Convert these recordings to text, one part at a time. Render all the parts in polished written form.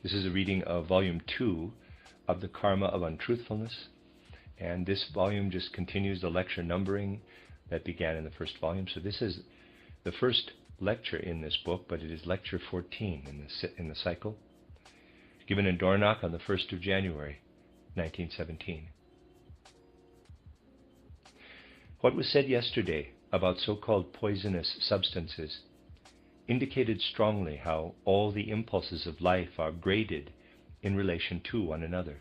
This is a reading of Volume 2 of the Karma of Untruthfulness, and this volume just continues the lecture numbering that began in the first volume. So this is the first lecture in this book, but it is lecture 14 in the cycle, given in Dornach on the 1st of January, 1917. What was said yesterday about so-called poisonous substances indicated strongly how all the impulses of life are graded in relation to one another.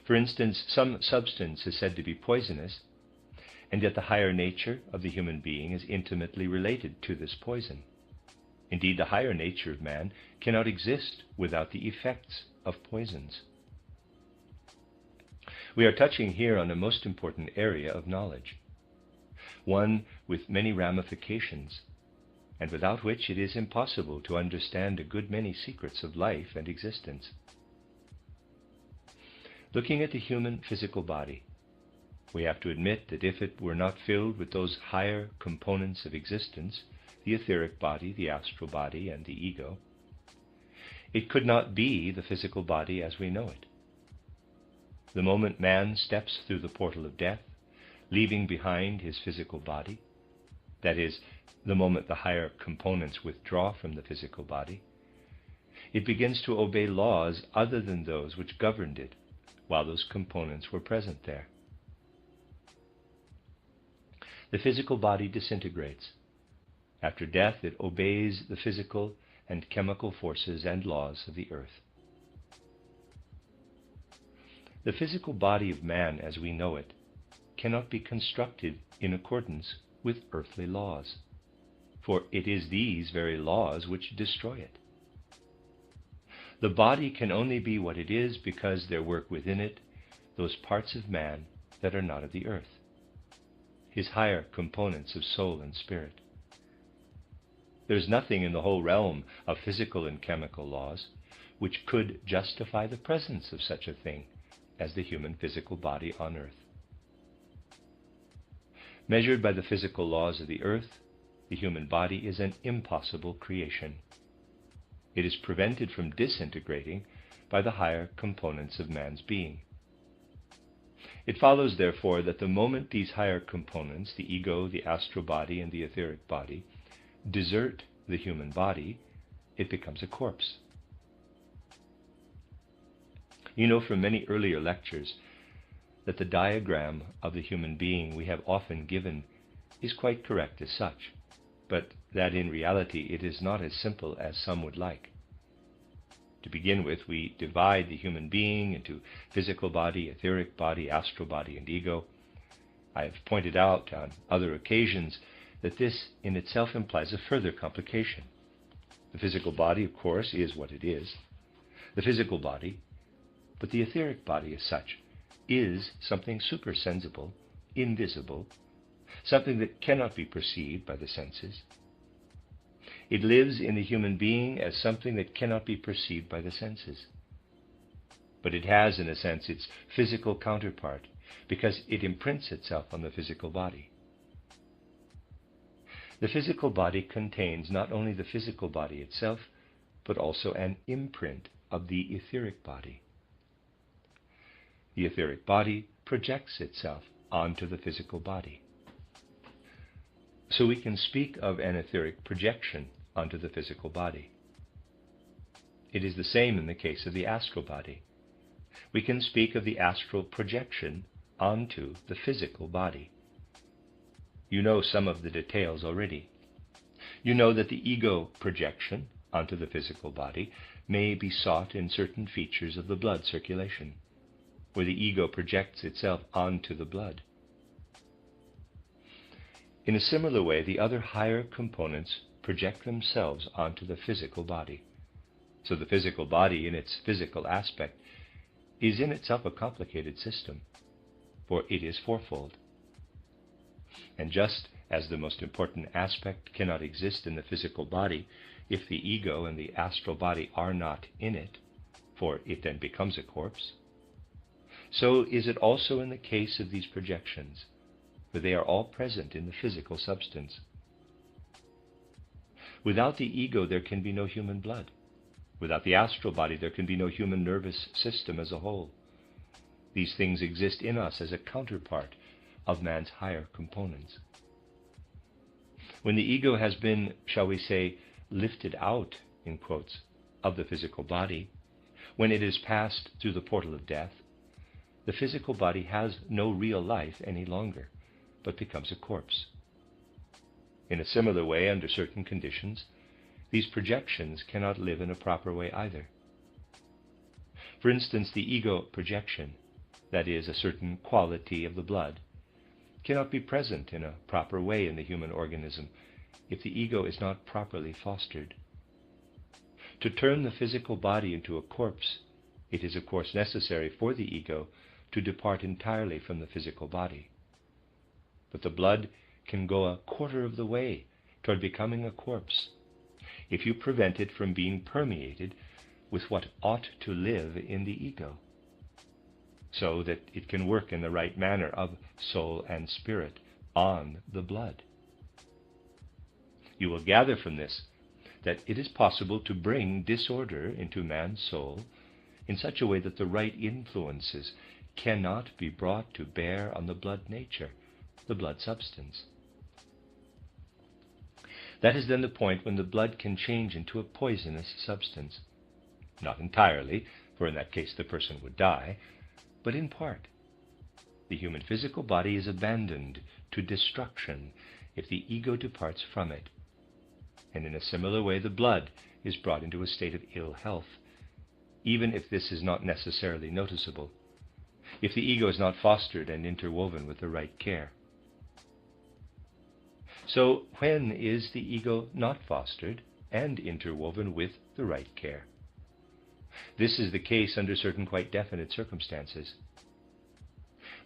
For instance, some substance is said to be poisonous, and yet the higher nature of the human being is intimately related to this poison. Indeed, the higher nature of man cannot exist without the effects of poisons. We are touching here on a most important area of knowledge, one with many ramifications, and without which it is impossible to understand a good many secrets of life and existence. Looking at the human physical body, we have to admit that if it were not filled with those higher components of existence, the etheric body, the astral body, and the ego, it could not be the physical body as we know it. The moment man steps through the portal of death, leaving behind his physical body, that is, the moment the higher components withdraw from the physical body, it begins to obey laws other than those which governed it while those components were present there. The physical body disintegrates. After death, it obeys the physical and chemical forces and laws of the earth. The physical body of man as we know it cannot be constructed in accordance with earthly laws, for it is these very laws which destroy it. The body can only be what it is because there work within it those parts of man that are not of the earth, his higher components of soul and spirit. There is nothing in the whole realm of physical and chemical laws which could justify the presence of such a thing as the human physical body on earth. Measured by the physical laws of the earth, the human body is an impossible creation. It is prevented from disintegrating by the higher components of man's being. It follows, therefore, that the moment these higher components, the ego, the astral body, and the etheric body, desert the human body, it becomes a corpse. You know from many earlier lectures that the diagram of the human being we have often given is quite correct as such, but that in reality it is not as simple as some would like. To begin with, we divide the human being into physical body, etheric body, astral body, and ego. I have pointed out on other occasions that this in itself implies a further complication. The physical body, of course, is what it is, the physical body, but the etheric body as such is something supersensible, invisible, something that cannot be perceived by the senses. It lives in the human being as something that cannot be perceived by the senses. But it has, in a sense, its physical counterpart, because it imprints itself on the physical body. The physical body contains not only the physical body itself, but also an imprint of the etheric body. The etheric body projects itself onto the physical body. So we can speak of an etheric projection onto the physical body. It is the same in the case of the astral body. We can speak of the astral projection onto the physical body. You know some of the details already. You know that the ego projection onto the physical body may be sought in certain features of the blood circulation, where the ego projects itself onto the blood. In a similar way, the other higher components project themselves onto the physical body. So the physical body, in its physical aspect, is in itself a complicated system, for it is fourfold. And just as the most important aspect cannot exist in the physical body if the ego and the astral body are not in it, for it then becomes a corpse, so is it also in the case of these projections, for they are all present in the physical substance. Without the ego there can be no human blood. Without the astral body there can be no human nervous system as a whole. These things exist in us as a counterpart of man's higher components. When the ego has been, shall we say, lifted out, in quotes, of the physical body, when it is passed through the portal of death, the physical body has no real life any longer, but becomes a corpse. In a similar way, under certain conditions, these projections cannot live in a proper way either. For instance, the ego projection, that is, a certain quality of the blood, cannot be present in a proper way in the human organism if the ego is not properly fostered. To turn the physical body into a corpse, it is of course necessary for the ego to depart entirely from the physical body. But the blood can go a quarter of the way toward becoming a corpse if you prevent it from being permeated with what ought to live in the ego, so that it can work in the right manner of soul and spirit on the blood. You will gather from this that it is possible to bring disorder into man's soul in such a way that the right influences cannot be brought to bear on the blood nature, the blood substance. That is then the point when the blood can change into a poisonous substance. Not entirely, for in that case the person would die, but in part. The human physical body is abandoned to destruction if the ego departs from it. And in a similar way the blood is brought into a state of ill health, even if this is not necessarily noticeable, if the ego is not fostered and interwoven with the right care. So when is the ego not fostered and interwoven with the right care? This is the case under certain quite definite circumstances.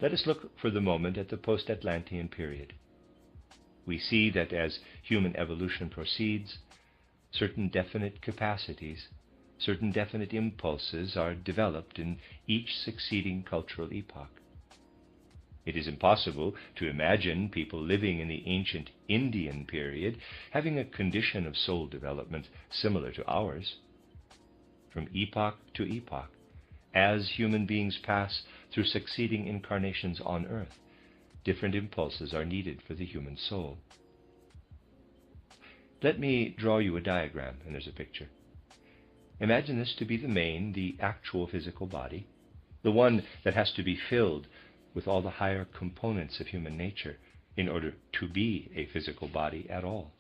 Let us look for the moment at the post-Atlantean period. We see that as human evolution proceeds, certain definite capacities, certain definite impulses are developed in each succeeding cultural epoch. It is impossible to imagine people living in the ancient Indian period having a condition of soul development similar to ours. From epoch to epoch, as human beings pass through succeeding incarnations on earth, different impulses are needed for the human soul. Let me draw you a diagram, and there's a picture. Imagine this to be the actual physical body, the one that has to be filled with all the higher components of human nature in order to be a physical body at all.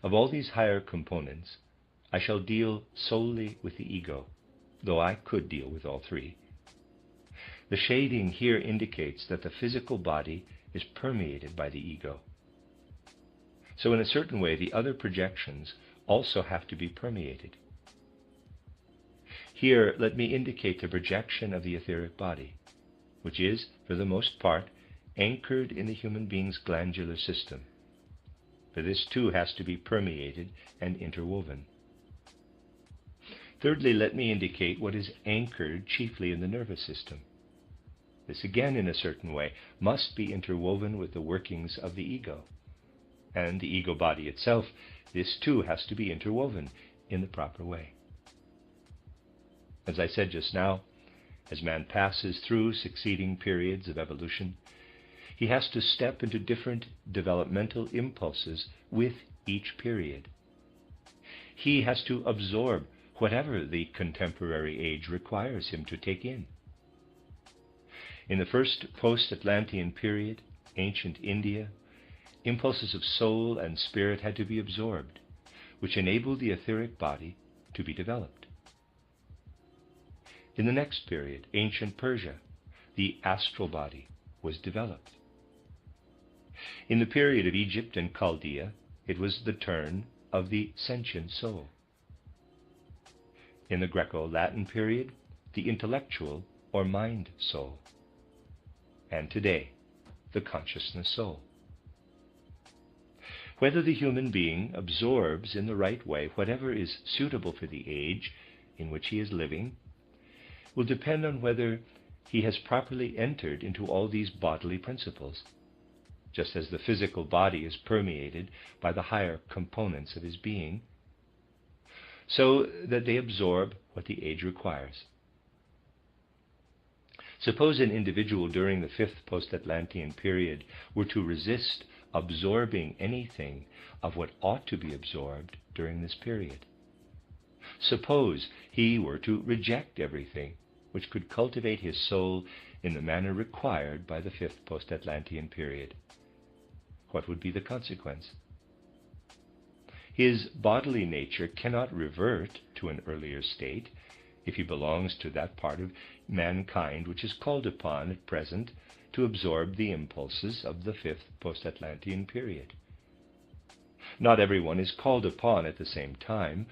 Of all these higher components, I shall deal solely with the ego, though I could deal with all three. The shading here indicates that the physical body is permeated by the ego. So in a certain way, the other projections also have to be permeated. Here, let me indicate the projection of the etheric body, which is, for the most part, anchored in the human being's glandular system. For this too has to be permeated and interwoven. Thirdly, let me indicate what is anchored chiefly in the nervous system. This again, in a certain way, must be interwoven with the workings of the ego. And the ego body itself, this too has to be interwoven in the proper way. As I said just now, as man passes through succeeding periods of evolution, he has to step into different developmental impulses with each period. He has to absorb whatever the contemporary age requires him to take in. In the first post-Atlantean period, ancient India, impulses of soul and spirit had to be absorbed, which enabled the etheric body to be developed. In the next period, ancient Persia, the astral body was developed. In the period of Egypt and Chaldea, it was the turn of the sentient soul. In the Greco-Latin period, the intellectual or mind soul. And today, the consciousness soul. Whether the human being absorbs in the right way whatever is suitable for the age in which he is living will depend on whether he has properly entered into all these bodily principles, just as the physical body is permeated by the higher components of his being, so that they absorb what the age requires. Suppose an individual during the 5th post-Atlantean period were to resist absorbing anything of what ought to be absorbed during this period. Suppose he were to reject everything which could cultivate his soul in the manner required by the 5th post-Atlantean period. What would be the consequence? His bodily nature cannot revert to an earlier state if he belongs to that part of mankind which is called upon at present to absorb the impulses of the 5th post-Atlantean period. Not everyone is called upon at the same time,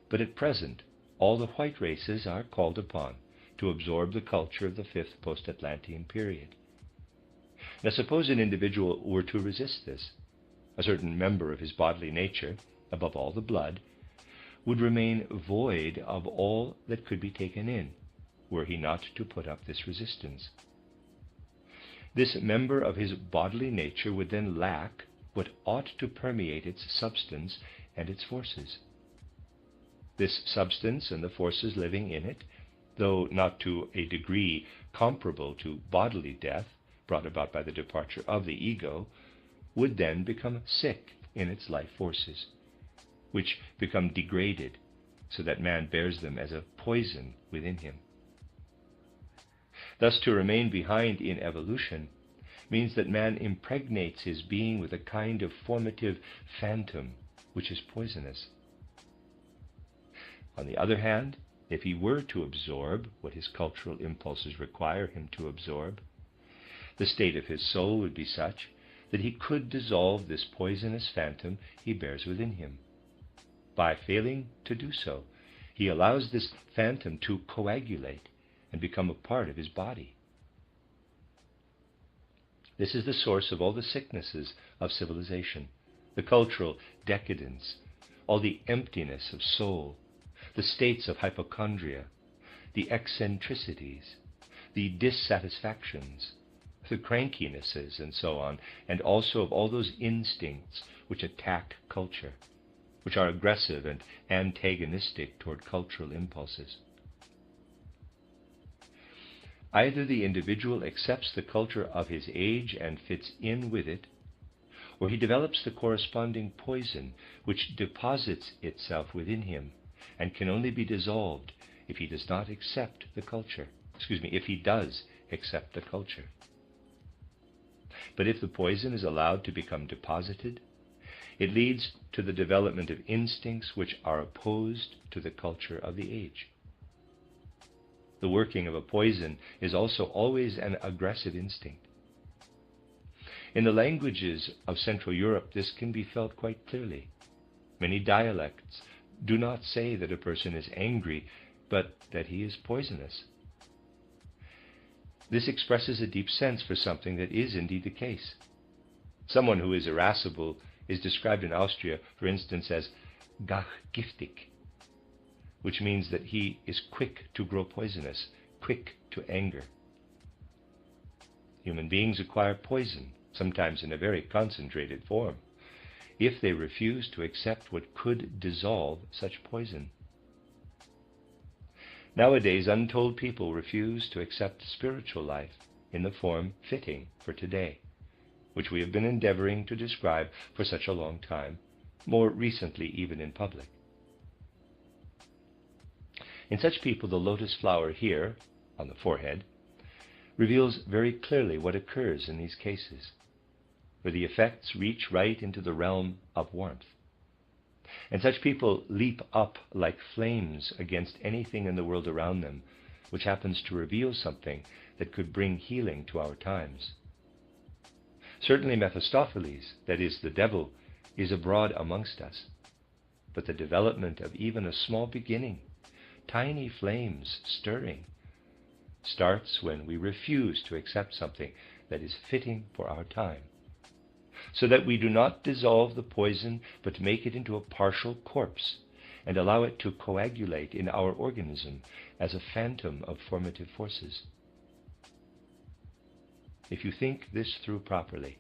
but at present all the white races are called upon to absorb the culture of the 5th post-Atlantean period. Now suppose an individual were to resist this. A certain member of his bodily nature, above all the blood, would remain void of all that could be taken in, were he not to put up this resistance. This member of his bodily nature would then lack what ought to permeate its substance and its forces. This substance and the forces living in it, though not to a degree comparable to bodily death brought about by the departure of the ego, would then become sick in its life forces, which become degraded so that man bears them as a poison within him. Thus to remain behind in evolution means that man impregnates his being with a kind of formative phantom which is poisonous. On the other hand, if he were to absorb what his cultural impulses require him to absorb, the state of his soul would be such that he could dissolve this poisonous phantom he bears within him. By failing to do so, he allows this phantom to coagulate and become a part of his body. This is the source of all the sicknesses of civilization, the cultural decadence, all the emptiness of soul, the states of hypochondria, the eccentricities, the dissatisfactions, the crankinesses, and so on, and also of all those instincts which attack culture, which are aggressive and antagonistic toward cultural impulses. Either the individual accepts the culture of his age and fits in with it, or he develops the corresponding poison which deposits itself within him and can only be dissolved if he does not accept the culture. If he does accept the culture. But if the poison is allowed to become deposited, it leads to the development of instincts which are opposed to the culture of the age. The working of a poison is also always an aggressive instinct. In the languages of Central Europe, this can be felt quite clearly. Many dialects do not say that a person is angry, but that he is poisonous. This expresses a deep sense for something that is indeed the case. Someone who is irascible is described in Austria, for instance, as giftig, which means that he is quick to grow poisonous, quick to anger. Human beings acquire poison, sometimes in a very concentrated form, if they refuse to accept what could dissolve such poison. Nowadays, untold people refuse to accept spiritual life in the form fitting for today, which we have been endeavoring to describe for such a long time, more recently even in public. In such people, the lotus flower here, on the forehead, reveals very clearly what occurs in these cases, where the effects reach right into the realm of warmth. And such people leap up like flames against anything in the world around them which happens to reveal something that could bring healing to our times. Certainly Mephistopheles, that is, the devil, is abroad amongst us, but the development of even a small beginning, tiny flames stirring, starts when we refuse to accept something that is fitting for our time, so that we do not dissolve the poison, but make it into a partial corpse and allow it to coagulate in our organism as a phantom of formative forces. If you think this through properly,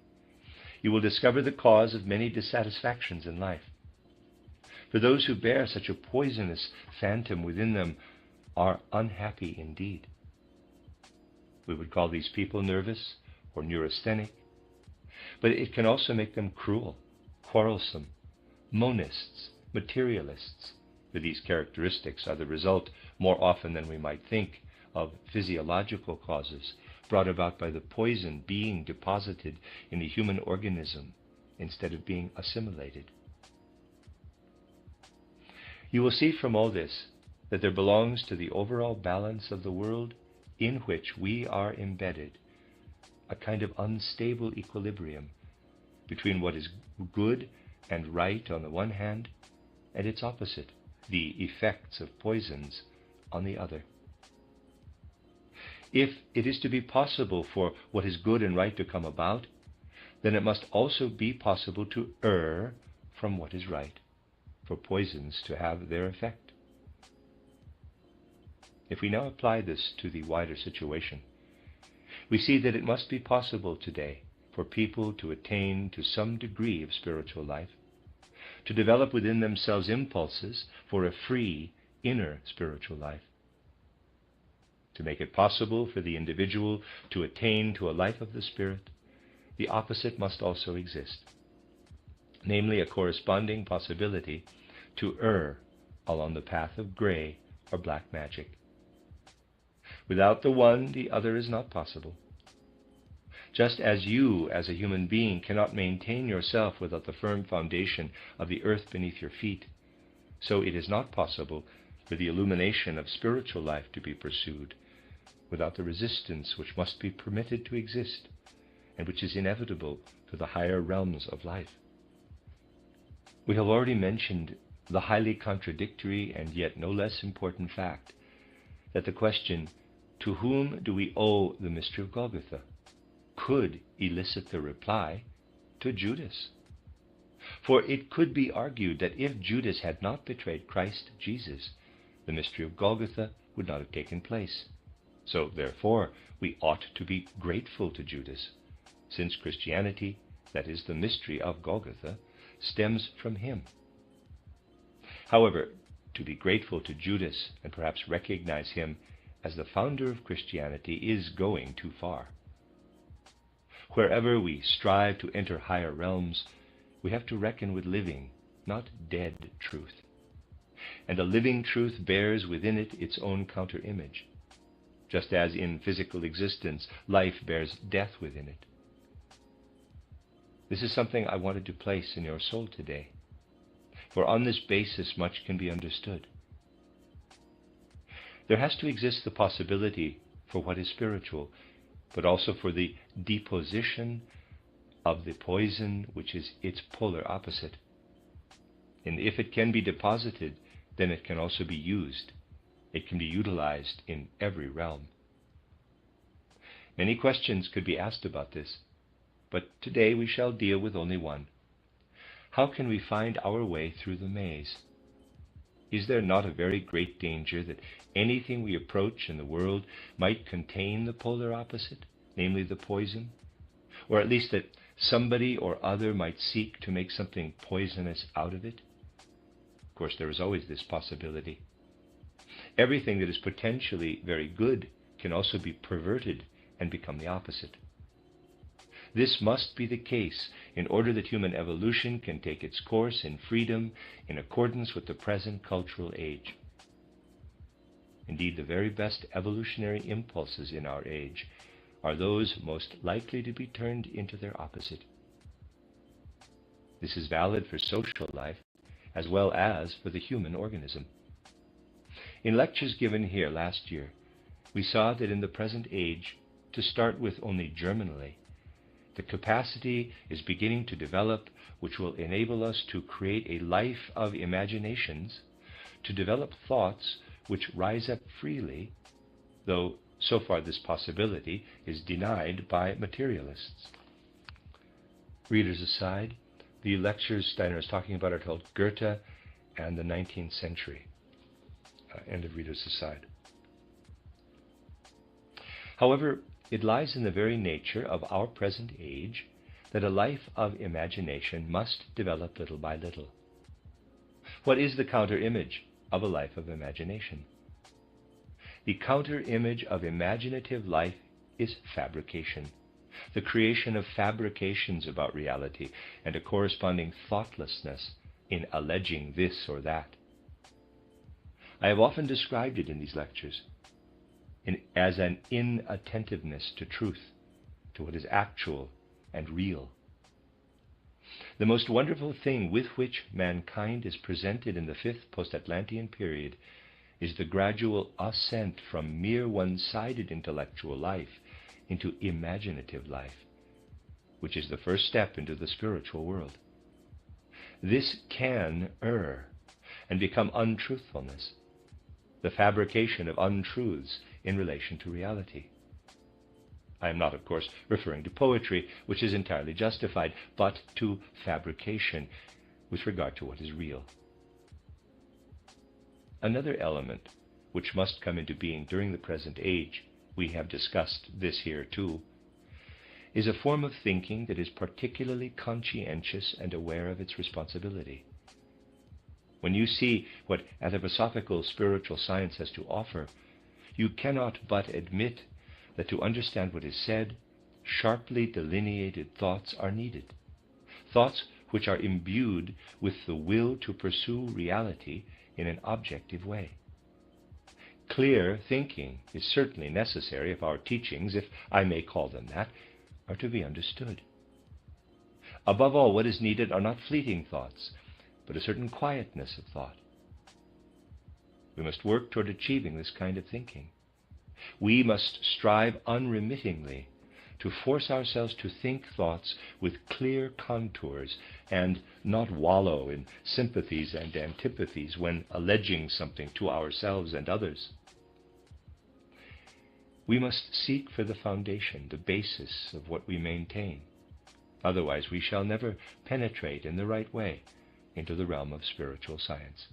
you will discover the cause of many dissatisfactions in life. For those who bear such a poisonous phantom within them are unhappy indeed. We would call these people nervous or neurasthenic, but it can also make them cruel, quarrelsome, monists, materialists, for these characteristics are the result, more often than we might think, of physiological causes brought about by the poison being deposited in the human organism instead of being assimilated. You will see from all this that there belongs to the overall balance of the world in which we are embedded a kind of unstable equilibrium between what is good and right on the one hand and its opposite, the effects of poisons, on the other. If it is to be possible for what is good and right to come about, then it must also be possible to err from what is right, for poisons to have their effect. If we now apply this to the wider situation, we see that it must be possible today for people to attain to some degree of spiritual life, to develop within themselves impulses for a free inner spiritual life. To make it possible for the individual to attain to a life of the Spirit, the opposite must also exist, namely a corresponding possibility to err along the path of gray or black magic. Without the one, the other is not possible. Just as you, as a human being, cannot maintain yourself without the firm foundation of the earth beneath your feet, so it is not possible for the illumination of spiritual life to be pursued without the resistance which must be permitted to exist and which is inevitable to the higher realms of life. We have already mentioned the highly contradictory and yet no less important fact that the question, to whom do we owe the mystery of Golgotha, could elicit the reply, to Judas. For it could be argued that if Judas had not betrayed Christ Jesus, the mystery of Golgotha would not have taken place. So, therefore, we ought to be grateful to Judas, since Christianity, that is the mystery of Golgotha, stems from him. However, to be grateful to Judas and perhaps recognize him as the founder of Christianity is going too far. Wherever we strive to enter higher realms, we have to reckon with living, not dead truth. And a living truth bears within it its own counter-image, just as in physical existence life bears death within it. This is something I wanted to place in your soul today, for on this basis much can be understood. There has to exist the possibility for what is spiritual, but also for the deposition of the poison which is its polar opposite. And if it can be deposited, then it can also be used. It can be utilized in every realm. Many questions could be asked about this, but today we shall deal with only one. How can we find our way through the maze? Is there not a very great danger that anything we approach in the world might contain the polar opposite, namely the poison? Or at least that somebody or other might seek to make something poisonous out of it? Of course, there is always this possibility. Everything that is potentially very good can also be perverted and become the opposite. This must be the case in order that human evolution can take its course in freedom in accordance with the present cultural age. Indeed, the very best evolutionary impulses in our age are those most likely to be turned into their opposite. This is valid for social life as well as for the human organism. In lectures given here last year, we saw that in the present age, to start with only germinally, the capacity is beginning to develop which will enable us to create a life of imaginations, to develop thoughts which rise up freely, though So far, this possibility is denied by materialists. Readers aside, the lectures Steiner is talking about are called Goethe and the 19th Century. End of readers aside. However, it lies in the very nature of our present age that a life of imagination must develop little by little. What is the counter-image of a life of imagination? The counter-image of imaginative life is fabrication, the creation of fabrications about reality and a corresponding thoughtlessness in alleging this or that. I have often described it in these lectures as an inattentiveness to truth, to what is actual and real. The most wonderful thing with which mankind is presented in the fifth post-Atlantean period is the gradual ascent from mere one-sided intellectual life into imaginative life, which is the first step into the spiritual world. This can err and become untruthfulness, the fabrication of untruths in relation to reality. I am not, of course, referring to poetry, which is entirely justified, but to fabrication with regard to what is real. Another element which must come into being during the present age, we have discussed this here too, is a form of thinking that is particularly conscientious and aware of its responsibility. When you see what anthroposophical spiritual science has to offer, you cannot but admit that to understand what is said, sharply delineated thoughts are needed, thoughts which are imbued with the will to pursue reality in an objective way. Clear thinking is certainly necessary if our teachings, if I may call them that, are to be understood. Above all, what is needed are not fleeting thoughts, but a certain quietness of thought. We must work toward achieving this kind of thinking. We must strive unremittingly to force ourselves to think thoughts with clear contours and not wallow in sympathies and antipathies when alleging something to ourselves and others. We must seek for the foundation, the basis of what we maintain. Otherwise, we shall never penetrate in the right way into the realm of spiritual science.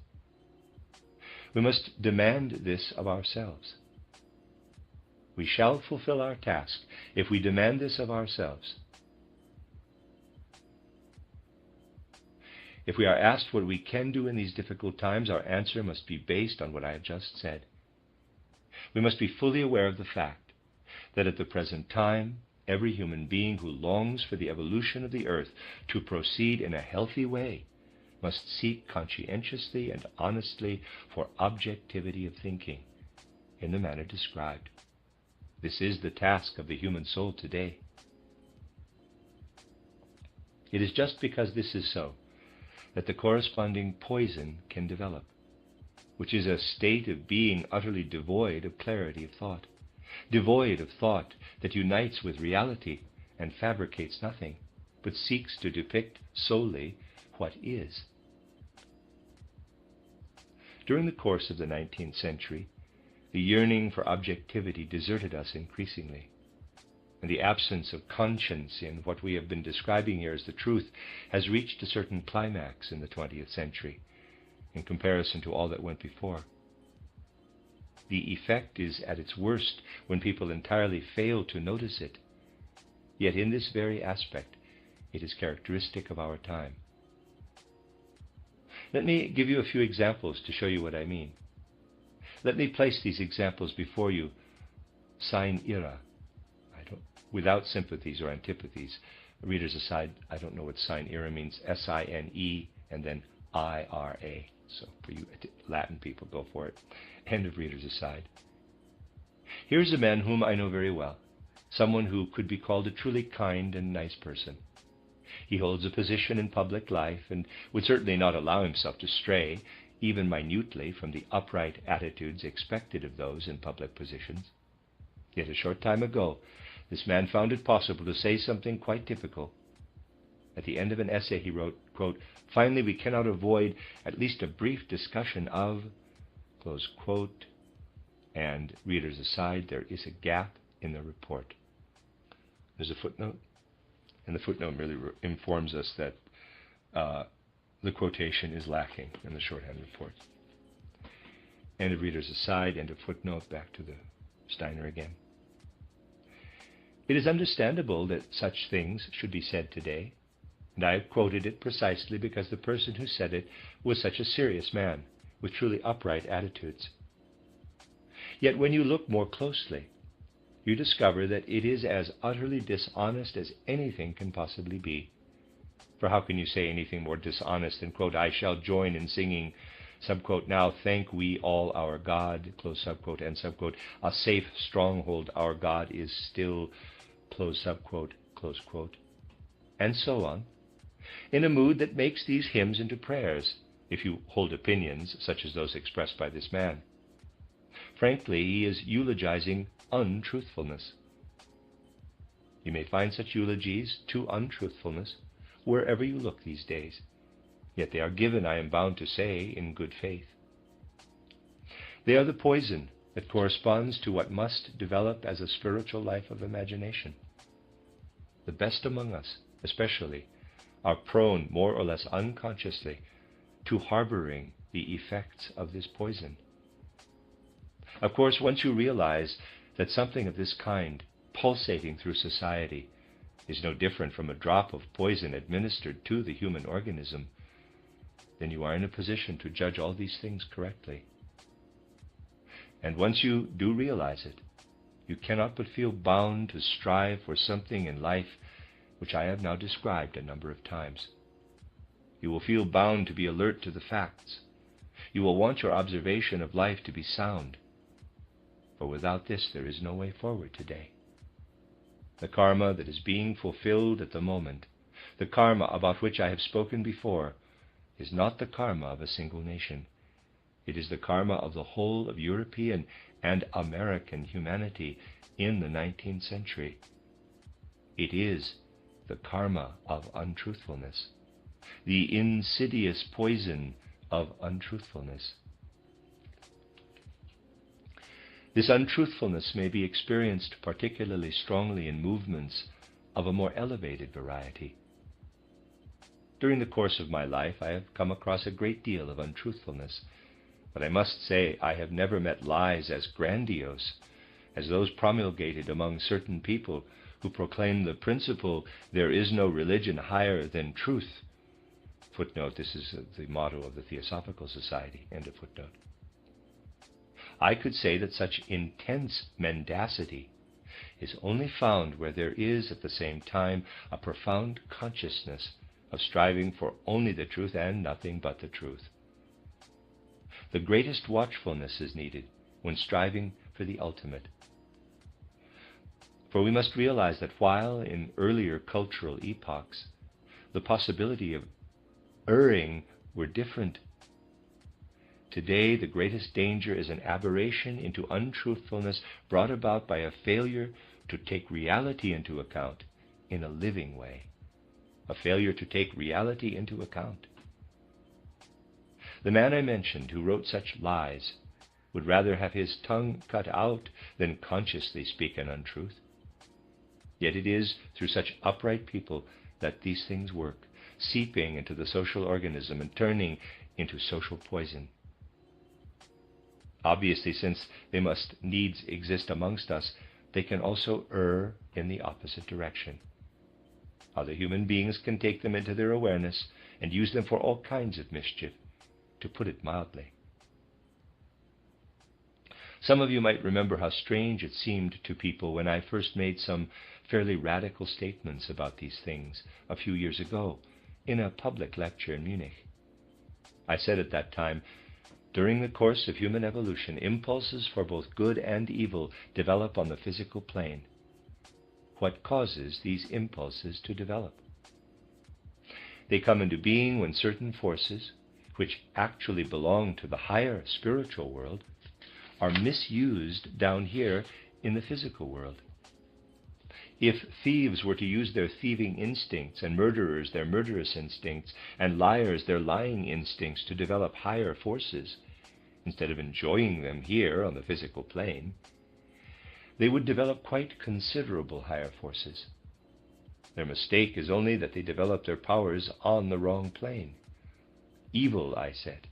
We must demand this of ourselves. We shall fulfill our task if we demand this of ourselves. If we are asked what we can do in these difficult times, our answer must be based on what I have just said. We must be fully aware of the fact that at the present time, every human being who longs for the evolution of the earth to proceed in a healthy way must seek conscientiously and honestly for objectivity of thinking in the manner described. This is the task of the human soul today. It is just because this is so that the corresponding poison can develop, which is a state of being utterly devoid of clarity of thought, devoid of thought that unites with reality and fabricates nothing, but seeks to depict solely what is. During the course of the 19th century, the yearning for objectivity deserted us increasingly, and the absence of conscience in what we have been describing here as the truth has reached a certain climax in the 20th century in comparison to all that went before. The effect is at its worst when people entirely fail to notice it, yet in this very aspect it is characteristic of our time. Let me give you a few examples to show you what I mean. Let me place these examples before you, sine ira, without sympathies or antipathies. Readers aside, I don't know what sine ira means, S-I-N-E and then I-R-A. So for you Latin people, go for it. End of readers aside. Here's a man whom I know very well, someone who could be called a truly kind and nice person. He holds a position in public life and would certainly not allow himself to stray, even minutely, from the upright attitudes expected of those in public positions. Yet a short time ago, this man found it possible to say something quite typical. At the end of an essay he wrote, quote, "Finally, we cannot avoid at least a brief discussion of," close quote, And readers aside, there is a gap in the report. There's a footnote, and the footnote merely informs us that the quotation is lacking in the shorthand report. End of readers aside, end of footnote, back to the Steiner again. It is understandable that such things should be said today, and I have quoted it precisely because the person who said it was such a serious man, with truly upright attitudes. Yet when you look more closely, you discover that it is as utterly dishonest as anything can possibly be. For how can you say anything more dishonest than, quote, I shall join in singing, subquote, now thank we all our God, close subquote, and subquote, a safe stronghold our God is still, close subquote, close quote, and so on, in a mood that makes these hymns into prayers, if you hold opinions such as those expressed by this man. Frankly, he is eulogizing untruthfulness. You may find such eulogies to untruthfulness wherever you look these days, yet they are given, I am bound to say, in good faith. They are the poison that corresponds to what must develop as a spiritual life of imagination. The best among us, especially, are prone, more or less unconsciously, to harboring the effects of this poison. Of course, once you realize that something of this kind, pulsating through society, is no different from a drop of poison administered to the human organism, then you are in a position to judge all these things correctly. And once you do realize it, you cannot but feel bound to strive for something in life which I have now described a number of times. You will feel bound to be alert to the facts. You will want your observation of life to be sound. For without this, there is no way forward today. The karma that is being fulfilled at the moment, the karma about which I have spoken before, is not the karma of a single nation. It is the karma of the whole of European and American humanity in the 19th century. It is the karma of untruthfulness, the insidious poison of untruthfulness. This untruthfulness may be experienced particularly strongly in movements of a more elevated variety. During the course of my life, I have come across a great deal of untruthfulness, but I must say I have never met lies as grandiose as those promulgated among certain people who proclaim the principle, there is no religion higher than truth. Footnote, this is the motto of the Theosophical Society, end of footnote. I could say that such intense mendacity is only found where there is at the same time a profound consciousness of striving for only the truth and nothing but the truth. The greatest watchfulness is needed when striving for the ultimate. For we must realize that while in earlier cultural epochs the possibility of erring were different, today the greatest danger is an aberration into untruthfulness brought about by a failure to take reality into account in a living way. A failure to take reality into account. The man I mentioned who wrote such lies would rather have his tongue cut out than consciously speak an untruth. Yet it is through such upright people that these things work, seeping into the social organism and turning into social poison. Obviously, since they must needs exist amongst us, they can also err in the opposite direction. Other human beings can take them into their awareness and use them for all kinds of mischief, to put it mildly. Some of you might remember how strange it seemed to people when I first made some fairly radical statements about these things a few years ago in a public lecture in Munich. I said at that time, during the course of human evolution, impulses for both good and evil develop on the physical plane. What causes these impulses to develop? They come into being when certain forces, which actually belong to the higher spiritual world, are misused down here in the physical world. If thieves were to use their thieving instincts, and murderers their murderous instincts, and liars their lying instincts to develop higher forces, instead of enjoying them here on the physical plane, they would develop quite considerable higher forces. Their mistake is only that they develop their powers on the wrong plane. Evil, I said,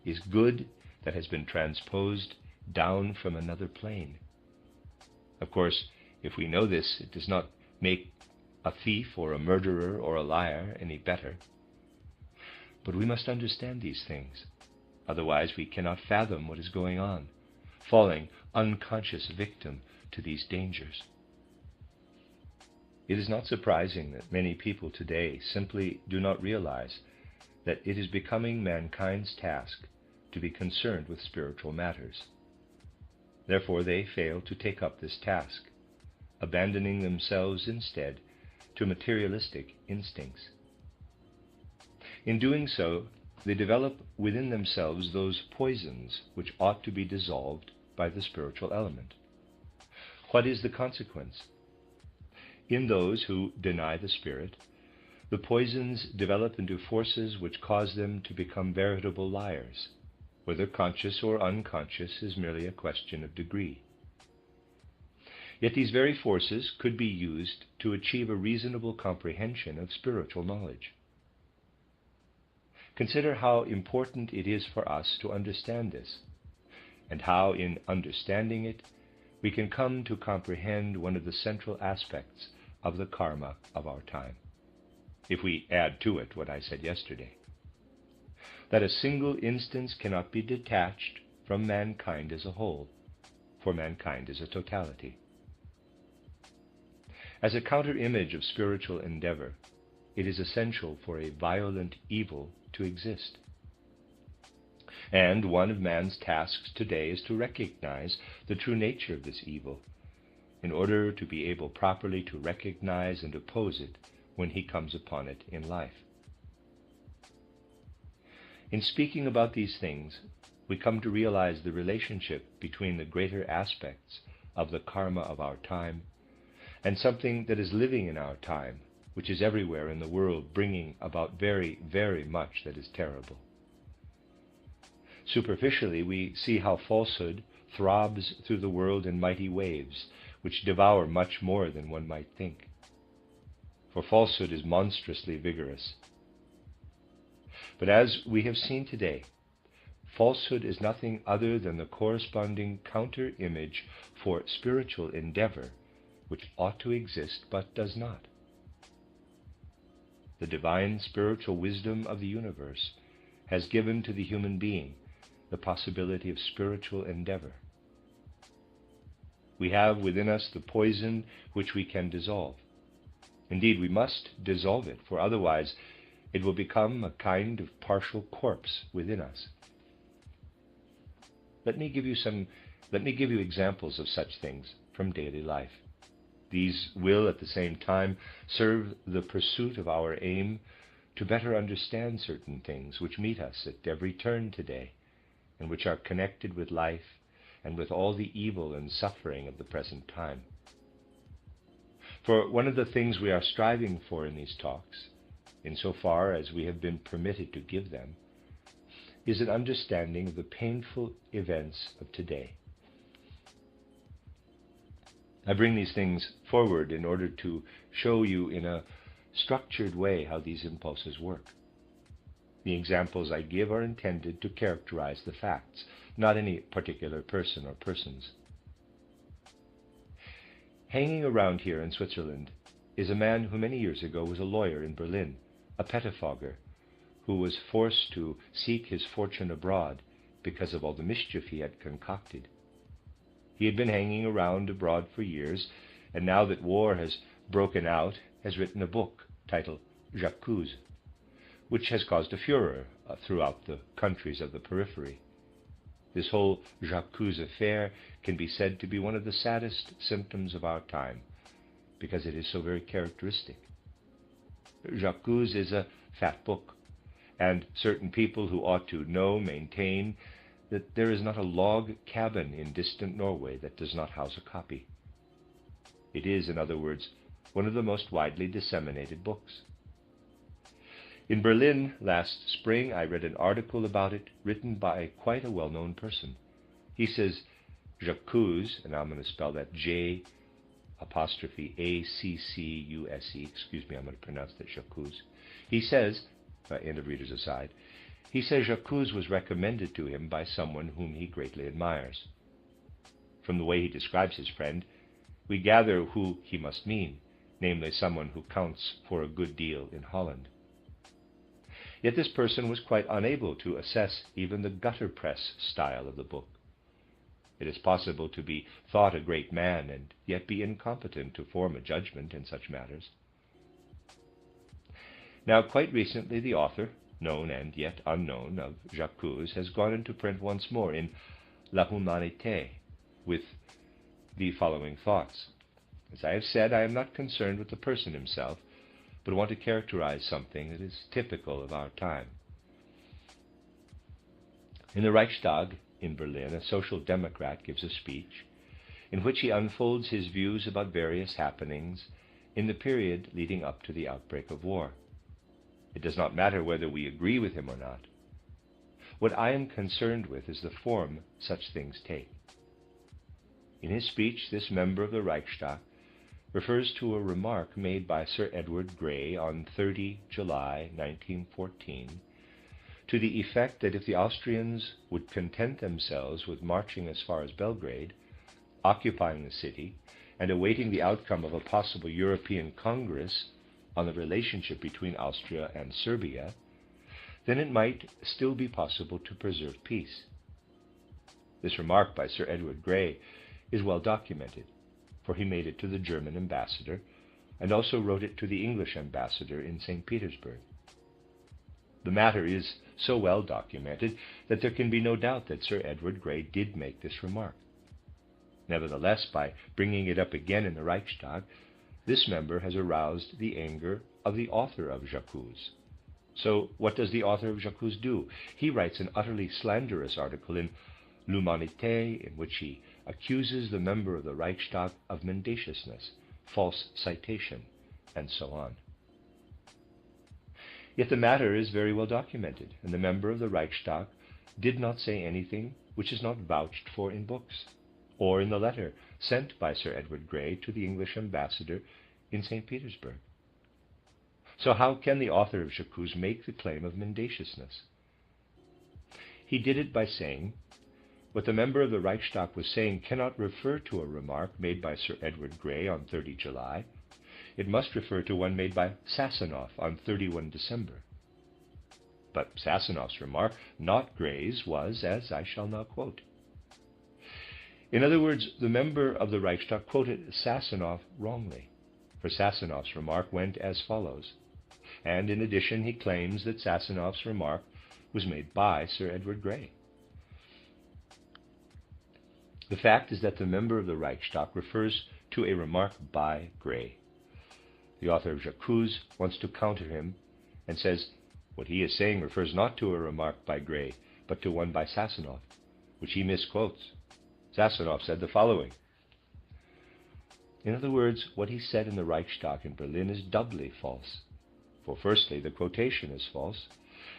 is good that has been transposed down from another plane. Of course, if we know this, it does not make a thief or a murderer or a liar any better. But we must understand these things. Otherwise, we cannot fathom what is going on, falling unconscious victim to these dangers. It is not surprising that many people today simply do not realize that it is becoming mankind's task to be concerned with spiritual matters. Therefore, they fail to take up this task, abandoning themselves instead to materialistic instincts. In doing so, they develop within themselves those poisons which ought to be dissolved by the spiritual element. What is the consequence? In those who deny the Spirit, the poisons develop into forces which cause them to become veritable liars. Whether conscious or unconscious is merely a question of degree. Yet these very forces could be used to achieve a reasonable comprehension of spiritual knowledge. Consider how important it is for us to understand this, and how in understanding it we can come to comprehend one of the central aspects of the karma of our time, if we add to it what I said yesterday, that a single instance cannot be detached from mankind as a whole, for mankind is a totality. As a counter-image of spiritual endeavor, it is essential for a violent evil to exist. And one of man's tasks today is to recognize the true nature of this evil, in order to be able properly to recognize and oppose it when he comes upon it in life. In speaking about these things, we come to realize the relationship between the greater aspects of the karma of our time and something that is living in our time, which is everywhere in the world, bringing about very, very much that is terrible. Superficially, we see how falsehood throbs through the world in mighty waves, which devour much more than one might think. For falsehood is monstrously vigorous. But as we have seen today, falsehood is nothing other than the corresponding counter-image for spiritual endeavor, which ought to exist but does not. The divine spiritual wisdom of the universe has given to the human being the possibility of spiritual endeavor. We have within us the poison which we can dissolve. Indeed, we must dissolve it, for otherwise it will become a kind of partial corpse within us. Let me give you examples of such things from daily life. These will at the same time serve the pursuit of our aim to better understand certain things which meet us at every turn today, and which are connected with life and with all the evil and suffering of the present time. For one of the things we are striving for in these talks, insofar as we have been permitted to give them, is an understanding of the painful events of today. I bring these things forward in order to show you in a structured way how these impulses work. The examples I give are intended to characterize the facts, not any particular person or persons. Hanging around here in Switzerland is a man who many years ago was a lawyer in Berlin, a pettifogger, who was forced to seek his fortune abroad because of all the mischief he had concocted. He had been hanging around abroad for years, and now that war has broken out, has written a book titled J'accuse, which has caused a furor throughout the countries of the periphery. This whole J'accuse affair can be said to be one of the saddest symptoms of our time, because it is so very characteristic. J'accuse is a fat book, and certain people who ought to know maintain that there is not a log cabin in distant Norway that does not house a copy. It is, in other words, one of the most widely disseminated books. In Berlin last spring, I read an article about it written by quite a well-known person. He says, J'accuse, and I'm going to spell that J apostrophe A-C-C-U-S-E, excuse me, I'm going to pronounce that J'accuse. He says, end of reader's aside, he says J'accuse was recommended to him by someone whom he greatly admires. From the way he describes his friend, we gather who he must mean, namely someone who counts for a good deal in Holland. Yet this person was quite unable to assess even the gutter press style of the book. It is possible to be thought a great man and yet be incompetent to form a judgment in such matters. Now, quite recently, the author, known and yet unknown, of J'accuse has gone into print once more in La Humanité with the following thoughts. As I have said, I am not concerned with the person himself, but want to characterize something that is typical of our time. In the Reichstag in Berlin, a social democrat gives a speech in which he unfolds his views about various happenings in the period leading up to the outbreak of war. It does not matter whether we agree with him or not. What I am concerned with is the form such things take. In his speech, this member of the Reichstag refers to a remark made by Sir Edward Grey on 30 July 1914 to the effect that if the Austrians would content themselves with marching as far as Belgrade, occupying the city, and awaiting the outcome of a possible European Congress on the relationship between Austria and Serbia, then it might still be possible to preserve peace. This remark by Sir Edward Grey is well documented, for he made it to the German ambassador and also wrote it to the English ambassador in St. Petersburg. The matter is so well documented that there can be no doubt that Sir Edward Grey did make this remark. Nevertheless, by bringing it up again in the Reichstag, this member has aroused the anger of the author of J'accuse. So what does the author of J'accuse do? He writes an utterly slanderous article in L'Humanité in which he accuses the member of the Reichstag of mendaciousness, false citation, and so on. Yet the matter is very well documented, and the member of the Reichstag did not say anything which is not vouched for in books, or in the letter sent by Sir Edward Grey to the English ambassador in St. Petersburg. So how can the author of J'accuse make the claim of mendaciousness? He did it by saying, what the member of the Reichstag was saying cannot refer to a remark made by Sir Edward Grey on 30 July. It must refer to one made by Sassanov on 31 December. But Sassanov's remark, not Grey's, was, as I shall now quote. In other words, the member of the Reichstag quoted Sassanov wrongly, for Sassanov's remark went as follows, and in addition he claims that Sassanov's remark was made by Sir Edward Grey. The fact is that the member of the Reichstag refers to a remark by Grey. The author of J'accuse wants to counter him and says what he is saying refers not to a remark by Grey, but to one by Sassanov, which he misquotes. Sassanov said the following. In other words, what he said in the Reichstag in Berlin is doubly false. For firstly, the quotation is false,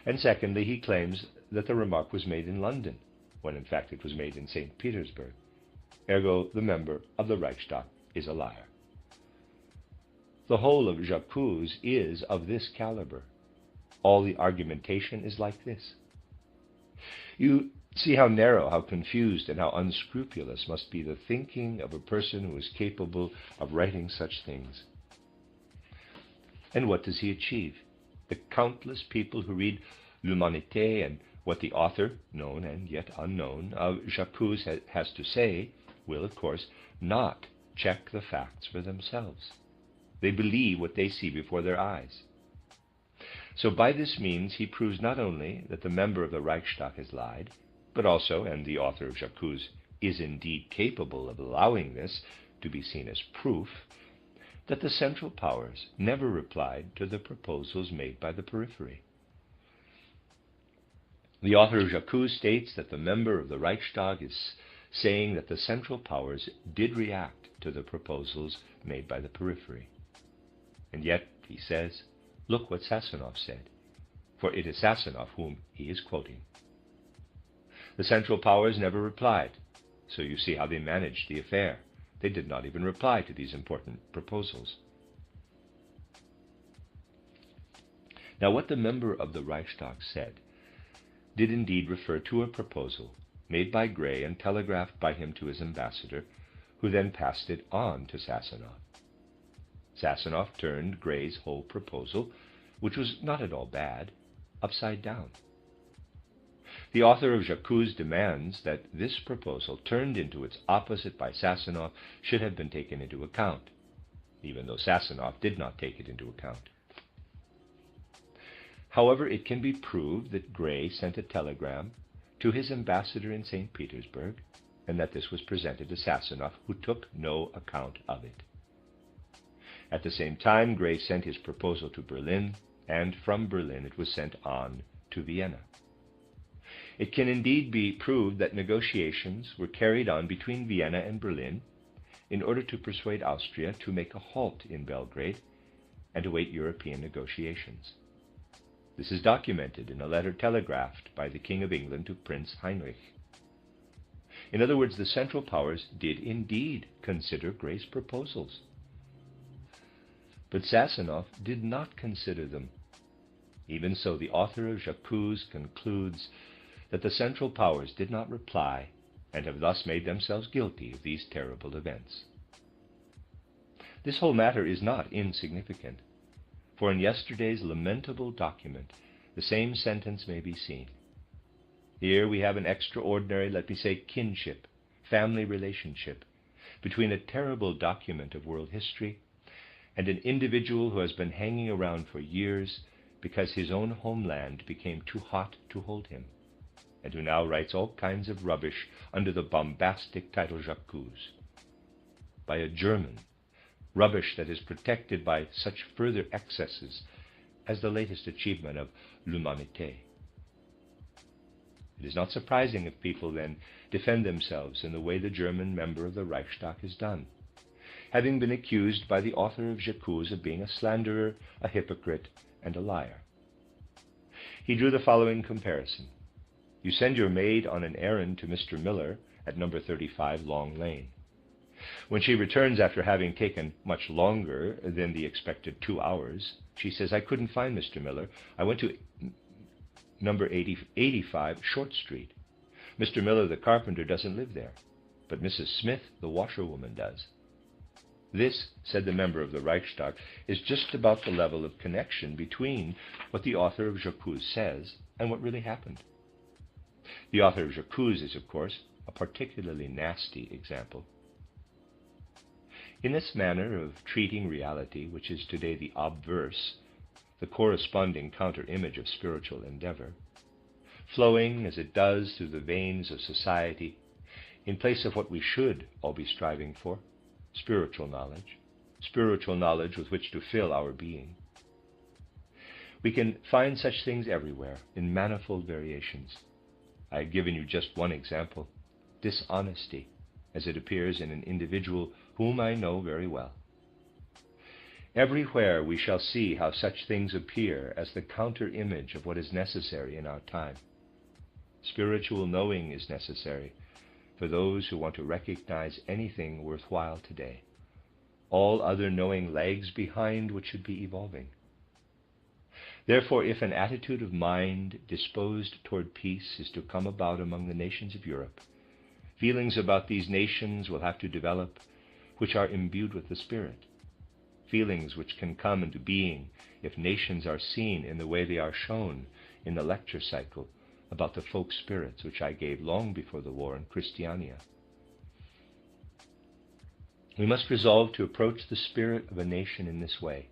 and secondly, he claims that the remark was made in London, when in fact it was made in St. Petersburg. Ergo, the member of the Reichstag is a liar. The whole of J'accuse is of this caliber. All the argumentation is like this. You see how narrow, how confused, and how unscrupulous must be the thinking of a person who is capable of writing such things. And what does he achieve? The countless people who read L'Humanité and what the author, known and yet unknown, of J'accuse has to say, will, of course, not check the facts for themselves. They believe what they see before their eyes. So by this means he proves not only that the member of the Reichstag has lied, but also, and the author of J'accuse is indeed capable of allowing this to be seen as proof, that the Central Powers never replied to the proposals made by the periphery. The author of J'accuse states that the member of the Reichstag is saying that the Central Powers did react to the proposals made by the periphery. And yet, he says, look what Sassanov said. for it is Sassanov whom he is quoting. The Central Powers never replied, so you see how they managed the affair. They did not even reply to these important proposals. Now, what the member of the Reichstag said did indeed refer to a proposal made by Gray and telegraphed by him to his ambassador, who then passed it on to Sassanov. Sassanov turned Gray's whole proposal, which was not at all bad, upside down. The author of Jacquot's demands that this proposal, turned into its opposite by Sassanov, should have been taken into account, even though Sassanov did not take it into account. However, it can be proved that Gray sent a telegram to his ambassador in St. Petersburg, and that this was presented to Sassanov, who took no account of it. At the same time, Gray sent his proposal to Berlin, and from Berlin it was sent on to Vienna. It can indeed be proved that negotiations were carried on between Vienna and Berlin in order to persuade Austria to make a halt in Belgrade and await European negotiations. This is documented in a letter telegraphed by the King of England to Prince Heinrich. In other words, the Central Powers did indeed consider Gray's proposals. But Sassanov did not consider them. Even so, the author of Jacquot concludes that the Central Powers did not reply and have thus made themselves guilty of these terrible events. This whole matter is not insignificant, for in yesterday's lamentable document the same sentence may be seen. Here we have an extraordinary, let me say, kinship, family relationship, between a terrible document of world history and an individual who has been hanging around for years because his own homeland became too hot to hold him, and who now writes all kinds of rubbish under the bombastic title Jacquot, by a German, rubbish that is protected by such further excesses as the latest achievement of l'humanité. It is not surprising if people then defend themselves in the way the German member of the Reichstag has done, having been accused by the author of Jacquot of being a slanderer, a hypocrite, and a liar. He drew the following comparison. You send your maid on an errand to Mr. Miller at number 35 Long Lane. When she returns after having taken much longer than the expected 2 hours, she says, I couldn't find Mr. Miller. I went to number 85 Short Street. Mr. Miller, the carpenter, doesn't live there, but Mrs. Smith, the washerwoman, does. This, said the member of the Reichstag, is just about the level of connection between what the author of Jacquot says and what really happened. The author of Jacquot is, of course, a particularly nasty example. In this manner of treating reality, which is today the obverse, the corresponding counter-image of spiritual endeavor, flowing as it does through the veins of society, in place of what we should all be striving for, spiritual knowledge with which to fill our being. We can find such things everywhere in manifold variations. I have given you just one example, dishonesty, as it appears in an individual whom I know very well. Everywhere we shall see how such things appear as the counter-image of what is necessary in our time. Spiritual knowing is necessary for those who want to recognize anything worthwhile today. All other knowing lags behind what should be evolving. Therefore, if an attitude of mind disposed toward peace is to come about among the nations of Europe, feelings about these nations will have to develop which are imbued with the Spirit. Feelings which can come into being if nations are seen in the way they are shown in the lecture cycle about the folk spirits which I gave long before the war in Christiania. We must resolve to approach the spirit of a nation in this way.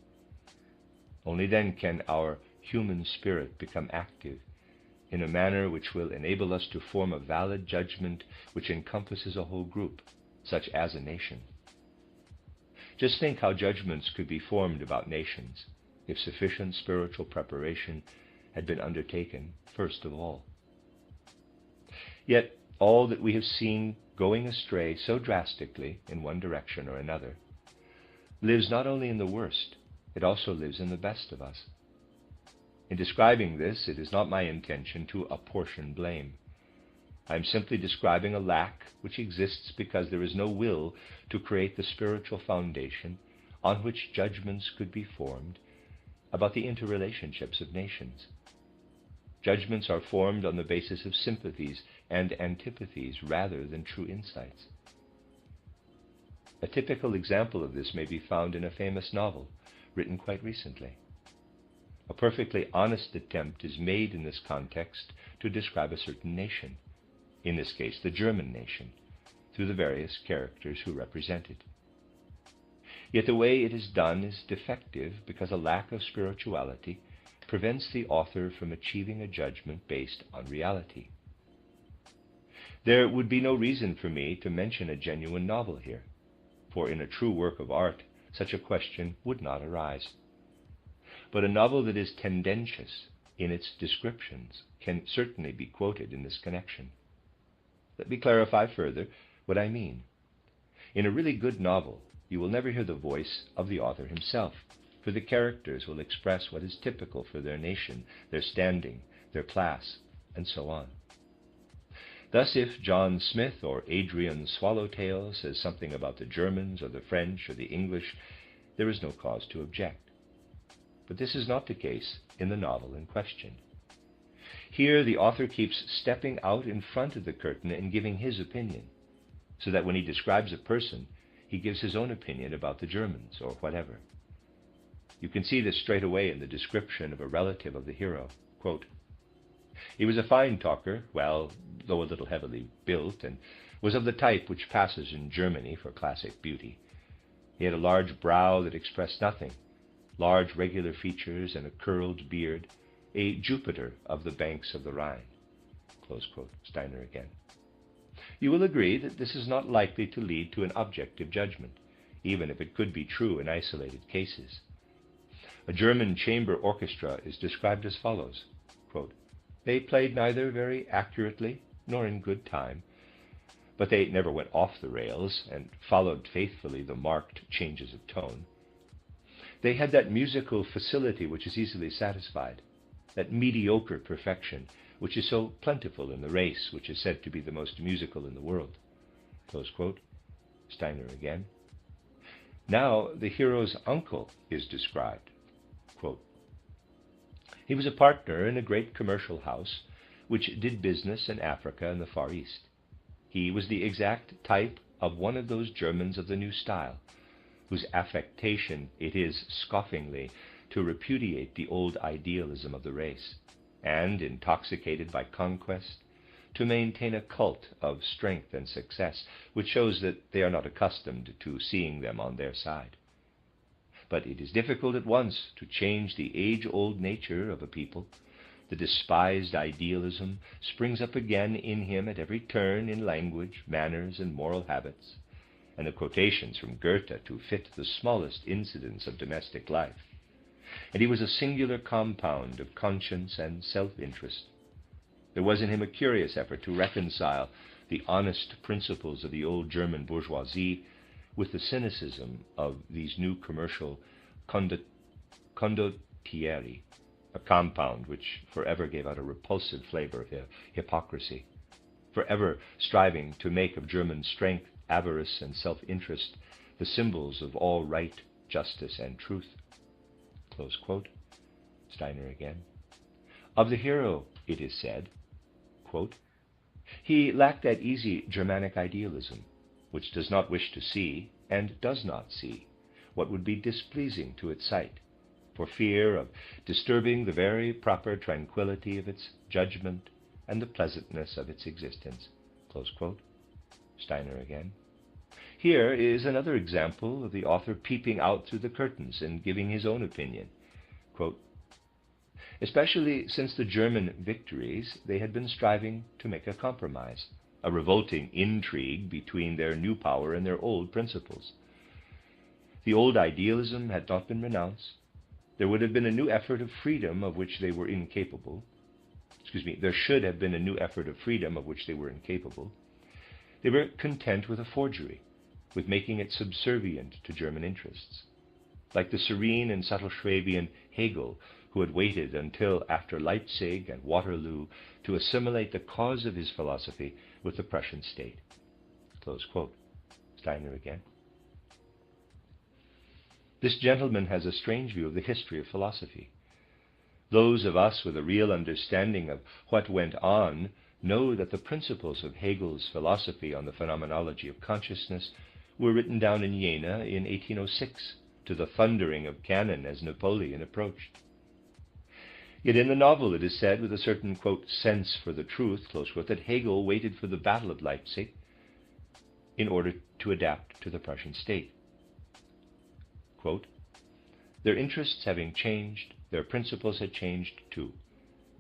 Only then can our human spirit become active in a manner which will enable us to form a valid judgment which encompasses a whole group, such as a nation. Just think how judgments could be formed about nations if sufficient spiritual preparation had been undertaken first of all. Yet all that we have seen going astray so drastically in one direction or another lives not only in the worst, it also lives in the best of us. In describing this, it is not my intention to apportion blame. I am simply describing a lack which exists because there is no will to create the spiritual foundation on which judgments could be formed about the interrelationships of nations. Judgments are formed on the basis of sympathies and antipathies rather than true insights. A typical example of this may be found in a famous novel written quite recently. A perfectly honest attempt is made in this context to describe a certain nation, in this case the German nation, through the various characters who represent it. Yet the way it is done is defective because a lack of spirituality prevents the author from achieving a judgment based on reality. There would be no reason for me to mention a genuine novel here, for in a true work of art, such a question would not arise. But a novel that is tendentious in its descriptions can certainly be quoted in this connection. Let me clarify further what I mean. In a really good novel, you will never hear the voice of the author himself, for the characters will express what is typical for their nation, their standing, their class, and so on. Thus, if John Smith or Adrian Swallowtail says something about the Germans or the French or the English, there is no cause to object. But this is not the case in the novel in question. Here the author keeps stepping out in front of the curtain and giving his opinion, so that when he describes a person, he gives his own opinion about the Germans or whatever. You can see this straight away in the description of a relative of the hero. Quote, "He was a fine talker, well, though a little heavily built, and was of the type which passes in Germany for classic beauty. He had a large brow that expressed nothing, large regular features and a curled beard, a Jupiter of the banks of the Rhine." Close quote. Steiner again. You will agree that this is not likely to lead to an objective judgment, even if it could be true in isolated cases. A German chamber orchestra is described as follows. Quote, "They played neither very accurately nor in good time, but they never went off the rails and followed faithfully the marked changes of tone. They had that musical facility which is easily satisfied, that mediocre perfection which is so plentiful in the race which is said to be the most musical in the world." Close quote. Steiner again. Now the hero's uncle is described. Quote, "He was a partner in a great commercial house which did business in Africa and the Far East. He was the exact type of one of those Germans of the new style, whose affectation it is scoffingly to repudiate the old idealism of the race, and, intoxicated by conquest, to maintain a cult of strength and success, which shows that they are not accustomed to seeing them on their side. But it is difficult at once to change the age-old nature of a people. The despised idealism springs up again in him at every turn in language, manners, and moral habits, and the quotations from Goethe to fit the smallest incidents of domestic life. And he was a singular compound of conscience and self-interest. There was in him a curious effort to reconcile the honest principles of the old German bourgeoisie with the cynicism of these new commercial condottieri, a compound which forever gave out a repulsive flavor of hypocrisy, forever striving to make of German strength, avarice, and self-interest the symbols of all right, justice, and truth." Close quote. Steiner again. Of the hero, it is said, quote, "He lacked that easy Germanic idealism, which does not wish to see, and does not see, what would be displeasing to its sight, for fear of disturbing the very proper tranquillity of its judgment and the pleasantness of its existence." Close quote. Steiner again. Here is another example of the author peeping out through the curtains and giving his own opinion. Quote, "Especially since the German victories, they had been striving to make a compromise, a revolting intrigue between their new power and their old principles. The old idealism had not been renounced. There would have been a new effort of freedom of which they were incapable. There should have been a new effort of freedom of which they were incapable. They were content with a forgery, with making it subservient to German interests. Like the serene and subtle Schwabian Hegel, who had waited until after Leipzig and Waterloo to assimilate the cause of his philosophy with the Prussian state. Close quote. Steiner again. This gentleman has a strange view of the history of philosophy. Those of us with a real understanding of what went on know that the principles of Hegel's philosophy on the phenomenology of consciousness were written down in Jena in 1806 to the thundering of cannon as Napoleon approached. Yet in the novel it is said with a certain, quote, sense for the truth, close quote, that Hegel waited for the Battle of Leipzig in order to adapt to the Prussian state. Quote, their interests having changed, their principles had changed too.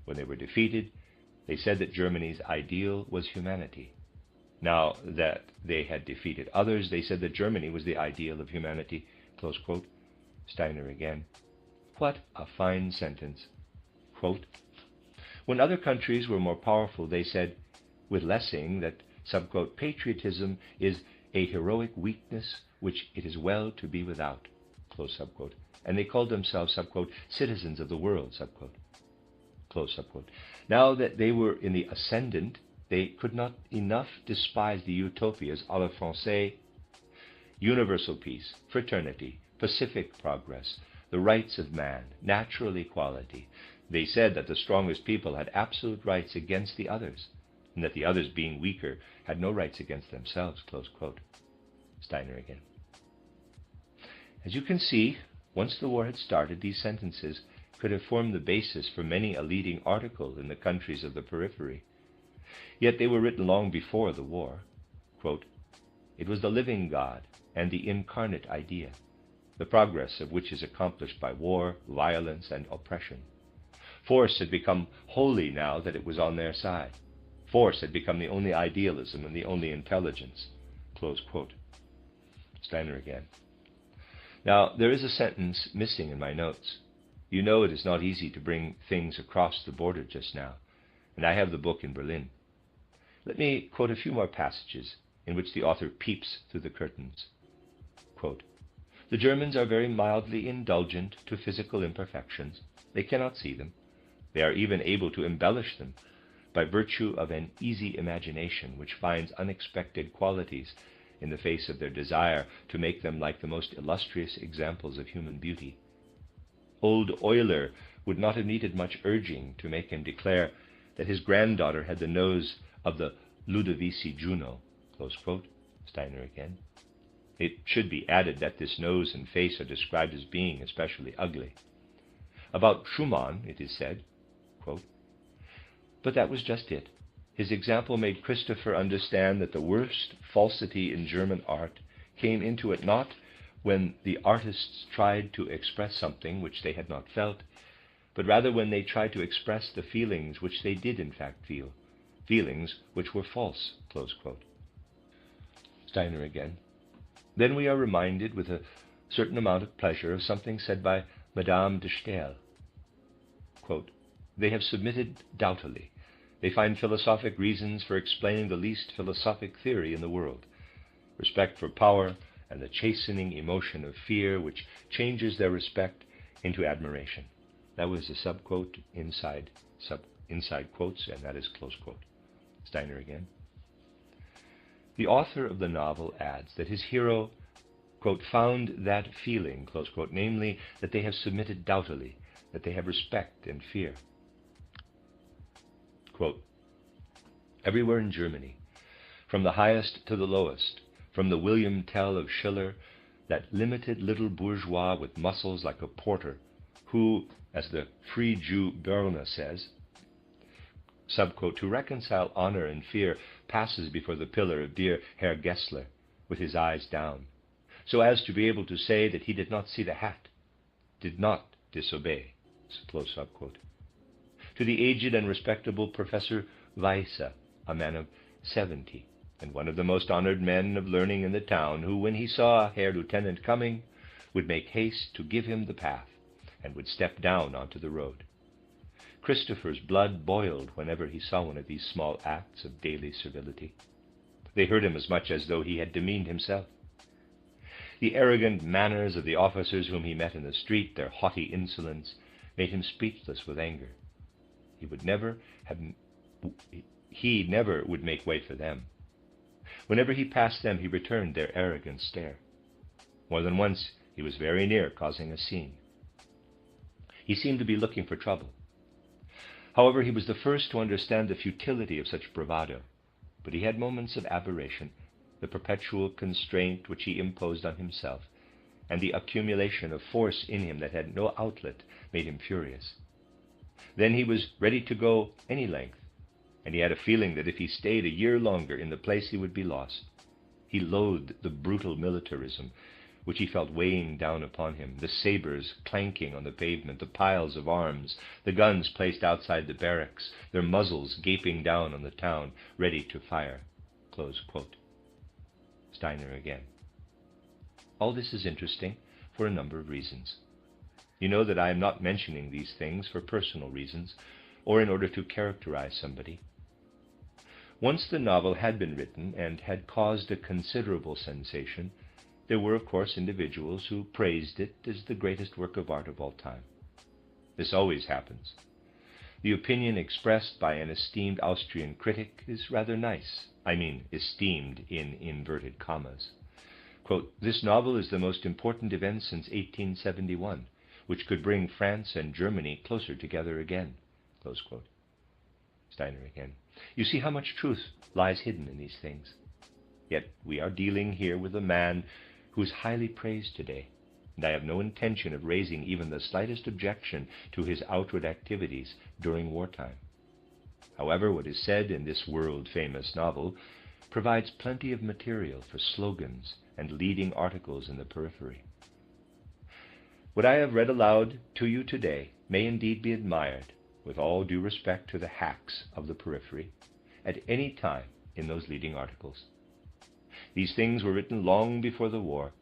When they were defeated, they said that Germany's ideal was humanity. Now that they had defeated others, they said that Germany was the ideal of humanity. Close quote. Steiner again. What a fine sentence. Quote, when other countries were more powerful, they said, with Lessing, that, subquote, patriotism is a heroic weakness which it is well to be without, close subquote. And they called themselves, subquote, citizens of the world, subquote, close subquote. Now that they were in the ascendant, they could not enough despise the utopias à la Française, universal peace, fraternity, pacific progress, the rights of man, natural equality. They said that the strongest people had absolute rights against the others, and that the others, being weaker, had no rights against themselves, close quote. Steiner again. As you can see, once the war had started, these sentences could have formed the basis for many a leading article in the countries of the periphery. Yet they were written long before the war. Quote, it was the living God and the incarnate idea, the progress of which is accomplished by war, violence, and oppression. Force had become holy now that it was on their side. Force had become the only idealism and the only intelligence. Close quote. Steiner again. Now, there is a sentence missing in my notes. You know it is not easy to bring things across the border just now, and I have the book in Berlin. Let me quote a few more passages in which the author peeps through the curtains. Quote, the Germans are very mildly indulgent to physical imperfections. They cannot see them. They are even able to embellish them by virtue of an easy imagination which finds unexpected qualities in the face of their desire to make them like the most illustrious examples of human beauty. Old Euler would not have needed much urging to make him declare that his granddaughter had the nose of the Ludovisi Juno, close quote. Steiner again. It should be added that this nose and face are described as being especially ugly. About Schumann, it is said, quote, but that was just it. His example made Christopher understand that the worst falsity in German art came into it not when the artists tried to express something which they had not felt, but rather when they tried to express the feelings which they did in fact feel, feelings which were false, close quote. Steiner again. Then we are reminded with a certain amount of pleasure of something said by Madame de Staël. Quote, they have submitted doubtily. They find philosophic reasons for explaining the least philosophic theory in the world. Respect for power and the chastening emotion of fear which changes their respect into admiration. That was a subquote inside quotes, and that is close quote. Steiner again. The author of the novel adds that his hero, quote, found that feeling, close quote, namely that they have submitted doubtily, that they have respect and fear. Quote, everywhere in Germany, from the highest to the lowest, from the William Tell of Schiller, that limited little bourgeois with muscles like a porter, who, as the free Jew Börne says, subquote, to reconcile honor and fear, passes before the pillar of dear Herr Gessler, with his eyes down, so as to be able to say that he did not see the hat, did not disobey, close subquote. To the aged and respectable Professor Weisse, a man of 70, and one of the most honored men of learning in the town, who, when he saw Herr Lieutenant coming, would make haste to give him the path, and would step down onto the road. Christopher's blood boiled whenever he saw one of these small acts of daily servility. They hurt him as much as though he had demeaned himself. The arrogant manners of the officers whom he met in the street, their haughty insolence, made him speechless with anger. He never would make way for them. Whenever he passed them, he returned their arrogant stare. More than once, he was very near causing a scene. He seemed to be looking for trouble. However, he was the first to understand the futility of such bravado, but he had moments of aberration, the perpetual constraint which he imposed on himself, and the accumulation of force in him that had no outlet made him furious. Then he was ready to go any length, and he had a feeling that if he stayed a year longer in the place he would be lost. He loathed the brutal militarism which he felt weighing down upon him, the sabers clanking on the pavement, the piles of arms, the guns placed outside the barracks, their muzzles gaping down on the town, ready to fire. Close quote. Steiner again. All this is interesting for a number of reasons. You know that I am not mentioning these things for personal reasons or in order to characterize somebody. Once the novel had been written and had caused a considerable sensation, there were, of course, individuals who praised it as the greatest work of art of all time. This always happens. The opinion expressed by an esteemed Austrian critic is rather nice. I mean, esteemed in inverted commas. Quote, "This novel is the most important event since 1871, which could bring France and Germany closer together again." Close quote. Steiner again. You see how much truth lies hidden in these things. Yet we are dealing here with a man who is highly praised today, and I have no intention of raising even the slightest objection to his outward activities during wartime. However, what is said in this world-famous novel provides plenty of material for slogans and leading articles in the periphery. What I have read aloud to you today may indeed be admired, with all due respect to the hacks of the periphery, at any time in those leading articles. These things were written long before the war,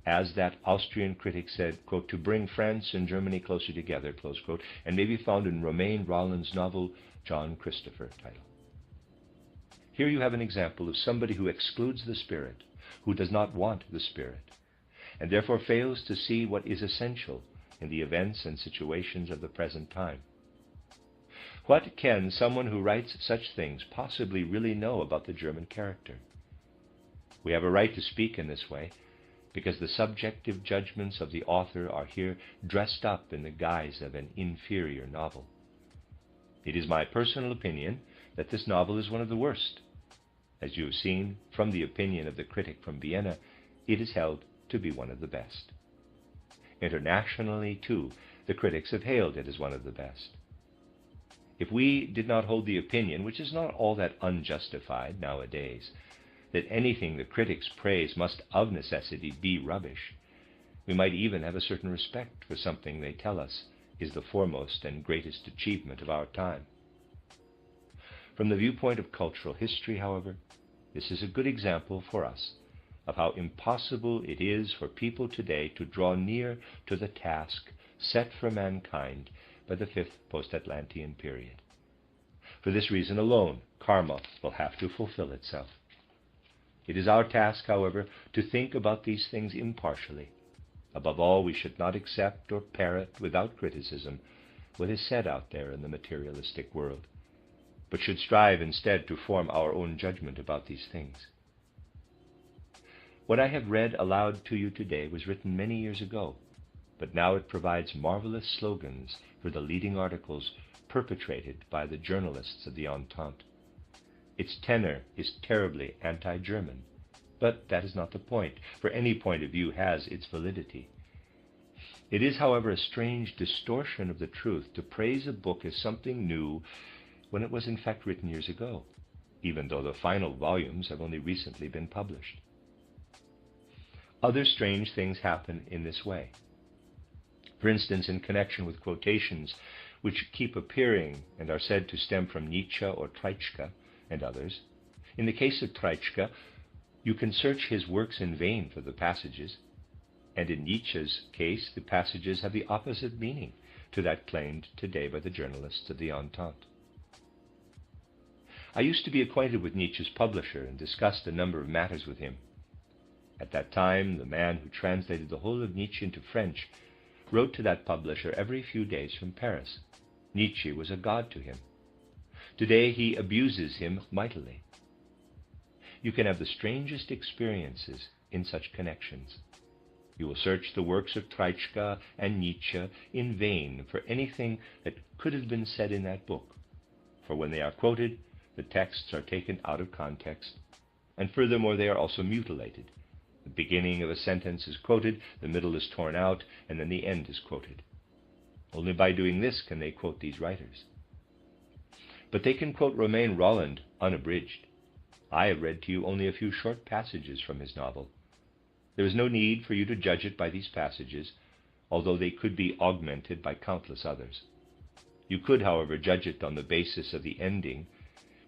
as that Austrian critic said, quote, "to bring France and Germany closer together," close quote, and may be found in Romain Rolland's novel, John Christopher title. Here you have an example of somebody who excludes the spirit, who does not want the spirit, and therefore fails to see what is essential in the events and situations of the present time. What can someone who writes such things possibly really know about the German character? We have a right to speak in this way, because the subjective judgments of the author are here dressed up in the guise of an inferior novel. It is my personal opinion that this novel is one of the worst. As you have seen from the opinion of the critic from Vienna, it is held to be one of the best. Internationally, too, the critics have hailed it as one of the best. If we did not hold the opinion, which is not all that unjustified nowadays, that anything the critics praise must of necessity be rubbish, we might even have a certain respect for something they tell us is the foremost and greatest achievement of our time. From the viewpoint of cultural history, however, this is a good example for us of how impossible it is for people today to draw near to the task set for mankind by the fifth post-Atlantean period. For this reason alone, karma will have to fulfill itself. It is our task, however, to think about these things impartially. Above all, we should not accept or parrot without criticism what is said out there in the materialistic world, but should strive instead to form our own judgment about these things. What I have read aloud to you today was written many years ago, but now it provides marvelous slogans for the leading articles perpetrated by the journalists of the Entente. Its tenor is terribly anti-German, but that is not the point, for any point of view has its validity. It is, however, a strange distortion of the truth to praise a book as something new when it was in fact written years ago, even though the final volumes have only recently been published. Other strange things happen in this way. For instance, in connection with quotations which keep appearing and are said to stem from Nietzsche or Treitschke and others. In the case of Treitschke, you can search his works in vain for the passages, and in Nietzsche's case, the passages have the opposite meaning to that claimed today by the journalists of the Entente. I used to be acquainted with Nietzsche's publisher and discussed a number of matters with him. At that time, the man who translated the whole of Nietzsche into French wrote to that publisher every few days from Paris. Nietzsche was a god to him. Today he abuses him mightily. You can have the strangest experiences in such connections. You will search the works of Treitschke and Nietzsche in vain for anything that could have been said in that book, for when they are quoted, the texts are taken out of context, and furthermore they are also mutilated. The beginning of a sentence is quoted, the middle is torn out, and then the end is quoted. Only by doing this can they quote these writers. But they can quote Romain Rolland unabridged. I have read to you only a few short passages from his novel. There is no need for you to judge it by these passages, although they could be augmented by countless others. You could, however, judge it on the basis of the ending,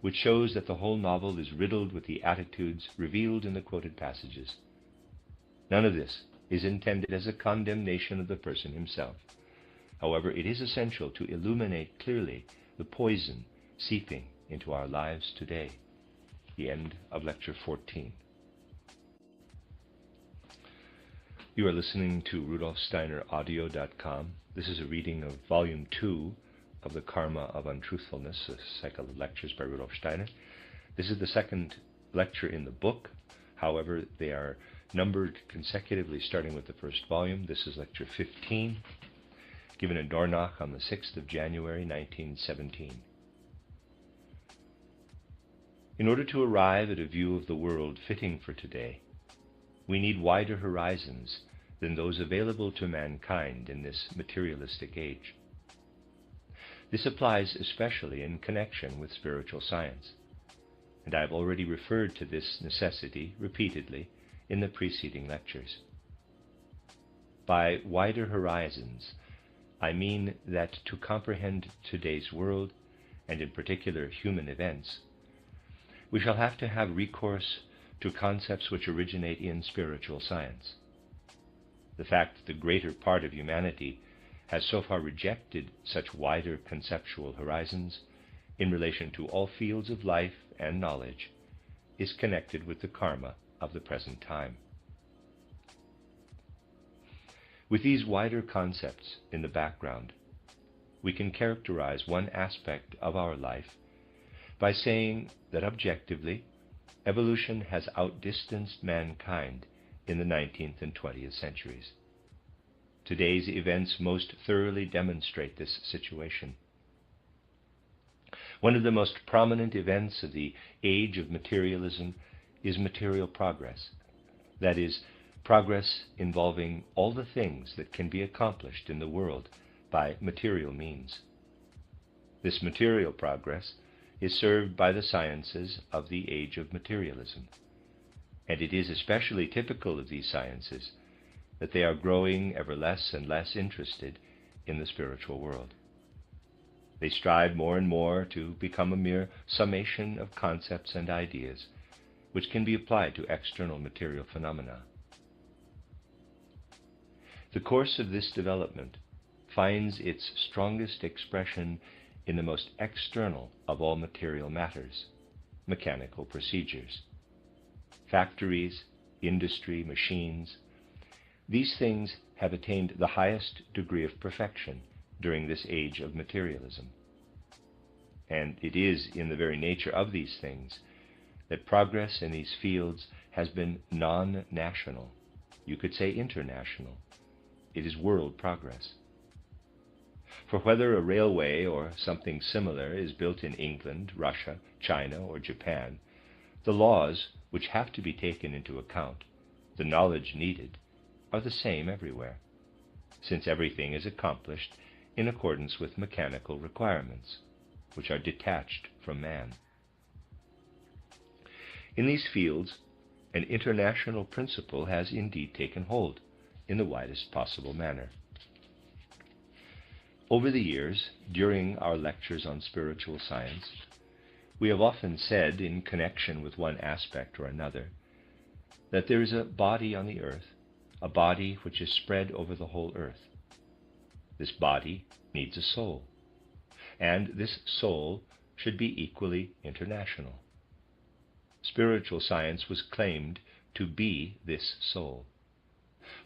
which shows that the whole novel is riddled with the attitudes revealed in the quoted passages. None of this is intended as a condemnation of the person himself. However, it is essential to illuminate clearly the poison seeping into our lives today. The end of Lecture 14. You are listening to RudolfSteinerAudio.com. This is a reading of Volume 2 of The Karma of Untruthfulness, a cycle of lectures by Rudolf Steiner. This is the second lecture in the book. However, they are numbered consecutively starting with the first volume. This is Lecture 15, given in Dornach on the 6th of January, 1917. In order to arrive at a view of the world fitting for today, we need wider horizons than those available to mankind in this materialistic age. This applies especially in connection with spiritual science, and I have already referred to this necessity repeatedly in the preceding lectures. By wider horizons, I mean that to comprehend today's world, and in particular human events, we shall have to have recourse to concepts which originate in spiritual science. The fact that the greater part of humanity has so far rejected such wider conceptual horizons in relation to all fields of life and knowledge is connected with the karma of the present time. With these wider concepts in the background, we can characterize one aspect of our life by saying that objectively, evolution has outdistanced mankind in the 19th and 20th centuries. Today's events most thoroughly demonstrate this situation. One of the most prominent events of the age of materialism is material progress. That is, progress involving all the things that can be accomplished in the world by material means. This material progress is served by the sciences of the age of materialism, and it is especially typical of these sciences that they are growing ever less and less interested in the spiritual world. They strive more and more to become a mere summation of concepts and ideas which can be applied to external material phenomena. The course of this development finds its strongest expression in the most external of all material matters, mechanical procedures. Factories, industry, machines, these things have attained the highest degree of perfection during this age of materialism. And it is in the very nature of these things that progress in these fields has been non-national, you could say international. It is world progress. For whether a railway or something similar is built in England, Russia, China, or Japan, the laws which have to be taken into account, the knowledge needed, are the same everywhere, since everything is accomplished in accordance with mechanical requirements, which are detached from man. In these fields, an international principle has indeed taken hold in the widest possible manner. Over the years, during our lectures on spiritual science, we have often said, in connection with one aspect or another, that there is a body on the earth, a body which is spread over the whole earth. This body needs a soul, and this soul should be equally international. Spiritual science was claimed to be this soul.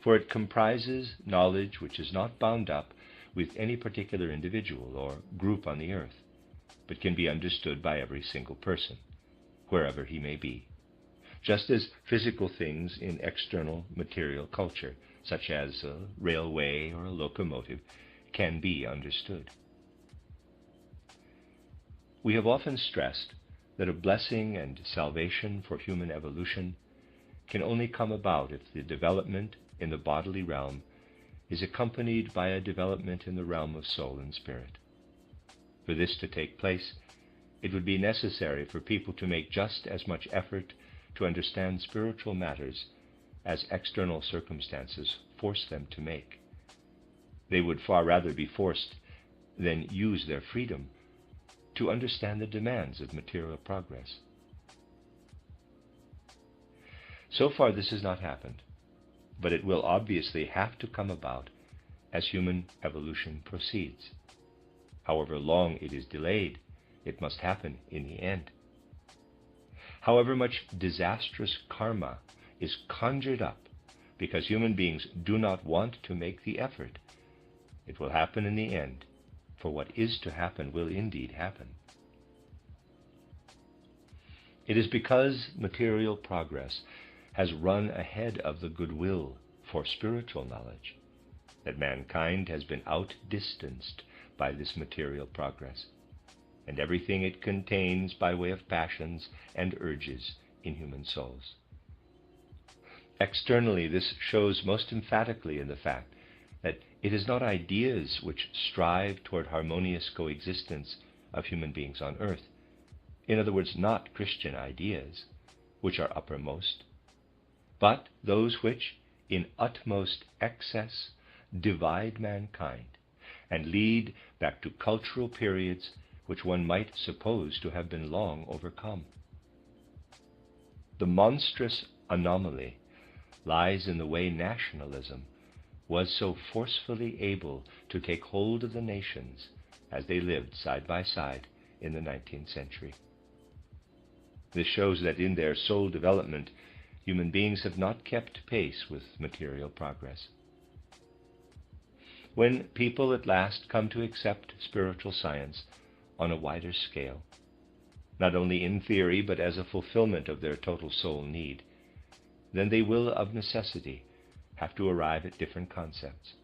for it comprises knowledge which is not bound up with any particular individual or group on the earth, but can be understood by every single person, wherever he may be, just as physical things in external material culture, such as a railway or a locomotive, can be understood. We have often stressed that a blessing and salvation for human evolution can only come about if the development in the bodily realm is accompanied by a development in the realm of soul and spirit. For this to take place, it would be necessary for people to make just as much effort to understand spiritual matters as external circumstances force them to make. They would far rather be forced than use their freedom to understand the demands of material progress. So far this has not happened, but it will obviously have to come about as human evolution proceeds. However long it is delayed, it must happen in the end. However much disastrous karma is conjured up because human beings do not want to make the effort, it will happen in the end, for what is to happen will indeed happen. It is because material progress has run ahead of the goodwill for spiritual knowledge that mankind has been outdistanced by this material progress, and everything it contains by way of passions and urges in human souls. Externally, this shows most emphatically in the fact that it is not ideas which strive toward harmonious coexistence of human beings on earth, in other words, not Christian ideas, which are uppermost, but those which, in utmost excess, divide mankind and lead back to cultural periods which one might suppose to have been long overcome. The monstrous anomaly lies in the way nationalism was so forcefully able to take hold of the nations as they lived side by side in the 19th century. This shows that in their soul development, human beings have not kept pace with material progress. When people at last come to accept spiritual science on a wider scale, not only in theory but as a fulfillment of their total soul need, then they will of necessity have to arrive at different concepts.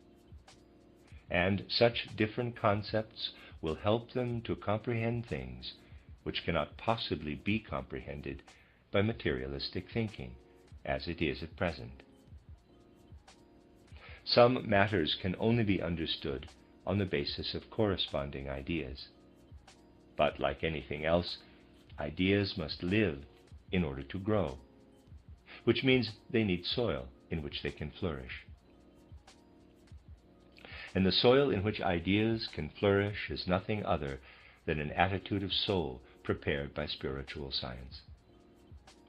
And such different concepts will help them to comprehend things which cannot possibly be comprehended by materialistic thinking, as it is at present. Some matters can only be understood on the basis of corresponding ideas. But like anything else, ideas must live in order to grow, which means they need soil in which they can flourish. And the soil in which ideas can flourish is nothing other than an attitude of soul prepared by spiritual science.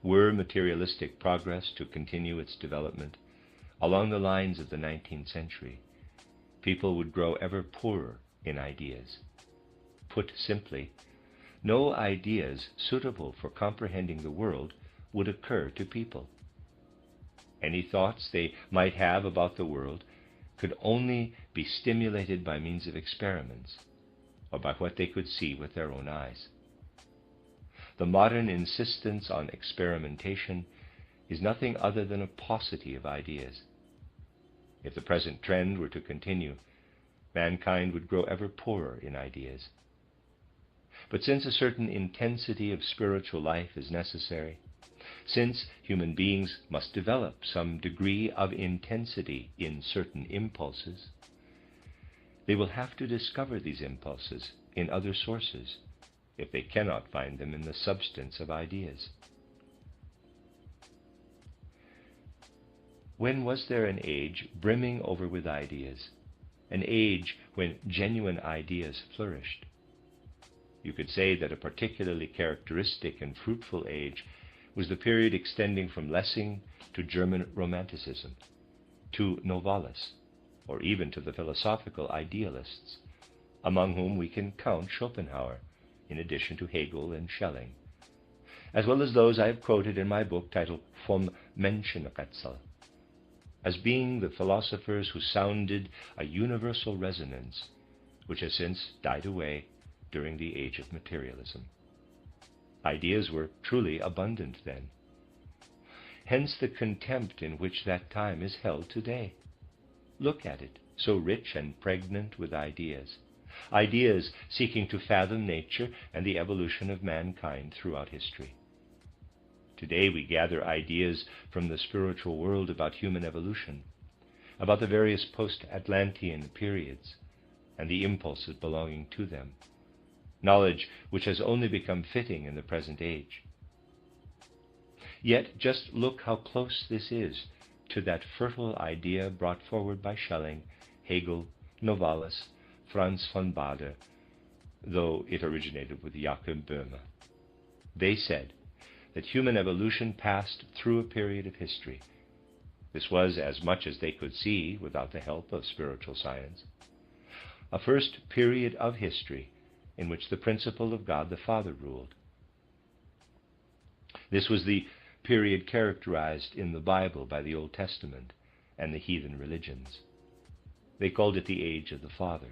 Were materialistic progress to continue its development along the lines of the 19th century, people would grow ever poorer in ideas. Put simply, no ideas suitable for comprehending the world would occur to people. Any thoughts they might have about the world could only be stimulated by means of experiments, or by what they could see with their own eyes. The modern insistence on experimentation is nothing other than a paucity of ideas. If the present trend were to continue, mankind would grow ever poorer in ideas. But since a certain intensity of spiritual life is necessary, since human beings must develop some degree of intensity in certain impulses, they will have to discover these impulses in other sources if they cannot find them in the substance of ideas. When was there an age brimming over with ideas, an age when genuine ideas flourished? You could say that a particularly characteristic and fruitful age was the period extending from Lessing to German Romanticism, to Novalis, or even to the philosophical idealists, among whom we can count Schopenhauer, in addition to Hegel and Schelling, as well as those I have quoted in my book titled Vom Menschenrätsel. as being the philosophers who sounded a universal resonance, which has since died away during the age of materialism. Ideas were truly abundant then. Hence the contempt in which that time is held today. Look at it, so rich and pregnant with ideas. Ideas seeking to fathom nature and the evolution of mankind throughout history. Today we gather ideas from the spiritual world about human evolution, about the various post-Atlantean periods and the impulses belonging to them, knowledge which has only become fitting in the present age. Yet just look how close this is to that fertile idea brought forward by Schelling, Hegel, Novalis, Franz von Baader, though it originated with Jakob Böhme. They said that human evolution passed through a period of history. This was, as much as they could see without the help of spiritual science, a first period of history in which the principle of God the Father ruled. This was the period characterized in the Bible by the Old Testament and the heathen religions. They called it the age of the Father.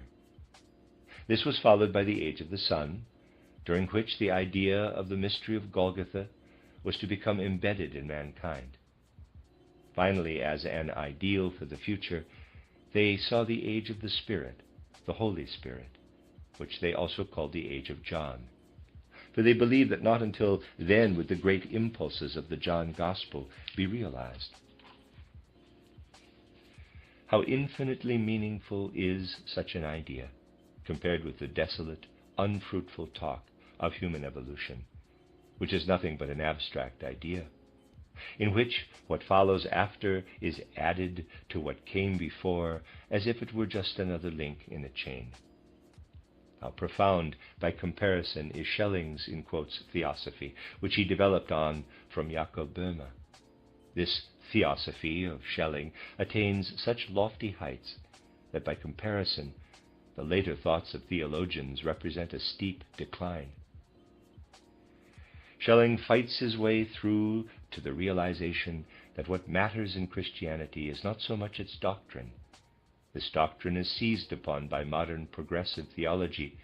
This was followed by the age of the Son, during which the idea of the mystery of Golgotha was to become embedded in mankind. Finally, as an ideal for the future, they saw the age of the Spirit, the Holy Spirit, which they also called the age of John. For they believed that not until then would the great impulses of the John Gospel be realized. How infinitely meaningful is such an idea compared with the desolate, unfruitful talk of human evolution, which is nothing but an abstract idea, in which what follows after is added to what came before, as if it were just another link in a chain. How profound, by comparison, is Schelling's, in quotes, theosophy, which he developed on from Jakob Böhme. This theosophy of Schelling attains such lofty heights that by comparison, the later thoughts of theologians represent a steep decline. Schelling fights his way through to the realization that what matters in Christianity is not so much its doctrine. This doctrine is seized upon by modern progressive theology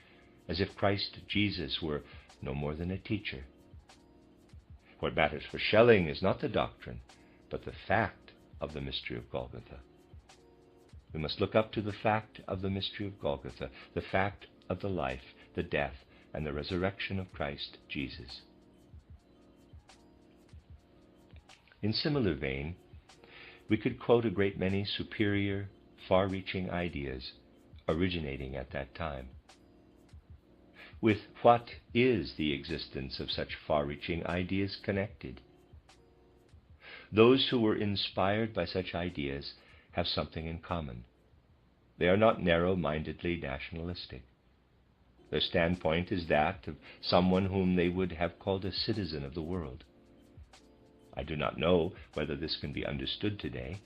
as if Christ Jesus were no more than a teacher. What matters for Schelling is not the doctrine, but the fact of the mystery of Golgotha. We must look up to the fact of the mystery of Golgotha, the fact of the life, the death, and the resurrection of Christ Jesus. In similar vein, we could quote a great many superior, far-reaching ideas originating at that time. With what is the existence of such far-reaching ideas connected? Those who were inspired by such ideas have something in common. They are not narrow-mindedly nationalistic. Their standpoint is that of someone whom they would have called a citizen of the world. I do not know whether this can be understood today,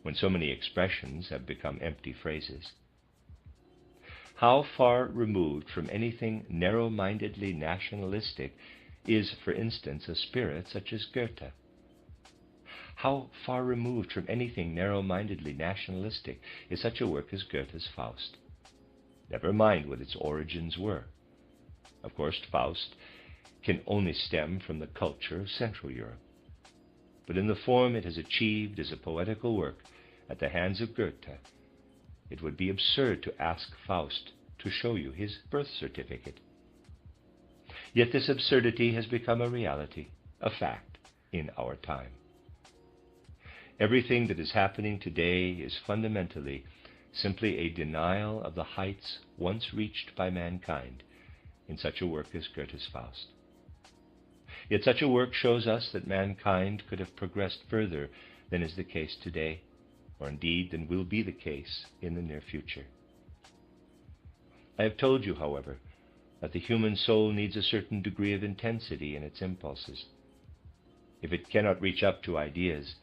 when so many expressions have become empty phrases. How far removed from anything narrow-mindedly nationalistic is, for instance, a spirit such as Goethe? How far removed from anything narrow-mindedly nationalistic is such a work as Goethe's Faust? Never mind what its origins were. Of course, Faust can only stem from the culture of Central Europe. But in the form it has achieved as a poetical work at the hands of Goethe, it would be absurd to ask Faust to show you his birth certificate. Yet this absurdity has become a reality, a fact, in our time. Everything that is happening today is fundamentally simply a denial of the heights once reached by mankind in such a work as Goethe's Faust. Yet such a work shows us that mankind could have progressed further than is the case today, or indeed than will be the case in the near future. I have told you, however, that the human soul needs a certain degree of intensity in its impulses. If it cannot reach up to ideas,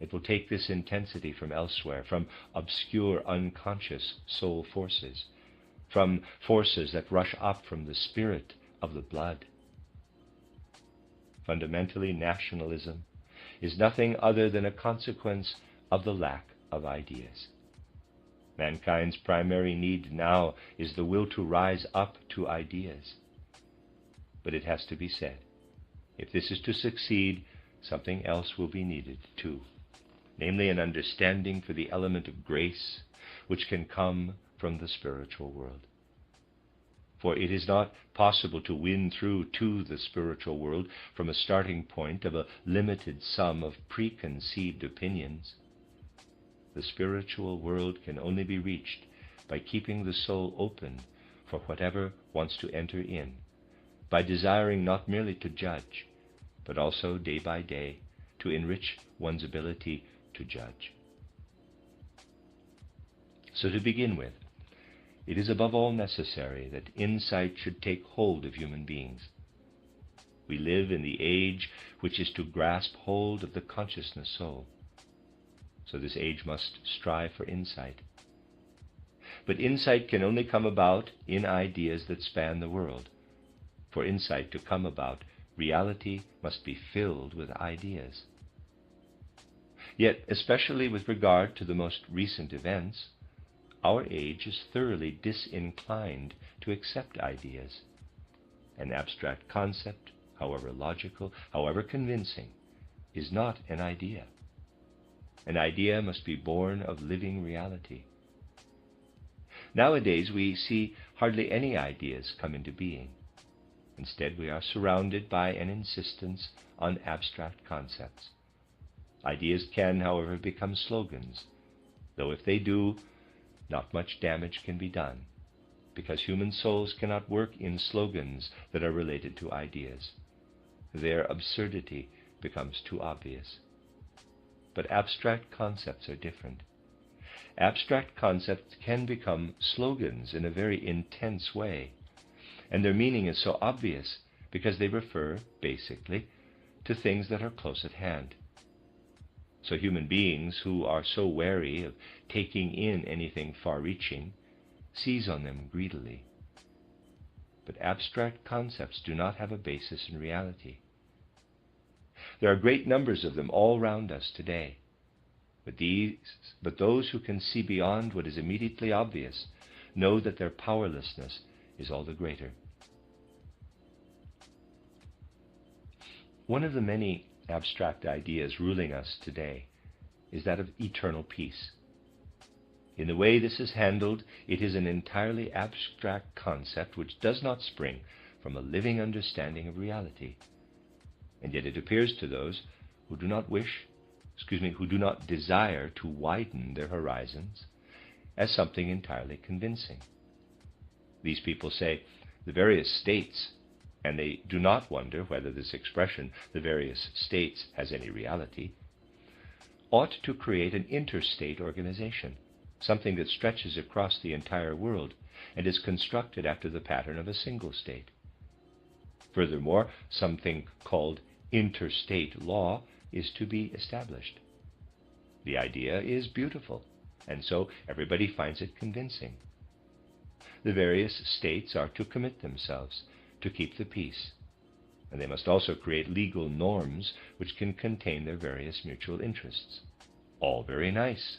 it will take this intensity from elsewhere, from obscure, unconscious soul forces, from forces that rush up from the spirit of the blood. Fundamentally, nationalism is nothing other than a consequence of the lack of ideas. Mankind's primary need now is the will to rise up to ideas. But it has to be said, if this is to succeed, something else will be needed too, namely an understanding for the element of grace which can come from the spiritual world. For it is not possible to win through to the spiritual world from a starting point of a limited sum of preconceived opinions. The spiritual world can only be reached by keeping the soul open for whatever wants to enter in, by desiring not merely to judge, but also day by day to enrich one's ability to judge. So to begin with, it is above all necessary that insight should take hold of human beings. We live in the age which is to grasp hold of the consciousness soul. So this age must strive for insight. But insight can only come about in ideas that span the world. For insight to come about, reality must be filled with ideas. Yet, especially with regard to the most recent events, our age is thoroughly disinclined to accept ideas. An abstract concept, however logical, however convincing, is not an idea. An idea must be born of living reality. Nowadays we see hardly any ideas come into being. Instead, we are surrounded by an insistence on abstract concepts. Ideas can, however, become slogans, though if they do, not much damage can be done, because human souls cannot work in slogans that are related to ideas. Their absurdity becomes too obvious. But abstract concepts are different. Abstract concepts can become slogans in a very intense way, and their meaning is so obvious because they refer, basically, to things that are close at hand. So human beings who are so wary of taking in anything far-reaching seize on them greedily. But abstract concepts do not have a basis in reality. There are great numbers of them all round us today. But those who can see beyond what is immediately obvious know that their powerlessness is all the greater. One of the many abstract ideas ruling us today is that of eternal peace. In the way this is handled, it is an entirely abstract concept which does not spring from a living understanding of reality. And yet it appears to those who do not desire to widen their horizons as something entirely convincing. These people say the various states, and they do not wonder whether this expression, the various states, has any reality, ought to create an interstate organization, something that stretches across the entire world and is constructed after the pattern of a single state. Furthermore, something called interstate law is to be established. The idea is beautiful, and so everybody finds it convincing. The various states are to commit themselves to keep the peace, and they must also create legal norms which can contain their various mutual interests. All very nice.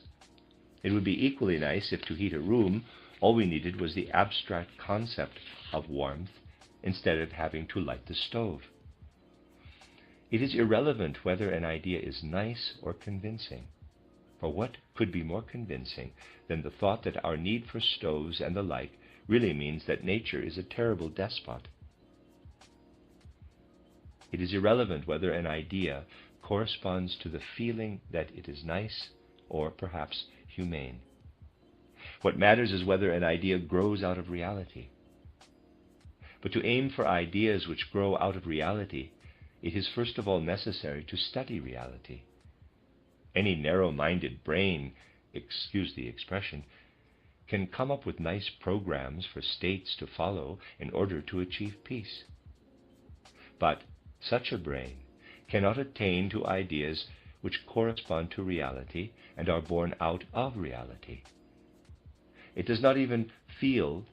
It would be equally nice if to heat a room all we needed was the abstract concept of warmth instead of having to light the stove. It is irrelevant whether an idea is nice or convincing, for what could be more convincing than the thought that our need for stoves and the like really means that nature is a terrible despot? It is irrelevant whether an idea corresponds to the feeling that it is nice or perhaps humane. What matters is whether an idea grows out of reality. But to aim for ideas which grow out of reality, it is first of all necessary to study reality. Any narrow-minded brain, excuse the expression, can come up with nice programs for states to follow in order to achieve peace. But such a brain cannot attain to ideas which correspond to reality and are born out of reality. It does not even feel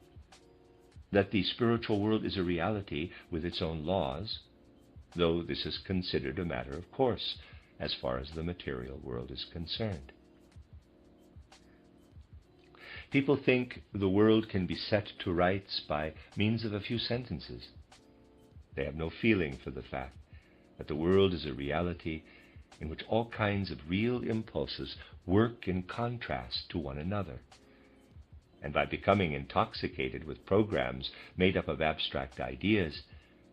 that the spiritual world is a reality with its own laws, though this is considered a matter of course as far as the material world is concerned. People think the world can be set to rights by means of a few sentences. They have no feeling for the fact that the world is a reality in which all kinds of real impulses work in contrast to one another. And by becoming intoxicated with programs made up of abstract ideas,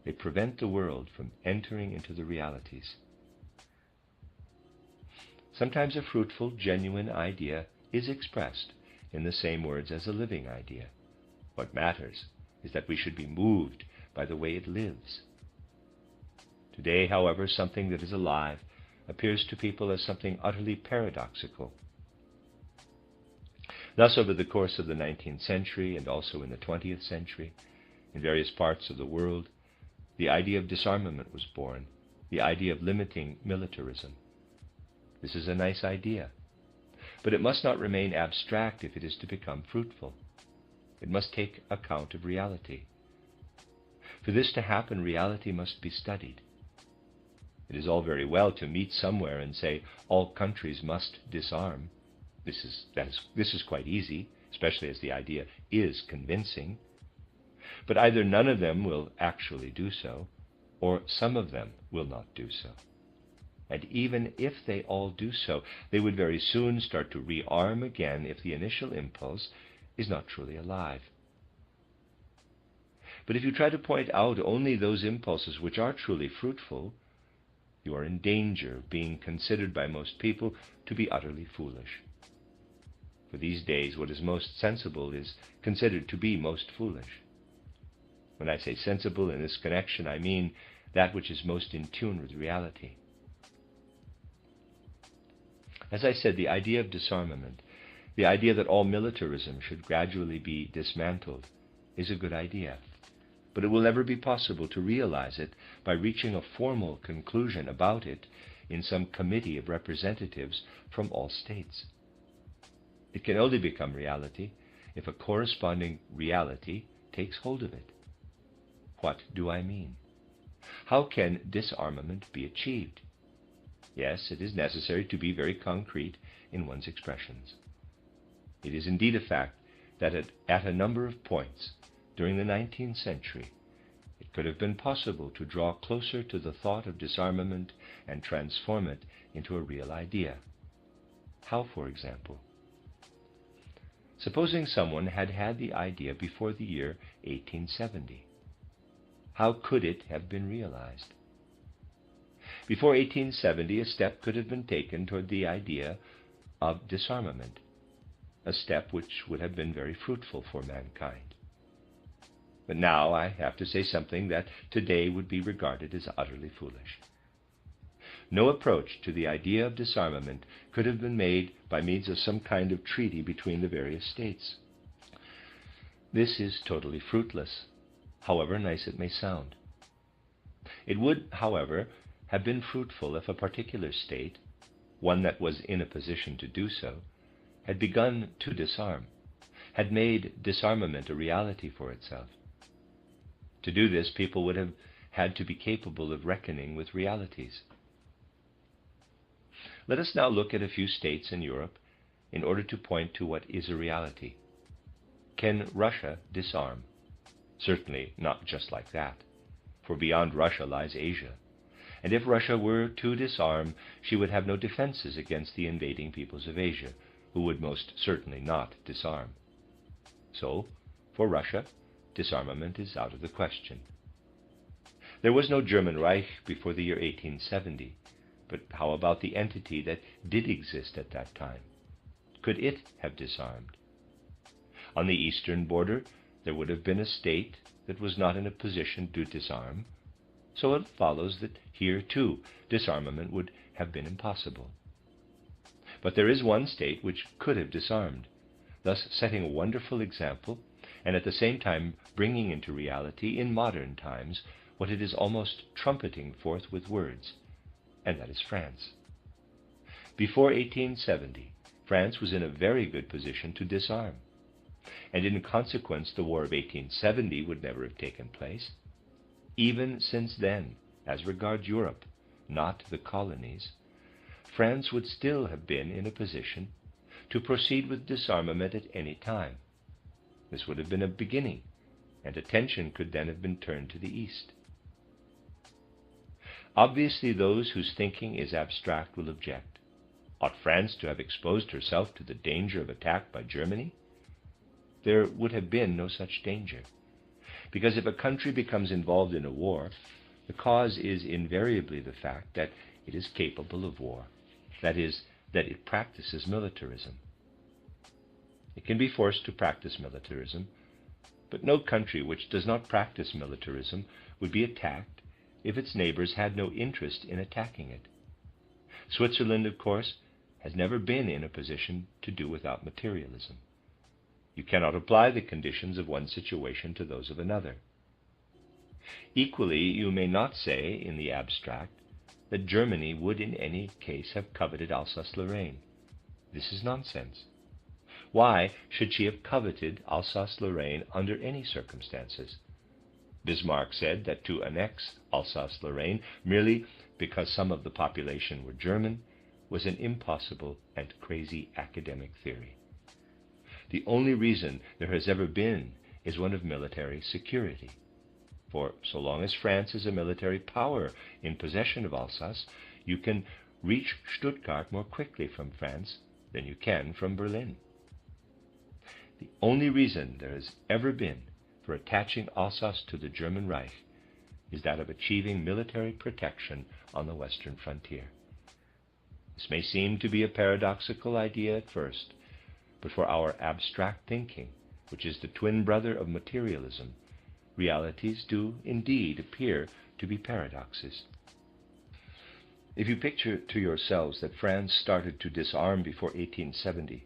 they prevent the world from entering into the realities. Sometimes a fruitful, genuine idea is expressed in the same words as a living idea. What matters is that we should be moved by the way it lives. Today, however, something that is alive appears to people as something utterly paradoxical. Thus, over the course of the 19th century and also in the 20th century, in various parts of the world, the idea of disarmament was born, the idea of limiting militarism. This is a nice idea, but it must not remain abstract if it is to become fruitful. It must take account of reality. For this to happen, reality must be studied. It is all very well to meet somewhere and say all countries must disarm. This is quite easy, especially as the idea is convincing. But either none of them will actually do so, or some of them will not do so. And even if they all do so, they would very soon start to rearm again if the initial impulse is not truly alive. But if you try to point out only those impulses which are truly fruitful, you are in danger of being considered by most people to be utterly foolish. For these days, what is most sensible is considered to be most foolish. When I say sensible in this connection, I mean that which is most in tune with reality. As I said, the idea of disarmament, the idea that all militarism should gradually be dismantled, is a good idea. But it will never be possible to realize it by reaching a formal conclusion about it in some committee of representatives from all states. It can only become reality if a corresponding reality takes hold of it. What do I mean? How can disarmament be achieved? Yes, it is necessary to be very concrete in one's expressions. It is indeed a fact that at a number of points during the 19th century, it could have been possible to draw closer to the thought of disarmament and transform it into a real idea. How, for example? Supposing someone had had the idea before the year 1870. How could it have been realized? Before 1870, a step could have been taken toward the idea of disarmament, a step which would have been very fruitful for mankind. But now I have to say something that today would be regarded as utterly foolish. No approach to the idea of disarmament could have been made by means of some kind of treaty between the various states. This is totally fruitless, however nice it may sound. It would, however, have been fruitful if a particular state, one that was in a position to do so, had begun to disarm, had made disarmament a reality for itself. To do this, people would have had to be capable of reckoning with realities. Let us now look at a few states in Europe in order to point to what is a reality. Can Russia disarm? Certainly not just like that, for beyond Russia lies Asia. And if Russia were to disarm, she would have no defenses against the invading peoples of Asia, who would most certainly not disarm. So, for Russia, disarmament is out of the question. There was no German Reich before the year 1870, but how about the entity that did exist at that time? Could it have disarmed? On the eastern border, there would have been a state that was not in a position to disarm, so it follows that here, too, disarmament would have been impossible. But there is one state which could have disarmed, thus setting a wonderful example, and at the same time bringing into reality in modern times what it is almost trumpeting forth with words, and that is France. Before 1870, France was in a very good position to disarm, and in consequence the War of 1870 would never have taken place. Even since then, as regards Europe, not the colonies, France would still have been in a position to proceed with disarmament at any time. This would have been a beginning, and attention could then have been turned to the east. Obviously, those whose thinking is abstract will object. Ought France to have exposed herself to the danger of attack by Germany? There would have been no such danger, because if a country becomes involved in a war, the cause is invariably the fact that it is capable of war, that is, that it practices militarism. It can be forced to practice militarism, but no country which does not practice militarism would be attacked if its neighbors had no interest in attacking it. Switzerland, of course, has never been in a position to do without materialism. You cannot apply the conditions of one situation to those of another. Equally, you may not say, in the abstract, that Germany would in any case have coveted Alsace-Lorraine. This is nonsense. Why should she have coveted Alsace-Lorraine under any circumstances? Bismarck said that to annex Alsace-Lorraine merely because some of the population were German was an impossible and crazy academic theory. The only reason there has ever been is one of military security. For so long as France is a military power in possession of Alsace, you can reach Stuttgart more quickly from France than you can from Berlin. The only reason there has ever been for attaching Alsace to the German Reich is that of achieving military protection on the western frontier. This may seem to be a paradoxical idea at first, but for our abstract thinking, which is the twin brother of materialism, realities do indeed appear to be paradoxes. If you picture to yourselves that France started to disarm before 1870,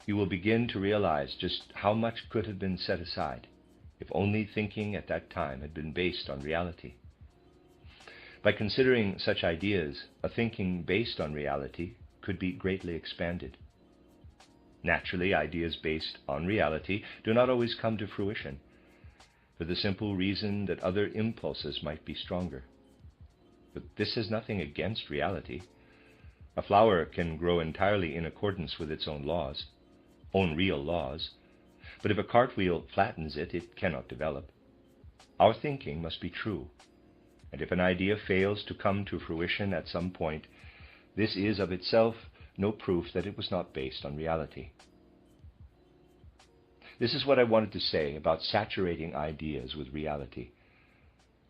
you will begin to realize just how much could have been set aside if only thinking at that time had been based on reality. By considering such ideas, a thinking based on reality could be greatly expanded. Naturally, ideas based on reality do not always come to fruition, for the simple reason that other impulses might be stronger. But this is nothing against reality. A flower can grow entirely in accordance with its own laws, own real laws, but if a cartwheel flattens it, it cannot develop. Our thinking must be true, and if an idea fails to come to fruition at some point, this is of itself no proof that it was not based on reality. This is what I wanted to say about saturating ideas with reality.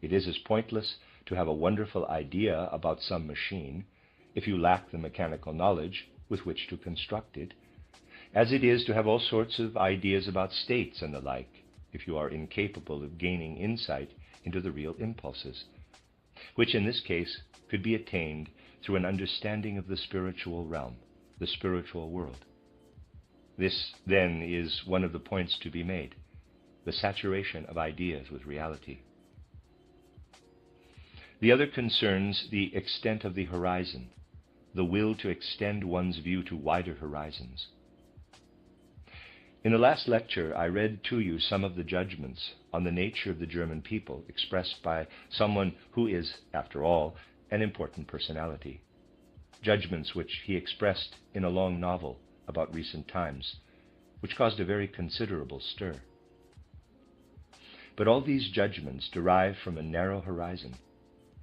It is as pointless to have a wonderful idea about some machine if you lack the mechanical knowledge with which to construct it, as it is to have all sorts of ideas about states and the like if you are incapable of gaining insight into the real impulses, which in this case could be attained through an understanding of the spiritual realm, the spiritual world. This, then, is one of the points to be made, the saturation of ideas with reality. The other concerns the extent of the horizon, the will to extend one's view to wider horizons. In the last lecture, I read to you some of the judgments on the nature of the German people expressed by someone who is, after all, an important personality. Judgments which he expressed in a long novel about recent times, which caused a very considerable stir. But all these judgments derive from a narrow horizon,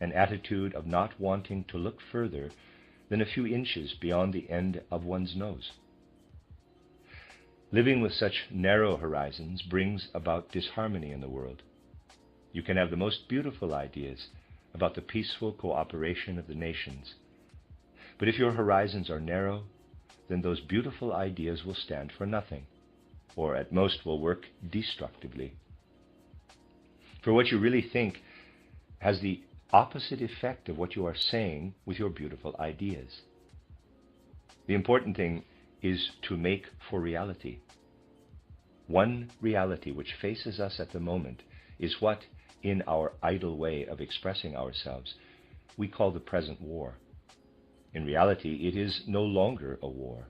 an attitude of not wanting to look further than a few inches beyond the end of one's nose. Living with such narrow horizons brings about disharmony in the world. You can have the most beautiful ideas about the peaceful cooperation of the nations, but if your horizons are narrow, then those beautiful ideas will stand for nothing, or at most will work destructively. For what you really think has the opposite effect of what you are saying with your beautiful ideas. The important thing is to make for reality. One reality which faces us at the moment is what, in our idle way of expressing ourselves, we call the present war. In reality, it is no longer a war,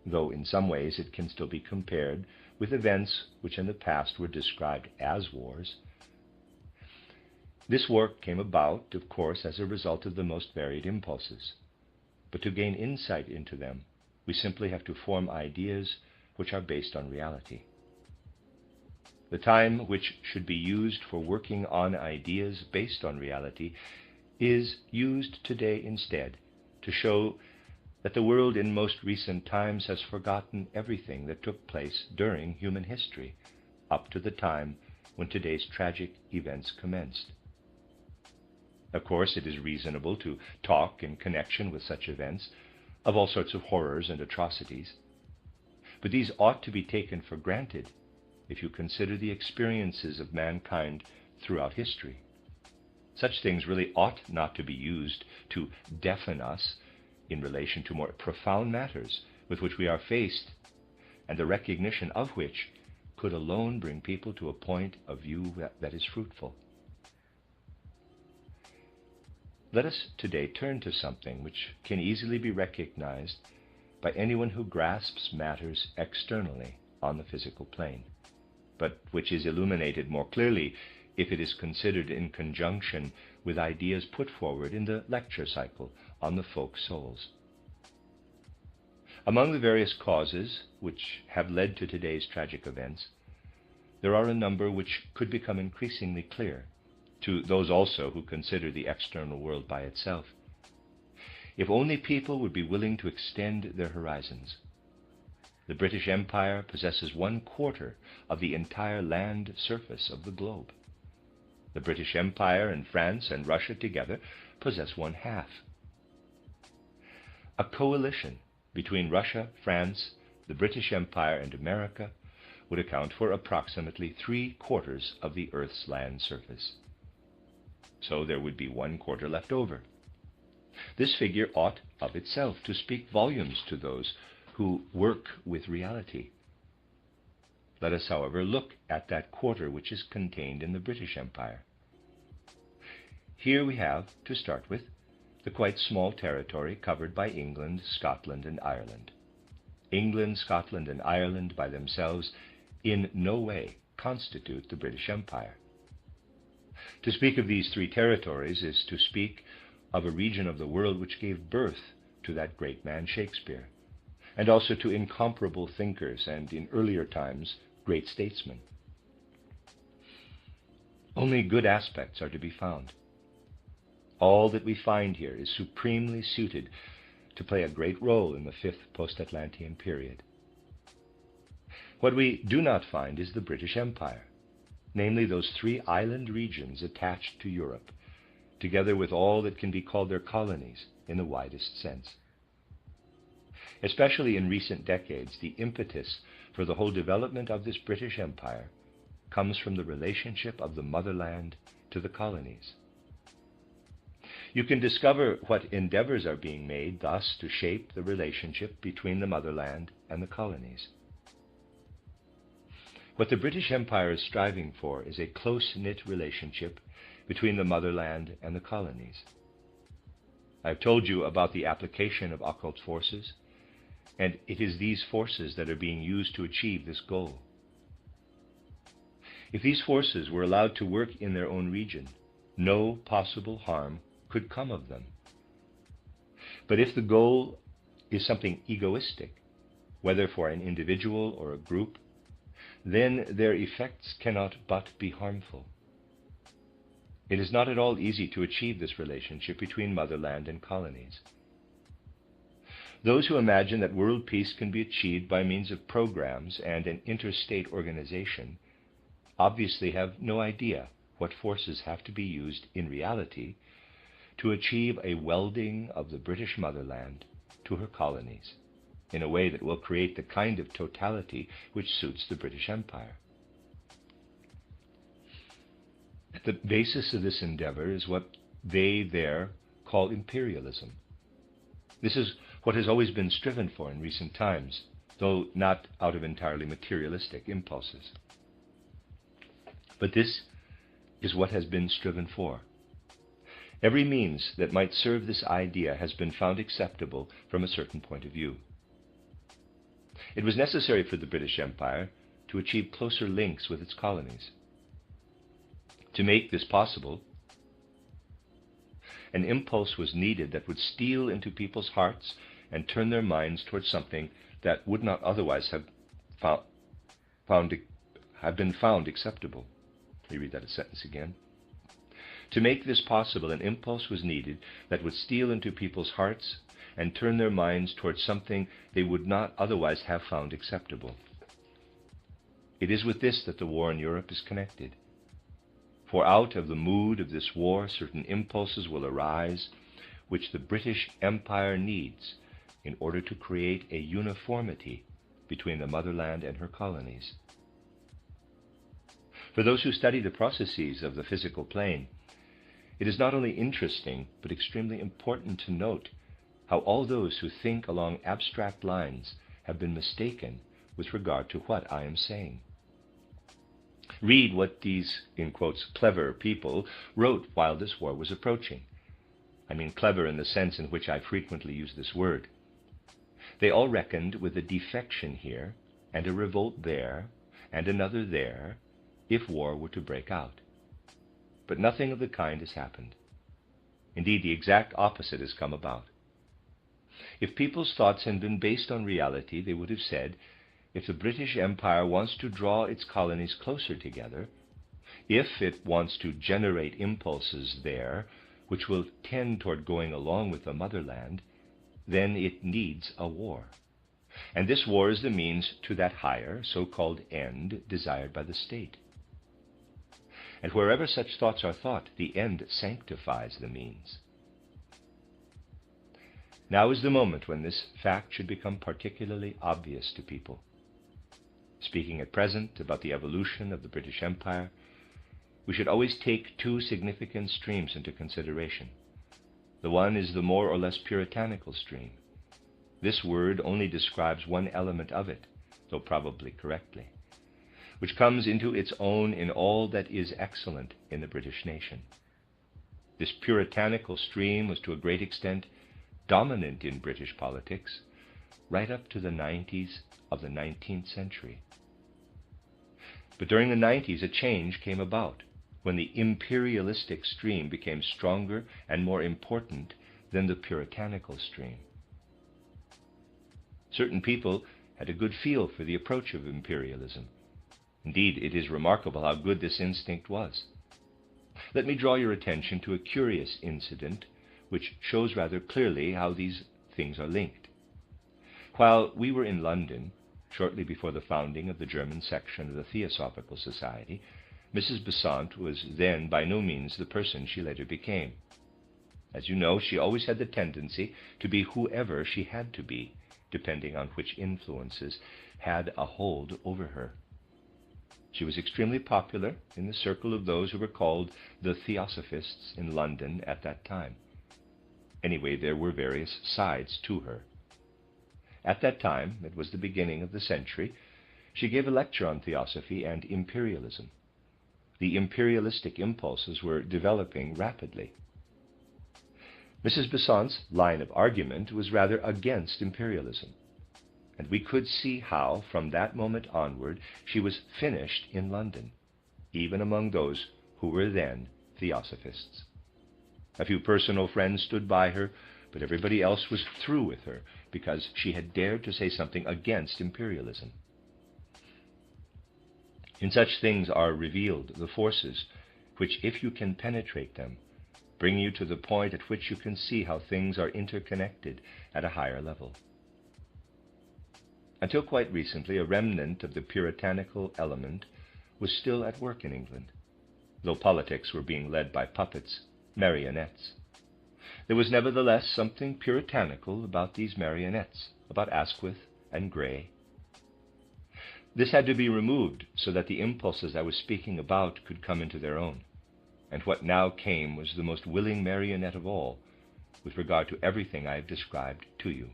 though in some ways it can still be compared with events which in the past were described as wars. This war came about, of course, as a result of the most varied impulses. But to gain insight into them, We simply have to form ideas which are based on reality. The time which should be used for working on ideas based on reality is used today instead to show that the world in most recent times has forgotten everything that took place during human history, up to the time when today's tragic events commenced. Of course, it is reasonable to talk in connection with such events of all sorts of horrors and atrocities, but these ought to be taken for granted if you consider the experiences of mankind throughout history. Such things really ought not to be used to deafen us in relation to more profound matters with which we are faced, and the recognition of which could alone bring people to a point of view that is fruitful. Let us today turn to something which can easily be recognized by anyone who grasps matters externally on the physical plane, but which is illuminated more clearly if it is considered in conjunction with ideas put forward in the lecture cycle on the folk souls. Among the various causes which have led to today's tragic events, there are a number which could become increasingly clear to those also who consider the external world by itself. If only people would be willing to extend their horizons. The British Empire possesses 1/4 of the entire land surface of the globe. The British Empire and France and Russia together possess 1/2. A coalition between Russia, France, the British Empire, and America would account for approximately 3/4 of the Earth's land surface. So there would be 1/4 left over. This figure ought of itself to speak volumes to those who work with reality. Let us, however, look at that quarter which is contained in the British Empire. Here we have, to start with, the quite small territory covered by England, Scotland, and Ireland. England, Scotland, and Ireland by themselves in no way constitute the British Empire. To speak of these 3 territories is to speak of a region of the world which gave birth to that great man Shakespeare, and also to incomparable thinkers and, in earlier times, great statesmen. Only good aspects are to be found. All that we find here is supremely suited to play a great role in the 5th post-Atlantean period. What we do not find is the British Empire, namely those 3 island regions attached to Europe, together with all that can be called their colonies in the widest sense. Especially in recent decades, the impetus for the whole development of this British Empire comes from the relationship of the motherland to the colonies. You can discover what endeavors are being made thus to shape the relationship between the motherland and the colonies. What the British Empire is striving for is a close-knit relationship between the motherland and the colonies. I've told you about the application of occult forces, and it is these forces that are being used to achieve this goal. If these forces were allowed to work in their own region, no possible harm could come of them. But if the goal is something egoistic, whether for an individual or a group, then their effects cannot but be harmful. It is not at all easy to achieve this relationship between motherland and colonies. Those who imagine that world peace can be achieved by means of programs and an interstate organization obviously have no idea what forces have to be used in reality to achieve a welding of the British motherland to her colonies in a way that will create the kind of totality which suits the British Empire. At the basis of this endeavor is what they there call imperialism. This is what has always been striven for in recent times, though not out of entirely materialistic impulses. But this is what has been striven for. Every means that might serve this idea has been found acceptable from a certain point of view. It was necessary for the British Empire to achieve closer links with its colonies. To make this possible, an impulse was needed that would steal into people's hearts and turn their minds towards something that would not otherwise have been found acceptable. Let me read that a sentence again. To make this possible, an impulse was needed that would steal into people's hearts and turn their minds towards something they would not otherwise have found acceptable. It is with this that the war in Europe is connected. For out of the mood of this war, certain impulses will arise, which the British Empire needs in order to create a uniformity between the motherland and her colonies. For those who study the processes of the physical plane, it is not only interesting, but extremely important to note how all those who think along abstract lines have been mistaken with regard to what I am saying. Read what these, in quotes, clever people wrote while this war was approaching. I mean clever in the sense in which I frequently use this word. They all reckoned with a defection here, and a revolt there, and another there, if war were to break out. But nothing of the kind has happened. Indeed, the exact opposite has come about. If people's thoughts had been based on reality, they would have said, if the British Empire wants to draw its colonies closer together, if it wants to generate impulses there which will tend toward going along with the motherland, then it needs a war. And this war is the means to that higher, so-called end desired by the state. And wherever such thoughts are thought, the end sanctifies the means. Now is the moment when this fact should become particularly obvious to people. Speaking at present about the evolution of the British Empire, we should always take two significant streams into consideration. The one is the more or less puritanical stream. This word only describes one element of it, though probably correctly, which comes into its own in all that is excellent in the British nation. This puritanical stream was to a great extent dominant in British politics right up to the 90s of the 19th century. But during the 90s, a change came about when the imperialistic stream became stronger and more important than the puritanical stream. Certain people had a good feel for the approach of imperialism. Indeed, it is remarkable how good this instinct was. Let me draw your attention to a curious incident which shows rather clearly how these things are linked. While we were in London, shortly before the founding of the German section of the Theosophical Society, Mrs. Besant was then by no means the person she later became. As you know, she always had the tendency to be whoever she had to be, depending on which influences had a hold over her. She was extremely popular in the circle of those who were called the Theosophists in London at that time. Anyway, there were various sides to her. At that time, it was the beginning of the century, she gave a lecture on theosophy and imperialism. The imperialistic impulses were developing rapidly. Mrs. Besant's line of argument was rather against imperialism, and we could see how, from that moment onward, she was finished in London, even among those who were then theosophists. A few personal friends stood by her, but everybody else was through with her because she had dared to say something against imperialism. In such things are revealed the forces which, if you can penetrate them, bring you to the point at which you can see how things are interconnected at a higher level. Until quite recently, a remnant of the puritanical element was still at work in England, though politics were being led by puppets, marionettes. There was nevertheless something puritanical about these marionettes, about Asquith and Grey. This had to be removed so that the impulses I was speaking about could come into their own, and what now came was the most willing marionette of all, with regard to everything I have described to you.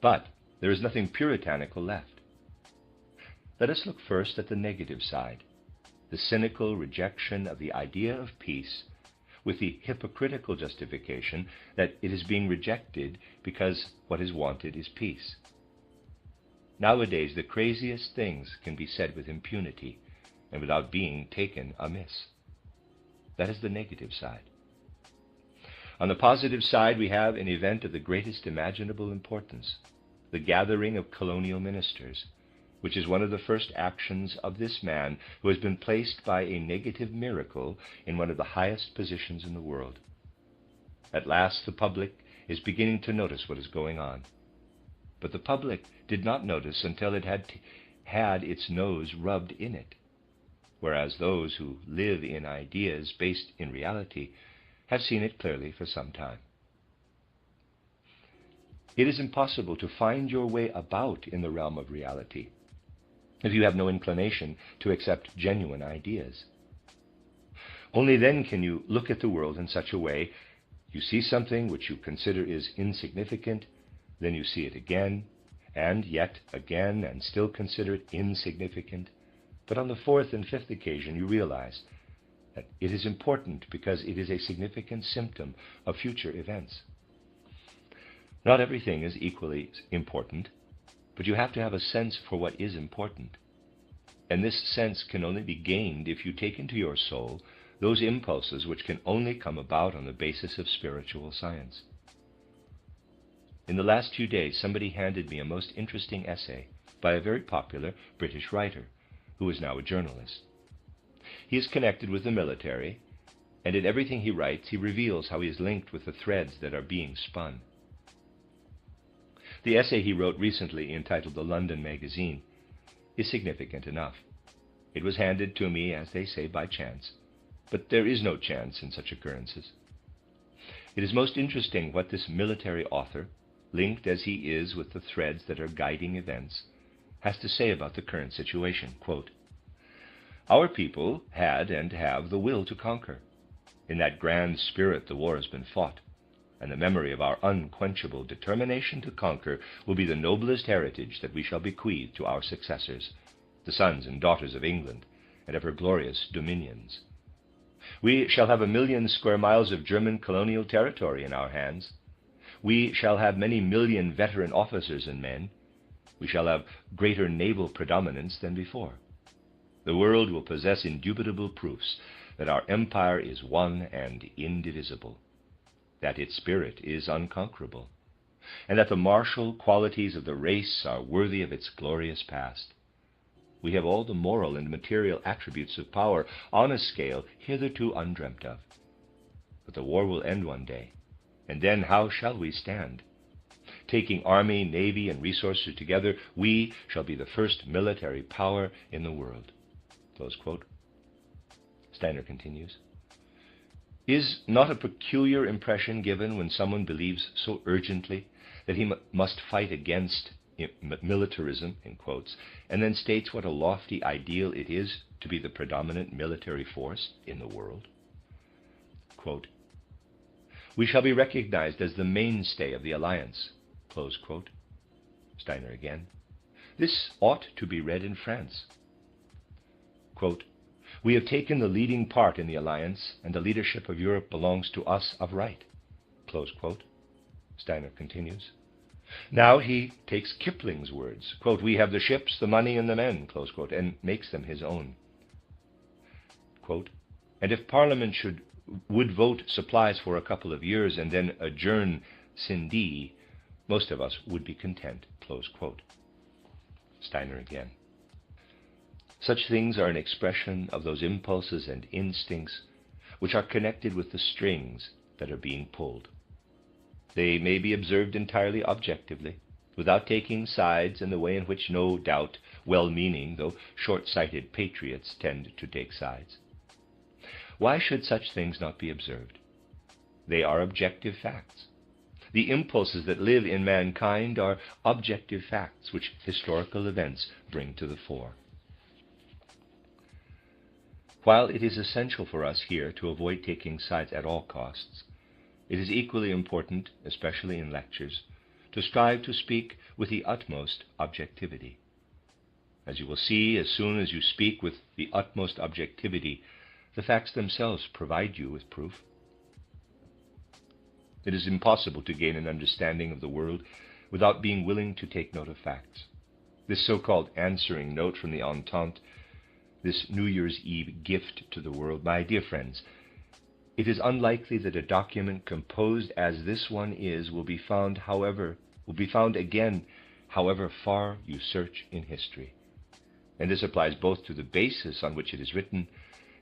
But there is nothing puritanical left. Let us look first at the negative side, the cynical rejection of the idea of peace, with the hypocritical justification that it is being rejected because what is wanted is peace. Nowadays, the craziest things can be said with impunity and without being taken amiss. That is the negative side. On the positive side, we have an event of the greatest imaginable importance, the gathering of colonial ministers, which is one of the first actions of this man who has been placed by a negative miracle in one of the highest positions in the world. At last the public is beginning to notice what is going on. But the public did not notice until it had its nose rubbed in it, whereas those who live in ideas based in reality have seen it clearly for some time. It is impossible to find your way about in the realm of reality if you have no inclination to accept genuine ideas. Only then can you look at the world in such a way: you see something which you consider is insignificant, then you see it again, and yet again, and still consider it insignificant. But on the fourth and fifth occasion you realize that it is important because it is a significant symptom of future events. Not everything is equally important, but you have to have a sense for what is important. And this sense can only be gained if you take into your soul those impulses which can only come about on the basis of spiritual science. In the last few days, somebody handed me a most interesting essay by a very popular British writer, who is now a journalist. He is connected with the military, and in everything he writes, he reveals how he is linked with the threads that are being spun. The essay he wrote recently, entitled The London Magazine, is significant enough. It was handed to me, as they say, by chance, but there is no chance in such occurrences. It is most interesting what this military author, linked as he is with the threads that are guiding events, has to say about the current situation. Quote, "Our people had and have the will to conquer. In that grand spirit the war has been fought, and the memory of our unquenchable determination to conquer will be the noblest heritage that we shall bequeath to our successors, the sons and daughters of England and of her glorious dominions. We shall have 1,000,000 square miles of German colonial territory in our hands. We shall have many million veteran officers and men. We shall have greater naval predominance than before. The world will possess indubitable proofs that our empire is one and indivisible, that its spirit is unconquerable, and that the martial qualities of the race are worthy of its glorious past. We have all the moral and material attributes of power on a scale hitherto undreamt of. But the war will end one day, and then how shall we stand? Taking army, navy, and resources together, we shall be the first military power in the world." Close quote. Steiner continues, "Is not a peculiar impression given when someone believes so urgently that he must fight against militarism, in quotes, and then states what a lofty ideal it is to be the predominant military force in the world? Quote, "We shall be recognized as the mainstay of the alliance." Close quote. Steiner again, "This ought to be read in France." Quote, "We have taken the leading part in the alliance, and the leadership of Europe belongs to us of right." Close quote. Steiner continues, Now he takes Kipling's words, quote, "We have the ships, the money, and the men," close quote, and makes them his own. Quote, "And if Parliament would vote supplies for a couple of years and then adjourn sine die, most of us would be content," close quote. Steiner again. Such things are an expression of those impulses and instincts which are connected with the strings that are being pulled. They may be observed entirely objectively, without taking sides in the way in which no doubt well-meaning, though short-sighted patriots tend to take sides. Why should such things not be observed? They are objective facts. The impulses that live in mankind are objective facts which historical events bring to the fore. While it is essential for us here to avoid taking sides at all costs, it is equally important, especially in lectures, to strive to speak with the utmost objectivity. As you will see, as soon as you speak with the utmost objectivity, the facts themselves provide you with proof. It is impossible to gain an understanding of the world without being willing to take note of facts. This so-called answering note from the Entente, this New Year's Eve gift to the world, my dear friends, It is unlikely that a document composed as this one is will be found again, however far you search in history. And this applies both to the basis on which it is written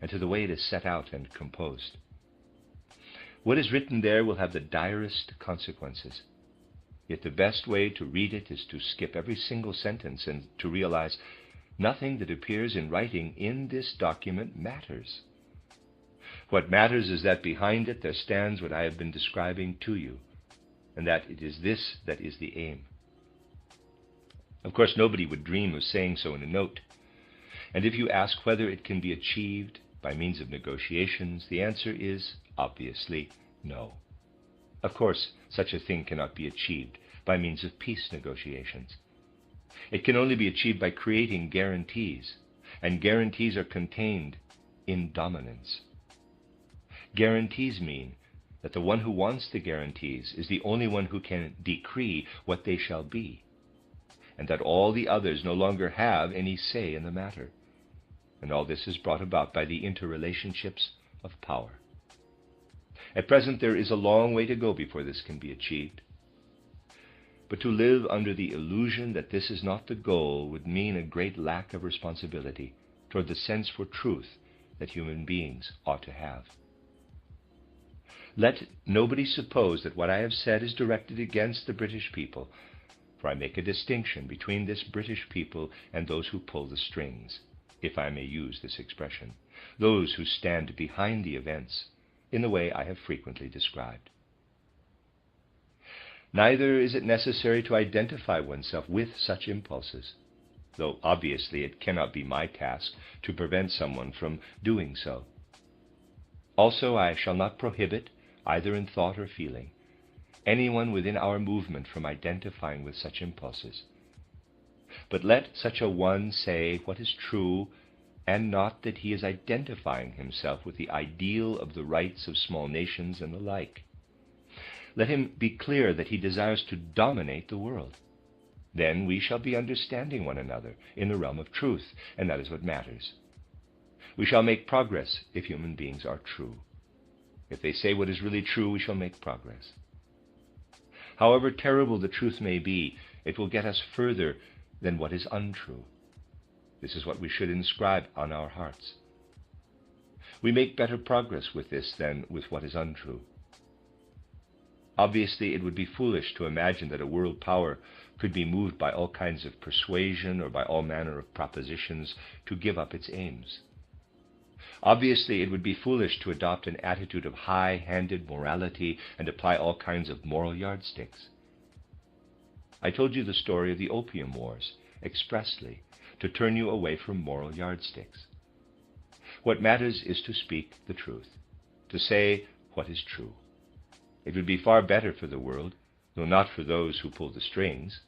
and to the way it is set out and composed. What is written there will have the direst consequences. Yet the best way to read it is to skip every single sentence and to realize nothing that appears in writing in this document matters. What matters is that behind it there stands what I have been describing to you, and that it is this that is the aim. Of course, nobody would dream of saying so in a note. And if you ask whether it can be achieved by means of negotiations, the answer is obviously no. Of course, such a thing cannot be achieved by means of peace negotiations. It can only be achieved by creating guarantees, and guarantees are contained in dominance. Guarantees mean that the one who wants the guarantees is the only one who can decree what they shall be, and that all the others no longer have any say in the matter. And all this is brought about by the interrelationships of power. At present, there is a long way to go before this can be achieved. But to live under the illusion that this is not the goal would mean a great lack of responsibility toward the sense for truth that human beings ought to have. Let nobody suppose that what I have said is directed against the British people, for I make a distinction between this British people and those who pull the strings, if I may use this expression, those who stand behind the events in the way I have frequently described. Neither is it necessary to identify oneself with such impulses, though obviously it cannot be my task to prevent someone from doing so. Also, I shall not prohibit, either in thought or feeling, anyone within our movement from identifying with such impulses. But let such a one say what is true, and not that he is identifying himself with the ideal of the rights of small nations and the like. Let him be clear that he desires to dominate the world. Then we shall be understanding one another in the realm of truth, and that is what matters. We shall make progress if human beings are true. If they say what is really true, we shall make progress. However terrible the truth may be, it will get us further than what is untrue. This is what we should inscribe on our hearts. We make better progress with this than with what is untrue. Obviously, it would be foolish to imagine that a world power could be moved by all kinds of persuasion or by all manner of propositions to give up its aims. Obviously, it would be foolish to adopt an attitude of high-handed morality and apply all kinds of moral yardsticks. I told you the story of the Opium Wars expressly to turn you away from moral yardsticks. What matters is to speak the truth, to say what is true. It would be far better for the world, though not for those who pull the strings,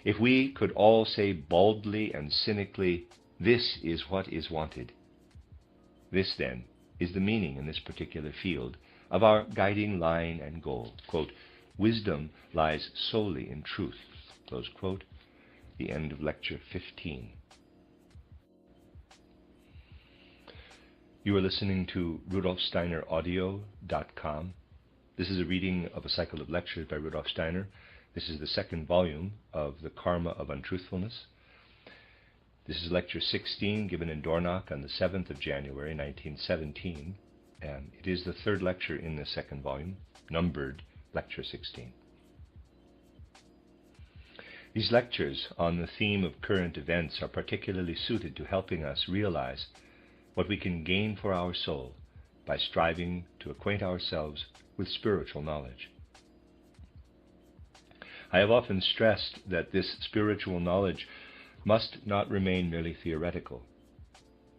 if we could all say baldly and cynically, "This is what is wanted." This, then, is the meaning in this particular field of our guiding line and goal. Quote, "Wisdom lies solely in truth." Close quote. The end of Lecture 15. You are listening to RudolfSteinerAudio.com. This is a reading of a cycle of lectures by Rudolf Steiner. This is the second volume of The Karma of Untruthfulness. This is Lecture 16, given in Dornach on the 7th of January, 1917, and it is the third lecture in the second volume, numbered Lecture 16. These lectures on the theme of current events are particularly suited to helping us realize what we can gain for our soul by striving to acquaint ourselves with spiritual knowledge. I have often stressed that this spiritual knowledge must not remain merely theoretical.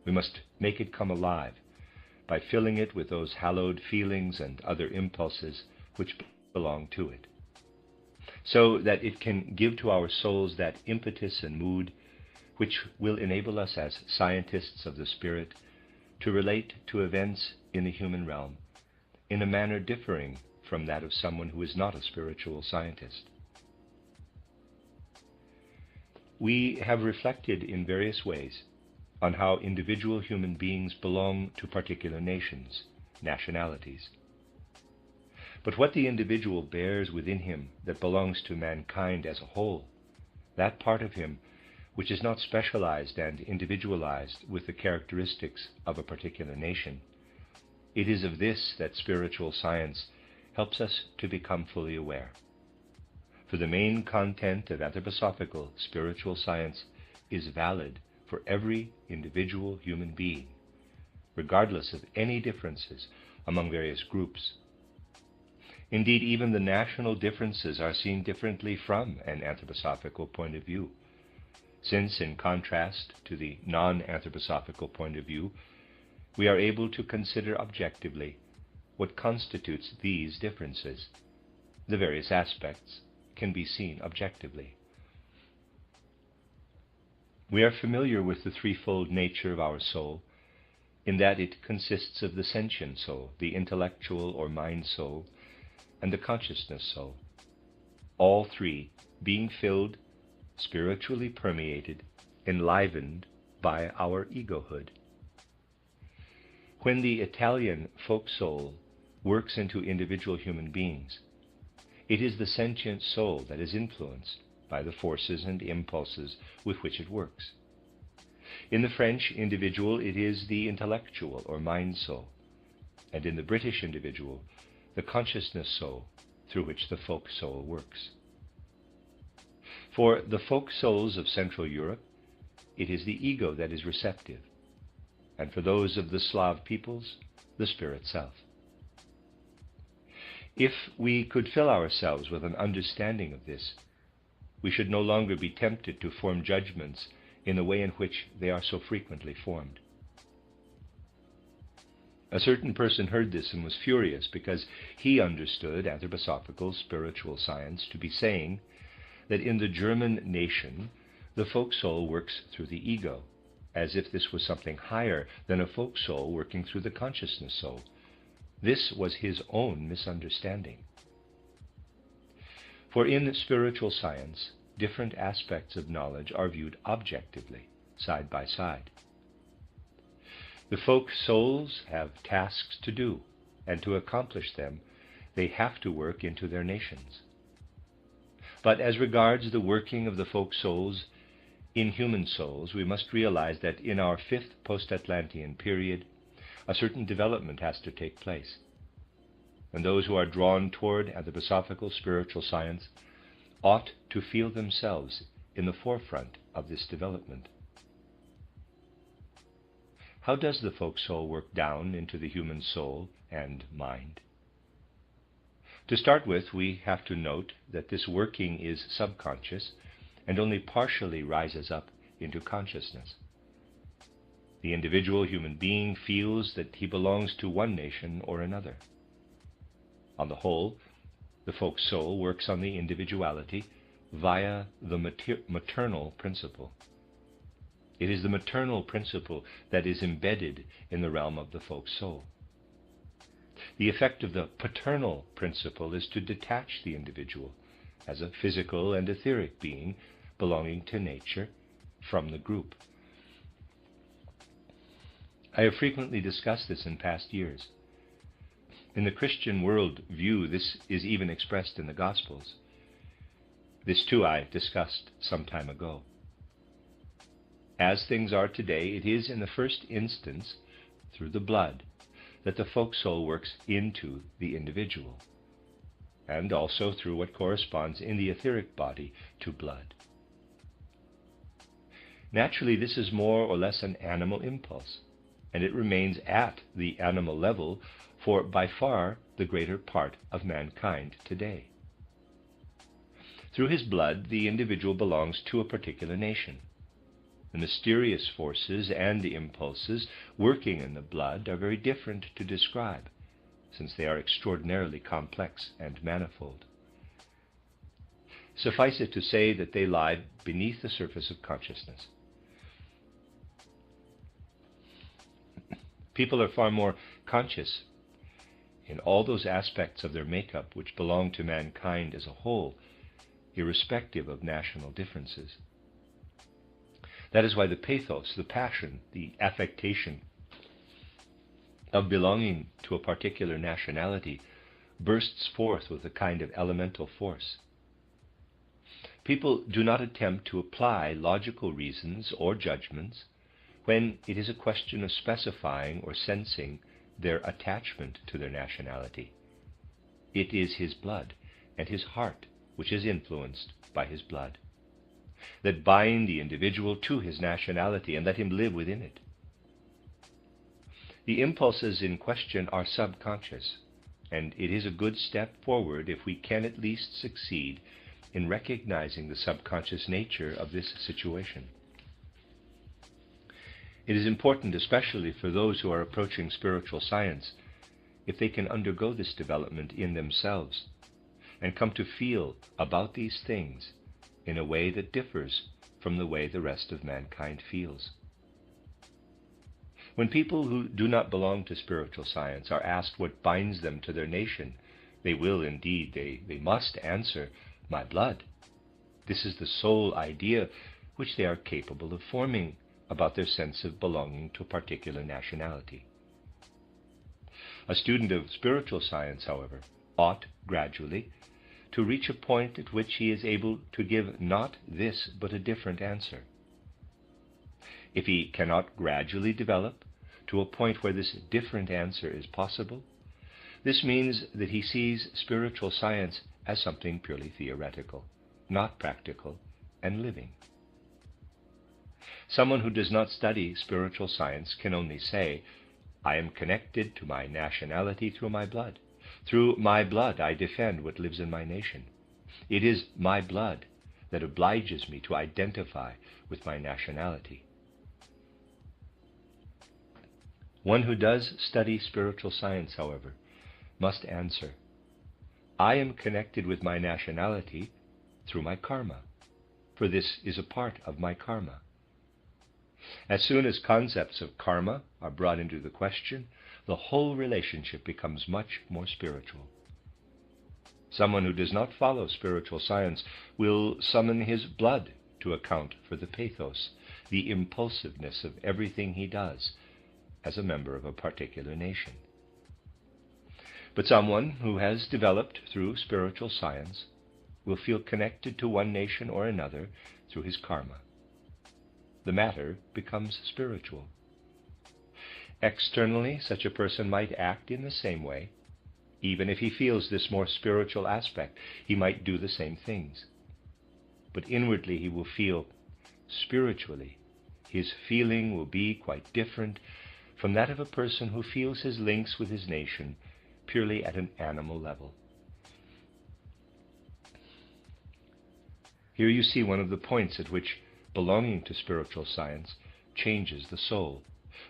We must make it come alive by filling it with those hallowed feelings and other impulses which belong to it, so that it can give to our souls that impetus and mood which will enable us as scientists of the spirit to relate to events in the human realm in a manner differing from that of someone who is not a spiritual scientist. We have reflected in various ways on how individual human beings belong to particular nations, nationalities. But what the individual bears within him that belongs to mankind as a whole, that part of him which is not specialized and individualized with the characteristics of a particular nation, it is of this that spiritual science helps us to become fully aware. For the main content of anthroposophical spiritual science is valid for every individual human being, regardless of any differences among various groups. Indeed, even the national differences are seen differently from an anthroposophical point of view, since, in contrast to the non-anthroposophical point of view, we are able to consider objectively what constitutes these differences. The various aspects can be seen objectively. We are familiar with the threefold nature of our soul, in that it consists of the sentient soul, the intellectual or mind soul, and the consciousness soul, all three being filled, spiritually permeated, enlivened by our egohood. When the Italian folk soul works into individual human beings, it is the sentient soul that is influenced by the forces and impulses with which it works. In the French individual, it is the intellectual or mind soul, and in the British individual, the consciousness soul through which the folk soul works. For the folk souls of Central Europe, it is the ego that is receptive, and for those of the Slav peoples, the spirit self. If we could fill ourselves with an understanding of this, we should no longer be tempted to form judgments in the way in which they are so frequently formed. A certain person heard this and was furious because he understood anthroposophical spiritual science to be saying that in the German nation the folk soul works through the ego, as if this was something higher than a folk soul working through the consciousness soul. This was his own misunderstanding. For in spiritual science, different aspects of knowledge are viewed objectively, side by side. The folk souls have tasks to do, and to accomplish them, they have to work into their nations. But as regards the working of the folk souls in human souls, we must realize that in our fifth post-Atlantean period, a certain development has to take place. And those who are drawn toward anthroposophical spiritual science ought to feel themselves in the forefront of this development. How does the folk soul work down into the human soul and mind? To start with, we have to note that this working is subconscious and only partially rises up into consciousness. The individual human being feels that he belongs to one nation or another. On the whole, the folk soul works on the individuality via the maternal principle. It is the maternal principle that is embedded in the realm of the folk soul. The effect of the paternal principle is to detach the individual as a physical and etheric being belonging to nature from the group. I have frequently discussed this in past years. In the Christian world view, this is even expressed in the Gospels. This too I discussed some time ago. As things are today, it is in the first instance through the blood that the folk soul works into the individual, and also through what corresponds in the etheric body to blood. Naturally, this is more or less an animal impulse, and it remains at the animal level for by far the greater part of mankind today. Through his blood, the individual belongs to a particular nation. The mysterious forces and the impulses working in the blood are very different to describe, since they are extraordinarily complex and manifold. Suffice it to say that they lie beneath the surface of consciousness. People are far more conscious in all those aspects of their makeup which belong to mankind as a whole, irrespective of national differences. That is why the pathos, the passion, the affectation of belonging to a particular nationality bursts forth with a kind of elemental force. People do not attempt to apply logical reasons or judgments when it is a question of specifying or sensing their attachment to their nationality. It is his blood and his heart which is influenced by his blood that bind the individual to his nationality and let him live within it. The impulses in question are subconscious, and it is a good step forward if we can at least succeed in recognizing the subconscious nature of this situation. It is important, especially for those who are approaching spiritual science, if they can undergo this development in themselves and come to feel about these things in a way that differs from the way the rest of mankind feels. When people who do not belong to spiritual science are asked what binds them to their nation, they will indeed, they must answer, my blood. This is the sole idea which they are capable of forming about their sense of belonging to a particular nationality. A student of spiritual science, however, ought gradually to reach a point at which he is able to give not this but a different answer. If he cannot gradually develop to a point where this different answer is possible, this means that he sees spiritual science as something purely theoretical, not practical and living. Someone who does not study spiritual science can only say, I am connected to my nationality through my blood. Through my blood I defend what lives in my nation. It is my blood that obliges me to identify with my nationality. One who does study spiritual science, however, must answer, I am connected with my nationality through my karma, for this is a part of my karma. As soon as concepts of karma are brought into the question, the whole relationship becomes much more spiritual. Someone who does not follow spiritual science will summon his blood to account for the pathos, the impulsiveness of everything he does as a member of a particular nation. But someone who has developed through spiritual science will feel connected to one nation or another through his karma. The matter becomes spiritual. Externally, such a person might act in the same way. Even if he feels this more spiritual aspect, he might do the same things. But inwardly he will feel spiritually. His feeling will be quite different from that of a person who feels his links with his nation purely at an animal level. Here you see one of the points at which belonging to spiritual science changes the soul,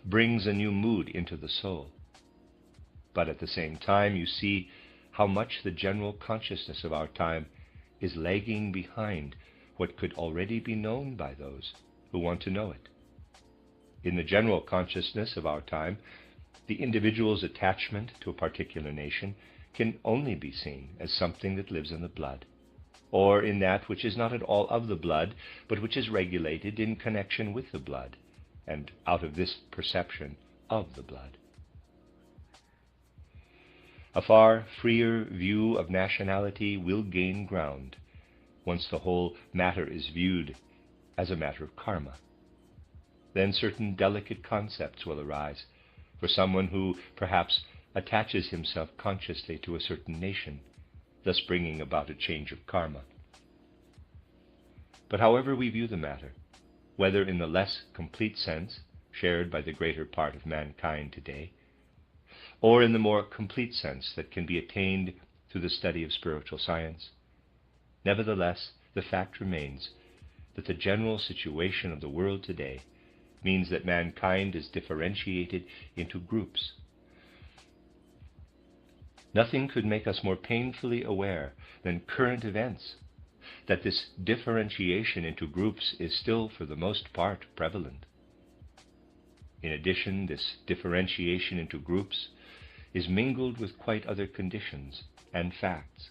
brings a new mood into the soul. But at the same time, you see how much the general consciousness of our time is lagging behind what could already be known by those who want to know it. In the general consciousness of our time, the individual's attachment to a particular nation can only be seen as something that lives in the blood, or in that which is not at all of the blood, but which is regulated in connection with the blood, and out of this perception of the blood. A far freer view of nationality will gain ground once the whole matter is viewed as a matter of karma. Then certain delicate concepts will arise for someone who perhaps attaches himself consciously to a certain nation, thus bringing about a change of karma. But however we view the matter, whether in the less complete sense shared by the greater part of mankind today, or in the more complete sense that can be attained through the study of spiritual science, nevertheless, the fact remains that the general situation of the world today means that mankind is differentiated into groups. Nothing could make us more painfully aware than current events that this differentiation into groups is still for the most part prevalent. In addition, this differentiation into groups is mingled with quite other conditions and facts,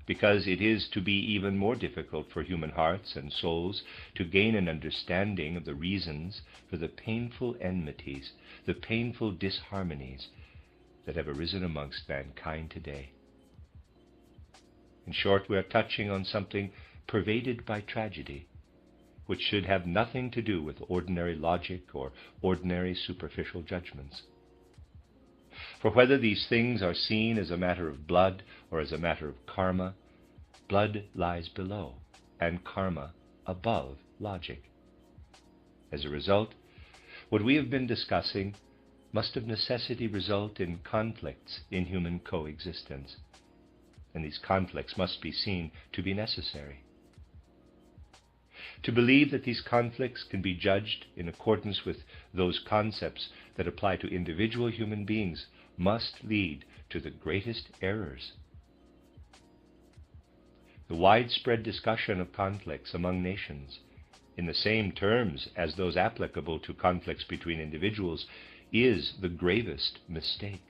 because it is to be even more difficult for human hearts and souls to gain an understanding of the reasons for the painful enmities, the painful disharmonies that have arisen amongst mankind today. In short, we are touching on something pervaded by tragedy, which should have nothing to do with ordinary logic or ordinary superficial judgments. For whether these things are seen as a matter of blood or as a matter of karma, blood lies below and karma above logic. As a result, what we have been discussing must of necessity result in conflicts in human coexistence, and these conflicts must be seen to be necessary. To believe that these conflicts can be judged in accordance with those concepts that apply to individual human beings must lead to the greatest errors. The widespread discussion of conflicts among nations, in the same terms as those applicable to conflicts between individuals, is the gravest mistake.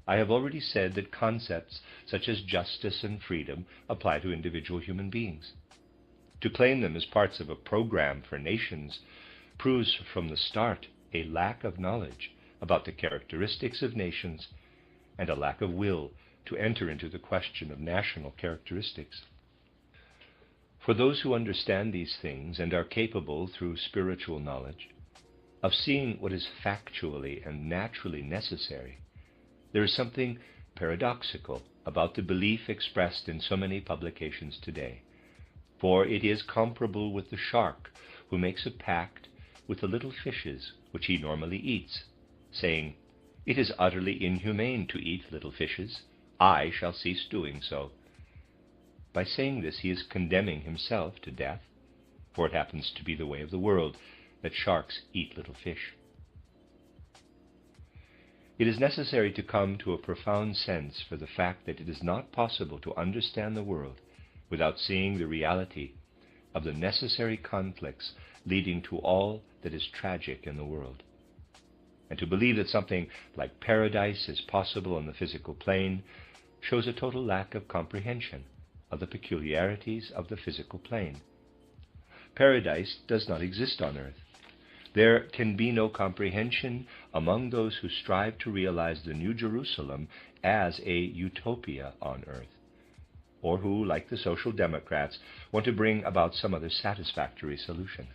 I have already said that concepts such as justice and freedom apply to individual human beings. To claim them as parts of a program for nations proves from the start a lack of knowledge about the characteristics of nations and a lack of will to enter into the question of national characteristics. For those who understand these things and are capable, through spiritual knowledge, of seeing what is factually and naturally necessary, there is something paradoxical about the belief expressed in so many publications today, for it is comparable with the shark who makes a pact with the little fishes which he normally eats, saying, "It is utterly inhumane to eat little fishes. I shall cease doing so." By saying this, he is condemning himself to death, for it happens to be the way of the world that sharks eat little fish. It is necessary to come to a profound sense for the fact that it is not possible to understand the world without seeing the reality of the necessary conflicts leading to all that is tragic in the world. And to believe that something like paradise is possible on the physical plane shows a total lack of comprehension of the peculiarities of the physical plane. Paradise does not exist on earth. There can be no comprehension among those who strive to realize the New Jerusalem as a utopia on earth, or who, like the social democrats, want to bring about some other satisfactory solution.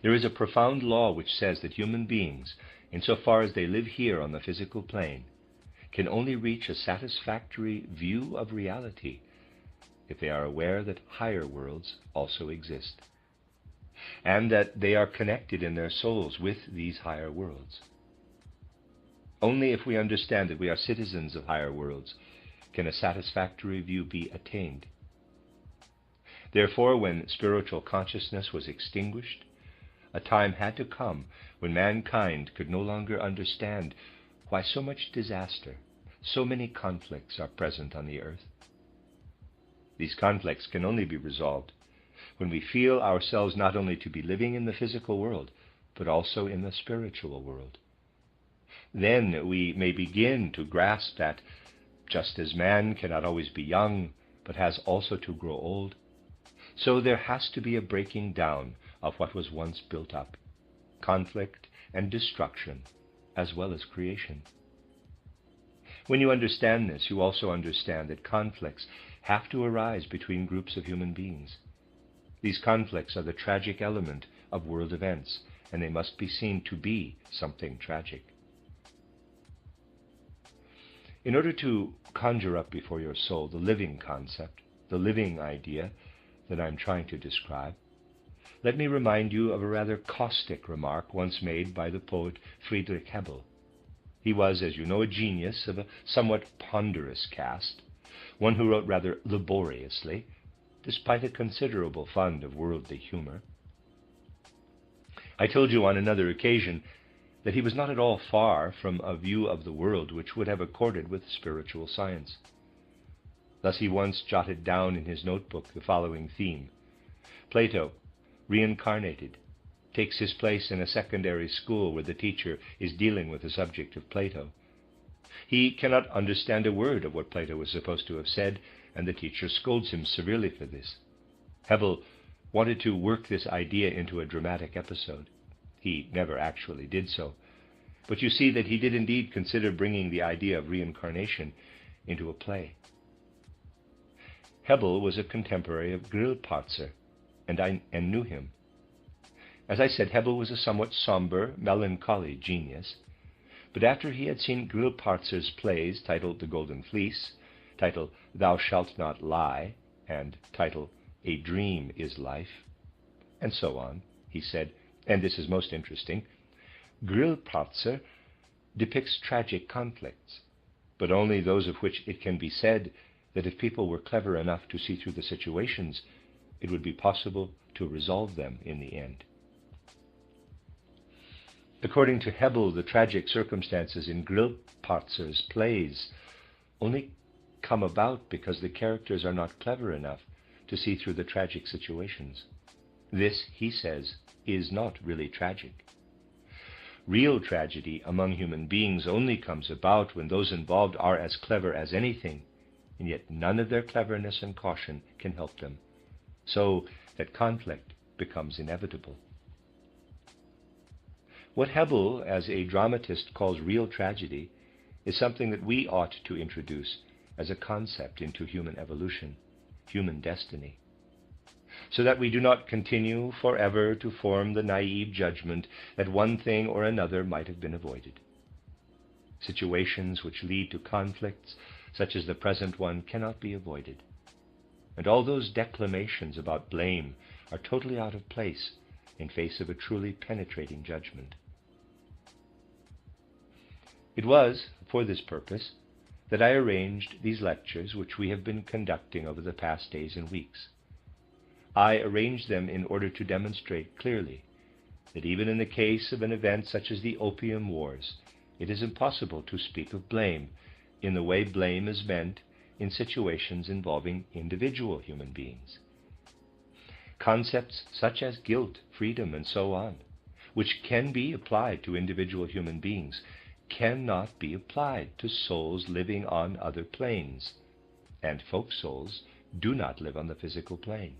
There is a profound law which says that human beings, insofar as they live here on the physical plane, can only reach a satisfactory view of reality if they are aware that higher worlds also exist, and that they are connected in their souls with these higher worlds. Only if we understand that we are citizens of higher worlds can a satisfactory view be attained. Therefore, when spiritual consciousness was extinguished, a time had to come when mankind could no longer understand why so much disaster, so many conflicts are present on the earth. These conflicts can only be resolved when we feel ourselves not only to be living in the physical world, but also in the spiritual world. Then we may begin to grasp that, just as man cannot always be young, but has also to grow old, so there has to be a breaking down of what was once built up, conflict and destruction, as well as creation. When you understand this, you also understand that conflicts have to arise between groups of human beings. These conflicts are the tragic element of world events, and they must be seen to be something tragic. In order to conjure up before your soul the living concept, the living idea that I'm trying to describe, let me remind you of a rather caustic remark once made by the poet Friedrich Hebel. He was, as you know, a genius of a somewhat ponderous cast, one who wrote rather laboriously, despite a considerable fund of worldly humor. I told you on another occasion that he was not at all far from a view of the world which would have accorded with spiritual science. Thus he once jotted down in his notebook the following theme: Plato, reincarnated, takes his place in a secondary school where the teacher is dealing with the subject of Plato. He cannot understand a word of what Plato was supposed to have said, and the teacher scolds him severely for this. Hebel wanted to work this idea into a dramatic episode. He never actually did so, But you see that he did indeed consider bringing the idea of reincarnation into a play. Hebel was a contemporary of Grillparzer, and knew him. As I said, Hebel was a somewhat somber, melancholy genius, but after he had seen Grillparzer's plays titled The Golden Fleece, titled Thou Shalt Not Lie, and titled A Dream is Life, and so on, he said, and this is most interesting, Grillparzer depicts tragic conflicts, but only those of which it can be said that if people were clever enough to see through the situations, it would be possible to resolve them in the end. According to Hebel, the tragic circumstances in Grillparzer's plays only come about because the characters are not clever enough to see through the tragic situations. This, he says, is not really tragic. Real tragedy among human beings only comes about when those involved are as clever as anything, and yet none of their cleverness and caution can help them, so that conflict becomes inevitable. What Hebel, as a dramatist, calls real tragedy is something that we ought to introduce as a concept into human evolution, human destiny, so that we do not continue forever to form the naive judgment that one thing or another might have been avoided. Situations which lead to conflicts, such as the present one, cannot be avoided, and all those declamations about blame are totally out of place in face of a truly penetrating judgment. It was for this purpose that I arranged these lectures which we have been conducting over the past days and weeks. I arranged them in order to demonstrate clearly that even in the case of an event such as the Opium Wars, it is impossible to speak of blame in the way blame is meant in situations involving individual human beings. Concepts such as guilt, freedom, and so on, which can be applied to individual human beings, cannot be applied to souls living on other planes, and folk souls do not live on the physical plane,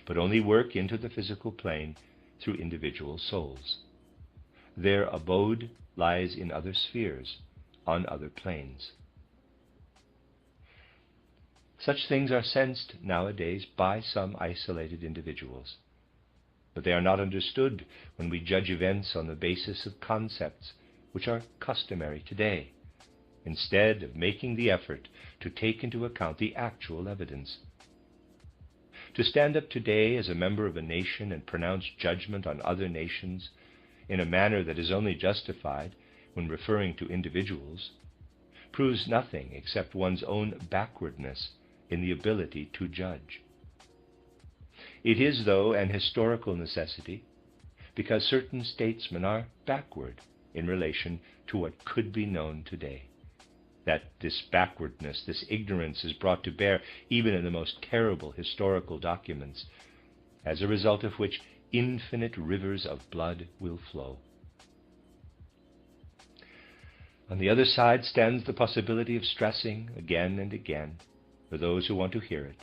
but only work into the physical plane through individual souls. Their abode lies in other spheres, on other planes. Such things are sensed nowadays by some isolated individuals, but they are not understood when we judge events on the basis of concepts which are customary today, instead of making the effort to take into account the actual evidence. To stand up today as a member of a nation and pronounce judgment on other nations in a manner that is only justified when referring to individuals proves nothing except one's own backwardness in the ability to judge. It is, though, an historical necessity, because certain statesmen are backward in relation to what could be known today, that this backwardness, this ignorance is brought to bear even in the most terrible historical documents, as a result of which infinite rivers of blood will flow. On the other side stands the possibility of stressing again and again, for those who want to hear it,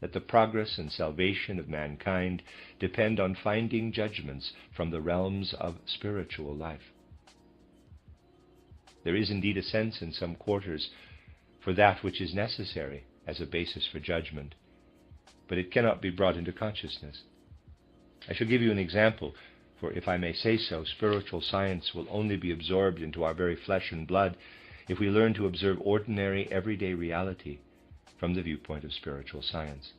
that the progress and salvation of mankind depend on finding judgments from the realms of spiritual life. There is indeed a sense in some quarters for that which is necessary as a basis for judgment, but it cannot be brought into consciousness. I shall give you an example, for if I may say so, spiritual science will only be absorbed into our very flesh and blood if we learn to observe ordinary, everyday reality from the viewpoint of spiritual science.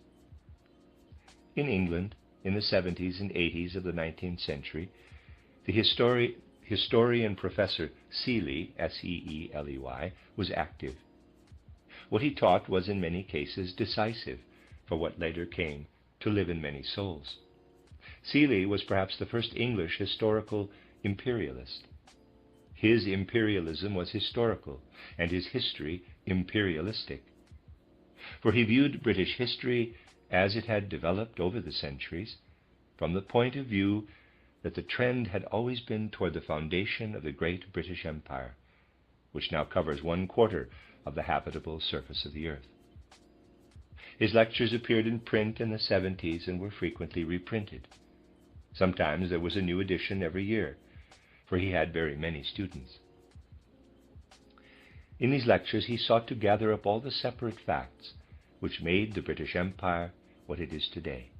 In England, in the 70s and 80s of the 19th century, the historian Professor Seeley, S-E-E-L-E-Y, was active. What he taught was in many cases decisive for what later came to live in many souls. Seeley was perhaps the first English historical imperialist. His imperialism was historical, and his history imperialistic. For he viewed British history as it had developed over the centuries from the point of view that the trend had always been toward the foundation of the great British Empire, which now covers 1/4 of the habitable surface of the earth. His lectures appeared in print in the 70s and were frequently reprinted. Sometimes there was a new edition every year, for he had very many students. In these lectures he sought to gather up all the separate facts which made the British Empire what it is today.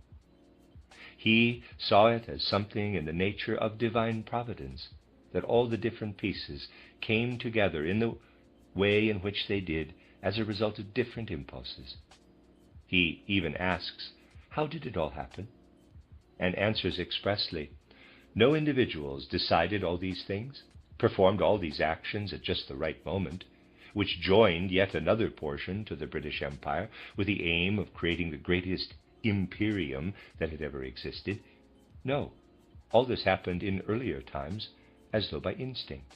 He saw it as something in the nature of divine providence, that all the different pieces came together in the way in which they did as a result of different impulses. He even asks, how did it all happen? And answers expressly, no individuals decided all these things, performed all these actions at just the right moment, which joined yet another portion to the British Empire with the aim of creating the greatest imperium that had ever existed. No, all this happened in earlier times as though by instinct.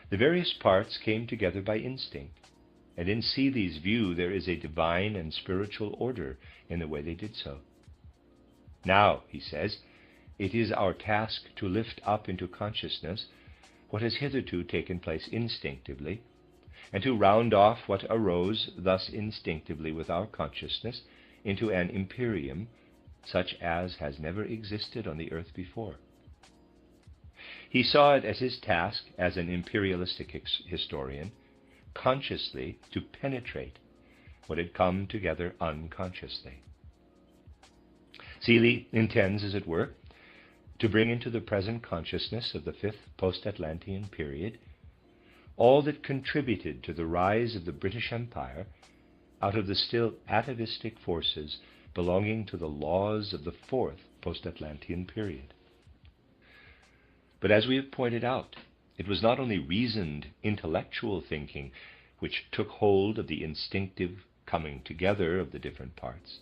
The various parts came together by instinct, and in Seeley's view there is a divine and spiritual order in the way they did so. Now, he says, it is our task to lift up into consciousness what has hitherto taken place instinctively, and to round off what arose thus instinctively with our consciousness into an imperium such as has never existed on the earth before. He saw it as his task as an imperialistic historian consciously to penetrate what had come together unconsciously. Seeley intends, as it were, to bring into the present consciousness of the fifth post-Atlantean period all that contributed to the rise of the British Empire out of the still atavistic forces belonging to the laws of the fourth post-Atlantean period. But as we have pointed out, it was not only reasoned, intellectual thinking which took hold of the instinctive coming together of the different parts.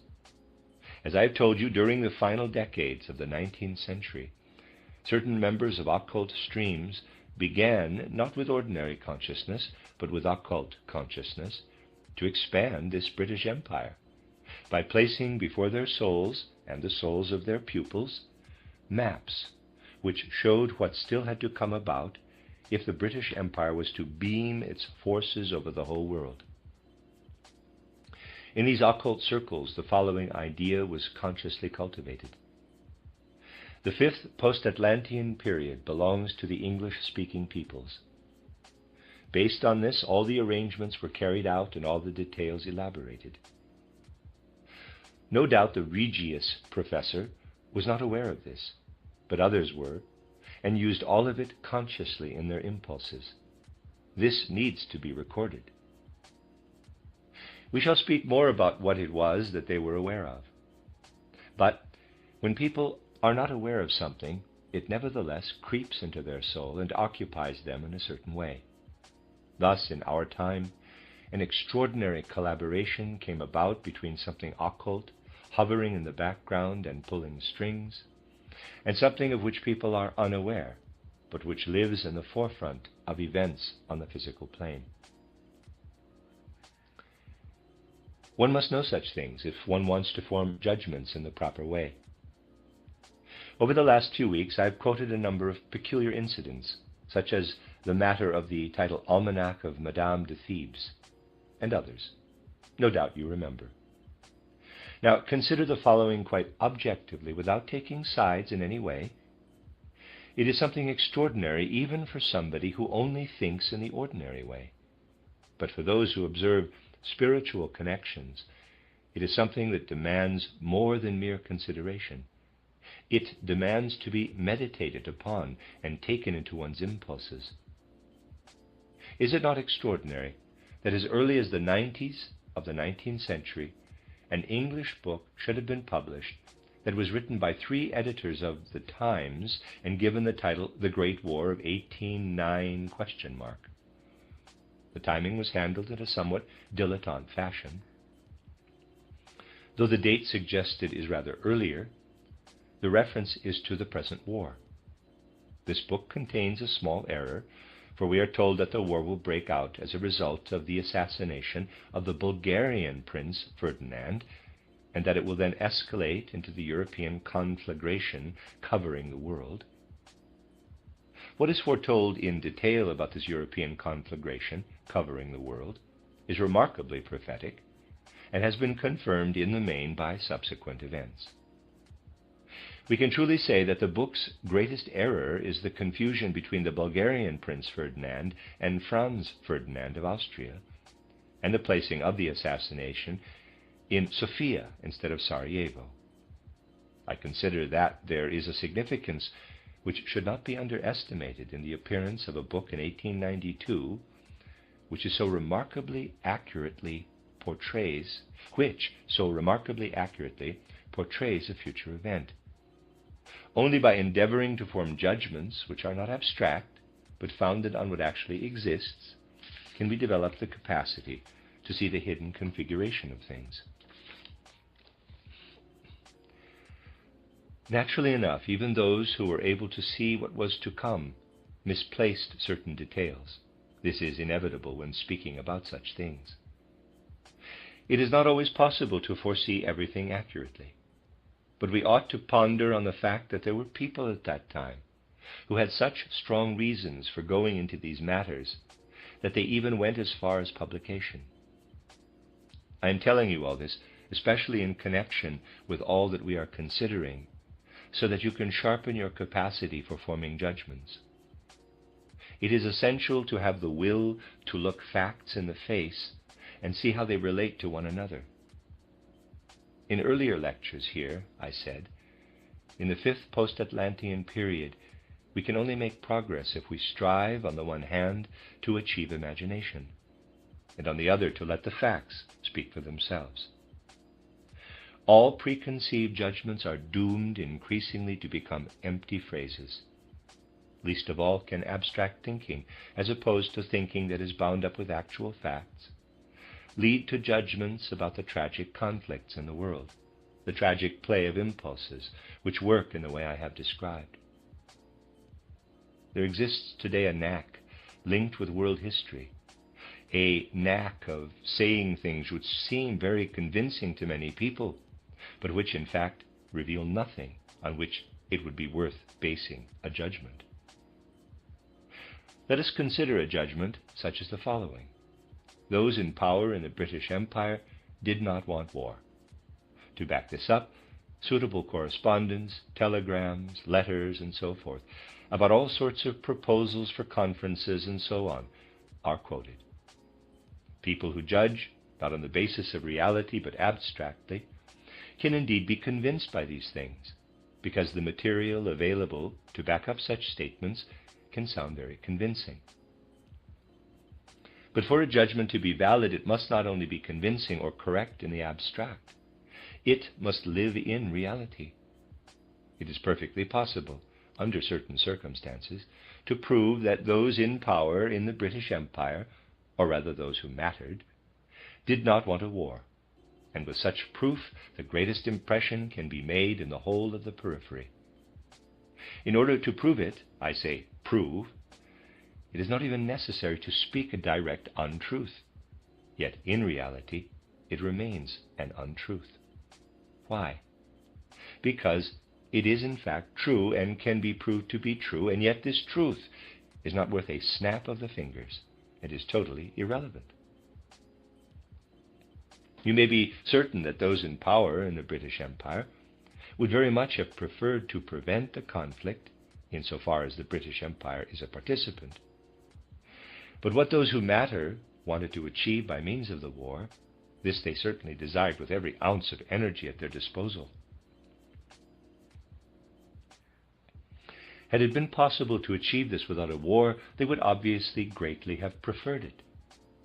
As I have told you, during the final decades of the 19th century, certain members of occult streams began, not with ordinary consciousness, but with occult consciousness, to expand this British Empire, by placing before their souls and the souls of their pupils maps which showed what still had to come about if the British Empire was to beam its forces over the whole world. In these occult circles, the following idea was consciously cultivated. The fifth post-Atlantean period belongs to the English-speaking peoples. Based on this, all the arrangements were carried out and all the details elaborated. No doubt the Regius professor was not aware of this, but others were, and used all of it consciously in their impulses. This needs to be recorded. We shall speak more about what it was that they were aware of. But when people are not aware of something, it nevertheless creeps into their soul and occupies them in a certain way. Thus, in our time, an extraordinary collaboration came about between something occult, hovering in the background and pulling strings, and something of which people are unaware, but which lives in the forefront of events on the physical plane. One must know such things if one wants to form judgments in the proper way. Over the last 2 weeks, I have quoted a number of peculiar incidents, such as the matter of the title Almanac of Madame de Thebes, and others. No doubt you remember. Now, consider the following quite objectively, without taking sides in any way. It is something extraordinary even for somebody who only thinks in the ordinary way. But for those who observe spiritual connections, it is something that demands more than mere consideration. It demands to be meditated upon and taken into one's impulses. Is it not extraordinary that as early as the 90s of the 19th century, an English book should have been published that was written by 3 editors of the Times and given the title The Great War of 1809 ? The timing was handled in a somewhat dilettante fashion. Though the date suggested is rather earlier, the reference is to the present war. This book contains a small error, for we are told that the war will break out as a result of the assassination of the Bulgarian Prince Ferdinand, and that it will then escalate into the European conflagration covering the world. What is foretold in detail about this European conflagration covering the world is remarkably prophetic and has been confirmed in the main by subsequent events. We can truly say that the book's greatest error is the confusion between the Bulgarian Prince Ferdinand and Franz Ferdinand of Austria, and the placing of the assassination in Sofia instead of Sarajevo. I consider that there is a significance which should not be underestimated in the appearance of a book in 1892 which so remarkably accurately portrays a future event. Only by endeavoring to form judgments which are not abstract, but founded on what actually exists, can we develop the capacity to see the hidden configuration of things. Naturally enough, even those who were able to see what was to come misplaced certain details. This is inevitable when speaking about such things. It is not always possible to foresee everything accurately, but we ought to ponder on the fact that there were people at that time who had such strong reasons for going into these matters that they even went as far as publication. I am telling you all this, especially in connection with all that we are considering, so that you can sharpen your capacity for forming judgments. It is essential to have the will to look facts in the face and see how they relate to one another. In earlier lectures here, I said, in the fifth post-Atlantean period, we can only make progress if we strive, on the one hand, to achieve imagination, and on the other, to let the facts speak for themselves. All preconceived judgments are doomed increasingly to become empty phrases. Least of all can abstract thinking, as opposed to thinking that is bound up with actual facts, lead to judgments about the tragic conflicts in the world, the tragic play of impulses which work in the way I have described. There exists today a knack linked with world history, a knack of saying things which seem very convincing to many people, but which in fact reveal nothing on which it would be worth basing a judgment. Let us consider a judgment such as the following. Those in power in the British Empire did not want war. To back this up, suitable correspondence, telegrams, letters, and so forth, about all sorts of proposals for conferences and so on, are quoted. People who judge, not on the basis of reality but abstractly, can indeed be convinced by these things, because the material available to back up such statements can sound very convincing. But for a judgment to be valid, it must not only be convincing or correct in the abstract, it must live in reality. It is perfectly possible, under certain circumstances, to prove that those in power in the British Empire, or rather those who mattered, did not want a war, and with such proof the greatest impression can be made in the whole of the periphery. In order to prove it, I say prove, it is not even necessary to speak a direct untruth, yet in reality it remains an untruth. Why? Because it is in fact true and can be proved to be true, and yet this truth is not worth a snap of the fingers. It is totally irrelevant. You may be certain that those in power in the British Empire would very much have preferred to prevent the conflict, insofar as the British Empire is a participant. But what those who matter wanted to achieve by means of the war, this they certainly desired with every ounce of energy at their disposal. Had it been possible to achieve this without a war, they would obviously greatly have preferred it.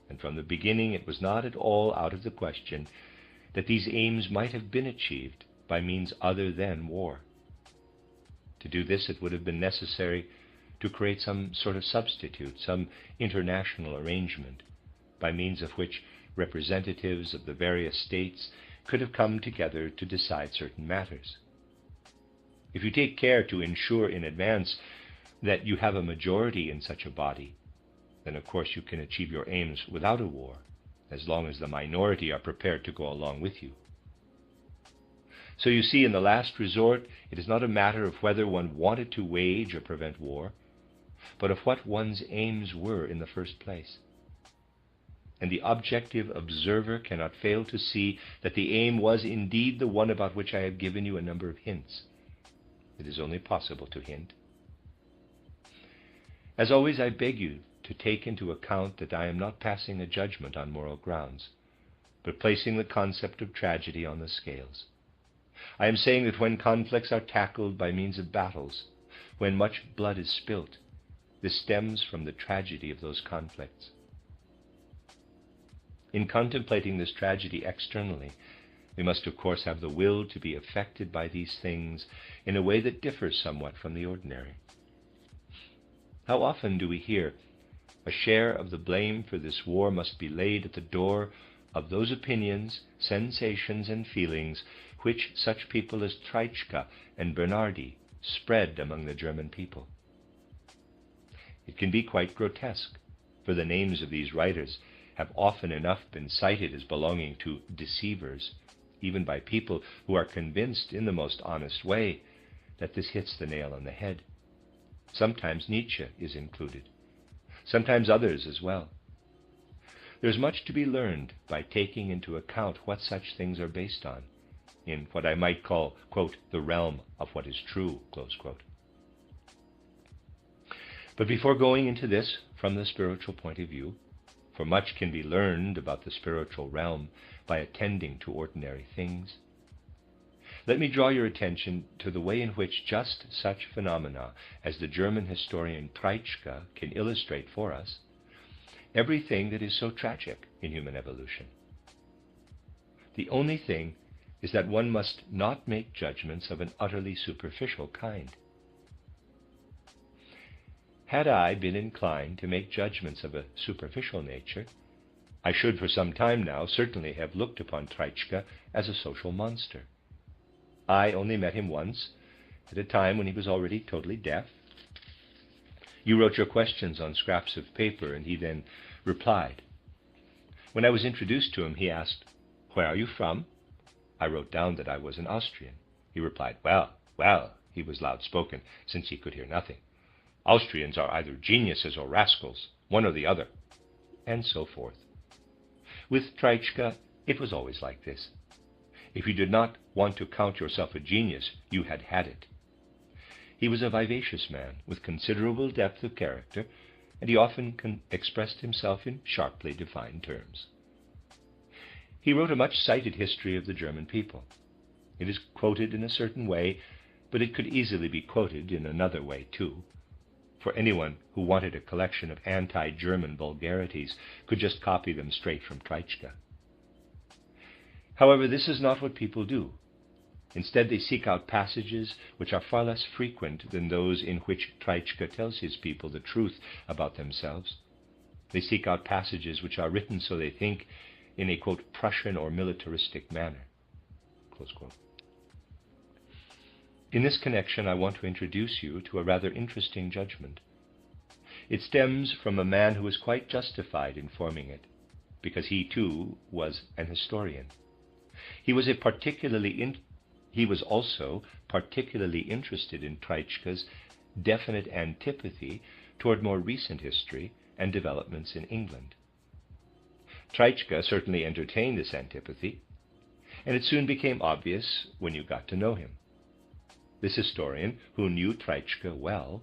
And from the beginning it was not at all out of the question that these aims might have been achieved by means other than war. To do this, it would have been necessary to create some sort of substitute, some international arrangement, by means of which representatives of the various states could have come together to decide certain matters. If you take care to ensure in advance that you have a majority in such a body, then of course you can achieve your aims without a war, as long as the minority are prepared to go along with you. So you see, in the last resort, it is not a matter of whether one wanted to wage or prevent war, but of what one's aims were in the first place. And the objective observer cannot fail to see that the aim was indeed the one about which I have given you a number of hints. It is only possible to hint. As always, I beg you to take into account that I am not passing a judgment on moral grounds, but placing the concept of tragedy on the scales. I am saying that when conflicts are tackled by means of battles, when much blood is spilt, this stems from the tragedy of those conflicts. In contemplating this tragedy externally, we must of course have the will to be affected by these things in a way that differs somewhat from the ordinary. How often do we hear, a share of the blame for this war must be laid at the door of those opinions, sensations, and feelings which such people as Treitschke and Bernhardi spread among the German people. It can be quite grotesque, for the names of these writers have often enough been cited as belonging to deceivers, even by people who are convinced in the most honest way that this hits the nail on the head. Sometimes Nietzsche is included, sometimes others as well. There's much to be learned by taking into account what such things are based on, in what I might call, quote, the realm of what is true, close quote. But before going into this from the spiritual point of view, for much can be learned about the spiritual realm by attending to ordinary things, let me draw your attention to the way in which just such phenomena as the German historian Treitschke can illustrate for us everything that is so tragic in human evolution. The only thing is that one must not make judgments of an utterly superficial kind. Had I been inclined to make judgments of a superficial nature, I should for some time now certainly have looked upon Treitschke as a social monster. I only met him once, at a time when he was already totally deaf. You wrote your questions on scraps of paper, and he then replied. When I was introduced to him, he asked, "Where are you from?" I wrote down that I was an Austrian. He replied, "Well, well," he was loud-spoken, since he could hear nothing. "Austrians are either geniuses or rascals, one or the other," and so forth. With Treitschke, it was always like this. If you did not want to count yourself a genius, you had had it. He was a vivacious man with considerable depth of character, and he often expressed himself in sharply defined terms. He wrote a much-cited history of the German people. It is quoted in a certain way, but it could easily be quoted in another way too, for anyone who wanted a collection of anti-German vulgarities could just copy them straight from Treitschke. However, this is not what people do. Instead, they seek out passages which are far less frequent than those in which Treitschke tells his people the truth about themselves. They seek out passages which are written, so they think, in a, quote, Prussian or militaristic manner, close quote. In this connection, I want to introduce you to a rather interesting judgment. It stems from a man who was quite justified in forming it, because he, too, was an historian. He was also particularly interested in Treitschke's definite antipathy toward more recent history and developments in England. Treitschke certainly entertained this antipathy, and it soon became obvious when you got to know him. This historian, who knew Treitschke well,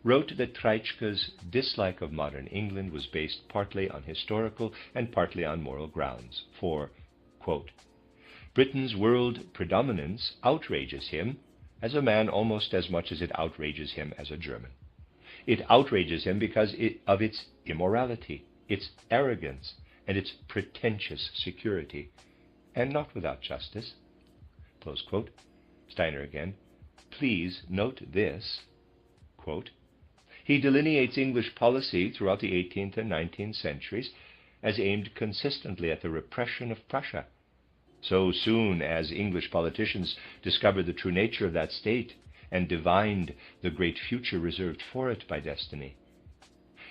wrote that Treitschke's dislike of modern England was based partly on historical and partly on moral grounds, for, quote, Britain's world predominance outrages him as a man almost as much as it outrages him as a German. It outrages him because of its immorality, its arrogance, and its pretentious security, and not without justice. Close quote. Steiner again. Please note this, quote, he delineates English policy throughout the 18th and 19th centuries as aimed consistently at the repression of Prussia. So soon as English politicians discovered the true nature of that state and divined the great future reserved for it by destiny,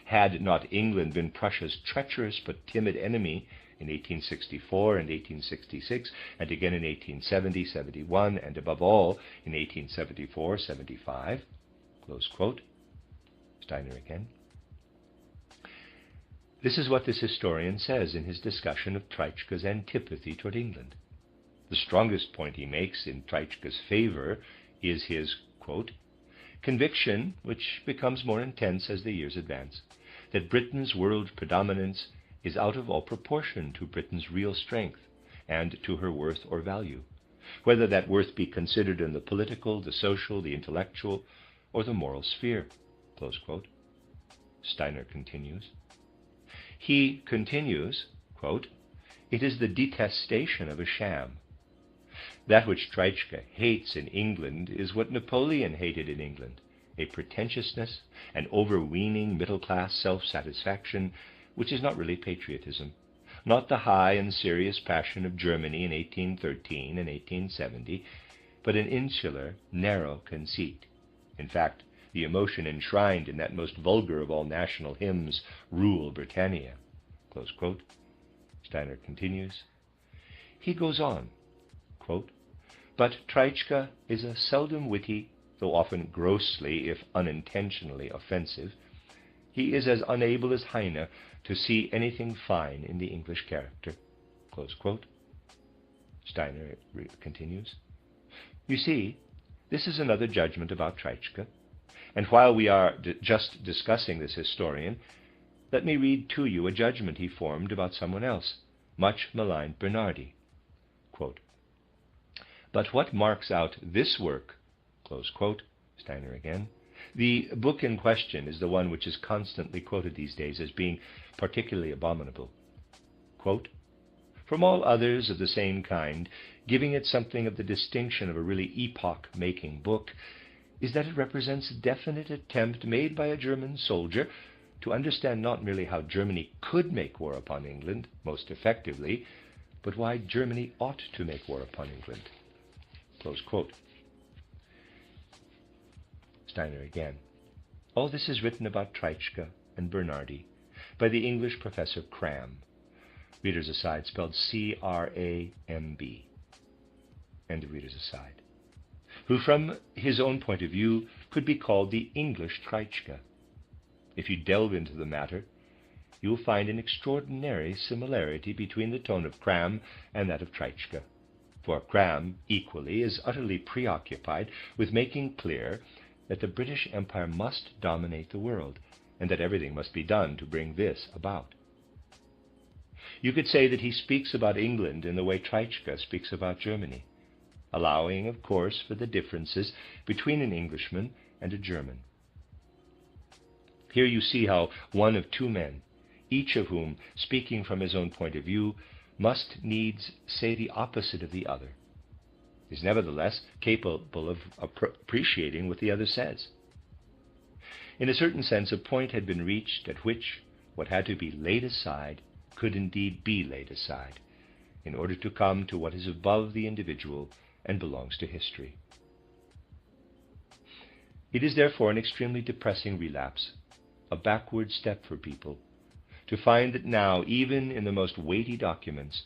had not England been Prussia's treacherous but timid enemy in 1864 and 1866, and again in 1870, 71, and above all in 1874, 75, close quote. Steiner again. This is what this historian says in his discussion of Treitschke's antipathy toward England. The strongest point he makes in Treitschke's favor is his, quote, conviction, which becomes more intense as the years advance, that Britain's world predominance is out of all proportion to Britain's real strength and to her worth or value, whether that worth be considered in the political, the social, the intellectual, or the moral sphere, close quote. Steiner continues. He continues, quote, it is the detestation of a sham. That which Treitschke hates in England is what Napoleon hated in England, a pretentiousness, an overweening middle-class self-satisfaction, which is not really patriotism, not the high and serious passion of Germany in 1813 and 1870, but an insular, narrow conceit. In fact, the emotion enshrined in that most vulgar of all national hymns, Rule Britannia, close quote. Steiner continues. He goes on, quote, but Treitschke is a seldom witty, though often grossly, if unintentionally offensive. He is as unable as Heine to see anything fine in the English character, close quote. Steiner continues. You see, this is another judgment about Treitschke, and while we are just discussing this historian, let me read to you a judgment he formed about someone else, much maligned Bernardi. Quote, but what marks out this work, close quote, Steiner again, the book in question is the one which is constantly quoted these days as being particularly abominable. Quote, from all others of the same kind, giving it something of the distinction of a really epoch-making book, is that it represents a definite attempt made by a German soldier to understand not merely how Germany could make war upon England most effectively, but why Germany ought to make war upon England. Close quote. Steiner again. All this is written about Treitschke and Bernardi by the English professor Cram, reader's aside spelled C-R-A-M-B, end of reader's aside, who from his own point of view could be called the English Treitschke. If you delve into the matter, you will find an extraordinary similarity between the tone of Cram and that of Treitschke, for Cram equally is utterly preoccupied with making clear that the British Empire must dominate the world, and that everything must be done to bring this about. You could say that he speaks about England in the way Treitschke speaks about Germany, allowing, of course, for the differences between an Englishman and a German. Here you see how one of two men, each of whom, speaking from his own point of view, must needs say the opposite of the other, is nevertheless capable of appreciating what the other says. In a certain sense, a point had been reached at which what had to be laid aside could indeed be laid aside, in order to come to what is above the individual and belongs to history. It is therefore an extremely depressing relapse, a backward step for people, to find that now, even in the most weighty documents,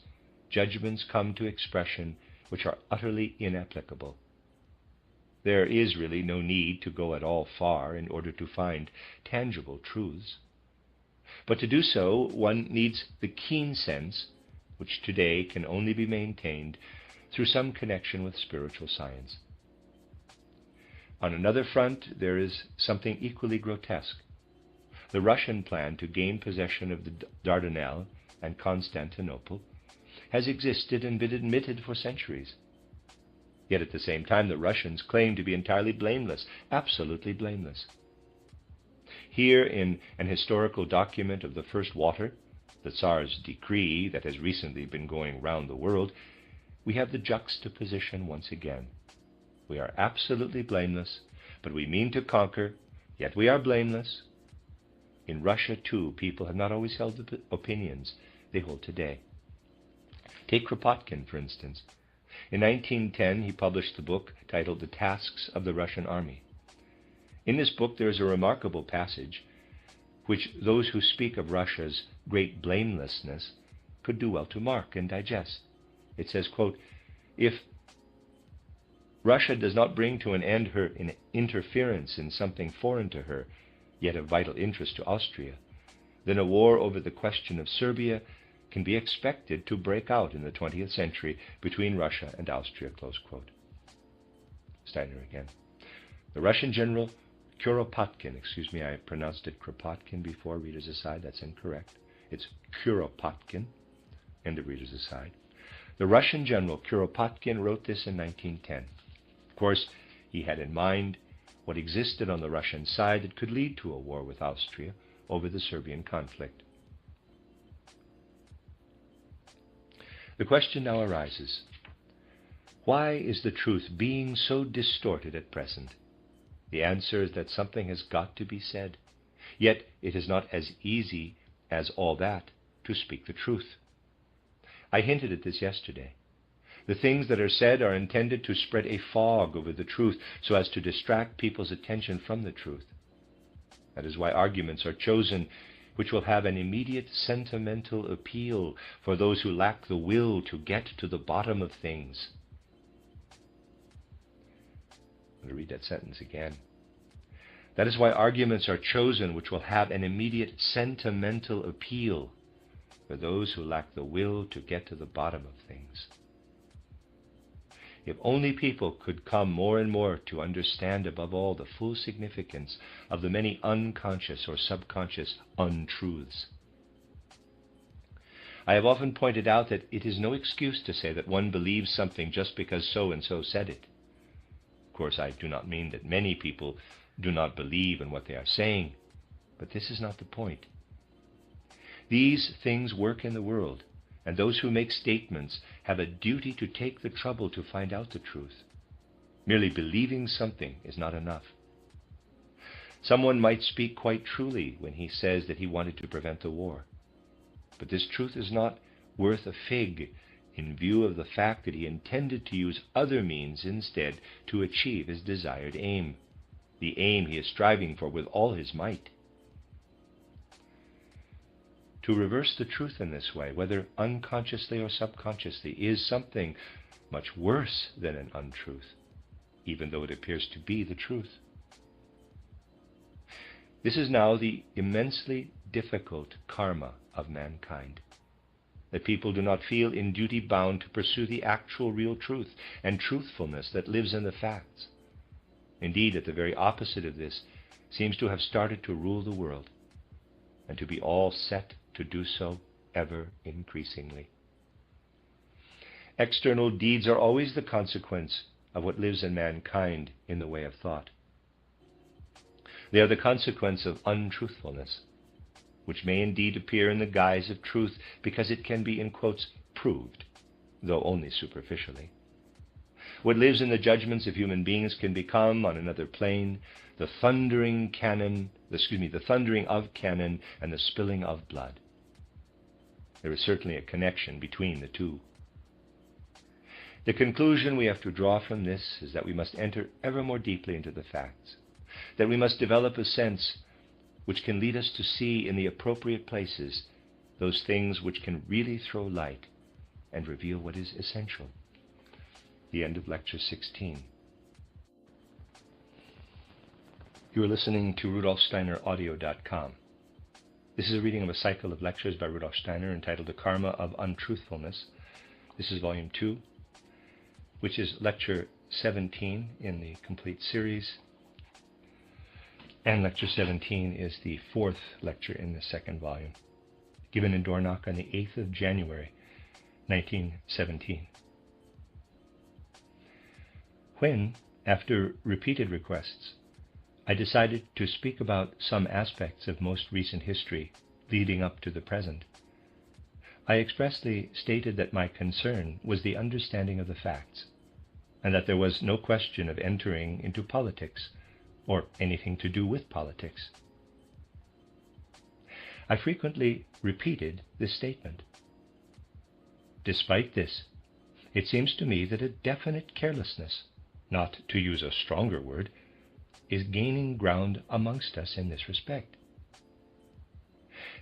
judgments come to expression which are utterly inapplicable. There is really no need to go at all far in order to find tangible truths. But to do so, one needs the keen sense, which today can only be maintained through some connection with spiritual science. On another front, there is something equally grotesque. The Russian plan to gain possession of the Dardanelles and Constantinople has existed and been admitted for centuries. Yet at the same time, the Russians claim to be entirely blameless, absolutely blameless. Here, in an historical document of the first water, the Tsar's decree that has recently been going round the world, we have the juxtaposition once again. We are absolutely blameless, but we mean to conquer, yet we are blameless. In Russia, too, people have not always held the opinions they hold today. Take Kropotkin, for instance. In 1910, he published the book titled The Tasks of the Russian Army. In this book, there is a remarkable passage which those who speak of Russia's great blamelessness could do well to mark and digest. It says, quote, if Russia does not bring to an end her interference in something foreign to her, yet of vital interest to Austria, then a war over the question of Serbia can be expected to break out in the 20th century between Russia and Austria, close quote. Steiner again. The Russian general Kuropatkin, I pronounced it Kropotkin before, readers aside, that's incorrect. It's Kuropatkin, end of readers aside. The Russian general Kuropatkin wrote this in 1910. Of course, he had in mind what existed on the Russian side that could lead to a war with Austria over the Serbian conflict. The question now arises, why is the truth being so distorted at present? The answer is that something has got to be said. Yet it is not as easy as all that to speak the truth. I hinted at this yesterday. The things that are said are intended to spread a fog over the truth so as to distract people's attention from the truth. That is why arguments are chosen which will have an immediate sentimental appeal for those who lack the will to get to the bottom of things. I'm going to read that sentence again. That is why arguments are chosen which will have an immediate sentimental appeal for those who lack the will to get to the bottom of things. If only people could come more and more to understand above all the full significance of the many unconscious or subconscious untruths. I have often pointed out that it is no excuse to say that one believes something just because so-and-so said it. Of course, I do not mean that many people do not believe in what they are saying, but this is not the point. These things work in the world, and those who make statements have a duty to take the trouble to find out the truth. Merely believing something is not enough. Someone might speak quite truly when he says that he wanted to prevent the war, but this truth is not worth a fig in view of the fact that he intended to use other means instead to achieve his desired aim, the aim he is striving for with all his might. To reverse the truth in this way, whether unconsciously or subconsciously, is something much worse than an untruth, even though it appears to be the truth. This is now the immensely difficult karma of mankind, that people do not feel in duty bound to pursue the actual real truth and truthfulness that lives in the facts. Indeed, at the very opposite of this seems to have started to rule the world, and to be all set to do so ever increasingly. External deeds are always the consequence of what lives in mankind in the way of thought. They are the consequence of untruthfulness, which may indeed appear in the guise of truth because it can be, in quotes, proved, though only superficially. What lives in the judgments of human beings can become, on another plane, the thundering of cannon and the spilling of blood. There is certainly a connection between the two. The conclusion we have to draw from this is that we must enter ever more deeply into the facts, that we must develop a sense which can lead us to see in the appropriate places those things which can really throw light and reveal what is essential. The end of Lecture 16. You are listening to RudolfSteinerAudio.com. This is a reading of a cycle of lectures by Rudolf Steiner entitled The Karma of Untruthfulness. This is Volume 2, which is Lecture 17 in the complete series. And Lecture 17 is the fourth lecture in the second volume, given in Dornach on the 8th of January, 1917. When, after repeated requests, I decided to speak about some aspects of most recent history leading up to the present, I expressly stated that my concern was the understanding of the facts, and that there was no question of entering into politics or anything to do with politics. I frequently repeated this statement. Despite this, it seems to me that a definite carelessness, not to use a stronger word, is gaining ground amongst us in this respect.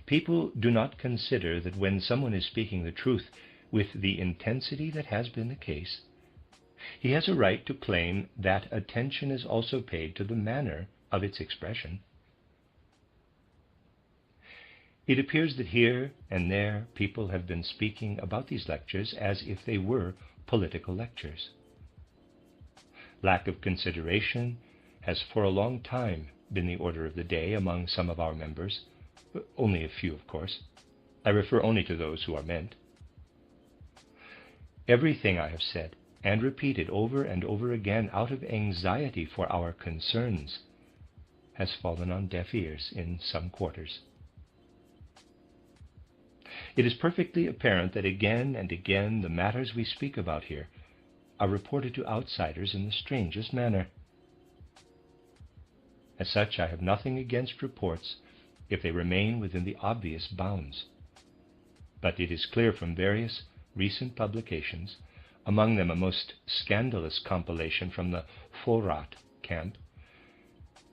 People do not consider that when someone is speaking the truth with the intensity that has been the case, he has a right to claim that attention is also paid to the manner of its expression. It appears that here and there people have been speaking about these lectures as if they were political lectures. Lack of consideration has for a long time been the order of the day among some of our members, only a few, of course. I refer only to those who are meant. Everything I have said and repeated over and over again out of anxiety for our concerns has fallen on deaf ears in some quarters. It is perfectly apparent that again and again the matters we speak about here are reported to outsiders in the strangest manner. As such, I have nothing against reports if they remain within the obvious bounds. But it is clear from various recent publications, among them a most scandalous compilation from the Vorrat camp,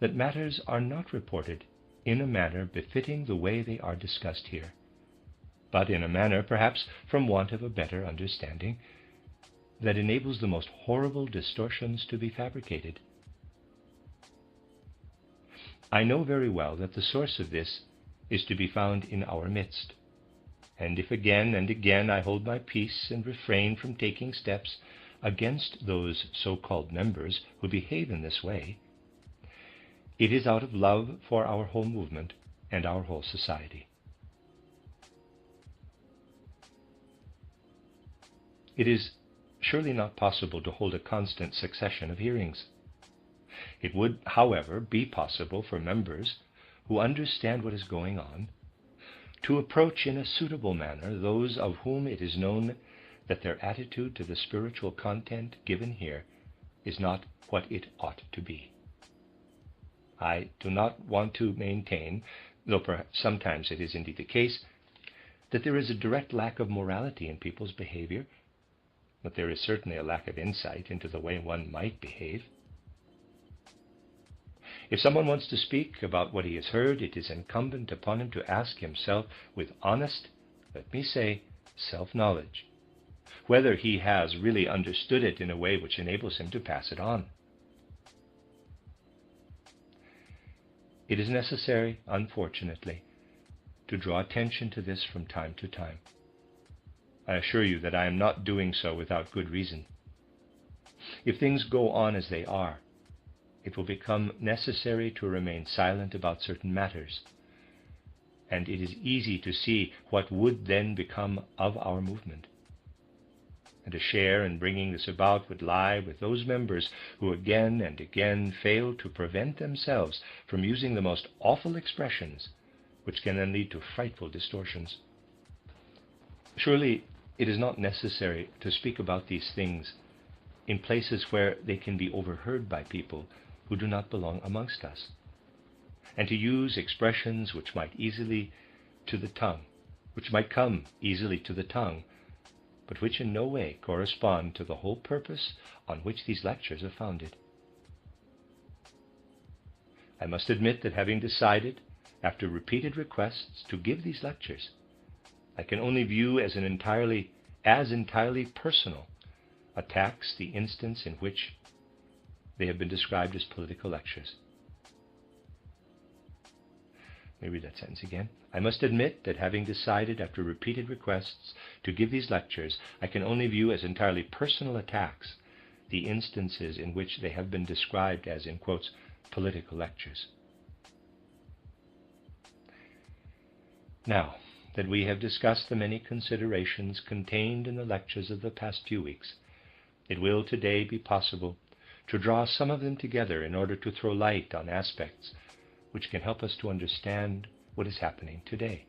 that matters are not reported in a manner befitting the way they are discussed here, but in a manner, perhaps from want of a better understanding, that enables the most horrible distortions to be fabricated. I know very well that the source of this is to be found in our midst, and if again and again I hold my peace and refrain from taking steps against those so-called members who behave in this way, it is out of love for our whole movement and our whole society. It is surely not possible to hold a constant succession of hearings. It would, however, be possible for members who understand what is going on to approach in a suitable manner those of whom it is known that their attitude to the spiritual content given here is not what it ought to be. I do not want to maintain, though perhaps sometimes it is indeed the case, that there is a direct lack of morality in people's behavior, but there is certainly a lack of insight into the way one might behave. If someone wants to speak about what he has heard, it is incumbent upon him to ask himself with honest, let me say, self-knowledge, whether he has really understood it in a way which enables him to pass it on. It is necessary, unfortunately, to draw attention to this from time to time. I assure you that I am not doing so without good reason. If things go on as they are, it will become necessary to remain silent about certain matters, and it is easy to see what would then become of our movement. And a share in bringing this about would lie with those members who again and again fail to prevent themselves from using the most awful expressions, which can then lead to frightful distortions. Surely it is not necessary to speak about these things in places where they can be overheard by people who do not belong amongst us, and to use expressions which might come easily to the tongue, but which in no way correspond to the whole purpose on which these lectures are founded. I must admit that having decided, after repeated requests, to give these lectures, I can only view as entirely personal attacks the instance in which they have been described as political lectures. Let me read that sentence again. I must admit that having decided after repeated requests to give these lectures, I can only view as entirely personal attacks the instances in which they have been described as, in quotes, political lectures. Now that we have discussed the many considerations contained in the lectures of the past few weeks, it will today be possible to draw some of them together in order to throw light on aspects which can help us to understand what is happening today.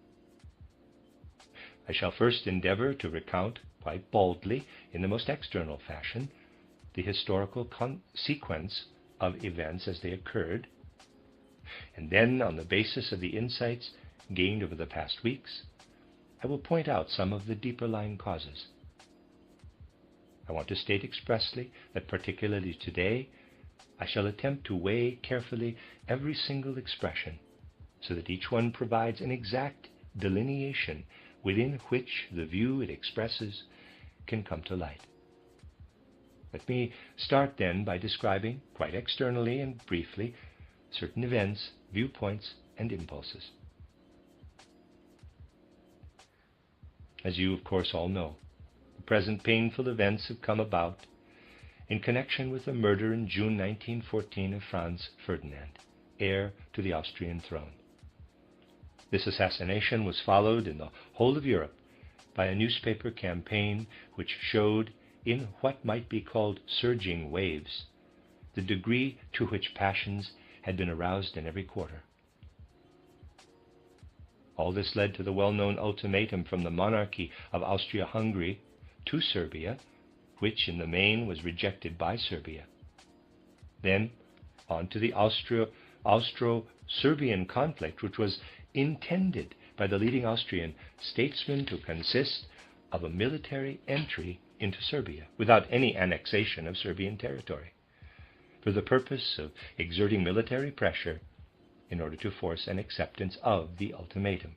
I shall first endeavor to recount quite baldly, in the most external fashion, the historical sequence of events as they occurred, and then, on the basis of the insights gained over the past weeks, I will point out some of the deeper lying causes. I want to state expressly that particularly today, I shall attempt to weigh carefully every single expression, so that each one provides an exact delineation within which the view it expresses can come to light. Let me start then by describing, quite externally and briefly, certain events, viewpoints, and impulses. As you, of course, all know, the present painful events have come about, in connection with the murder in June 1914 of Franz Ferdinand, heir to the Austrian throne. This assassination was followed in the whole of Europe by a newspaper campaign which showed, in what might be called surging waves, the degree to which passions had been aroused in every quarter. All this led to the well-known ultimatum from the monarchy of Austria-Hungary to Serbia, which in the main was rejected by Serbia. Then on to the Austro-Serbian conflict, which was intended by the leading Austrian statesmen to consist of a military entry into Serbia without any annexation of Serbian territory, for the purpose of exerting military pressure in order to force an acceptance of the ultimatum.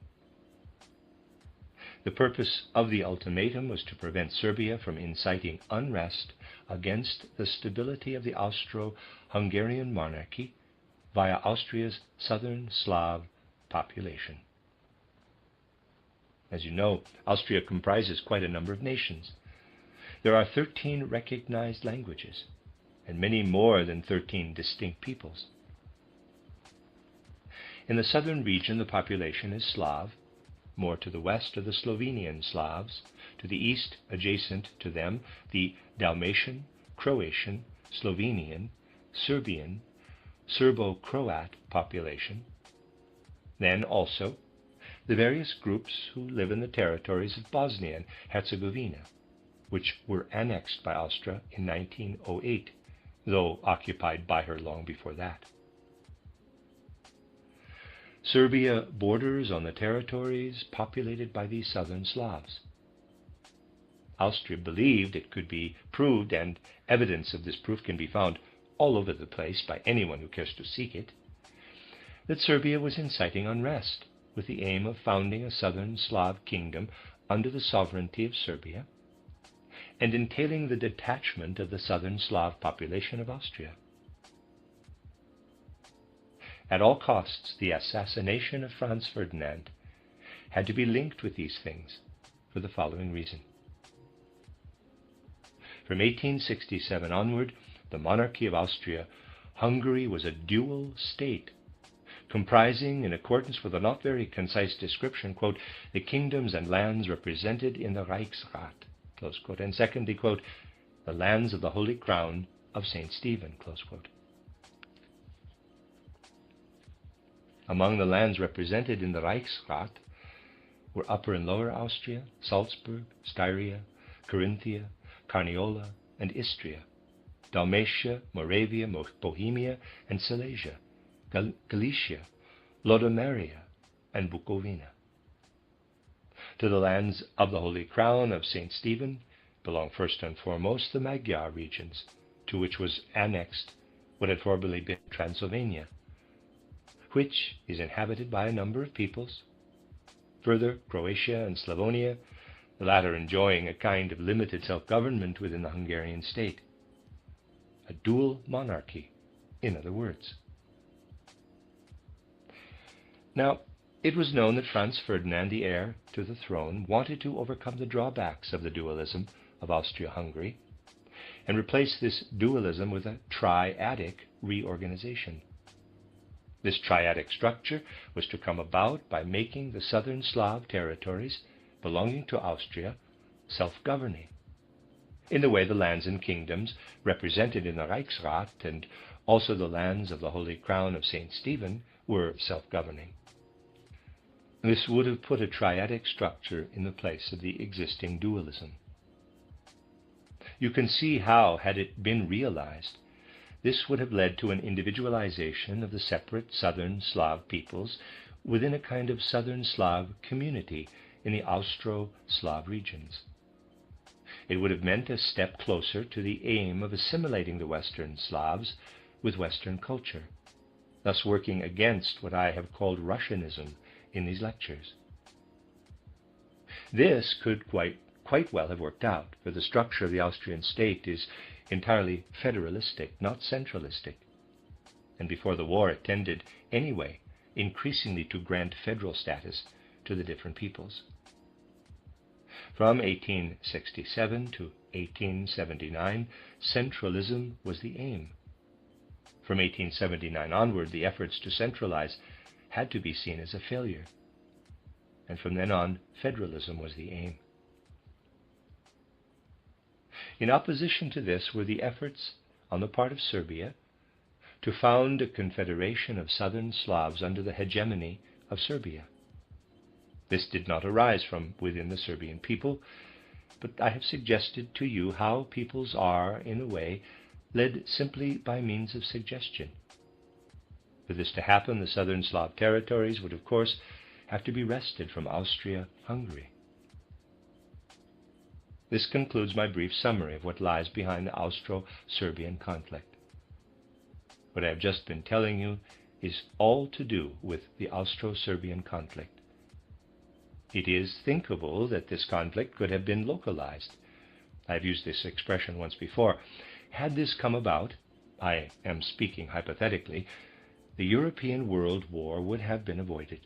The purpose of the ultimatum was to prevent Serbia from inciting unrest against the stability of the Austro-Hungarian monarchy via Austria's southern Slav population. As you know, Austria comprises quite a number of nations. There are 13 recognized languages, and many more than 13 distinct peoples. In the southern region, the population is Slav. More to the west are the Slovenian Slavs. To the east, adjacent to them, the Dalmatian, Croatian, Slovenian, Serbian, Serbo-Croat population. Then also the various groups who live in the territories of Bosnia and Herzegovina, which were annexed by Austria in 1908, though occupied by her long before that. Serbia borders on the territories populated by these southern Slavs. Austria believed it could be proved, and evidence of this proof can be found all over the place by anyone who cares to seek it, that Serbia was inciting unrest with the aim of founding a southern Slav kingdom under the sovereignty of Serbia, and entailing the detachment of the southern Slav population of Austria. At all costs, the assassination of Franz Ferdinand had to be linked with these things for the following reason. From 1867 onward, the monarchy of Austria-Hungary was a dual state, comprising, in accordance with a not very concise description, quote, the kingdoms and lands represented in the Reichsrat, close quote, and secondly, quote, the lands of the Holy Crown of St. Stephen, close quote. Among the lands represented in the Reichsrat were Upper and Lower Austria, Salzburg, Styria, Carinthia, Carniola, and Istria, Dalmatia, Moravia, Bohemia, and Silesia, Galicia, Lodomeria, and Bukovina. To the lands of the Holy Crown of St. Stephen belong first and foremost the Magyar regions, to which was annexed what had formerly been Transylvania, which is inhabited by a number of peoples. Further, Croatia and Slavonia, the latter enjoying a kind of limited self-government within the Hungarian state. A dual monarchy, in other words. Now, it was known that Franz Ferdinand, the heir to the throne, wanted to overcome the drawbacks of the dualism of Austria-Hungary and replace this dualism with a triadic reorganization. This triadic structure was to come about by making the southern Slav territories belonging to Austria self-governing, in the way the lands and kingdoms represented in the Reichsrat and also the lands of the Holy Crown of St. Stephen were self-governing. This would have put a triadic structure in the place of the existing dualism. You can see how, had it been realized, this would have led to an individualization of the separate southern Slav peoples within a kind of southern Slav community in the Austro-Slav regions. It would have meant a step closer to the aim of assimilating the Western Slavs with Western culture, thus working against what I have called Russianism in these lectures. This could quite well have worked out, for the structure of the Austrian state is entirely federalistic, not centralistic, and before the war it tended anyway increasingly to grant federal status to the different peoples. From 1867 to 1879, centralism was the aim. From 1879 onward, the efforts to centralize had to be seen as a failure. And from then on, federalism was the aim. In opposition to this were the efforts on the part of Serbia to found a confederation of southern Slavs under the hegemony of Serbia. This did not arise from within the Serbian people, but I have suggested to you how peoples are, in a way, led simply by means of suggestion. For this to happen, the southern Slav territories would, of course, have to be wrested from Austria-Hungary. This concludes my brief summary of what lies behind the Austro-Serbian conflict. What I have just been telling you is all to do with the Austro-Serbian conflict. It is thinkable that this conflict could have been localized. I have used this expression once before. Had this come about, I am speaking hypothetically, the European World War would have been avoided.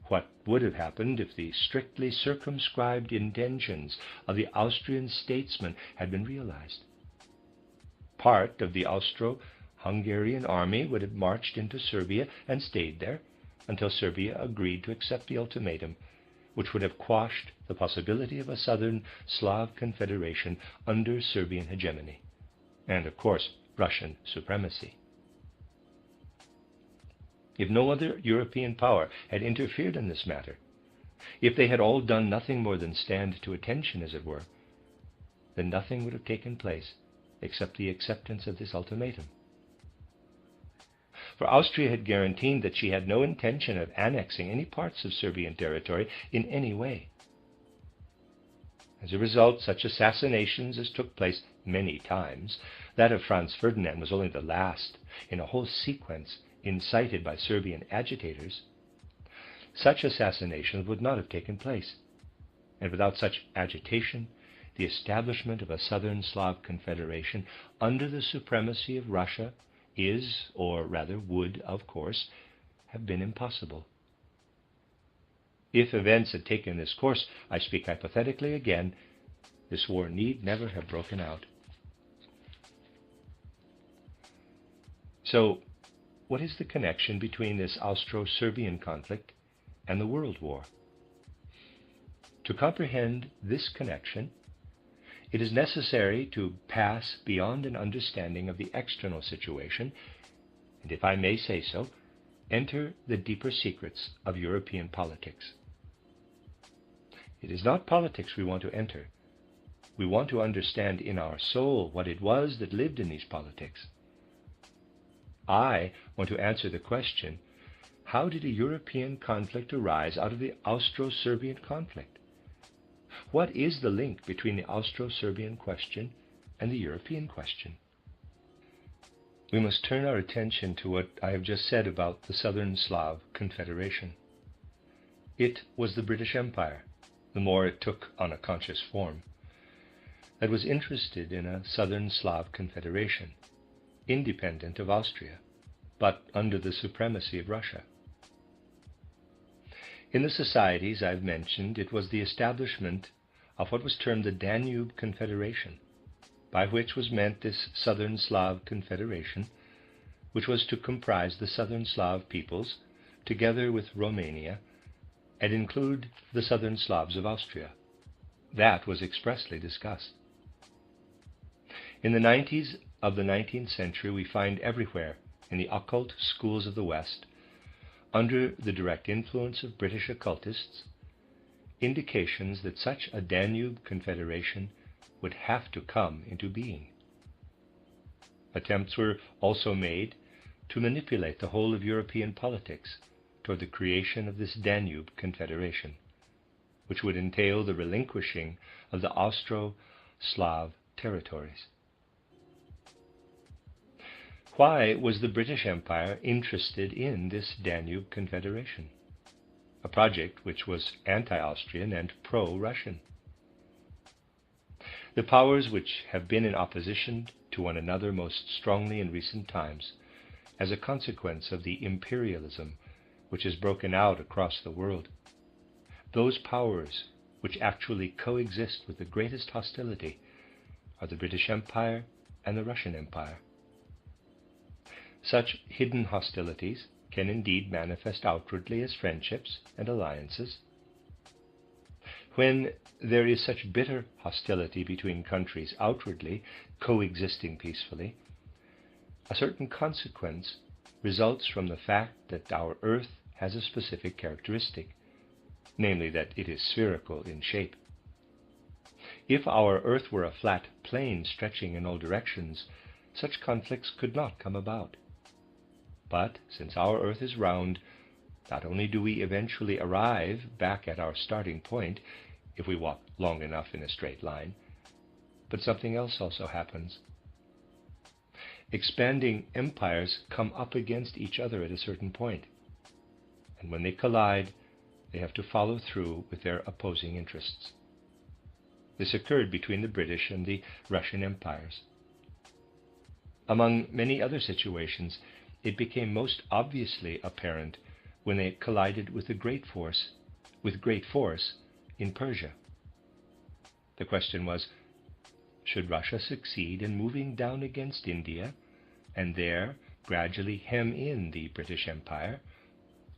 What would have happened if the strictly circumscribed intentions of the Austrian statesmen had been realized? Part of the Austro-Hungarian army would have marched into Serbia and stayed there until Serbia agreed to accept the ultimatum, which would have quashed the possibility of a southern Slav confederation under Serbian hegemony, and, of course, Russian supremacy. If no other European power had interfered in this matter, if they had all done nothing more than stand to attention, as it were, then nothing would have taken place except the acceptance of this ultimatum. For Austria had guaranteed that she had no intention of annexing any parts of Serbian territory in any way. As a result, such assassinations as took place many times, that of Franz Ferdinand was only the last in a whole sequence incited by Serbian agitators, such assassinations would not have taken place. And without such agitation, the establishment of a southern Slav confederation under the supremacy of Russia is, or rather would, of course, have been impossible. If events had taken this course, I speak hypothetically again, this war need never have broken out. So, what is the connection between this Austro-Serbian conflict and the World War? To comprehend this connection, it is necessary to pass beyond an understanding of the external situation, and if I may say so, enter the deeper secrets of European politics. It is not politics we want to enter. We want to understand in our soul what it was that lived in these politics. I want to answer the question, how did a European conflict arise out of the Austro-Serbian conflict? What is the link between the Austro-Serbian question and the European question? We must turn our attention to what I have just said about the Southern Slav Confederation. It was the British Empire, the more it took on a conscious form, that was interested in a Southern Slav Confederation, independent of Austria, but under the supremacy of Russia. In the societies I've mentioned, it was the establishment of what was termed the Danube Confederation, by which was meant this Southern Slav Confederation, which was to comprise the Southern Slav peoples, together with Romania, and include the Southern Slavs of Austria. That was expressly discussed. In the 90s of the 19th century, we find everywhere in the occult schools of the West, under the direct influence of British occultists, indications that such a Danube Confederation would have to come into being. Attempts were also made to manipulate the whole of European politics toward the creation of this Danube Confederation, which would entail the relinquishing of the Austro-Slav territories. Why was the British Empire interested in this Danube Confederation, a project which was anti-Austrian and pro-Russian? The powers which have been in opposition to one another most strongly in recent times, as a consequence of the imperialism which has broken out across the world, those powers which actually coexist with the greatest hostility are the British Empire and the Russian Empire. Such hidden hostilities can indeed manifest outwardly as friendships and alliances. When there is such bitter hostility between countries outwardly coexisting peacefully, a certain consequence results from the fact that our Earth has a specific characteristic, namely that it is spherical in shape. If our Earth were a flat plane stretching in all directions, such conflicts could not come about. But since our Earth is round, not only do we eventually arrive back at our starting point if we walk long enough in a straight line, but something else also happens. Expanding empires come up against each other at a certain point, and when they collide, they have to follow through with their opposing interests. This occurred between the British and the Russian empires. Among many other situations, it became most obviously apparent when they collided with great force in Persia. The question was, should Russia succeed in moving down against India and there gradually hem in the British Empire,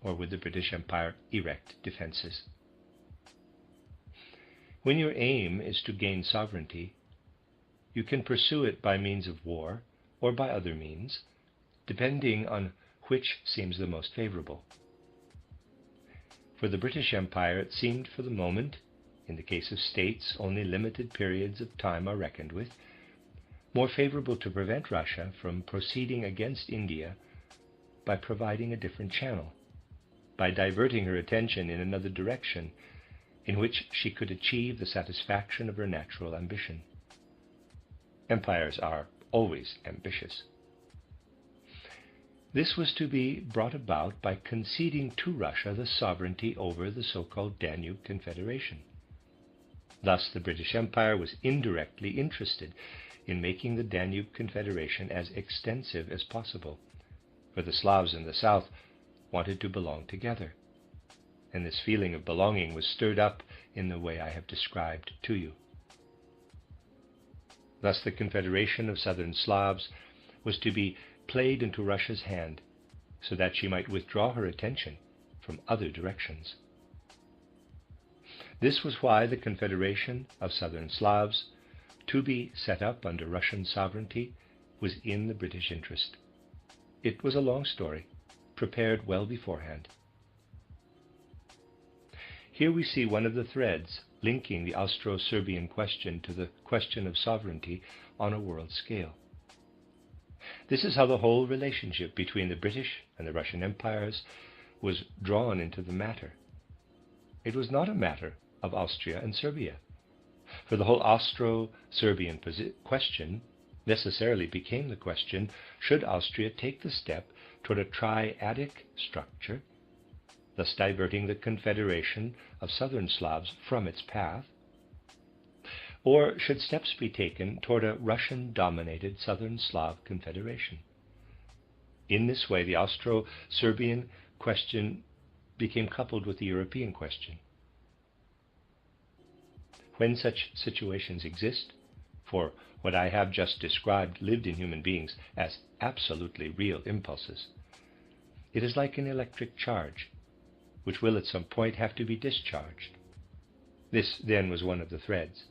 or would the British Empire erect defenses? When your aim is to gain sovereignty, you can pursue it by means of war or by other means, depending on which seems the most favorable. For the British Empire, it seemed for the moment, in the case of states only limited periods of time are reckoned with, more favorable to prevent Russia from proceeding against India by providing a different channel, by diverting her attention in another direction in which she could achieve the satisfaction of her natural ambition. Empires are always ambitious. This was to be brought about by conceding to Russia the sovereignty over the so-called Danube Confederation. Thus, the British Empire was indirectly interested in making the Danube Confederation as extensive as possible, for the Slavs in the south wanted to belong together, and this feeling of belonging was stirred up in the way I have described to you. Thus, the Confederation of Southern Slavs was to be played into Russia's hand so that she might withdraw her attention from other directions. This was why the Confederation of Southern Slavs, to be set up under Russian sovereignty, was in the British interest. It was a long story, prepared well beforehand. Here we see one of the threads linking the Austro-Serbian question to the question of sovereignty on a world scale. This is how the whole relationship between the British and the Russian empires was drawn into the matter. It was not a matter of Austria and Serbia, for the whole Austro-Serbian question necessarily became the question, should Austria take the step toward a triadic structure, thus diverting the Confederation of Southern Slavs from its path, or should steps be taken toward a Russian-dominated Southern Slav Confederation? In this way, the Austro-Serbian question became coupled with the European question. When such situations exist, for what I have just described lived in human beings as absolutely real impulses, it is like an electric charge, which will at some point have to be discharged. This, then, was one of the threads.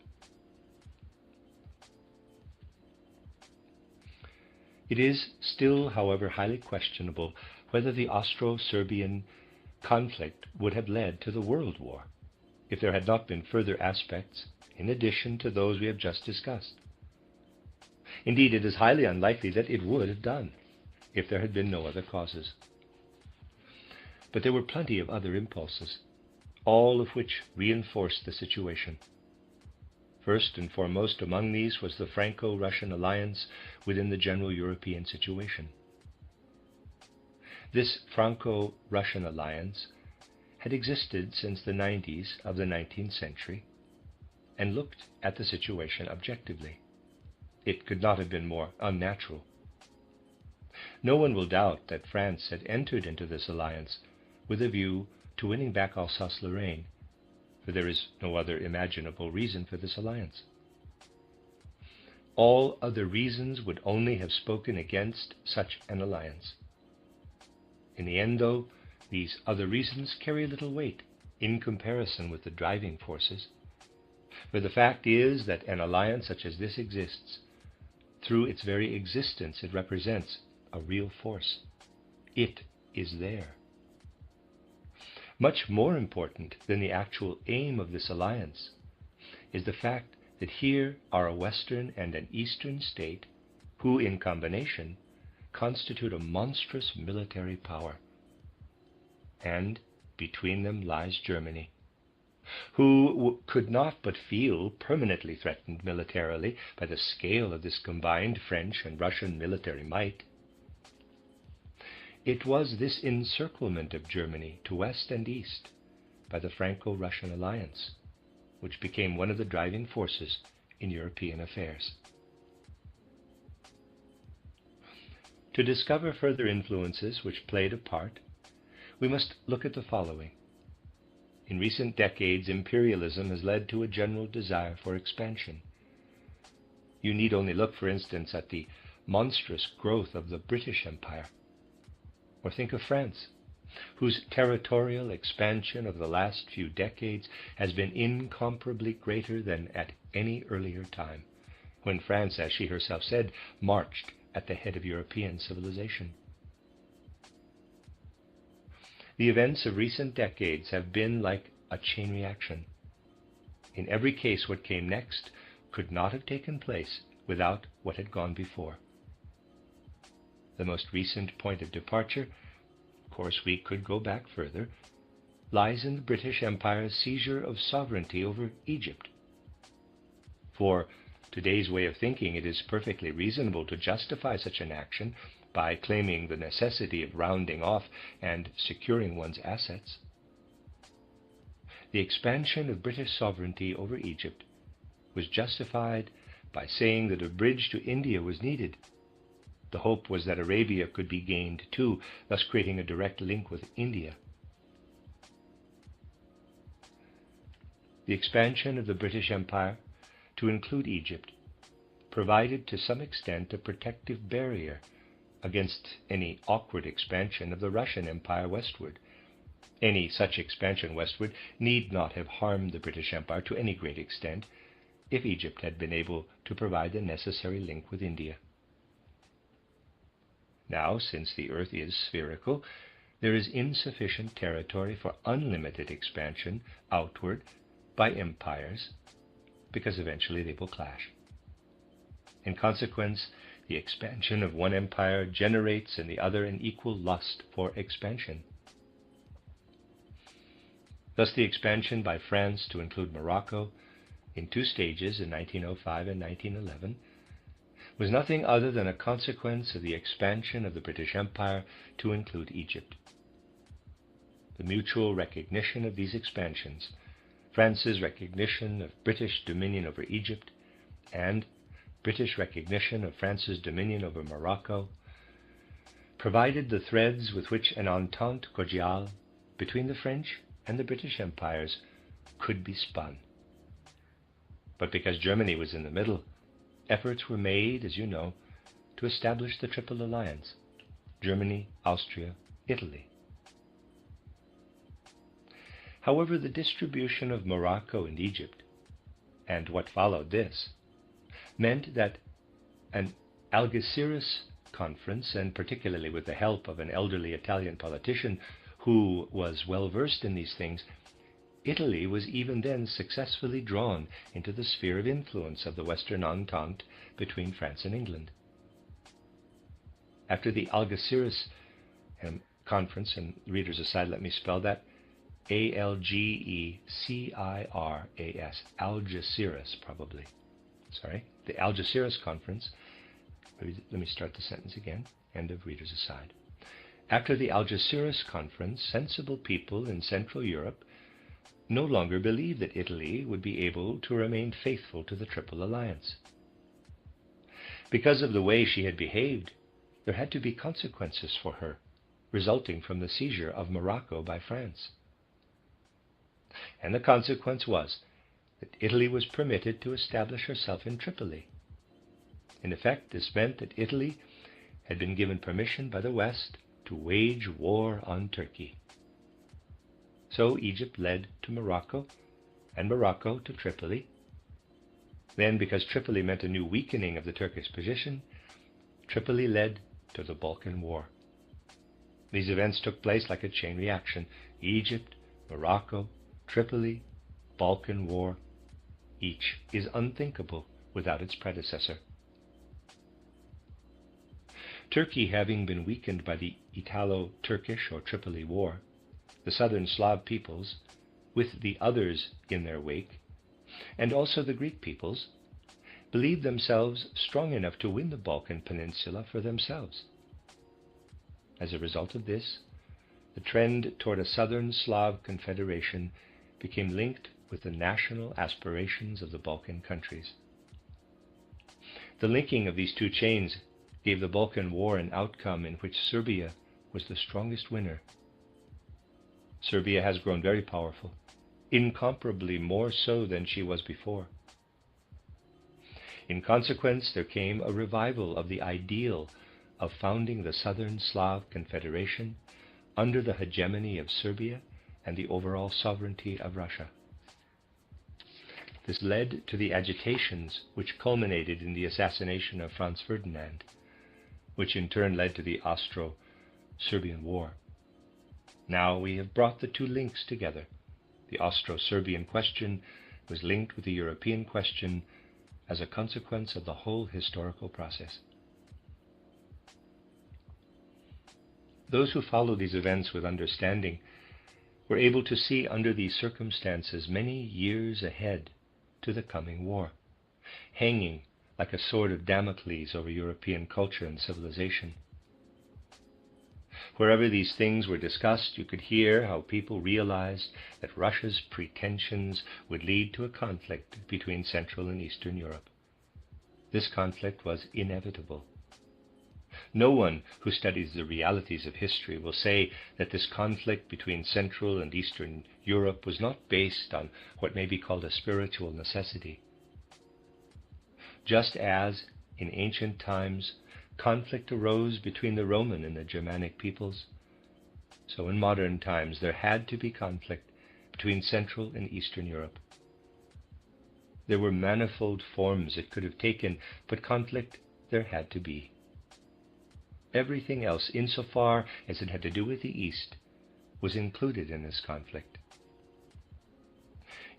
It is still, however, highly questionable whether the Austro-Serbian conflict would have led to the World War if there had not been further aspects in addition to those we have just discussed. Indeed, it is highly unlikely that it would have done if there had been no other causes. But there were plenty of other impulses, all of which reinforced the situation. First and foremost among these was the Franco-Russian alliance within the general European situation. This Franco-Russian alliance had existed since the 90s of the 19th century and looked at the situation objectively. It could not have been more unnatural. No one will doubt that France had entered into this alliance with a view to winning back Alsace-Lorraine, for there is no other imaginable reason for this alliance. All other reasons would only have spoken against such an alliance. In the end, though, these other reasons carry little weight in comparison with the driving forces. For the fact is that an alliance such as this exists. Through its very existence, it represents a real force. It is there. Much more important than the actual aim of this alliance is the fact that here are a Western and an Eastern state who, in combination, constitute a monstrous military power. And between them lies Germany, who could not but feel permanently threatened militarily by the scale of this combined French and Russian military might. It was this encirclement of Germany to west and east by the Franco-Russian alliance which became one of the driving forces in European affairs. To discover further influences which played a part, we must look at the following. In recent decades, imperialism has led to a general desire for expansion. You need only look, for instance, at the monstrous growth of the British Empire, or think of France, whose territorial expansion of the last few decades has been incomparably greater than at any earlier time, when France, as she herself said, marched at the head of European civilization. The events of recent decades have been like a chain reaction. In every case, what came next could not have taken place without what had gone before. The most recent point of departure, of course we could go back further, lies in the British Empire's seizure of sovereignty over Egypt. For today's way of thinking, it is perfectly reasonable to justify such an action by claiming the necessity of rounding off and securing one's assets. The expansion of British sovereignty over Egypt was justified by saying that a bridge to India was needed. The hope was that Arabia could be gained too, thus creating a direct link with India. The expansion of the British Empire to include Egypt provided to some extent a protective barrier against any awkward expansion of the Russian Empire westward. Any such expansion westward need not have harmed the British Empire to any great extent if Egypt had been able to provide the necessary link with India. Now, since the earth is spherical, there is insufficient territory for unlimited expansion outward by empires, because eventually they will clash. In consequence, the expansion of one empire generates in the other an equal lust for expansion. Thus the expansion by France to include Morocco in two stages in 1905 and 1911 was nothing other than a consequence of the expansion of the British Empire to include Egypt. The mutual recognition of these expansions, France's recognition of British dominion over Egypt, and British recognition of France's dominion over Morocco, provided the threads with which an entente cordiale between the French and the British empires could be spun. But because Germany was in the middle, efforts were made, as you know, to establish the Triple Alliance: Germany, Austria, Italy. However, the distribution of Morocco and Egypt, and what followed this, meant that an Algeciras conference, and particularly with the help of an elderly Italian politician who was well versed in these things, Italy was even then successfully drawn into the sphere of influence of the Western Entente between France and England. After the Algeciras conference, and readers aside, let me spell that, Algeciras, Algeciras probably. Sorry, the Algeciras conference, let me start the sentence again, end of readers aside. After the Algeciras conference, sensible people in Central Europe no longer believed that Italy would be able to remain faithful to the Triple Alliance. Because of the way she had behaved, there had to be consequences for her, resulting from the seizure of Morocco by France. And the consequence was that Italy was permitted to establish herself in Tripoli. In effect, this meant that Italy had been given permission by the West to wage war on Turkey. So Egypt led to Morocco, and Morocco to Tripoli. Then, because Tripoli meant a new weakening of the Turkish position, Tripoli led to the Balkan War. These events took place like a chain reaction. Egypt, Morocco, Tripoli, Balkan War. Each is unthinkable without its predecessor. Turkey having been weakened by the Italo-Turkish or Tripoli War, the southern Slav peoples, with the others in their wake, and also the Greek peoples, believed themselves strong enough to win the Balkan Peninsula for themselves. As a result of this, the trend toward a southern Slav confederation became linked with the national aspirations of the Balkan countries. The linking of these two chains gave the Balkan War an outcome in which Serbia was the strongest winner. Serbia has grown very powerful, incomparably more so than she was before. In consequence, there came a revival of the ideal of founding the Southern Slav Confederation under the hegemony of Serbia and the overall sovereignty of Russia. This led to the agitations which culminated in the assassination of Franz Ferdinand, which in turn led to the Austro-Serbian War. Now we have brought the two links together. The Austro-Serbian question was linked with the European question as a consequence of the whole historical process. Those who follow these events with understanding were able to see under these circumstances many years ahead to the coming war, hanging like a sword of Damocles over European culture and civilization. Wherever these things were discussed, you could hear how people realized that Russia's pretensions would lead to a conflict between Central and Eastern Europe. This conflict was inevitable. No one who studies the realities of history will say that this conflict between Central and Eastern Europe was not based on what may be called a spiritual necessity. Just as, in ancient times, conflict arose between the Roman and the Germanic peoples, so in modern times there had to be conflict between Central and Eastern Europe. There were manifold forms it could have taken, but conflict there had to be. Everything else, insofar as it had to do with the East, was included in this conflict.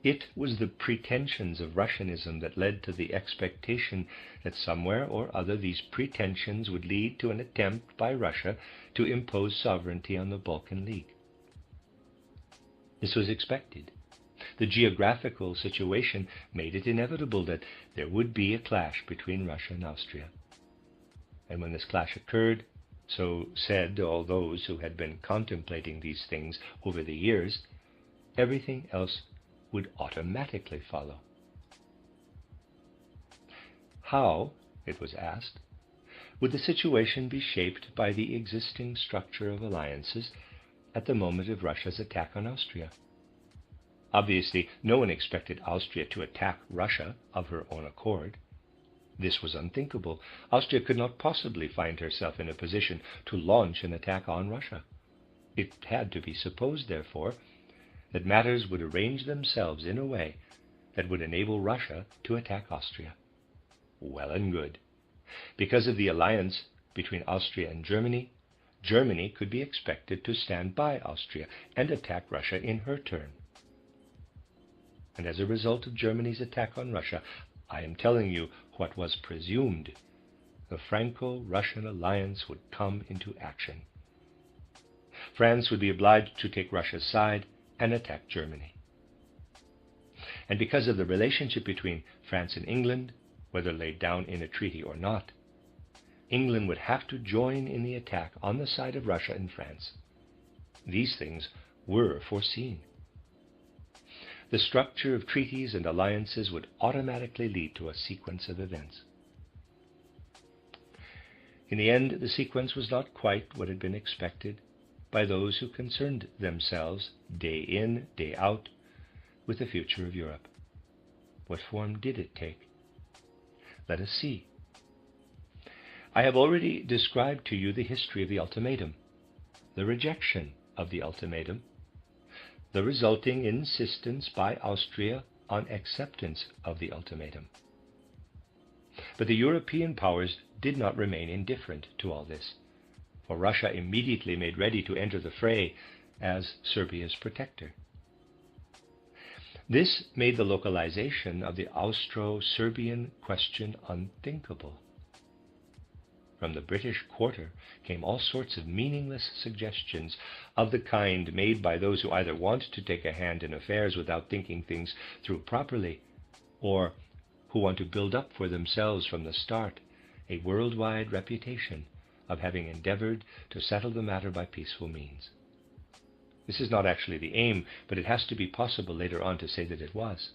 It was the pretensions of Russianism that led to the expectation that somewhere or other these pretensions would lead to an attempt by Russia to impose sovereignty on the Balkan League. This was expected. The geographical situation made it inevitable that there would be a clash between Russia and Austria. And when this clash occurred, so said all those who had been contemplating these things over the years, everything else would automatically follow. How, it was asked, would the situation be shaped by the existing structure of alliances at the moment of Russia's attack on Austria? Obviously, no one expected Austria to attack Russia of her own accord. This was unthinkable. Austria could not possibly find herself in a position to launch an attack on Russia. It had to be supposed, therefore, that matters would arrange themselves in a way that would enable Russia to attack Austria. Well and good. Because of the alliance between Austria and Germany, Germany could be expected to stand by Austria and attack Russia in her turn. And as a result of Germany's attack on Russia, I am telling you what was presumed. The Franco-Russian alliance would come into action. France would be obliged to take Russia's side and attack Germany. And because of the relationship between France and England, whether laid down in a treaty or not, England would have to join in the attack on the side of Russia and France. These things were foreseen. The structure of treaties and alliances would automatically lead to a sequence of events. In the end, the sequence was not quite what had been expected by those who concerned themselves, day in, day out, with the future of Europe. What form did it take? Let us see. I have already described to you the history of the ultimatum, the rejection of the ultimatum, the resulting insistence by Austria on acceptance of the ultimatum. But the European powers did not remain indifferent to all this, for Russia immediately made ready to enter the fray as Serbia's protector. This made the localization of the Austro-Serbian question unthinkable. From the British quarter came all sorts of meaningless suggestions of the kind made by those who either want to take a hand in affairs without thinking things through properly, or who want to build up for themselves from the start a worldwide reputation of having endeavored to settle the matter by peaceful means. This is not actually the aim, but it has to be possible later on to say that it was.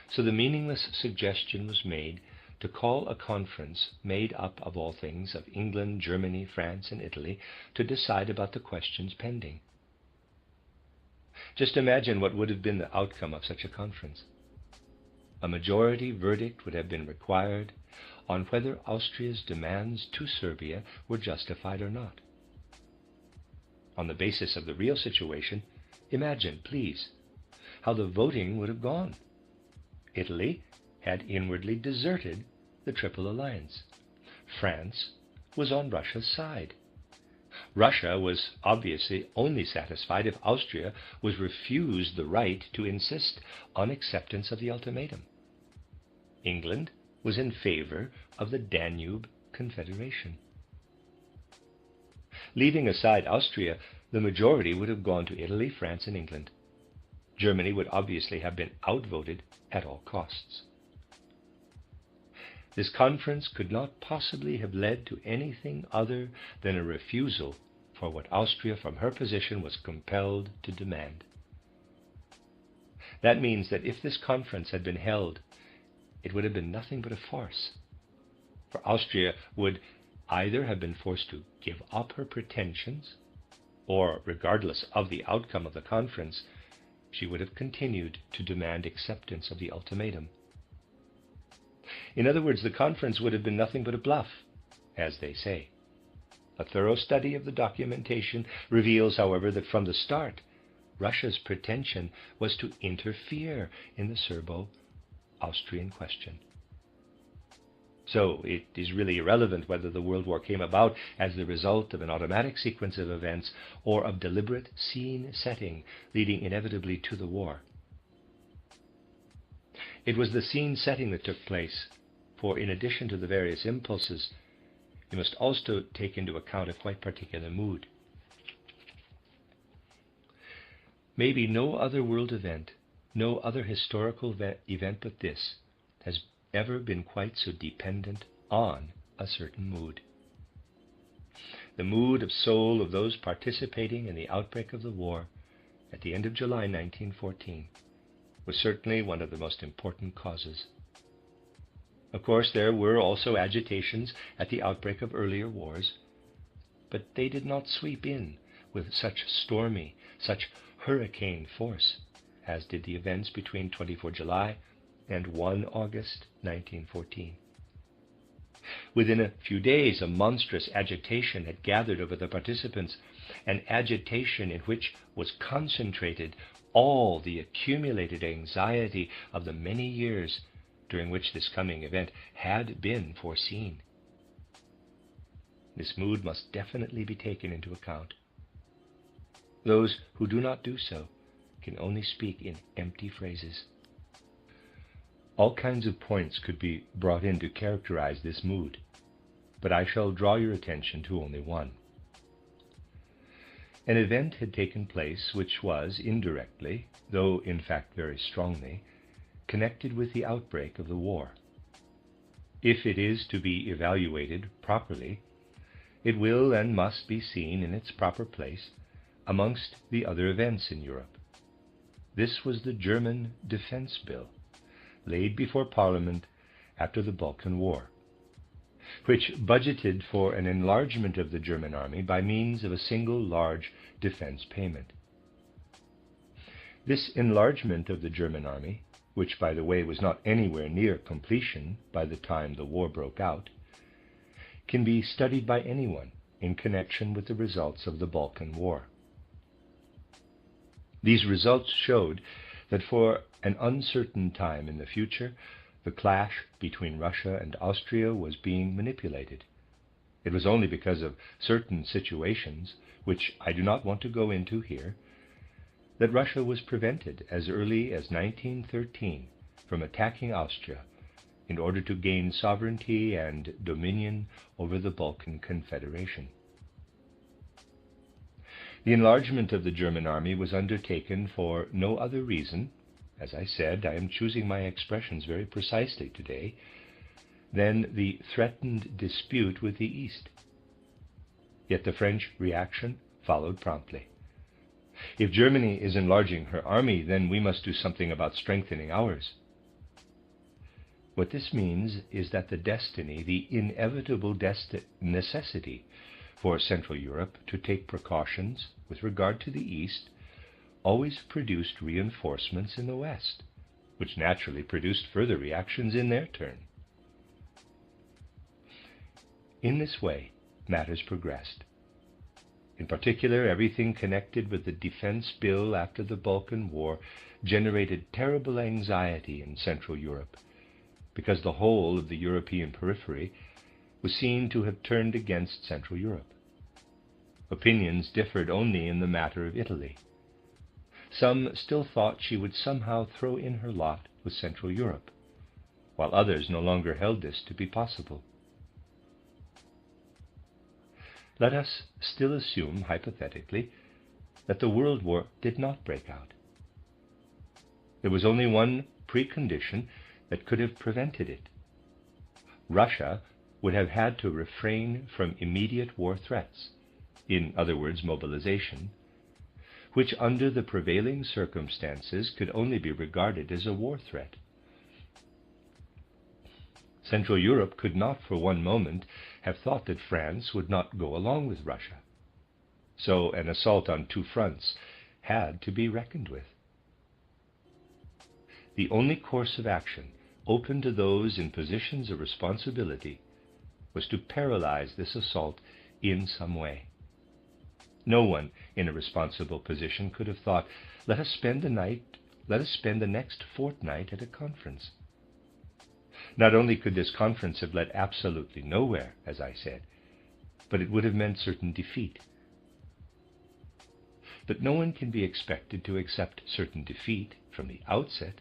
So the meaningless suggestion was made to call a conference made up of all things of England, Germany, France, and Italy to decide about the questions pending. Just imagine what would have been the outcome of such a conference. A majority verdict would have been required on whether Austria's demands to Serbia were justified or not. On the basis of the real situation, imagine, please, how the voting would have gone. Italy had inwardly deserted the Triple Alliance. France was on Russia's side. Russia was obviously only satisfied if Austria was refused the right to insist on acceptance of the ultimatum. England was in favor of the Danube Confederation. Leaving aside Austria, the majority would have gone to Italy, France, and England. Germany would obviously have been outvoted at all costs. This conference could not possibly have led to anything other than a refusal for what Austria from her position was compelled to demand. That means that if this conference had been held, it would have been nothing but a farce. For Austria would either have been forced to give up her pretensions, or, regardless of the outcome of the conference, she would have continued to demand acceptance of the ultimatum. In other words, the conference would have been nothing but a bluff, as they say. A thorough study of the documentation reveals, however, that from the start, Russia's pretension was to interfere in the Serbo-Austrian question. So it is really irrelevant whether the World War came about as the result of an automatic sequence of events or of deliberate scene setting leading inevitably to the war. It was the scene setting that took place, for in addition to the various impulses, you must also take into account a quite particular mood. Maybe no other world event, no other historical event but this, has ever been quite so dependent on a certain mood. The mood of soul of those participating in the outbreak of the war at the end of July 1914 was certainly one of the most important causes. Of course, there were also agitations at the outbreak of earlier wars, but they did not sweep in with such stormy, such hurricane force as did the events between 24 July and 1 August 1914. Within a few days, a monstrous agitation had gathered over the participants, an agitation in which was concentrated all the accumulated anxiety of the many years during which this coming event had been foreseen. This mood must definitely be taken into account. Those who do not do so can only speak in empty phrases. All kinds of points could be brought in to characterize this mood, but I shall draw your attention to only one. An event had taken place which was indirectly, though in fact very strongly, connected with the outbreak of the war. If it is to be evaluated properly, it will and must be seen in its proper place amongst the other events in Europe. This was the German Defense Bill, laid before Parliament after the Balkan War, which budgeted for an enlargement of the German army by means of a single large defense payment. This enlargement of the German army, which, by the way, was not anywhere near completion by the time the war broke out, can be studied by anyone in connection with the results of the Balkan War. These results showed that for an uncertain time in the future, the clash between Russia and Austria was being manipulated. It was only because of certain situations, which I do not want to go into here, that Russia was prevented as early as 1913 from attacking Austria in order to gain sovereignty and dominion over the Balkan Confederation. The enlargement of the German army was undertaken for no other reason, as I said, I am choosing my expressions very precisely today, than the threatened dispute with the East. Yet the French reaction followed promptly. If Germany is enlarging her army, then we must do something about strengthening ours. What this means is that the inevitable necessity for Central Europe to take precautions with regard to the East always produced reinforcements in the West, which naturally produced further reactions in their turn. In this way, matters progressed. In particular, everything connected with the defense bill after the Balkan War generated terrible anxiety in Central Europe, because the whole of the European periphery was seen to have turned against Central Europe. Opinions differed only in the matter of Italy. Some still thought she would somehow throw in her lot with Central Europe, while others no longer held this to be possible. Let us still assume, hypothetically, that the World War did not break out. There was only one precondition that could have prevented it. Russia would have had to refrain from immediate war threats, in other words, mobilization, which under the prevailing circumstances could only be regarded as a war threat. Central Europe could not for one moment have thought that France would not go along with Russia. So an assault on two fronts had to be reckoned with. The only course of action open to those in positions of responsibility was to paralyze this assault in some way. No one in a responsible position could have thought, let us spend the next fortnight at a conference. Not only could this conference have led absolutely nowhere, as I said, but it would have meant certain defeat. But no one can be expected to accept certain defeat from the outset.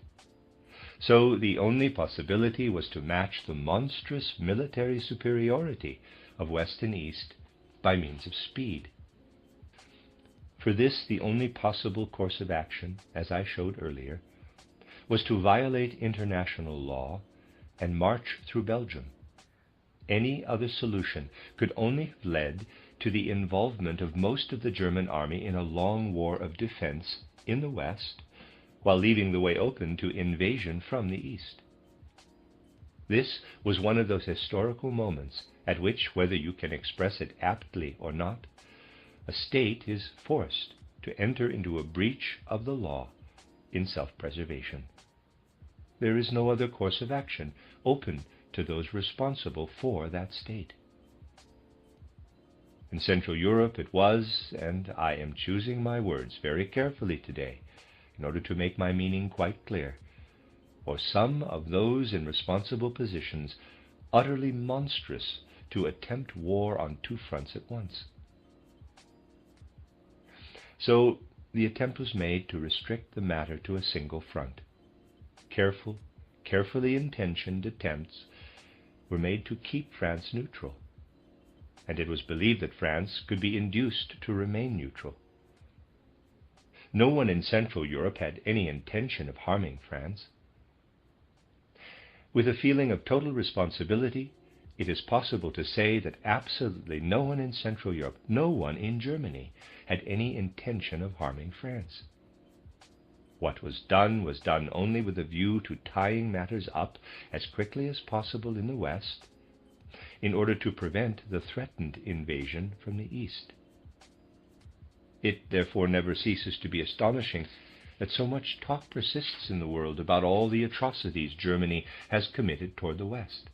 So the only possibility was to match the monstrous military superiority of West and East by means of speed. For this, the only possible course of action, as I showed earlier, was to violate international law and march through Belgium. Any other solution could only have led to the involvement of most of the German army in a long war of defense in the West, while leaving the way open to invasion from the East. This was one of those historical moments at which, whether you can express it aptly or not, a state is forced to enter into a breach of the law in self-preservation. There is no other course of action open to those responsible for that state. In Central Europe it was, and I am choosing my words very carefully today in order to make my meaning quite clear, for some of those in responsible positions utterly monstrous to attempt war on two fronts at once. So the attempt was made to restrict the matter to a single front. Carefully intentioned attempts were made to keep France neutral, and it was believed that France could be induced to remain neutral. No one in Central Europe had any intention of harming France. With a feeling of total responsibility, it is possible to say that absolutely no one in Central Europe, no one in Germany, had any intention of harming France. What was done only with a view to tying matters up as quickly as possible in the West, in order to prevent the threatened invasion from the East. It therefore never ceases to be astonishing that so much talk persists in the world about all the atrocities Germany has committed toward the West.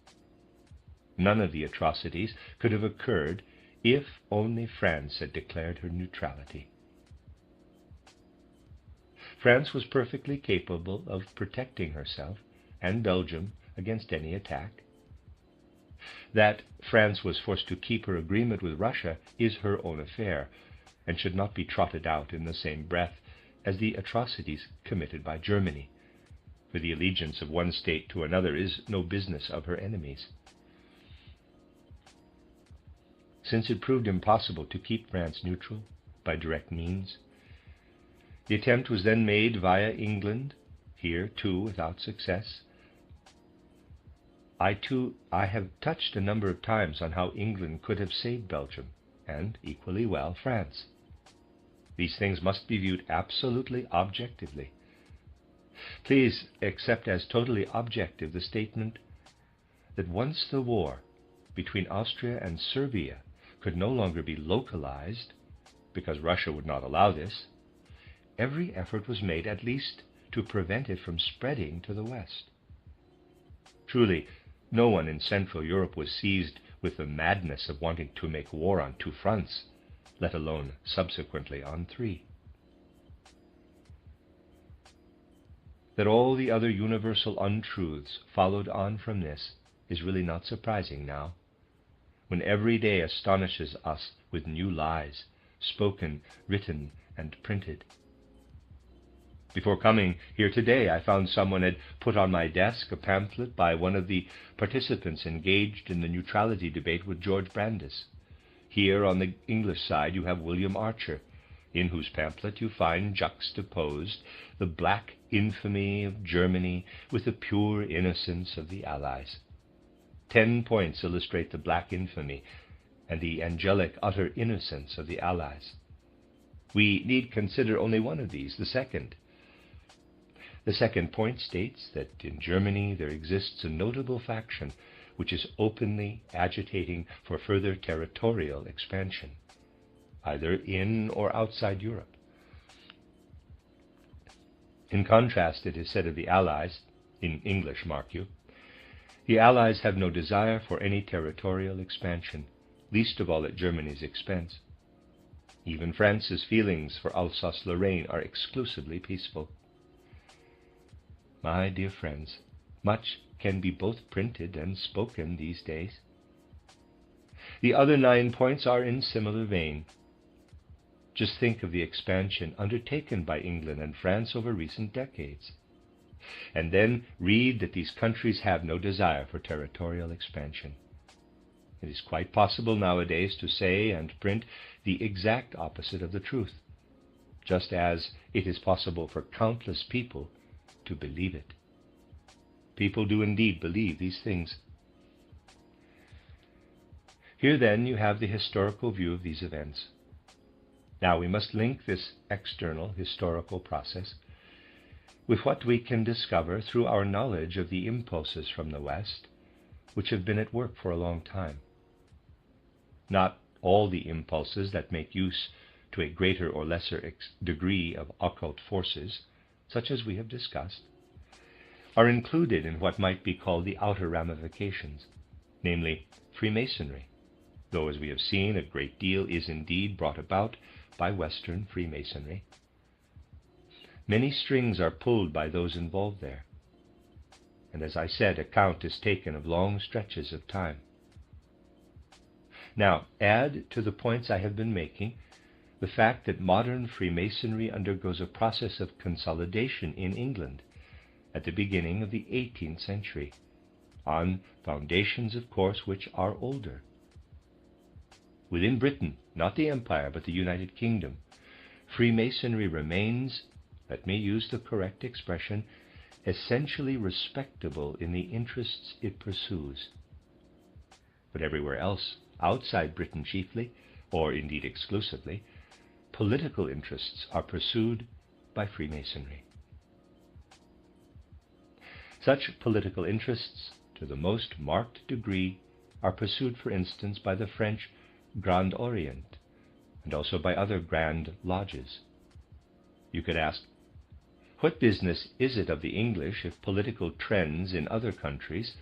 None of the atrocities could have occurred if only France had declared her neutrality. France was perfectly capable of protecting herself and Belgium against any attack. That France was forced to keep her agreement with Russia is her own affair, and should not be trotted out in the same breath as the atrocities committed by Germany, for the allegiance of one state to another is no business of her enemies. Since it proved impossible to keep France neutral by direct means, the attempt was then made via England, here too without success. I have touched a number of times on how England could have saved Belgium, and equally well France. These things must be viewed absolutely objectively. Please accept as totally objective the statement that once the war between Austria and Serbia could no longer be localized, because Russia would not allow this, every effort was made at least to prevent it from spreading to the West. Truly, no one in Central Europe was seized with the madness of wanting to make war on two fronts, let alone subsequently on three. That all the other universal untruths followed on from this is really not surprising now, when every day astonishes us with new lies, spoken, written, and printed. Before coming here today, I found someone had put on my desk a pamphlet by one of the participants engaged in the neutrality debate with George Brandes. Here on the English side you have William Archer, in whose pamphlet you find juxtaposed the black infamy of Germany with the pure innocence of the Allies. 10 points illustrate the black infamy and the angelic utter innocence of the Allies. We need consider only one of these, the second. The second point states that in Germany there exists a notable faction which is openly agitating for further territorial expansion, either in or outside Europe. In contrast, it is said of the Allies, in English, mark you, the Allies have no desire for any territorial expansion, least of all at Germany's expense. Even France's feelings for Alsace-Lorraine are exclusively peaceful. My dear friends, much can be both printed and spoken these days. The other 9 points are in similar vein. Just think of the expansion undertaken by England and France over recent decades, and then read that these countries have no desire for territorial expansion. It is quite possible nowadays to say and print the exact opposite of the truth, just as it is possible for countless people to believe it. People do indeed believe these things. Here then you have the historical view of these events. Now we must link this external historical process with what we can discover through our knowledge of the impulses from the West, which have been at work for a long time. Not all the impulses that make use to a greater or lesser degree of occult forces, such as we have discussed, are included in what might be called the outer ramifications, namely Freemasonry, though, as we have seen, a great deal is indeed brought about by Western Freemasonry. Many strings are pulled by those involved there, and as I said, account is taken of long stretches of time. Now, add to the points I have been making the fact that modern Freemasonry undergoes a process of consolidation in England at the beginning of the 18th century, on foundations, of course, which are older. Within Britain, not the Empire, but the United Kingdom, Freemasonry remains, let me use the correct expression, essentially respectable in the interests it pursues. But everywhere else, outside Britain chiefly, or indeed exclusively, political interests are pursued by Freemasonry. Such political interests, to the most marked degree, are pursued, for instance, by the French Grand Orient, and also by other Grand Lodges. You could ask, What business is it of the English if political trends in other countries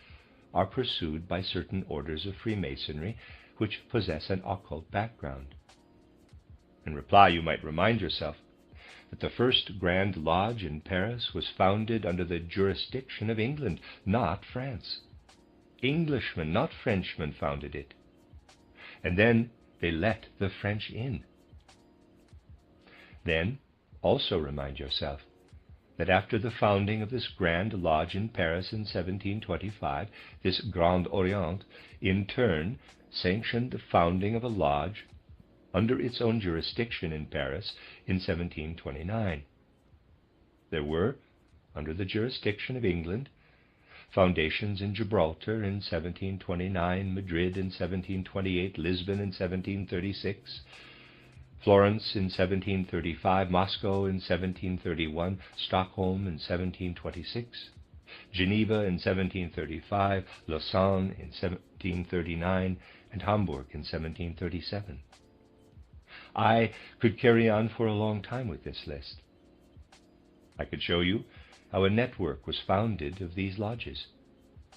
are pursued by certain orders of Freemasonry which possess an occult background? In reply, you might remind yourself that the first Grand Lodge in Paris was founded under the jurisdiction of England, not France. Englishmen, not Frenchmen, founded it. And then they let the French in. Then also remind yourself that after the founding of this Grand Lodge in Paris in 1725, this Grand Orient in turn sanctioned the founding of a lodge under its own jurisdiction in Paris in 1729. There were, under the jurisdiction of England, foundations in Gibraltar in 1729, Madrid in 1728, Lisbon in 1736, Florence in 1735, Moscow in 1731, Stockholm in 1726, Geneva in 1735, Lausanne in 1739, and Hamburg in 1737. I could carry on for a long time with this list. I could show you how a network was founded of these lodges,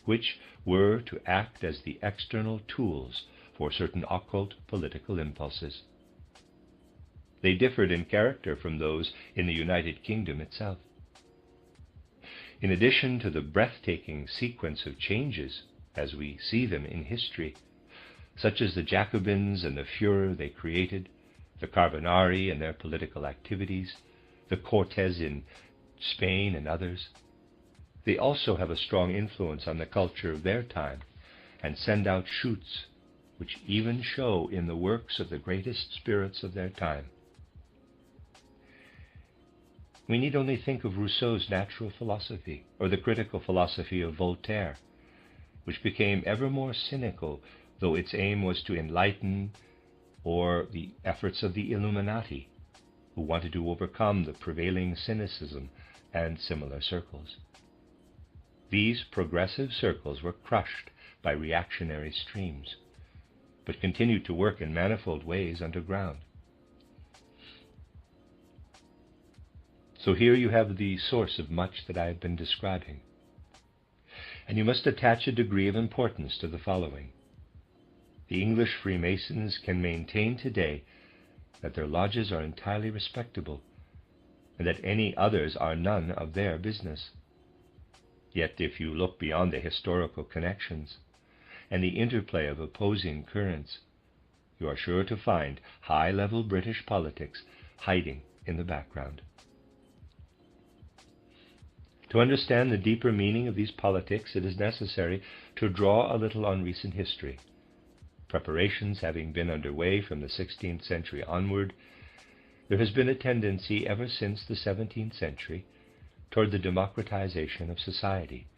which were to act as the external tools for certain occult political impulses. They differed in character from those in the United Kingdom itself. In addition to the breathtaking sequence of changes as we see them in history, such as the Jacobins and the furor they created, the Carbonari and their political activities, the Cortes in Spain and others, they also have a strong influence on the culture of their time and send out shoots which even show in the works of the greatest spirits of their time. We need only think of Rousseau's natural philosophy or the critical philosophy of Voltaire, which became ever more cynical, though its aim was to enlighten, or the efforts of the Illuminati, who wanted to overcome the prevailing cynicism and similar circles. These progressive circles were crushed by reactionary streams, but continued to work in manifold ways underground. So here you have the source of much that I have been describing. And you must attach a degree of importance to the following. The English Freemasons can maintain today that their lodges are entirely respectable, and that any others are none of their business. Yet if you look beyond the historical connections and the interplay of opposing currents, you are sure to find high-level British politics hiding in the background. To understand the deeper meaning of these politics, it is necessary to draw a little on recent history. Preparations having been underway from the 16th century onward, there has been a tendency ever since the 17th century toward the democratization of society,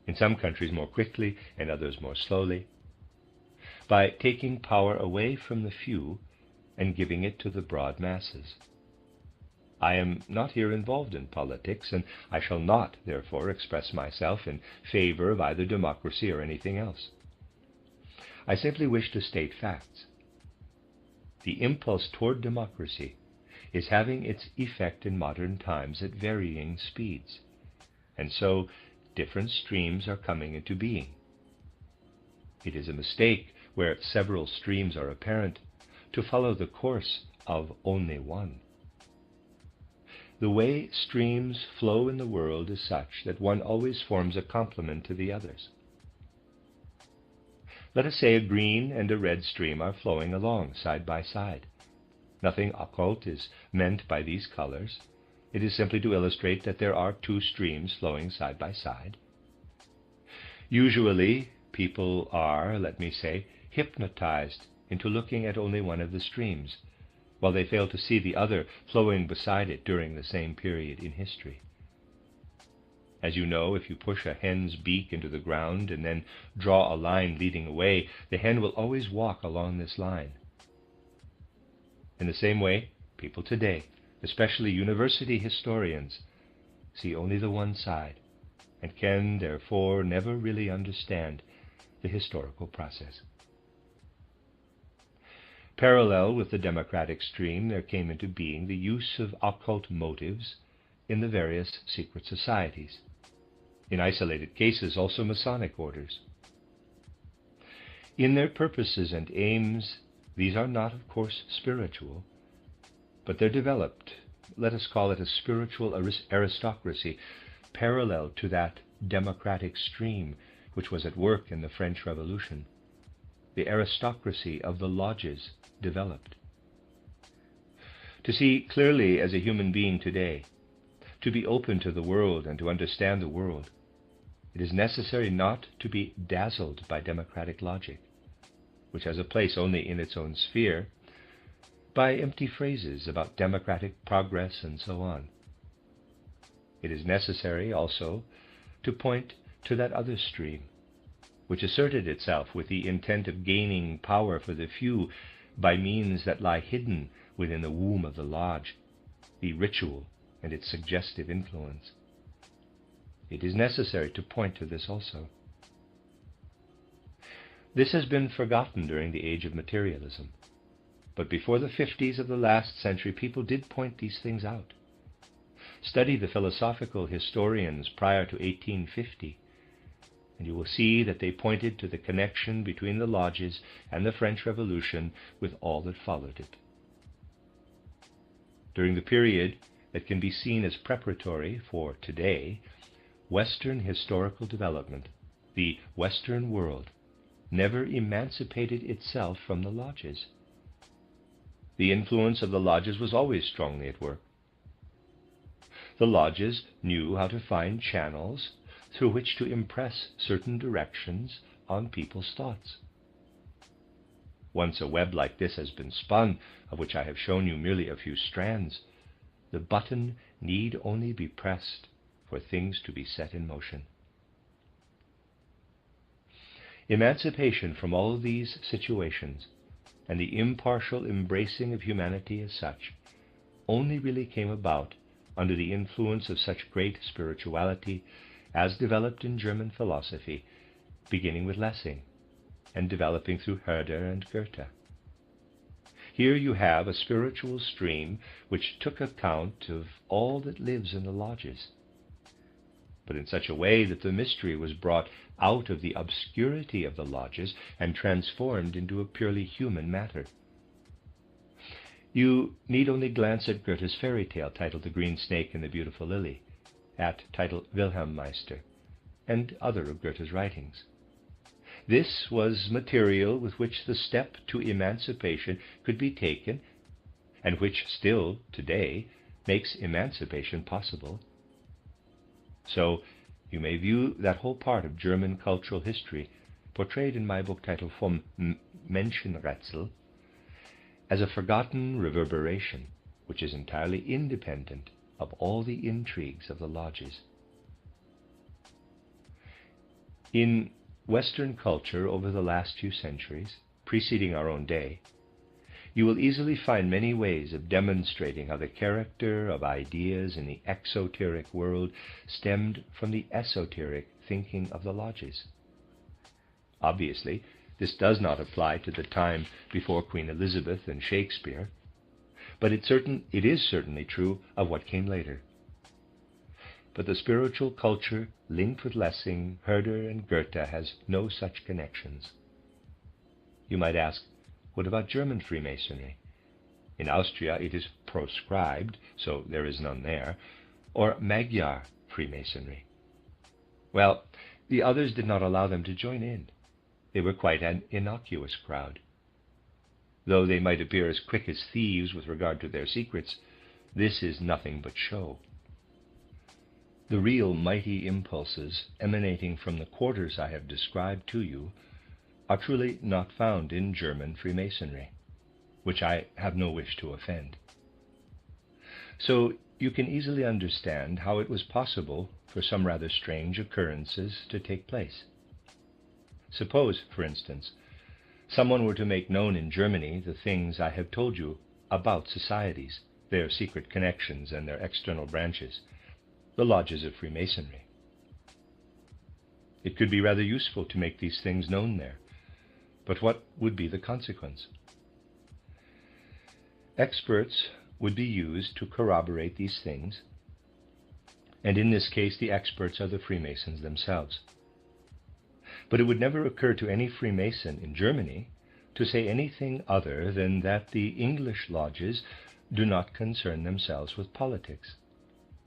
in some countries more quickly, in others more slowly, by taking power away from the few and giving it to the broad masses. I am not here involved in politics, and I shall not, therefore, express myself in favor of either democracy or anything else. I simply wish to state facts. The impulse toward democracy is having its effect in modern times at varying speeds, and so different streams are coming into being. It is a mistake, where several streams are apparent, to follow the course of only one. The way streams flow in the world is such that one always forms a complement to the others. Let us say a green and a red stream are flowing along side by side. Nothing occult is meant by these colors. It is simply to illustrate that there are two streams flowing side by side. Usually, people are, let me say, hypnotized into looking at only one of the streams, while they fail to see the other flowing beside it during the same period in history. As you know, if you push a hen's beak into the ground and then draw a line leading away, the hen will always walk along this line. In the same way, people today, especially university historians, see only the one side, and can therefore never really understand the historical process. Parallel with the democratic stream, there came into being the use of occult motives in the various secret societies. In isolated cases, also Masonic orders. In their purposes and aims, these are not, of course, spiritual, but they're developed, let us call it a spiritual aristocracy, parallel to that democratic stream which was at work in the French Revolution. The aristocracy of the lodges developed. To see clearly as a human being today, to be open to the world and to understand the world, it is necessary not to be dazzled by democratic logic, which has a place only in its own sphere, by empty phrases about democratic progress and so on. It is necessary also to point to that other stream, which asserted itself with the intent of gaining power for the few by means that lie hidden within the womb of the lodge, the ritual and its suggestive influence. It is necessary to point to this also. This has been forgotten during the age of materialism, but before the 50s of the last century, people did point these things out. Study the philosophical historians prior to 1850, and you will see that they pointed to the connection between the lodges and the French Revolution with all that followed it. During the period that can be seen as preparatory for today, Western historical development, the Western world, never emancipated itself from the lodges. The influence of the lodges was always strongly at work. The lodges knew how to find channels through which to impress certain directions on people's thoughts. Once a web like this has been spun, of which I have shown you merely a few strands, the button need only be pressed for things to be set in motion. Emancipation from all these situations and the impartial embracing of humanity as such only really came about under the influence of such great spirituality as developed in German philosophy, beginning with Lessing and developing through Herder and Goethe. Here you have a spiritual stream which took account of all that lives in the lodges, but in such a way that the mystery was brought out of the obscurity of the lodges and transformed into a purely human matter. You need only glance at Goethe's fairy tale titled The Green Snake and the Beautiful Lily, at title Wilhelm Meister, and other of Goethe's writings. This was material with which the step to emancipation could be taken, and which still, today, makes emancipation possible. So, you may view that whole part of German cultural history, portrayed in my book titled Vom Menschenrätsel, as a forgotten reverberation which is entirely independent of all the intrigues of the lodges. In Western culture over the last few centuries, preceding our own day, you will easily find many ways of demonstrating how the character of ideas in the exoteric world stemmed from the esoteric thinking of the lodges. Obviously, this does not apply to the time before Queen Elizabeth and Shakespeare, but it is certainly true of what came later. But the spiritual culture linked with Lessing, Herder, and Goethe has no such connections. You might ask, what about German Freemasonry? In Austria it is proscribed, so there is none there, or Magyar Freemasonry. Well, the others did not allow them to join in. They were quite an innocuous crowd. Though they might appear as quick as thieves with regard to their secrets, this is nothing but show. The real mighty impulses emanating from the quarters I have described to you are truly not found in German Freemasonry, which I have no wish to offend. So you can easily understand how it was possible for some rather strange occurrences to take place. Suppose, for instance, someone were to make known in Germany the things I have told you about societies, their secret connections and their external branches, the lodges of Freemasonry. It could be rather useful to make these things known there, but what would be the consequence? Experts would be used to corroborate these things, and in this case the experts are the Freemasons themselves. But it would never occur to any Freemason in Germany to say anything other than that the English lodges do not concern themselves with politics,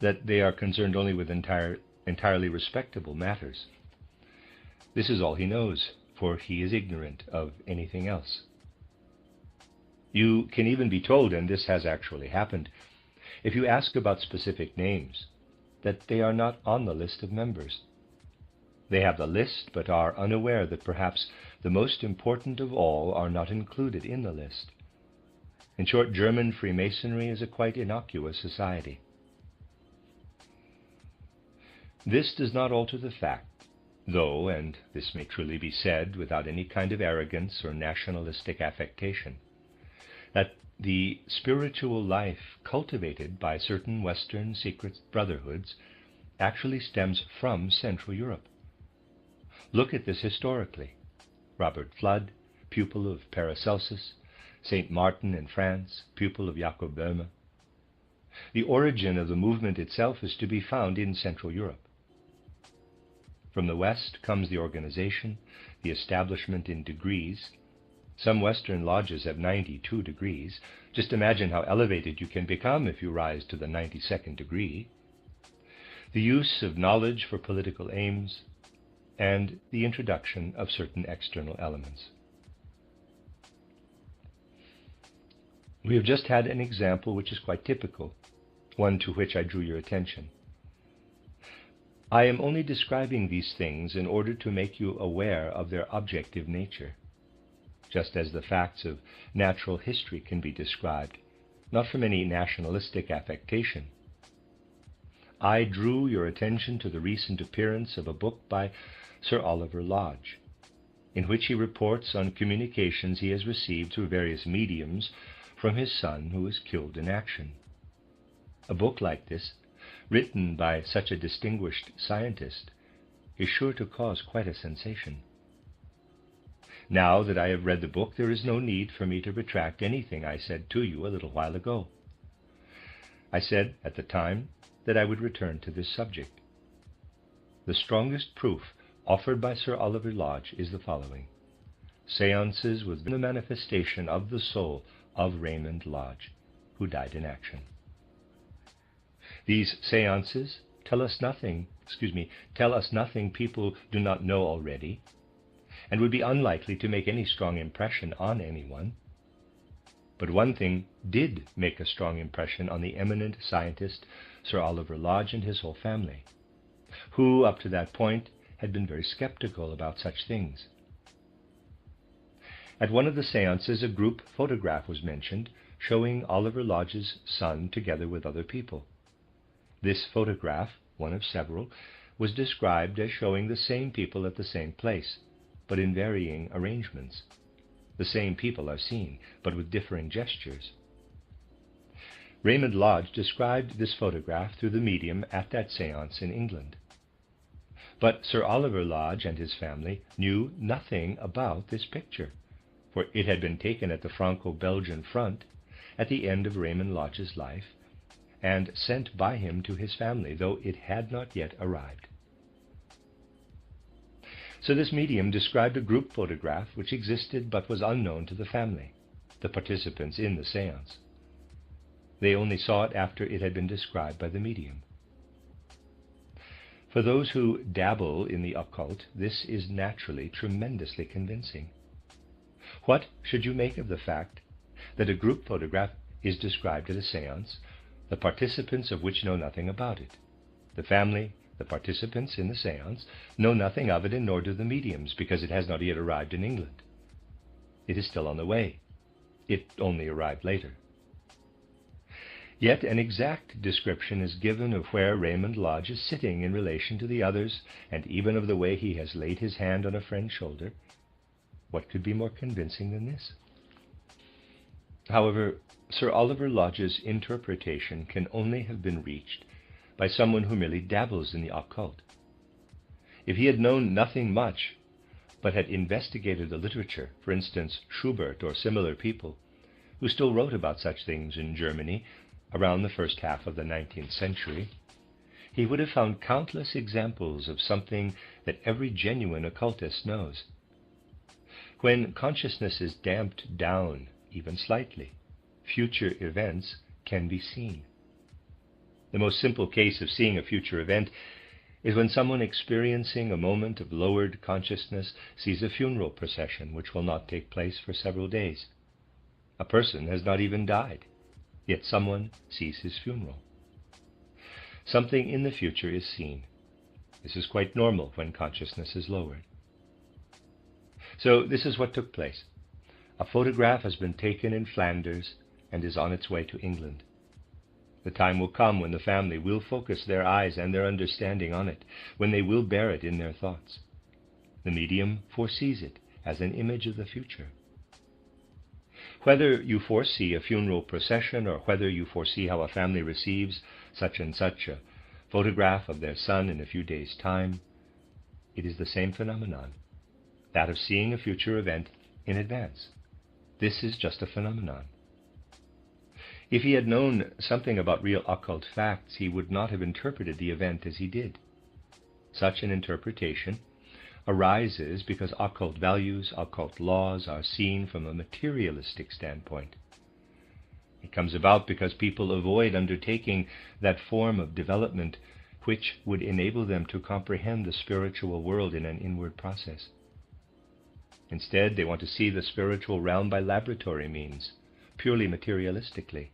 that they are concerned only with entirely respectable matters. This is all he knows, for he is ignorant of anything else. You can even be told, and this has actually happened, if you ask about specific names, that they are not on the list of members. They have the list, but are unaware that perhaps the most important of all are not included in the list. In short, German Freemasonry is a quite innocuous society. This does not alter the fact, though, and this may truly be said without any kind of arrogance or nationalistic affectation, that the spiritual life cultivated by certain Western secret brotherhoods actually stems from Central Europe. Look at this historically. Robert Flood, pupil of Paracelsus, St. Martin in France, pupil of Jakob Böhme. The origin of the movement itself is to be found in Central Europe. From the West comes the organization, the establishment in degrees. Some Western lodges have 92 degrees. Just imagine how elevated you can become if you rise to the 92nd degree. The use of knowledge for political aims, and the introduction of certain external elements. We have just had an example which is quite typical, one to which I drew your attention. I am only describing these things in order to make you aware of their objective nature, just as the facts of natural history can be described, not from any nationalistic affectation. I drew your attention to the recent appearance of a book by Sir Oliver Lodge, in which he reports on communications he has received through various mediums from his son who was killed in action. A book like this, written by such a distinguished scientist, is sure to cause quite a sensation. Now that I have read the book, there is no need for me to retract anything I said to you a little while ago. I said at the time that I would return to this subject. The strongest proof offered by Sir Oliver Lodge is the following: seances with the manifestation of the soul of Raymond Lodge, who died in action. These seances tell us nothing people do not know already, and would be unlikely to make any strong impression on anyone. But one thing did make a strong impression on the eminent scientist Sir Oliver Lodge and his whole family, who up to that point had been very skeptical about such things. At one of the seances, a group photograph was mentioned showing Oliver Lodge's son together with other people. This photograph, one of several, was described as showing the same people at the same place, but in varying arrangements. The same people are seen, but with differing gestures. Raymond Lodge described this photograph through the medium at that seance in England. But Sir Oliver Lodge and his family knew nothing about this picture, for it had been taken at the Franco-Belgian front at the end of Raymond Lodge's life, and sent by him to his family, though it had not yet arrived. So this medium described a group photograph which existed but was unknown to the family, the participants in the seance. They only saw it after it had been described by the medium. For those who dabble in the occult, this is naturally tremendously convincing. What should you make of the fact that a group photograph is described at a seance, the participants of which know nothing about it? The family, the participants in the seance, know nothing of it, and nor do the mediums, because it has not yet arrived in England. It is still on the way. It only arrived later. Yet an exact description is given of where Raymond Lodge is sitting in relation to the others, and even of the way he has laid his hand on a friend's shoulder. What could be more convincing than this? However, Sir Oliver Lodge's interpretation can only have been reached by someone who merely dabbles in the occult. If he had known nothing much, but had investigated the literature, for instance, Schubert or similar people, who still wrote about such things in Germany around the first half of the 19th century, he would have found countless examples of something that every genuine occultist knows. When consciousness is damped down, even slightly, future events can be seen. The most simple case of seeing a future event is when someone experiencing a moment of lowered consciousness sees a funeral procession which will not take place for several days. A person has not even died, yet someone sees his funeral. Something in the future is seen. This is quite normal when consciousness is lowered. So this is what took place. A photograph has been taken in Flanders and is on its way to England. The time will come when the family will focus their eyes and their understanding on it, when they will bear it in their thoughts. The medium foresees it as an image of the future. Whether you foresee a funeral procession or whether you foresee how a family receives such and such a photograph of their son in a few days' time, it is the same phenomenon, that of seeing a future event in advance. This is just a phenomenon. If he had known something about real occult facts, he would not have interpreted the event as he did. Such an interpretation arises because occult values, occult laws are seen from a materialistic standpoint. It comes about because people avoid undertaking that form of development which would enable them to comprehend the spiritual world in an inward process. Instead, they want to see the spiritual realm by laboratory means, purely materialistically.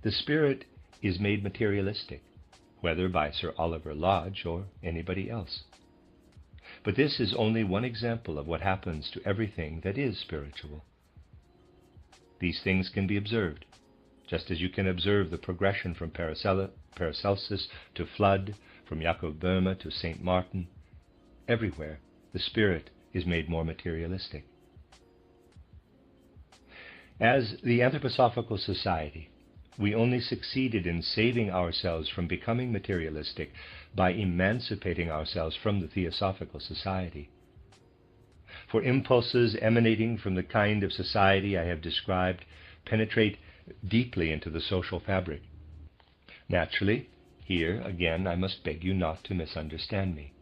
The spirit is made materialistic, whether by Sir Oliver Lodge or anybody else. But this is only one example of what happens to everything that is spiritual. These things can be observed, just as you can observe the progression from Paracelsus to Flood, from Jacob Boehme to St. Martin. Everywhere, the spirit is made more materialistic. As the Anthroposophical Society, we only succeeded in saving ourselves from becoming materialistic by emancipating ourselves from the Theosophical Society. For impulses emanating from the kind of society I have described penetrate deeply into the social fabric. Naturally, here again I must beg you not to misunderstand me.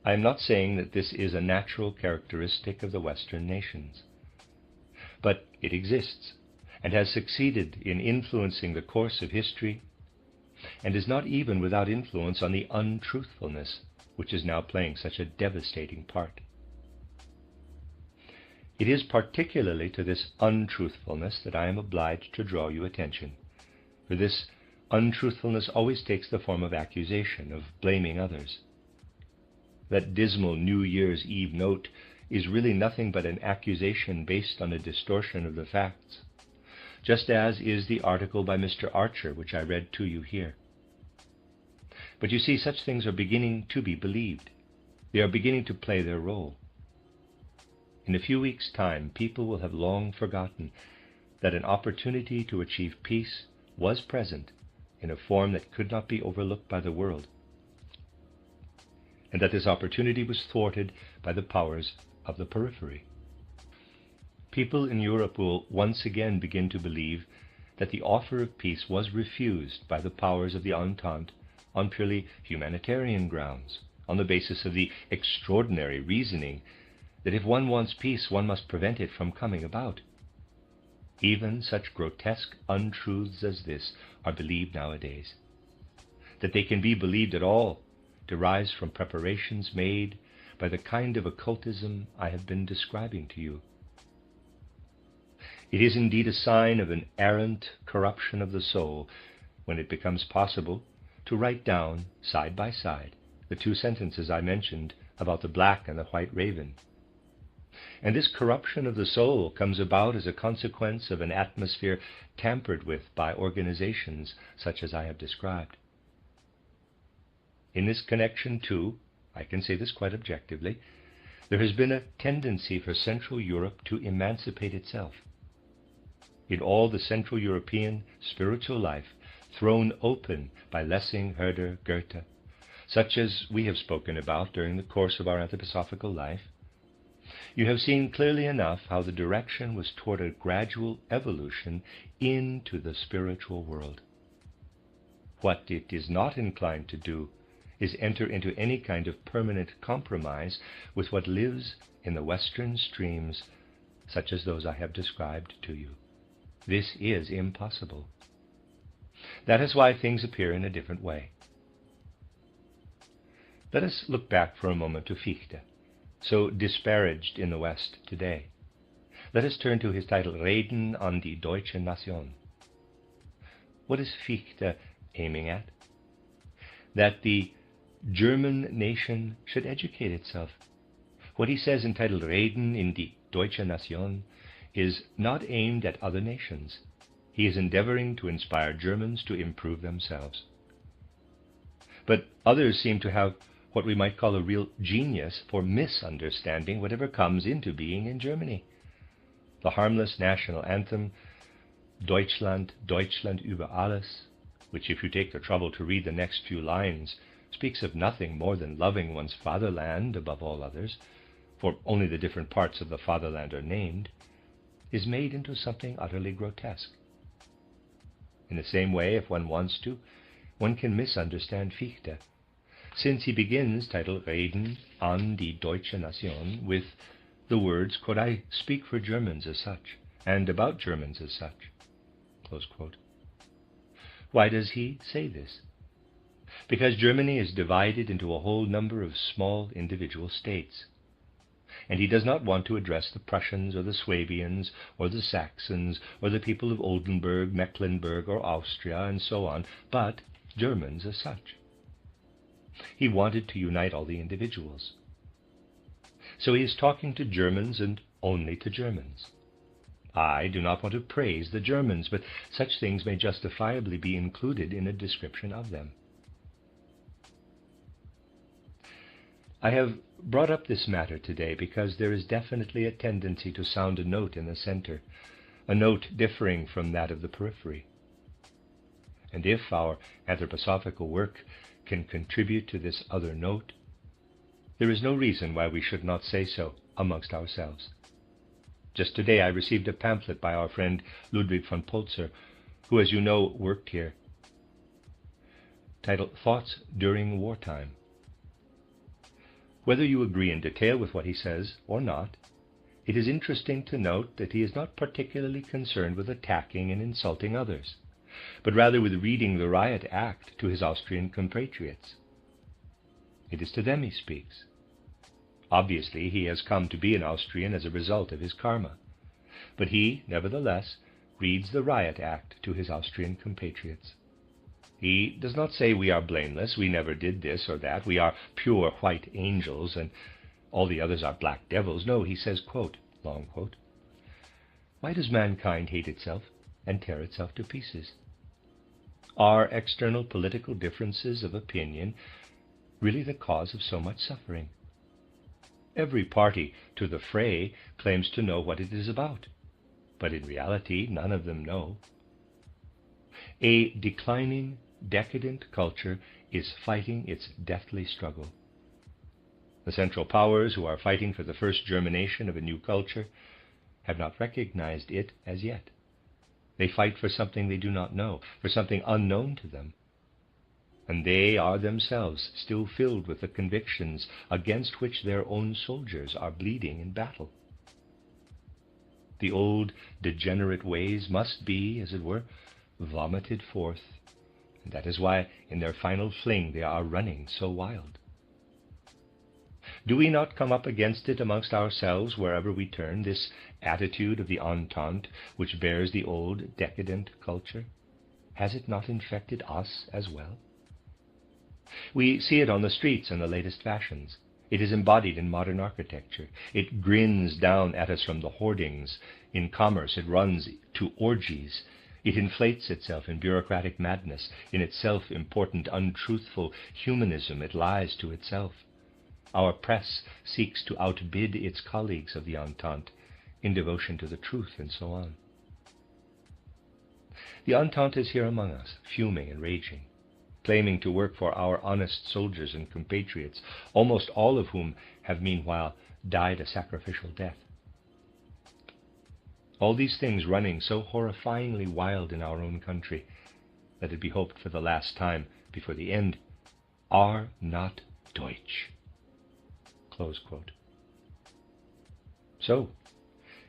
I am not saying that this is a natural characteristic of the Western nations, but it exists and has succeeded in influencing the course of history, and is not even without influence on the untruthfulness which is now playing such a devastating part. It is particularly to this untruthfulness that I am obliged to draw your attention, for this untruthfulness always takes the form of accusation, of blaming others. That dismal New Year's Eve note is really nothing but an accusation based on a distortion of the facts, just as is the article by Mr. Archer which I read to you here. But you see, such things are beginning to be believed. They are beginning to play their role. In a few weeks' time, people will have long forgotten that an opportunity to achieve peace was present in a form that could not be overlooked by the world, and that this opportunity was thwarted by the powers of the periphery. People in Europe will once again begin to believe that the offer of peace was refused by the powers of the Entente on purely humanitarian grounds, on the basis of the extraordinary reasoning that if one wants peace, one must prevent it from coming about. Even such grotesque untruths as this are believed nowadays. That they can be believed at all derives from preparations made by the kind of occultism I have been describing to you. It is indeed a sign of an errant corruption of the soul when it becomes possible to write down, side by side, the two sentences I mentioned about the black and the white raven. And this corruption of the soul comes about as a consequence of an atmosphere tampered with by organizations such as I have described. In this connection, too, I can say this quite objectively, there has been a tendency for Central Europe to emancipate itself. In all the Central European spiritual life, thrown open by Lessing, Herder, Goethe, such as we have spoken about during the course of our anthroposophical life, you have seen clearly enough how the direction was toward a gradual evolution into the spiritual world. What it is not inclined to do is enter into any kind of permanent compromise with what lives in the western streams, such as those I have described to you. This is impossible. That is why things appear in a different way. Let us look back for a moment to Fichte, so disparaged in the West today. Let us turn to his title, Reden an die Deutsche Nation. What is Fichte aiming at? That the German nation should educate itself. What he says entitled Reden in die Deutsche Nation is not aimed at other nations. He is endeavoring to inspire Germans to improve themselves. But others seem to have what we might call a real genius for misunderstanding whatever comes into being in Germany. The harmless national anthem, Deutschland, Deutschland über alles, which if you take the trouble to read the next few lines, speaks of nothing more than loving one's fatherland above all others, for only the different parts of the fatherland are named, is made into something utterly grotesque. In the same way, if one wants to, one can misunderstand Fichte, since he begins titled Reden an die Deutsche Nation with the words, quote, I speak for Germans as such, and about Germans as such, close quote. Why does he say this? Because Germany is divided into a whole number of small individual states, and he does not want to address the Prussians or the Swabians or the Saxons or the people of Oldenburg, Mecklenburg or Austria and so on, but Germans as such. He wanted to unite all the individuals. So he is talking to Germans and only to Germans. I do not want to praise the Germans, but such things may justifiably be included in a description of them. I have brought up this matter today because there is definitely a tendency to sound a note in the center, a note differing from that of the periphery. And if our anthroposophical work can contribute to this other note, there is no reason why we should not say so amongst ourselves. Just today I received a pamphlet by our friend Ludwig von Polzer, who, as you know, worked here, titled Thoughts During Wartime. Whether you agree in detail with what he says or not, it is interesting to note that he is not particularly concerned with attacking and insulting others, but rather with reading the Riot Act to his Austrian compatriots. It is to them he speaks. Obviously, he has come to be an Austrian as a result of his karma, but he, nevertheless, reads the Riot Act to his Austrian compatriots. He does not say we are blameless, we never did this or that, we are pure white angels, and all the others are black devils. No, he says, quote, long quote, why does mankind hate itself and tear itself to pieces? Are external political differences of opinion really the cause of so much suffering? Every party to the fray claims to know what it is about, but in reality none of them know. A declining, decadent culture is fighting its deathly struggle. The Central Powers, who are fighting for the first germination of a new culture, have not recognized it as yet. They fight for something they do not know, for something unknown to them. And they are themselves still filled with the convictions against which their own soldiers are bleeding in battle. The old degenerate ways must be, as it were, vomited forth, and that is why in their final fling they are running so wild. Do we not come up against it amongst ourselves wherever we turn, this attitude of the Entente which bears the old decadent culture? Has it not infected us as well? We see it on the streets in the latest fashions. It is embodied in modern architecture. It grins down at us from the hoardings. In commerce it runs to orgies. It inflates itself in bureaucratic madness. In its self-important, untruthful humanism it lies to itself. Our press seeks to outbid its colleagues of the Entente in devotion to the truth, and so on. The Entente is here among us, fuming and raging, claiming to work for our honest soldiers and compatriots, almost all of whom have meanwhile died a sacrificial death. All these things running so horrifyingly wild in our own country let it be hoped for the last time before the end, are not Deutsch. Close quote. So,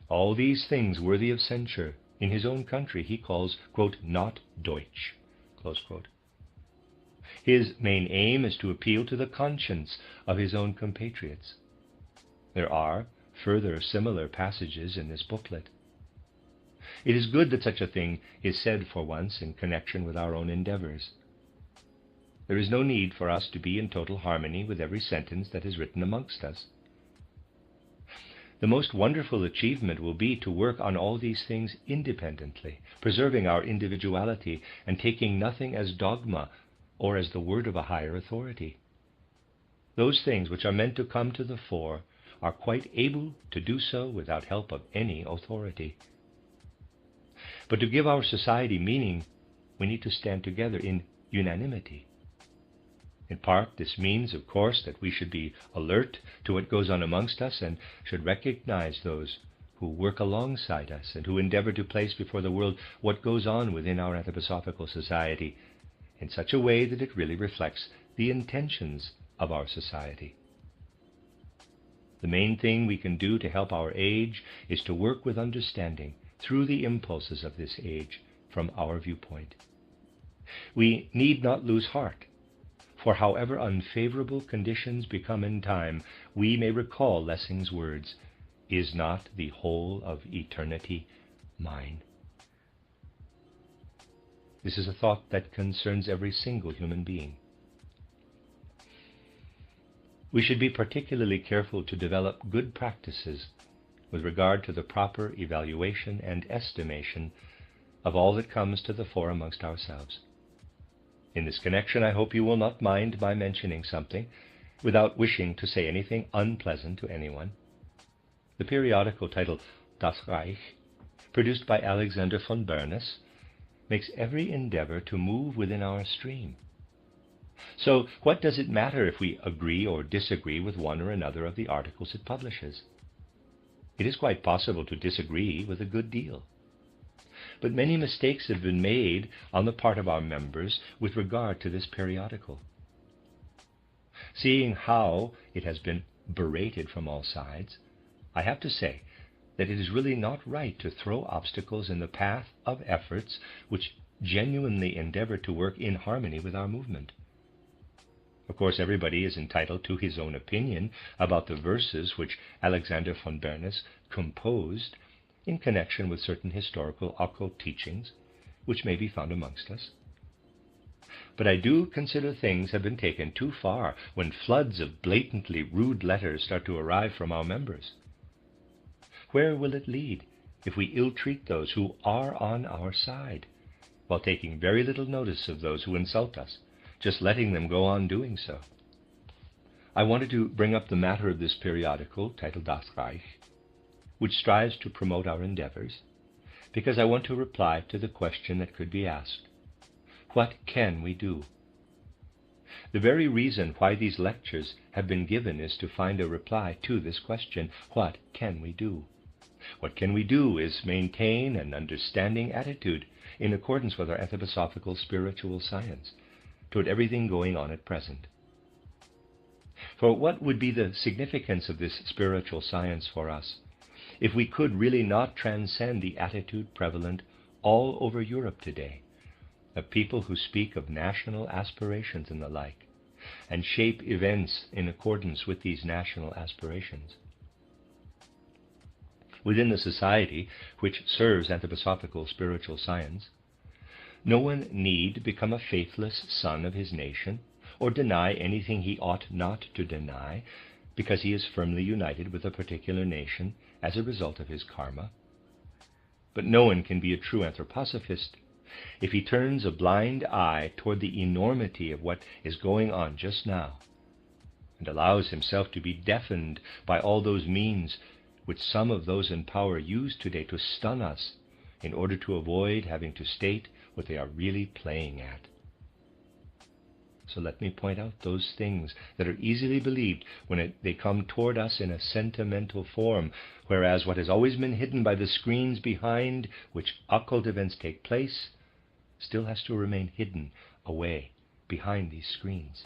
all these things worthy of censure in his own country he calls, quote, not Deutsch, close quote. His main aim is to appeal to the conscience of his own compatriots. There are further similar passages in this booklet. It is good that such a thing is said for once in connection with our own endeavors. There is no need for us to be in total harmony with every sentence that is written amongst us. The most wonderful achievement will be to work on all these things independently, preserving our individuality and taking nothing as dogma or as the word of a higher authority. Those things which are meant to come to the fore are quite able to do so without help of any authority. But to give our society meaning, we need to stand together in unanimity. In part, this means, of course, that we should be alert to what goes on amongst us and should recognize those who work alongside us and who endeavor to place before the world what goes on within our anthroposophical society in such a way that it really reflects the intentions of our society. The main thing we can do to help our age is to work with understanding through the impulses of this age from our viewpoint. We need not lose heart, for however unfavorable conditions become in time, we may recall Lessing's words, "Is not the whole of eternity mine?" This is a thought that concerns every single human being. We should be particularly careful to develop good practices with regard to the proper evaluation and estimation of all that comes to the fore amongst ourselves. In this connection, I hope you will not mind my mentioning something, without wishing to say anything unpleasant to anyone. The periodical titled Das Reich, produced by Alexander von Berners, makes every endeavor to move within our stream. So what does it matter if we agree or disagree with one or another of the articles it publishes? It is quite possible to disagree with a good deal. But many mistakes have been made on the part of our members with regard to this periodical. Seeing how it has been berated from all sides, I have to say that it is really not right to throw obstacles in the path of efforts which genuinely endeavor to work in harmony with our movement. Of course, everybody is entitled to his own opinion about the verses which Alexander von Berners composed in connection with certain historical occult teachings which may be found amongst us. But I do consider things have been taken too far when floods of blatantly rude letters start to arrive from our members. Where will it lead if we ill-treat those who are on our side, while taking very little notice of those who insult us, just letting them go on doing so? I wanted to bring up the matter of this periodical, titled Das Reich, which strives to promote our endeavors, because I want to reply to the question that could be asked: what can we do? The very reason why these lectures have been given is to find a reply to this question: what can we do? What can we do is maintain an understanding attitude in accordance with our anthroposophical spiritual science toward everything going on at present. For what would be the significance of this spiritual science for us if we could really not transcend the attitude prevalent all over Europe today, of people who speak of national aspirations and the like, and shape events in accordance with these national aspirations? Within the society which serves anthroposophical spiritual science, no one need become a faithless son of his nation or deny anything he ought not to deny because he is firmly united with a particular nation as a result of his karma. But no one can be a true anthroposophist if he turns a blind eye toward the enormity of what is going on just now and allows himself to be deafened by all those means which some of those in power use today to stun us in order to avoid having to state what they are really playing at. So let me point out those things that are easily believed when they come toward us in a sentimental form, whereas what has always been hidden by the screens behind which occult events take place still has to remain hidden away behind these screens.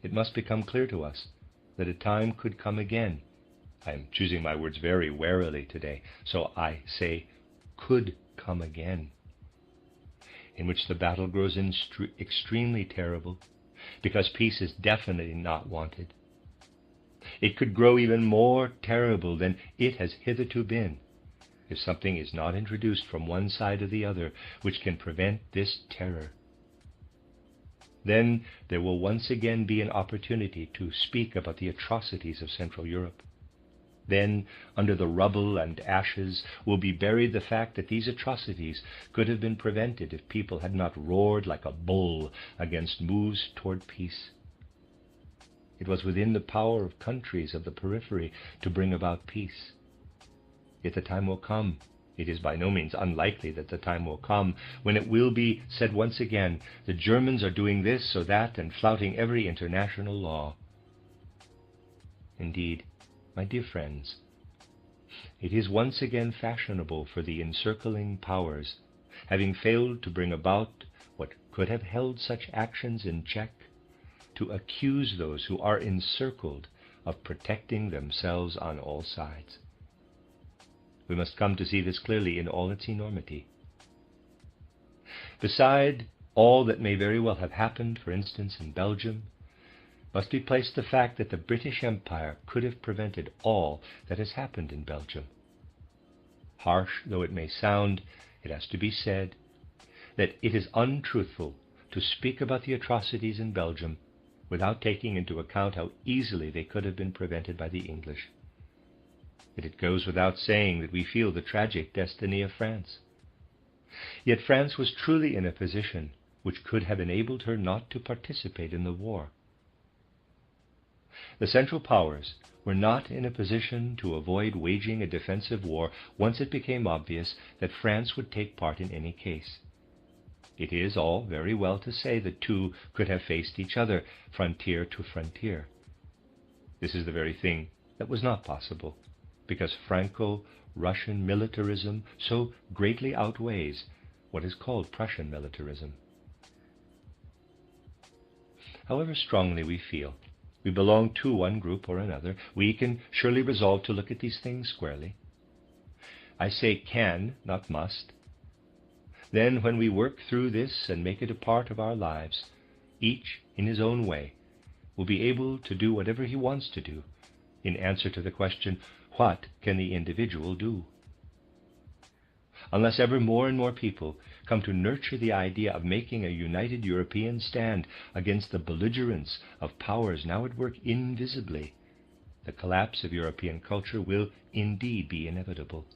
It must become clear to us that a time could come again. I am choosing my words very warily today, so I say could come again, in which the battle grows extremely terrible, because peace is definitely not wanted. It could grow even more terrible than it has hitherto been, if something is not introduced from one side or the other which can prevent this terror. Then there will once again be an opportunity to speak about the atrocities of Central Europe. Then, under the rubble and ashes, will be buried the fact that these atrocities could have been prevented if people had not roared like a bull against moves toward peace. It was within the power of countries of the periphery to bring about peace. Yet the time will come, it is by no means unlikely that the time will come, when it will be said once again, the Germans are doing this or that and flouting every international law. Indeed, my dear friends, it is once again fashionable for the encircling powers, having failed to bring about what could have held such actions in check, to accuse those who are encircled of protecting themselves on all sides. We must come to see this clearly in all its enormity. Beside all that may very well have happened, for instance, in Belgium, must be placed the fact that the British Empire could have prevented all that has happened in Belgium. Harsh though it may sound, it has to be said that it is untruthful to speak about the atrocities in Belgium without taking into account how easily they could have been prevented by the English. Yet it goes without saying that we feel the tragic destiny of France. Yet France was truly in a position which could have enabled her not to participate in the war. The Central Powers were not in a position to avoid waging a defensive war once it became obvious that France would take part in any case. It is all very well to say the two could have faced each other, frontier to frontier. This is the very thing that was not possible, because Franco-Russian militarism so greatly outweighs what is called Prussian militarism. However strongly we feel we belong to one group or another, we can surely resolve to look at these things squarely. I say can, not must. Then when we work through this and make it a part of our lives, each in his own way will be able to do whatever he wants to do in answer to the question, what can the individual do? Unless ever more and more people come to nurture the idea of making a united European stand against the belligerence of powers now at work invisibly, the collapse of European culture will indeed be inevitable.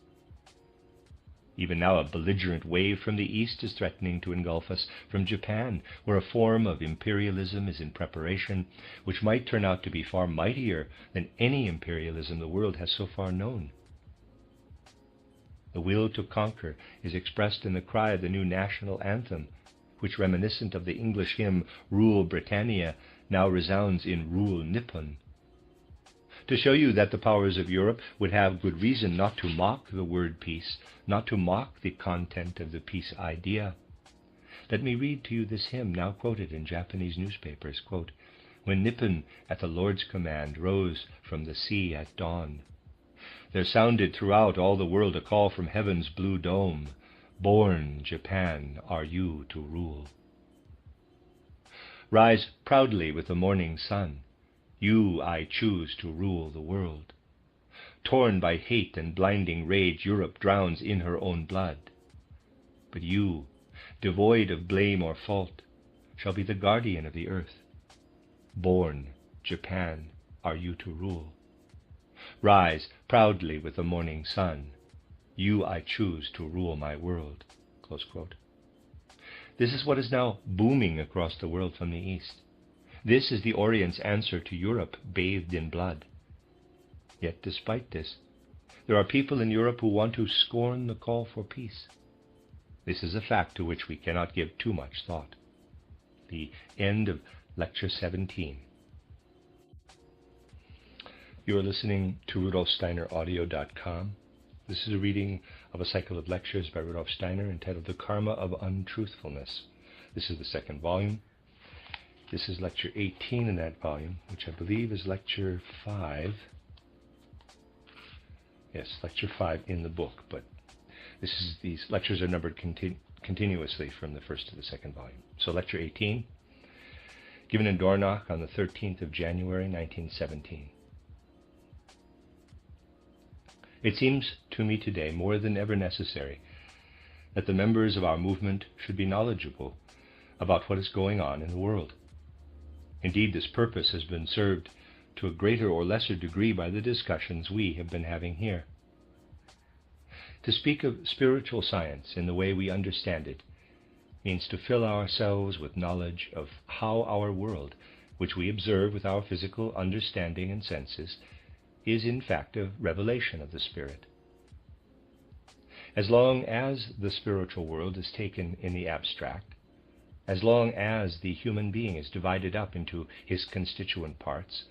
Even now a belligerent wave from the east is threatening to engulf us from Japan, where a form of imperialism is in preparation, which might turn out to be far mightier than any imperialism the world has so far known. The will to conquer is expressed in the cry of the new national anthem, which, reminiscent of the English hymn Rule Britannia, now resounds in Rule Nippon. To show you that the powers of Europe would have good reason not to mock the word peace, not to mock the content of the peace idea, let me read to you this hymn now quoted in Japanese newspapers. Quote, "When Nippon at the Lord's command rose from the sea at dawn, there sounded throughout all the world a call from heaven's blue dome, born, Japan, are you to rule. Rise proudly with the morning sun, you I choose to rule the world. Torn by hate and blinding rage, Europe drowns in her own blood. But you, devoid of blame or fault, shall be the guardian of the earth. Born, Japan, are you to rule. Rise proudly with the morning sun, you I choose to rule my world." Close quote. This is what is now booming across the world from the east. This is the Orient's answer to Europe bathed in blood. Yet despite this, there are people in Europe who want to scorn the call for peace. This is a fact to which we cannot give too much thought. The end of Lecture 17. You are listening to RudolfSteinerAudio.com. This is a reading of a cycle of lectures by Rudolf Steiner entitled The Karma of Untruthfulness. This is the second volume. This is lecture 18 in that volume, which I believe is lecture 5. Yes, lecture 5 in the book, but these lectures are numbered continuously from the first to the second volume. So lecture 18, given in Dornach on the 13th of January, 1917. It seems to me today more than ever necessary that the members of our movement should be knowledgeable about what is going on in the world. Indeed, this purpose has been served to a greater or lesser degree by the discussions we have been having here. To speak of spiritual science in the way we understand it means to fill ourselves with knowledge of how our world, which we observe with our physical understanding and senses, is in fact a revelation of the Spirit. As long as the spiritual world is taken in the abstract, as long as the human being is divided up into his constituent parts,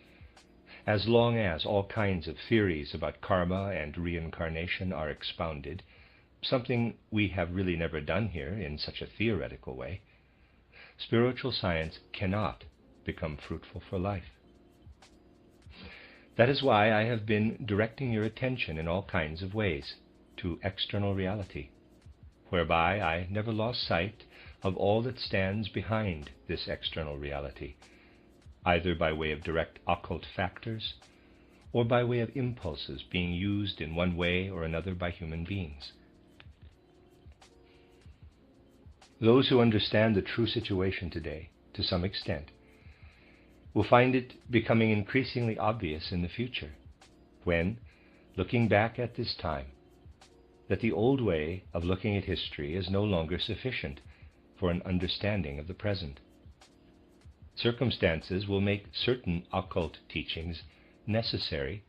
as long as all kinds of theories about karma and reincarnation are expounded, something we have really never done here in such a theoretical way, spiritual science cannot become fruitful for life. That is why I have been directing your attention in all kinds of ways to external reality, whereby I never lost sight of all that stands behind this external reality, either by way of direct occult factors or by way of impulses being used in one way or another by human beings. Those who understand the true situation today, to some extent, will find it becoming increasingly obvious in the future, when, looking back at this time, that the old way of looking at history is no longer sufficient for an understanding of the present. Circumstances will make certain occult teachings necessary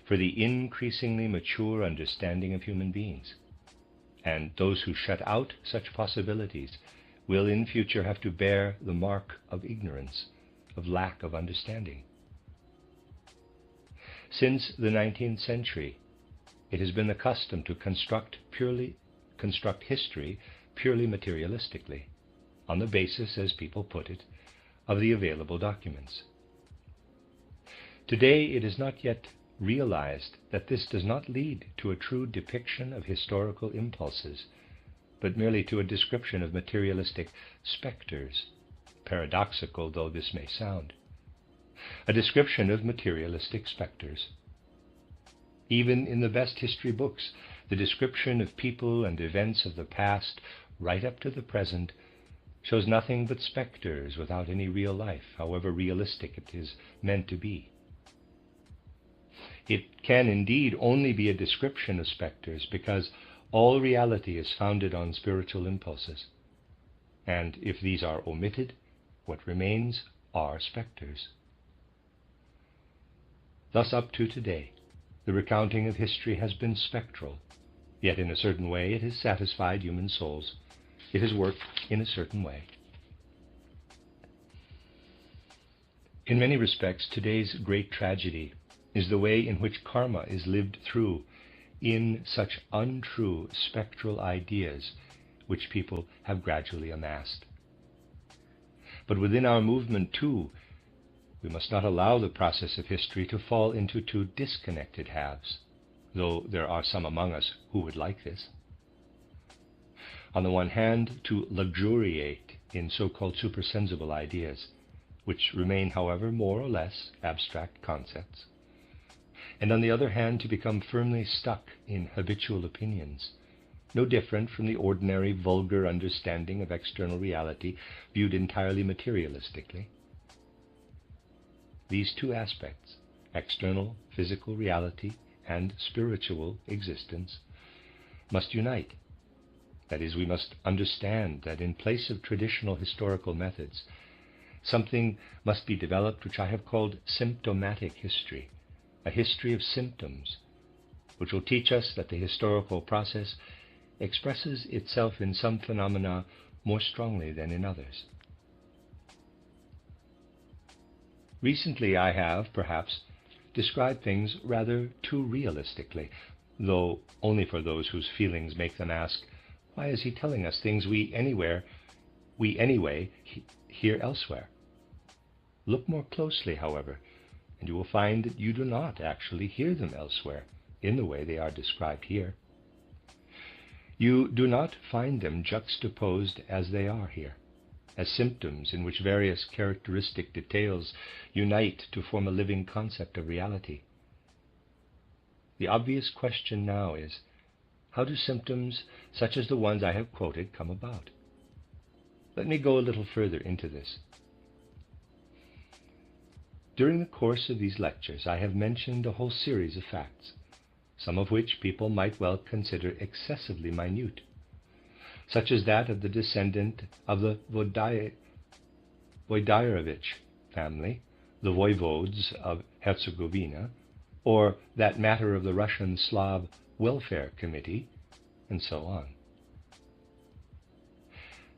for the increasingly mature understanding of human beings, and those who shut out such possibilities will in future have to bear the mark of ignorance, of lack of understanding. Since the 19th century, it has been the custom to construct history purely materialistically, on the basis, as people put it, of the available documents. Today it is not yet realized that this does not lead to a true depiction of historical impulses, but merely to a description of materialistic specters, paradoxical though this may sound, a description of materialistic specters. Even in the best history books, the description of people and events of the past, right up to the present, shows nothing but specters without any real life, however realistic it is meant to be. It can indeed only be a description of specters because all reality is founded on spiritual impulses, and if these are omitted, what remains are specters. Thus up to today, the recounting of history has been spectral, yet in a certain way it has satisfied human souls. It has worked in a certain way. In many respects, today's great tragedy is the way in which karma is lived through in such untrue spectral ideas which people have gradually amassed. But within our movement, too, we must not allow the process of history to fall into two disconnected halves, though there are some among us who would like this. On the one hand, to luxuriate in so-called supersensible ideas, which remain, however, more or less abstract concepts, and on the other hand, to become firmly stuck in habitual opinions, no different from the ordinary vulgar understanding of external reality viewed entirely materialistically. These two aspects, external physical reality and spiritual existence, must unite. That is, we must understand that in place of traditional historical methods, something must be developed which I have called symptomatic history, a history of symptoms, which will teach us that the historical process expresses itself in some phenomena more strongly than in others. Recently I have, perhaps, described things rather too realistically, though only for those whose feelings make them ask, why is he telling us things we anyway hear elsewhere? Look more closely, however, and you will find that you do not actually hear them elsewhere in the way they are described here. You do not find them juxtaposed as they are here, as symptoms in which various characteristic details unite to form a living concept of reality. The obvious question now is, how do symptoms such as the ones I have quoted come about? Let me go a little further into this. During the course of these lectures, I have mentioned a whole series of facts, some of which people might well consider excessively minute, such as that of the descendant of the Voidarovich family, the voivodes of Herzegovina, or that matter of the Russian Slav Welfare Committee, and so on.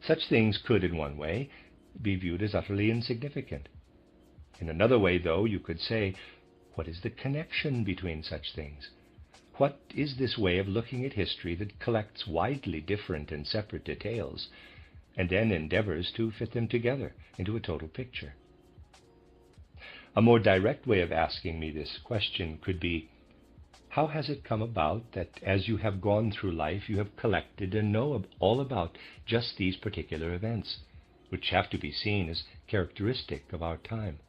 Such things could, in one way, be viewed as utterly insignificant. In another way, though, you could say, what is the connection between such things? What is this way of looking at history that collects widely different and separate details, and then endeavors to fit them together into a total picture? A more direct way of asking me this question could be, how has it come about that as you have gone through life you have collected and know all about just these particular events, which have to be seen as characteristic of our time?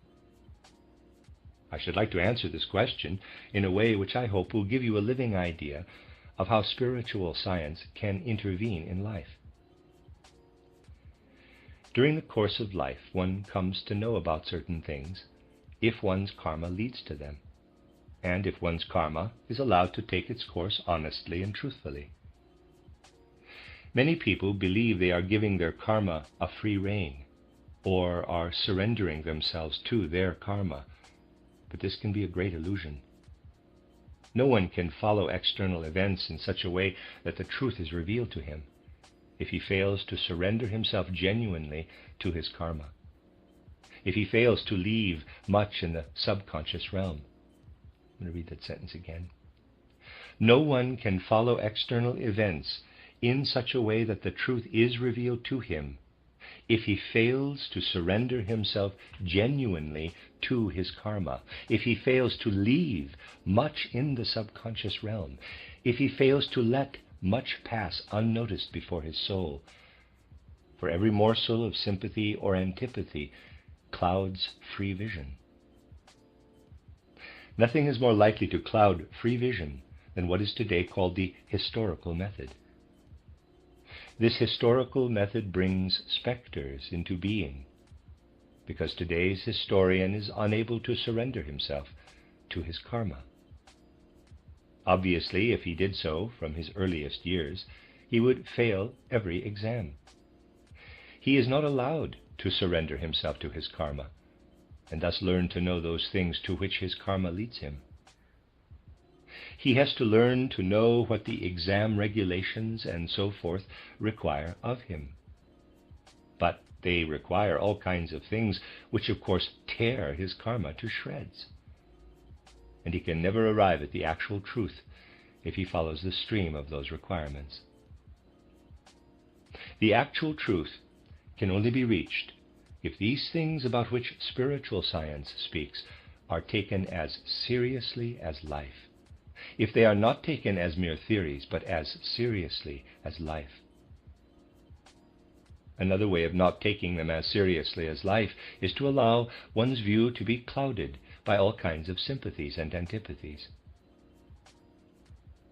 I should like to answer this question in a way which I hope will give you a living idea of how spiritual science can intervene in life. During the course of life, one comes to know about certain things if one's karma leads to them, and if one's karma is allowed to take its course honestly and truthfully. Many people believe they are giving their karma a free rein, or are surrendering themselves to their karma, but this can be a great illusion. No one can follow external events in such a way that the truth is revealed to him if he fails to surrender himself genuinely to his karma, if he fails to leave much in the subconscious realm. I'm going to read that sentence again. No one can follow external events in such a way that the truth is revealed to him if he fails to surrender himself genuinely to his karma, if he fails to leave much in the subconscious realm, if he fails to let much pass unnoticed before his soul. For every morsel of sympathy or antipathy clouds free vision. Nothing is more likely to cloud free vision than what is today called the historical method. This historical method brings specters into being, because today's historian is unable to surrender himself to his karma. Obviously, if he did so from his earliest years, he would fail every exam. He is not allowed to surrender himself to his karma, and thus learn to know those things to which his karma leads him. He has to learn to know what the exam regulations and so forth require of him. But they require all kinds of things which of course tear his karma to shreds. And he can never arrive at the actual truth if he follows the stream of those requirements. The actual truth can only be reached if these things about which spiritual science speaks are taken as seriously as life, if they are not taken as mere theories, but as seriously as life. Another way of not taking them as seriously as life is to allow one's view to be clouded by all kinds of sympathies and antipathies.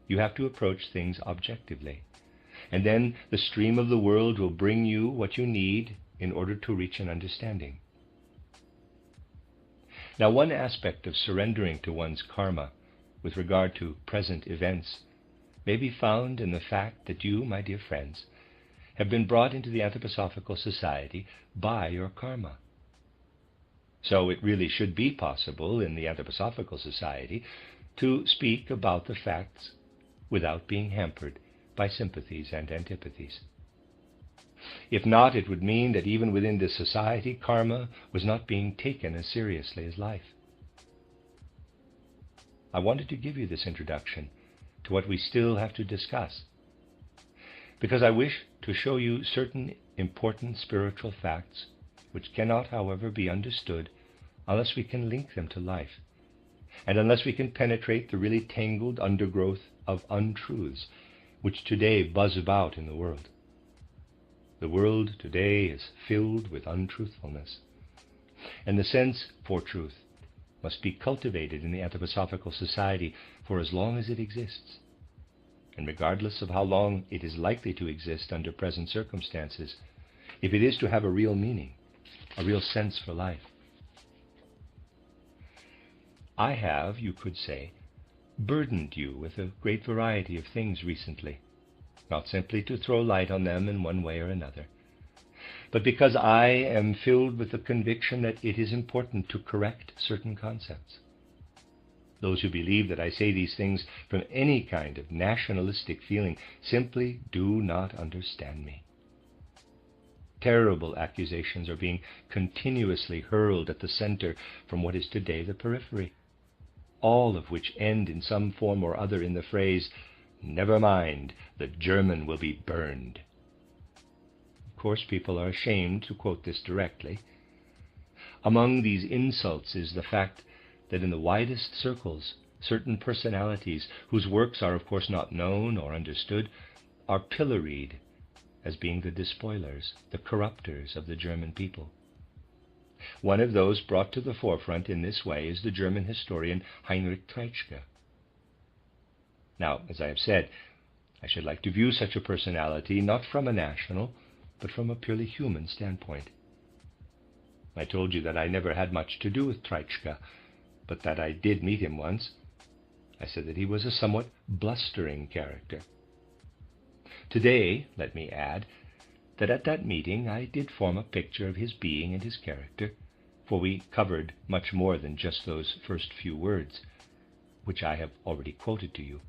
You have to approach things objectively, and then the stream of the world will bring you what you need in order to reach an understanding. Now, one aspect of surrendering to one's karma with regard to present events may be found in the fact that you, my dear friends, have been brought into the Anthroposophical Society by your karma. So it really should be possible in the Anthroposophical Society to speak about the facts without being hampered by sympathies and antipathies. If not, it would mean that even within this society, karma was not being taken as seriously as life. I wanted to give you this introduction to what we still have to discuss, because I wish to show you certain important spiritual facts which cannot, however, be understood unless we can link them to life, and unless we can penetrate the really tangled undergrowth of untruths which today buzz about in the world. The world today is filled with untruthfulness, and the sense for truth must be cultivated in the anthroposophical society for as long as it exists, and regardless of how long it is likely to exist under present circumstances, if it is to have a real meaning, a real sense for life. I have, you could say, burdened you with a great variety of things recently, not simply to throw light on them in one way or another, but because I am filled with the conviction that it is important to correct certain concepts. Those who believe that I say these things from any kind of nationalistic feeling simply do not understand me. Terrible accusations are being continuously hurled at the center from what is today the periphery, all of which end in some form or other in the phrase, "Never mind, the German will be burned." Of course, people are ashamed to quote this directly. Among these insults is the fact that in the widest circles, certain personalities, whose works are of course not known or understood, are pilloried as being the despoilers, the corrupters of the German people. One of those brought to the forefront in this way is the German historian Heinrich Treitschke. Now, as I have said, I should like to view such a personality not from a national, but from a purely human standpoint. I told you that I never had much to do with Treitschke, but that I did meet him once. I said that he was a somewhat blustering character. Today, let me add, that at that meeting I did form a picture of his being and his character, for we covered much more than just those first few words, which I have already quoted to you.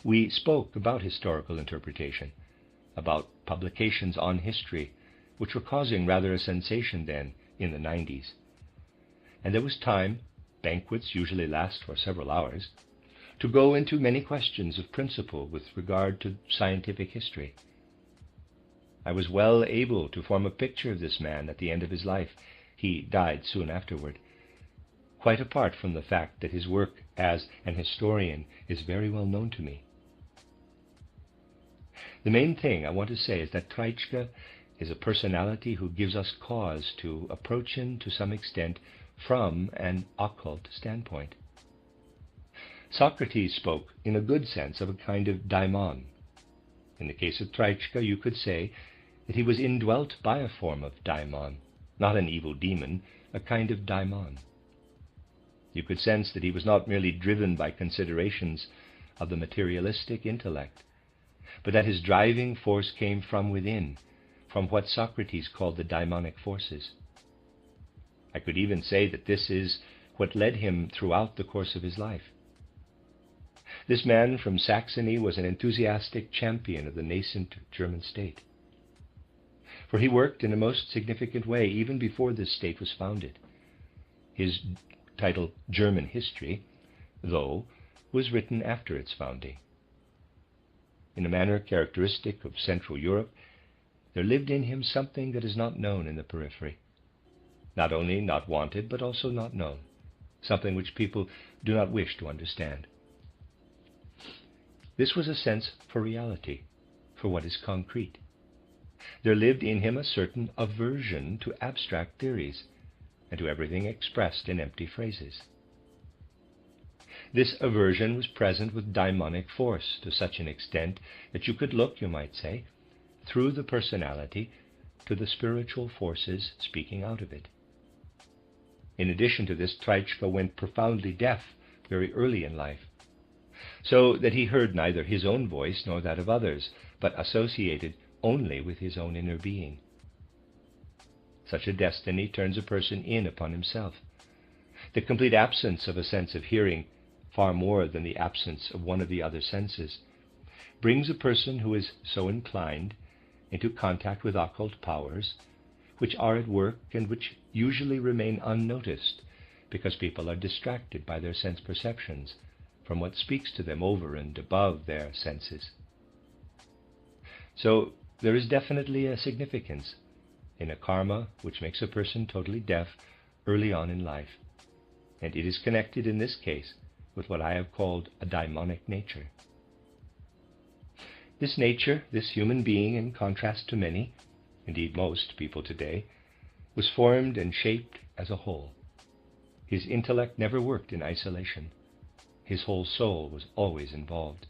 We spoke about historical interpretation, about publications on history, which were causing rather a sensation then in the 90s. And there was time, banquets usually last for several hours, to go into many questions of principle with regard to scientific history. I was well able to form a picture of this man at the end of his life. He died soon afterward, quite apart from the fact that his work as an historian is very well known to me. The main thing I want to say is that Treitschke is a personality who gives us cause to approach him to some extent from an occult standpoint. Socrates spoke in a good sense of a kind of daimon. In the case of Treitschke, you could say that he was indwelt by a form of daimon, not an evil demon, a kind of daimon. You could sense that he was not merely driven by considerations of the materialistic intellect, but that his driving force came from within, from what Socrates called the daimonic forces. I could even say that this is what led him throughout the course of his life. This man from Saxony was an enthusiastic champion of the nascent German state, for he worked in a most significant way even before this state was founded. His title, German History, though, was written after its founding. In a manner characteristic of Central Europe, there lived in him something that is not known in the periphery, not only not wanted, but also not known, something which people do not wish to understand. This was a sense for reality, for what is concrete. There lived in him a certain aversion to abstract theories and to everything expressed in empty phrases. This aversion was present with daimonic force to such an extent that you could look, you might say, through the personality to the spiritual forces speaking out of it. In addition to this, Treitschke went profoundly deaf very early in life, so that he heard neither his own voice nor that of others, but associated only with his own inner being. Such a destiny turns a person in upon himself. The complete absence of a sense of hearing, far more than the absence of one of the other senses, brings a person who is so inclined into contact with occult powers, which are at work and which usually remain unnoticed because people are distracted by their sense perceptions from what speaks to them over and above their senses. So there is definitely a significance in a karma which makes a person totally deaf early on in life, and it is connected in this case with what I have called a daimonic nature. This nature, this human being, in contrast to many, indeed most people today, was formed and shaped as a whole. His intellect never worked in isolation. His whole soul was always involved.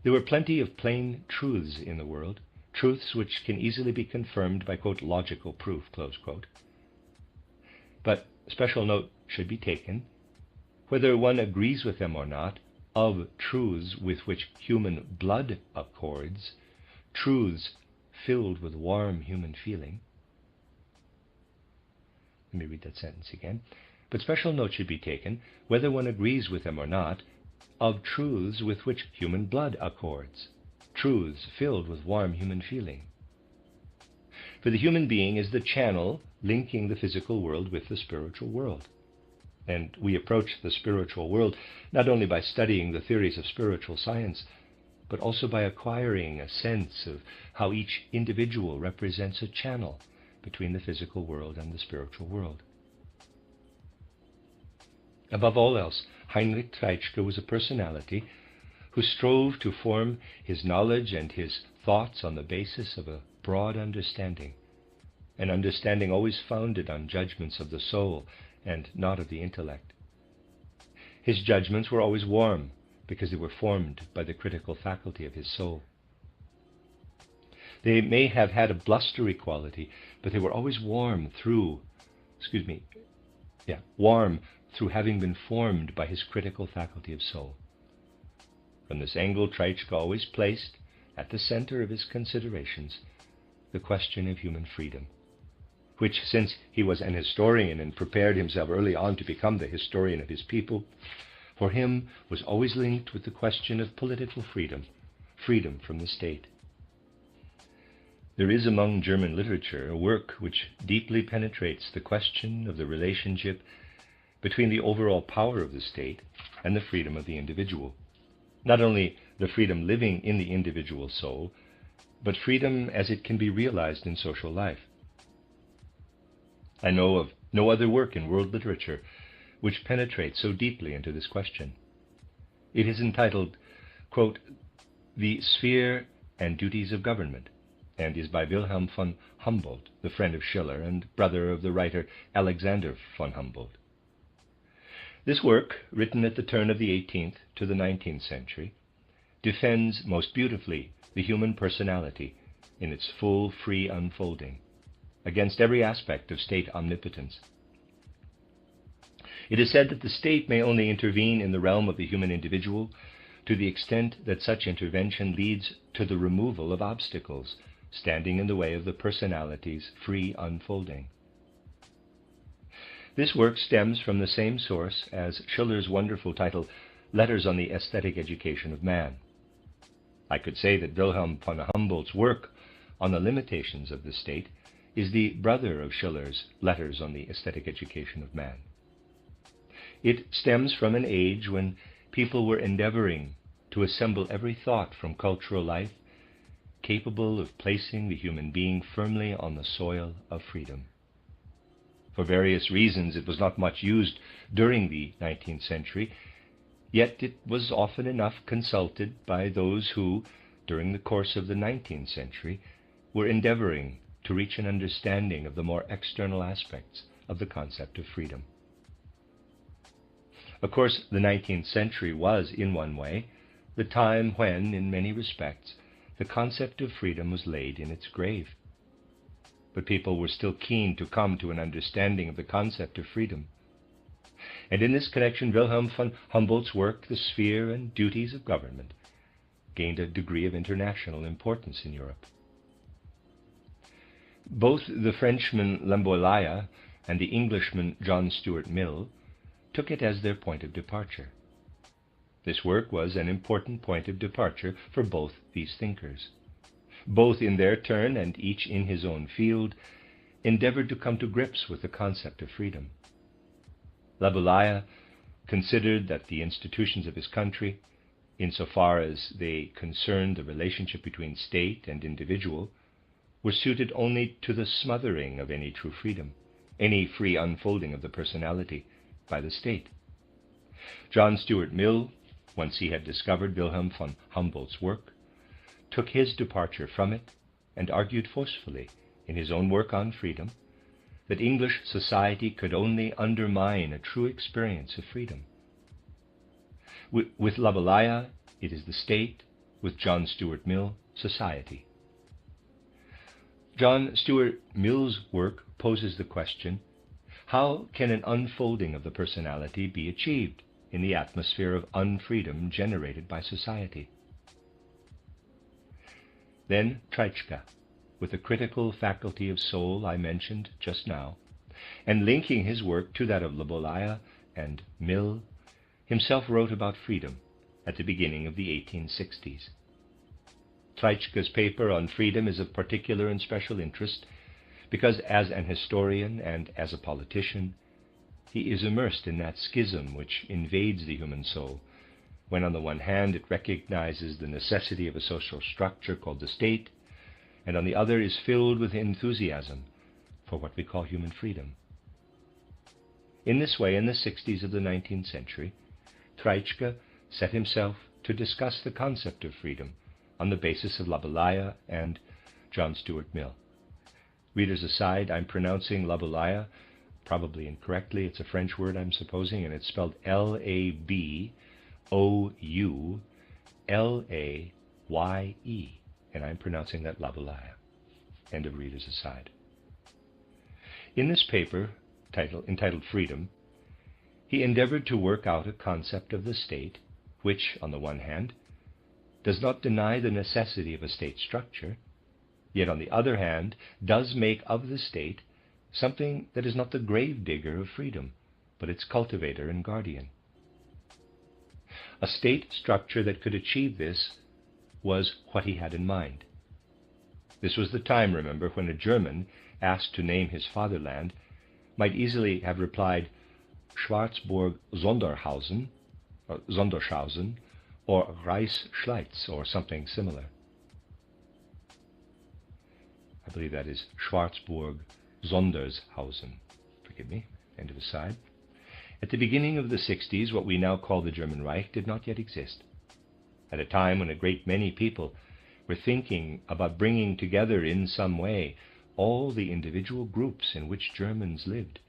There were plenty of plain truths in the world, truths which can easily be confirmed by, quote, logical proof, close quote. But special note should be taken, whether one agrees with them or not, of truths with which human blood accords, truths filled with warm human feeling. Let me read that sentence again. But special note should be taken, whether one agrees with them or not, of truths with which human blood accords, truths filled with warm human feeling. For the human being is the channel linking the physical world with the spiritual world. And we approach the spiritual world not only by studying the theories of spiritual science, but also by acquiring a sense of how each individual represents a channel between the physical world and the spiritual world. Above all else, Heinrich Treitschke was a personality who strove to form his knowledge and his thoughts on the basis of a broad understanding, an understanding always founded on judgments of the soul and not of the intellect. His judgments were always warm because they were formed by the critical faculty of his soul. They may have had a blustery quality, but they were always warm through having been formed by his critical faculty of soul. From this angle, Treitschke always placed at the center of his considerations the question of human freedom, which, since he was an historian and prepared himself early on to become the historian of his people, for him was always linked with the question of political freedom, freedom from the state. There is among German literature a work which deeply penetrates the question of the relationship between the overall power of the state and the freedom of the individual. Not only the freedom living in the individual soul, but freedom as it can be realized in social life. I know of no other work in world literature which penetrates so deeply into this question. It is entitled, quote, The Sphere and Duties of Government, and is by Wilhelm von Humboldt, the friend of Schiller and brother of the writer Alexander von Humboldt. This work, written at the turn of the 18th to the 19th century, defends most beautifully the human personality in its full, free unfolding, against every aspect of state omnipotence. It is said that the state may only intervene in the realm of the human individual to the extent that such intervention leads to the removal of obstacles standing in the way of the personality's free unfolding. This work stems from the same source as Schiller's wonderful title, Letters on the Aesthetic Education of Man. I could say that Wilhelm von Humboldt's work on the limitations of the state is the brother of Schiller's Letters on the Aesthetic Education of Man. It stems from an age when people were endeavoring to assemble every thought from cultural life capable of placing the human being firmly on the soil of freedom. For various reasons, it was not much used during the 19th century, yet it was often enough consulted by those who, during the course of the 19th century, were endeavoring to reach an understanding of the more external aspects of the concept of freedom. Of course, the 19th century was, in one way, the time when, in many respects, the concept of freedom was laid in its grave. But people were still keen to come to an understanding of the concept of freedom. And in this connection, Wilhelm von Humboldt's work, The Sphere and Duties of Government, gained a degree of international importance in Europe. Both the Frenchman Lambolaya and the Englishman John Stuart Mill took it as their point of departure. This work was an important point of departure for both these thinkers. Both in their turn, and each in his own field, endeavored to come to grips with the concept of freedom. Lambolaya considered that the institutions of his country, insofar as they concerned the relationship between state and individual, were suited only to the smothering of any true freedom, any free unfolding of the personality by the state. John Stuart Mill, once he had discovered Wilhelm von Humboldt's work, took his departure from it and argued forcefully in his own work on freedom that English society could only undermine a true experience of freedom. With Labelaya, it is the state; with John Stuart Mill, society. John Stuart Mill's work poses the question, how can an unfolding of the personality be achieved in the atmosphere of unfreedom generated by society? Then Treitschke, with the critical faculty of soul I mentioned just now, and linking his work to that of Labelaya and Mill, himself wrote about freedom at the beginning of the 1860s. Treitschke's paper on freedom is of particular and special interest because, as an historian and as a politician, he is immersed in that schism which invades the human soul, when on the one hand it recognizes the necessity of a social structure called the state, and on the other is filled with enthusiasm for what we call human freedom. In this way, in the 60s of the 19th century, Treitschke set himself to discuss the concept of freedom on the basis of Labelaya and John Stuart Mill. Readers aside, I'm pronouncing Labelaya probably incorrectly. It's a French word, I'm supposing, and it's spelled Laboulaye, and I'm pronouncing that Labelaya. End of readers aside. In this paper, entitled Freedom, he endeavored to work out a concept of the state which, on the one hand, does not deny the necessity of a state structure, yet on the other hand does make of the state something that is not the grave-digger of freedom, but its cultivator and guardian. A state structure that could achieve this was what he had in mind. This was the time, remember, when a German, asked to name his fatherland, might easily have replied Schwarzburg-Sondershausen, or Reichsschleiz, or something similar. I believe that is Schwarzburg-Sondershausen. Forgive me, end of aside. At the beginning of the 60s, what we now call the German Reich did not yet exist. At a time when a great many people were thinking about bringing together in some way all the individual groups in which Germans lived,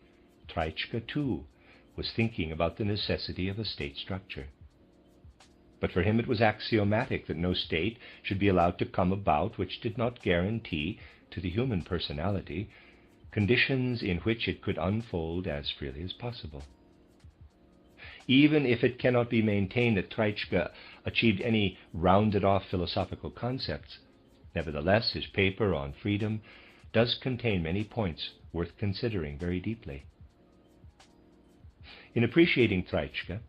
Treitschke, too, was thinking about the necessity of a state structure. But for him it was axiomatic that no state should be allowed to come about which did not guarantee to the human personality conditions in which it could unfold as freely as possible. Even if it cannot be maintained that Treitschke achieved any rounded-off philosophical concepts, nevertheless his paper on freedom does contain many points worth considering very deeply. In appreciating Treitschke,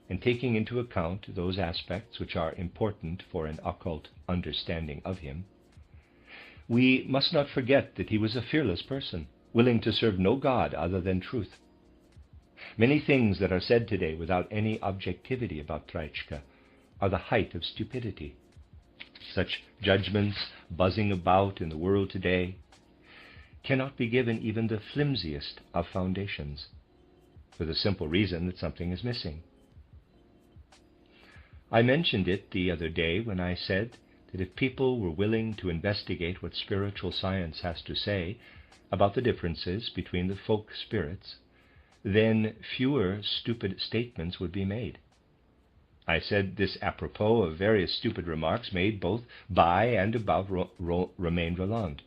and taking into account those aspects which are important for an occult understanding of him, we must not forget that he was a fearless person, willing to serve no God other than truth. Many things that are said today without any objectivity about Treitschke are the height of stupidity. Such judgments buzzing about in the world today cannot be given even the flimsiest of foundations, for the simple reason that something is missing. I mentioned it the other day when I said that if people were willing to investigate what spiritual science has to say about the differences between the folk spirits, then fewer stupid statements would be made. I said this apropos of various stupid remarks made both by and about Romain Rolland.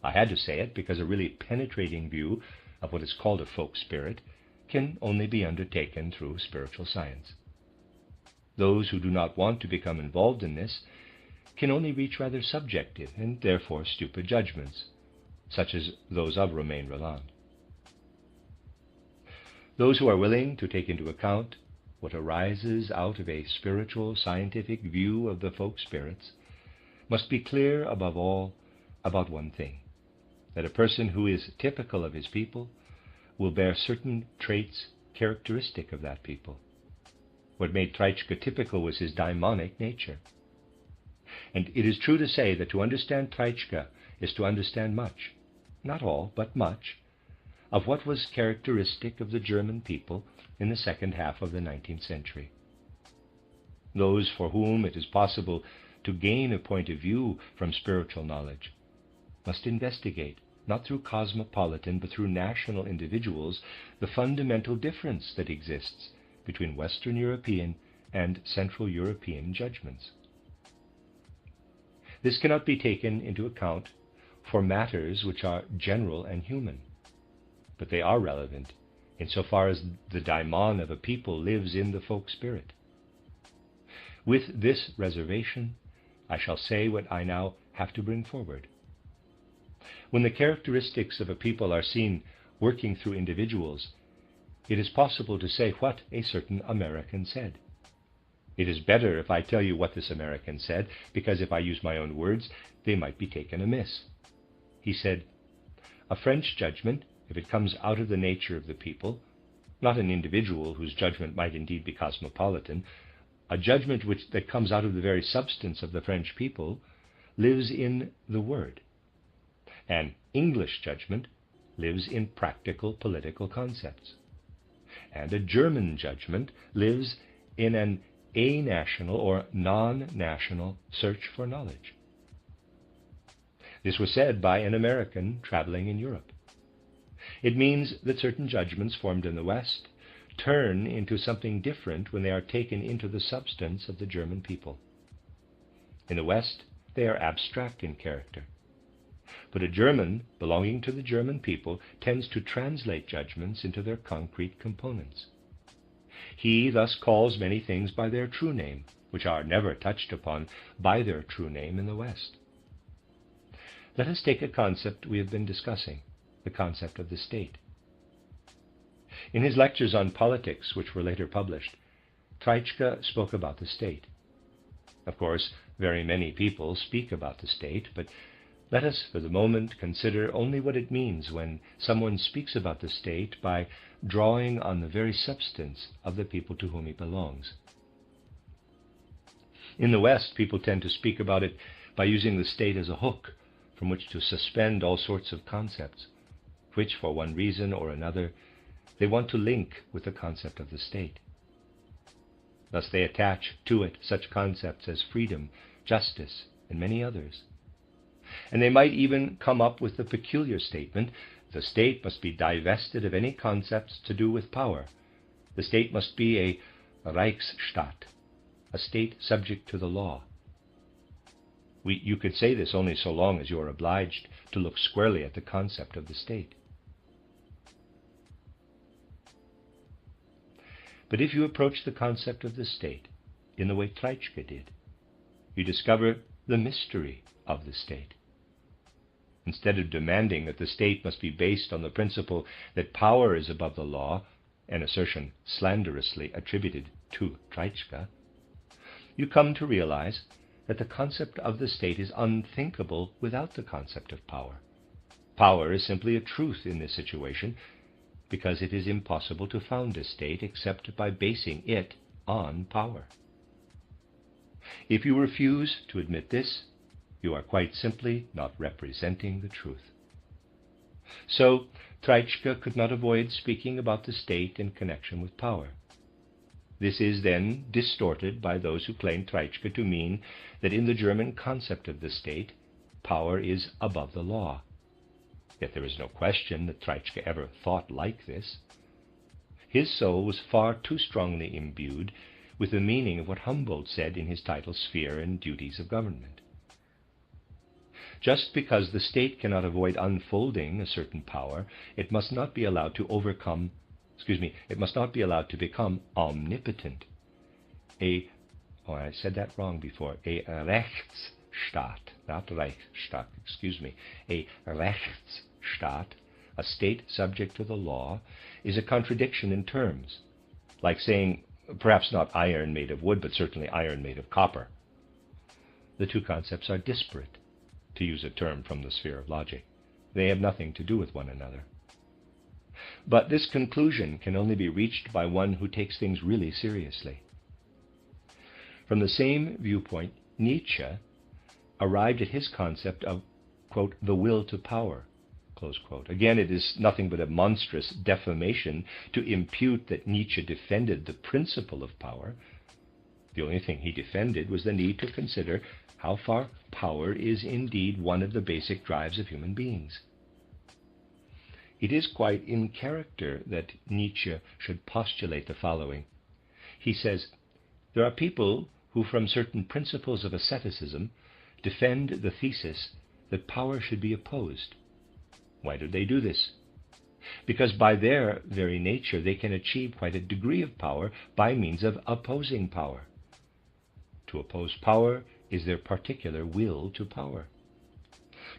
I had to say it because a really penetrating view of what is called a folk spirit can only be undertaken through spiritual science. Those who do not want to become involved in this can only reach rather subjective and therefore stupid judgments, such as those of Romain Rolland. Those who are willing to take into account what arises out of a spiritual scientific view of the folk spirits must be clear above all about one thing, that a person who is typical of his people will bear certain traits characteristic of that people. What made Treitschke typical was his daimonic nature. And it is true to say that to understand Treitschke is to understand much, not all, but much, of what was characteristic of the German people in the second half of the 19th century. Those for whom it is possible to gain a point of view from spiritual knowledge must investigate, not through cosmopolitan but through national individuals, the fundamental difference that exists between Western European and Central European judgments. This cannot be taken into account for matters which are general and human, but they are relevant insofar as the daimon of a people lives in the folk spirit. With this reservation, I shall say what I now have to bring forward. When the characteristics of a people are seen working through individuals, it is possible to say what a certain American said. It is better if I tell you what this American said, because if I use my own words, they might be taken amiss. He said, "A French judgment, if it comes out of the nature of the people, not an individual whose judgment might indeed be cosmopolitan, a judgment that comes out of the very substance of the French people, lives in the word. An English judgment lives in practical political concepts. And a German judgment lives in an a-national or non-national search for knowledge." This was said by an American traveling in Europe. It means that certain judgments formed in the West turn into something different when they are taken into the substance of the German people. In the West, they are abstract in character. But a German belonging to the German people tends to translate judgments into their concrete components. He thus calls many things by their true name, which are never touched upon by their true name in the West. Let us take a concept we have been discussing, the concept of the state. In his lectures on politics, which were later published, Treitschke spoke about the state. Of course, very many people speak about the state, but let us for the moment consider only what it means when someone speaks about the state by drawing on the very substance of the people to whom he belongs. In the West, people tend to speak about it by using the state as a hook from which to suspend all sorts of concepts, which, for one reason or another, they want to link with the concept of the state. Thus they attach to it such concepts as freedom, justice, and many others. And they might even come up with the peculiar statement, the state must be divested of any concepts to do with power. The state must be a Reichsstaat, a state subject to the law. You could say this only so long as you are obliged to look squarely at the concept of the state. But if you approach the concept of the state in the way Treitschke did, you discover the mystery of the state. Instead of demanding that the state must be based on the principle that power is above the law, an assertion slanderously attributed to Treitschke, you come to realize that the concept of the state is unthinkable without the concept of power. Power is simply a truth in this situation, because it is impossible to found a state except by basing it on power. If you refuse to admit this, you are quite simply not representing the truth. So, Treitschke could not avoid speaking about the state in connection with power. This is then distorted by those who claim Treitschke to mean that in the German concept of the state, power is above the law. Yet there is no question that Treitschke ever thought like this. His soul was far too strongly imbued with the meaning of what Humboldt said in his title Sphere and Duties of Government. Just because the state cannot avoid unfolding a certain power, it must not be allowed to become omnipotent. I said that wrong before. A Rechtsstaat, not Reichsstaat, a Rechtsstaat, a state subject to the law, is a contradiction in terms, like saying, perhaps not iron made of wood, but certainly iron made of copper. The two concepts are disparate, to use a term from the sphere of logic. They have nothing to do with one another. But this conclusion can only be reached by one who takes things really seriously. From the same viewpoint, Nietzsche arrived at his concept of, quote, the will to power, close quote. Again, it is nothing but a monstrous defamation to impute that Nietzsche defended the principle of power. The only thing he defended was the need to consider how far power is indeed one of the basic drives of human beings. It is quite in character that Nietzsche should postulate the following. He says, there are people who, from certain principles of asceticism, defend the thesis that power should be opposed. Why do they do this? Because by their very nature they can achieve quite a degree of power by means of opposing power. To oppose power is their particular will to power.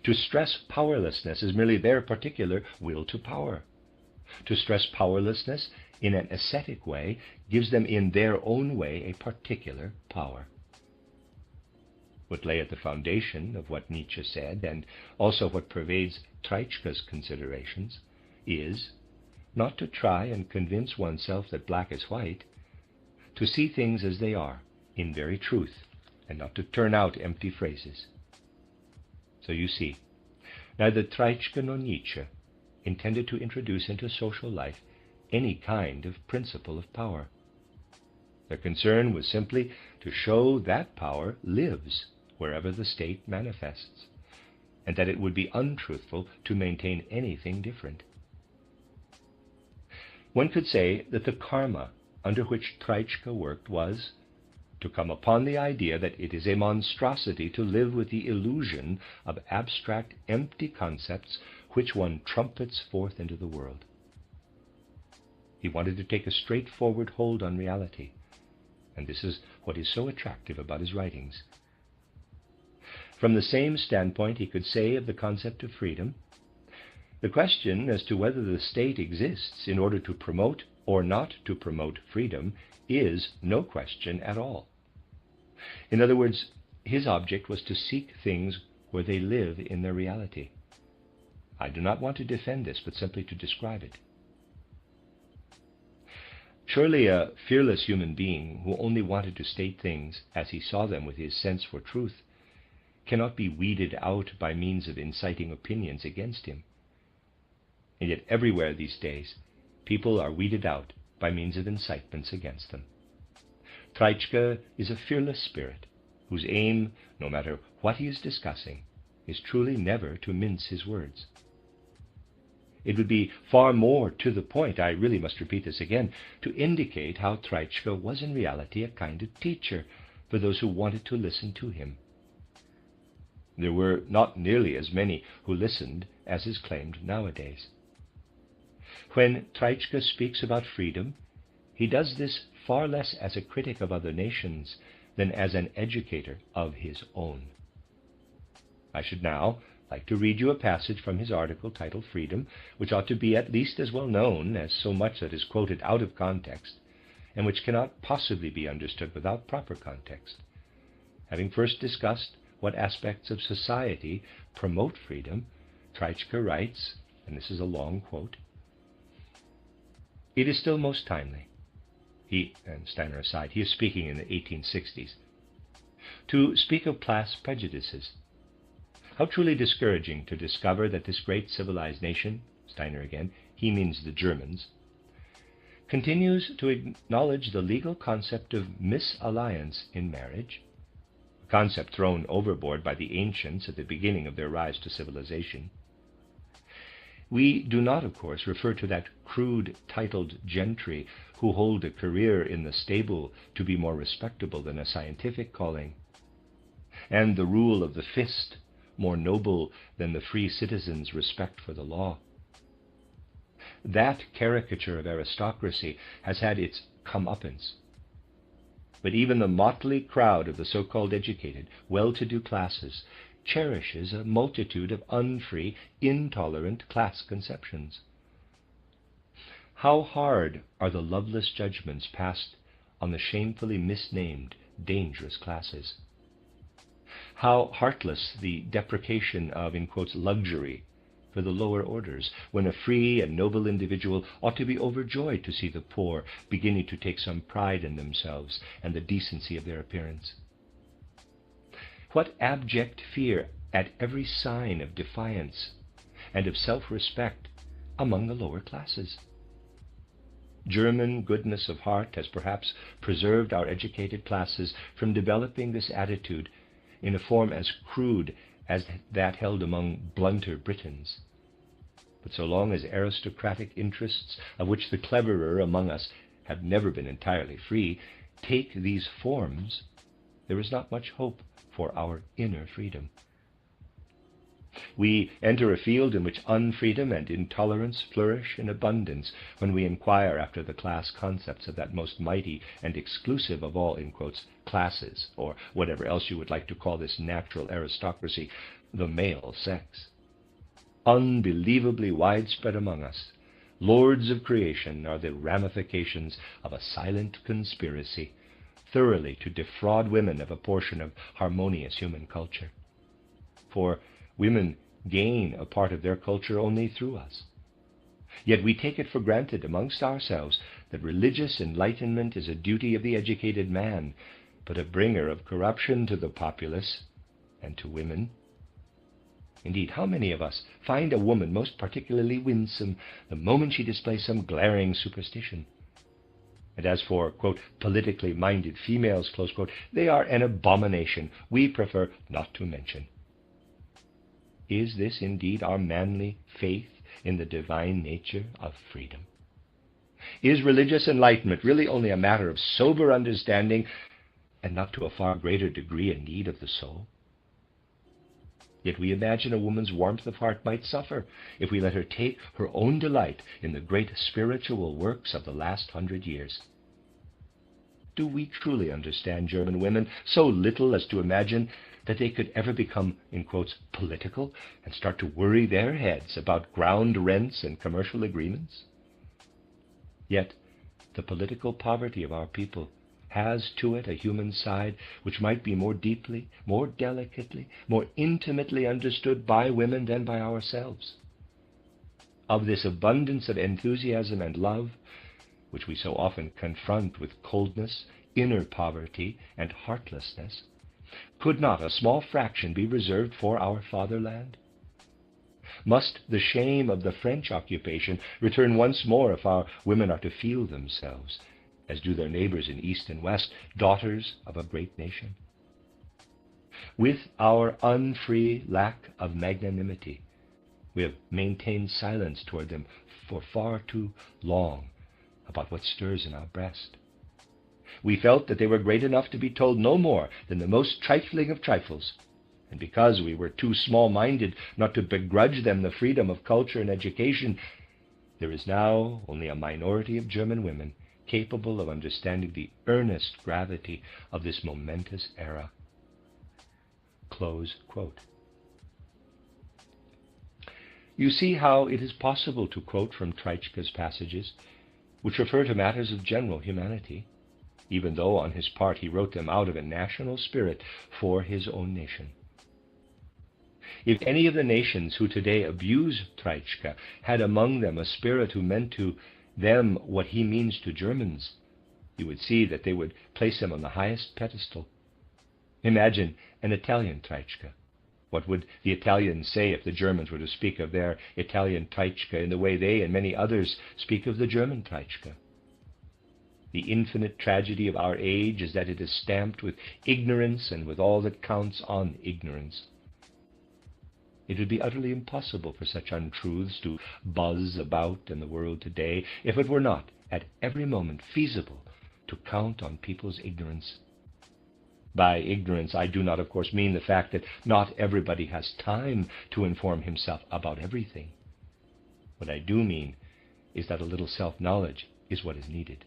To stress powerlessness is merely their particular will to power. To stress powerlessness in an ascetic way gives them in their own way a particular power. What lay at the foundation of what Nietzsche said, and also what pervades Treitschke's considerations, is not to try and convince oneself that black is white, to see things as they are, in very truth, and not to turn out empty phrases. So you see, neither Treitschke nor Nietzsche intended to introduce into social life any kind of principle of power. Their concern was simply to show that power lives wherever the state manifests, and that it would be untruthful to maintain anything different. One could say that the karma under which Treitschke worked was to come upon the idea that it is a monstrosity to live with the illusion of abstract, empty concepts which one trumpets forth into the world. He wanted to take a straightforward hold on reality, and this is what is so attractive about his writings. From the same standpoint, he could say of the concept of freedom, the question as to whether the state exists in order to promote or not to promote freedom is no question at all. In other words, his object was to seek things where they live in their reality. I do not want to defend this, but simply to describe it. Surely a fearless human being who only wanted to state things as he saw them with his sense for truth cannot be weeded out by means of inciting opinions against him. And yet everywhere these days, people are weeded out by means of incitements against them. Treitschke is a fearless spirit whose aim, no matter what he is discussing, is truly never to mince his words. It would be far more to the point, I really must repeat this again, to indicate how Treitschke was in reality a kind of teacher for those who wanted to listen to him. There were not nearly as many who listened as is claimed nowadays. When Treitschke speaks about freedom, he does this far less as a critic of other nations than as an educator of his own. I should now like to read you a passage from his article titled Freedom, which ought to be at least as well known as so much that is quoted out of context, and which cannot possibly be understood without proper context. Having first discussed what aspects of society promote freedom, Treitschke writes, and this is a long quote, "It is still most timely," he, and Steiner aside, he is speaking in the 1860s, "to speak of class prejudices. How truly discouraging to discover that this great civilized nation," Steiner again, he means the Germans, "continues to acknowledge the legal concept of misalliance in marriage, a concept thrown overboard by the ancients at the beginning of their rise to civilization. We do not, of course, refer to that crude titled gentry who hold a career in the stable to be more respectable than a scientific calling, and the rule of the fist more noble than the free citizen's respect for the law. That caricature of aristocracy has had its comeuppance. But even the motley crowd of the so-called educated, well-to-do classes cherishes a multitude of unfree, intolerant class conceptions. How hard are the loveless judgments passed on the shamefully misnamed, dangerous classes. How heartless the deprecation of, in quotes, luxury for the lower orders, when a free and noble individual ought to be overjoyed to see the poor beginning to take some pride in themselves and the decency of their appearance? What abject fear at every sign of defiance and of self-respect among the lower classes! German goodness of heart has perhaps preserved our educated classes from developing this attitude in a form as crude as that held among blunter Britons. But so long as aristocratic interests, of which the cleverer among us have never been entirely free, take these forms, there is not much hope for our inner freedom. We enter a field in which unfreedom and intolerance flourish in abundance when we inquire after the class concepts of that most mighty and exclusive of all, in quotes, classes, or whatever else you would like to call this natural aristocracy, the male sex. Unbelievably widespread among us, lords of creation are the ramifications of a silent conspiracy, thoroughly to defraud women of a portion of harmonious human culture. For women gain a part of their culture only through us. Yet we take it for granted amongst ourselves that religious enlightenment is a duty of the educated man, but a bringer of corruption to the populace and to women. Indeed, how many of us find a woman most particularly winsome the moment she displays some glaring superstition? And as for, quote, politically minded females, close quote, they are an abomination we prefer not to mention. Is this indeed our manly faith in the divine nature of freedom? Is religious enlightenment really only a matter of sober understanding and not to a far greater degree a need of the soul? Yet we imagine a woman's warmth of heart might suffer if we let her take her own delight in the great spiritual works of the last 100 years. Do we truly understand German women so little as to imagine that they could ever become, in quotes, political and start to worry their heads about ground rents and commercial agreements? Yet the political poverty of our people has to it a human side which might be more deeply, more delicately, more intimately understood by women than by ourselves. Of this abundance of enthusiasm and love, which we so often confront with coldness, inner poverty, and heartlessness, could not a small fraction be reserved for our fatherland? Must the shame of the French occupation return once more if our women are to feel themselves, as do their neighbors in East and West, daughters of a great nation? With our unfree lack of magnanimity, we have maintained silence toward them for far too long about what stirs in our breast. We felt that they were great enough to be told no more than the most trifling of trifles, and because we were too small-minded not to begrudge them the freedom of culture and education, there is now only a minority of German women capable of understanding the earnest gravity of this momentous era. Close quote. You see how it is possible to quote from Treitschke's passages, which refer to matters of general humanity, even though on his part he wrote them out of a national spirit for his own nation. If any of the nations who today abuse Treitschke had among them a spirit who meant to them what he means to Germans, you would see that they would place him on the highest pedestal. Imagine an Italian Treitschke. What would the Italians say if the Germans were to speak of their Italian Treitschke in the way they and many others speak of the German Treitschke? The infinite tragedy of our age is that it is stamped with ignorance and with all that counts on ignorance. It would be utterly impossible for such untruths to buzz about in the world today if it were not at every moment feasible to count on people's ignorance. By ignorance, I do not, of course, mean the fact that not everybody has time to inform himself about everything. What I do mean is that a little self-knowledge is what is needed.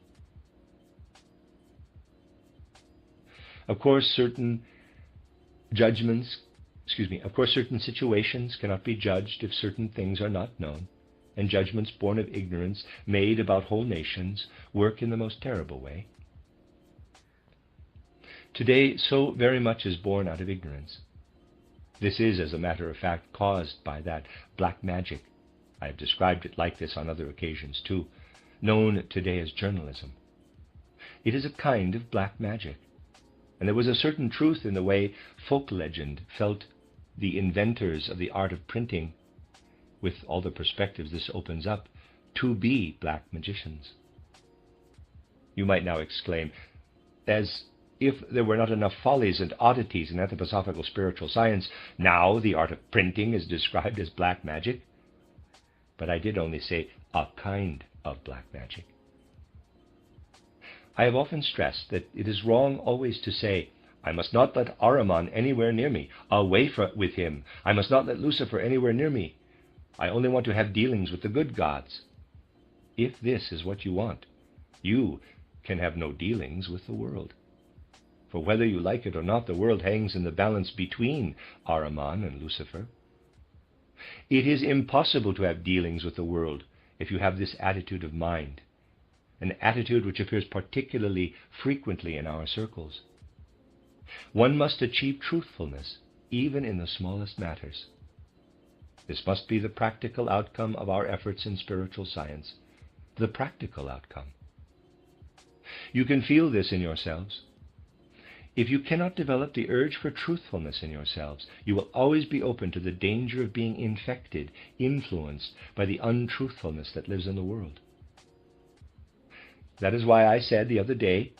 Of course, certain situations cannot be judged if certain things are not known, and judgments born of ignorance, made about whole nations, work in the most terrible way. Today, so very much is born out of ignorance. This is, as a matter of fact, caused by that black magic. I have described it like this on other occasions too, known today as journalism. It is a kind of black magic, and there was a certain truth in the way folk legend felt the inventors of the art of printing, with all the perspectives this opens up, to be black magicians. You might now exclaim, as if there were not enough follies and oddities in anthroposophical spiritual science, now the art of printing is described as black magic. But I did only say a kind of black magic. I have often stressed that it is wrong always to say, I must not let Ahriman anywhere near me, away with him. I must not let Lucifer anywhere near me. I only want to have dealings with the good gods. If this is what you want, you can have no dealings with the world. For whether you like it or not, the world hangs in the balance between Ahriman and Lucifer. It is impossible to have dealings with the world if you have this attitude of mind, an attitude which appears particularly frequently in our circles. One must achieve truthfulness, even in the smallest matters. This must be the practical outcome of our efforts in spiritual science, the practical outcome. You can feel this in yourselves. If you cannot develop the urge for truthfulness in yourselves, you will always be open to the danger of being infected, influenced by the untruthfulness that lives in the world. That is why I said the other day,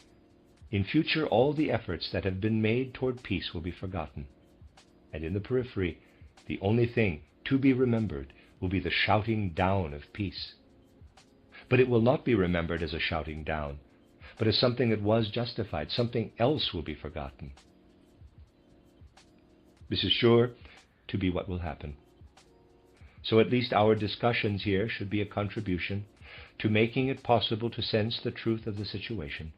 in future all the efforts that have been made toward peace will be forgotten, and in the periphery, the only thing to be remembered will be the shouting down of peace. But it will not be remembered as a shouting down, but as something that was justified. Something else will be forgotten. This is sure to be what will happen. So at least our discussions here should be a contribution to making it possible to sense the truth of the situation.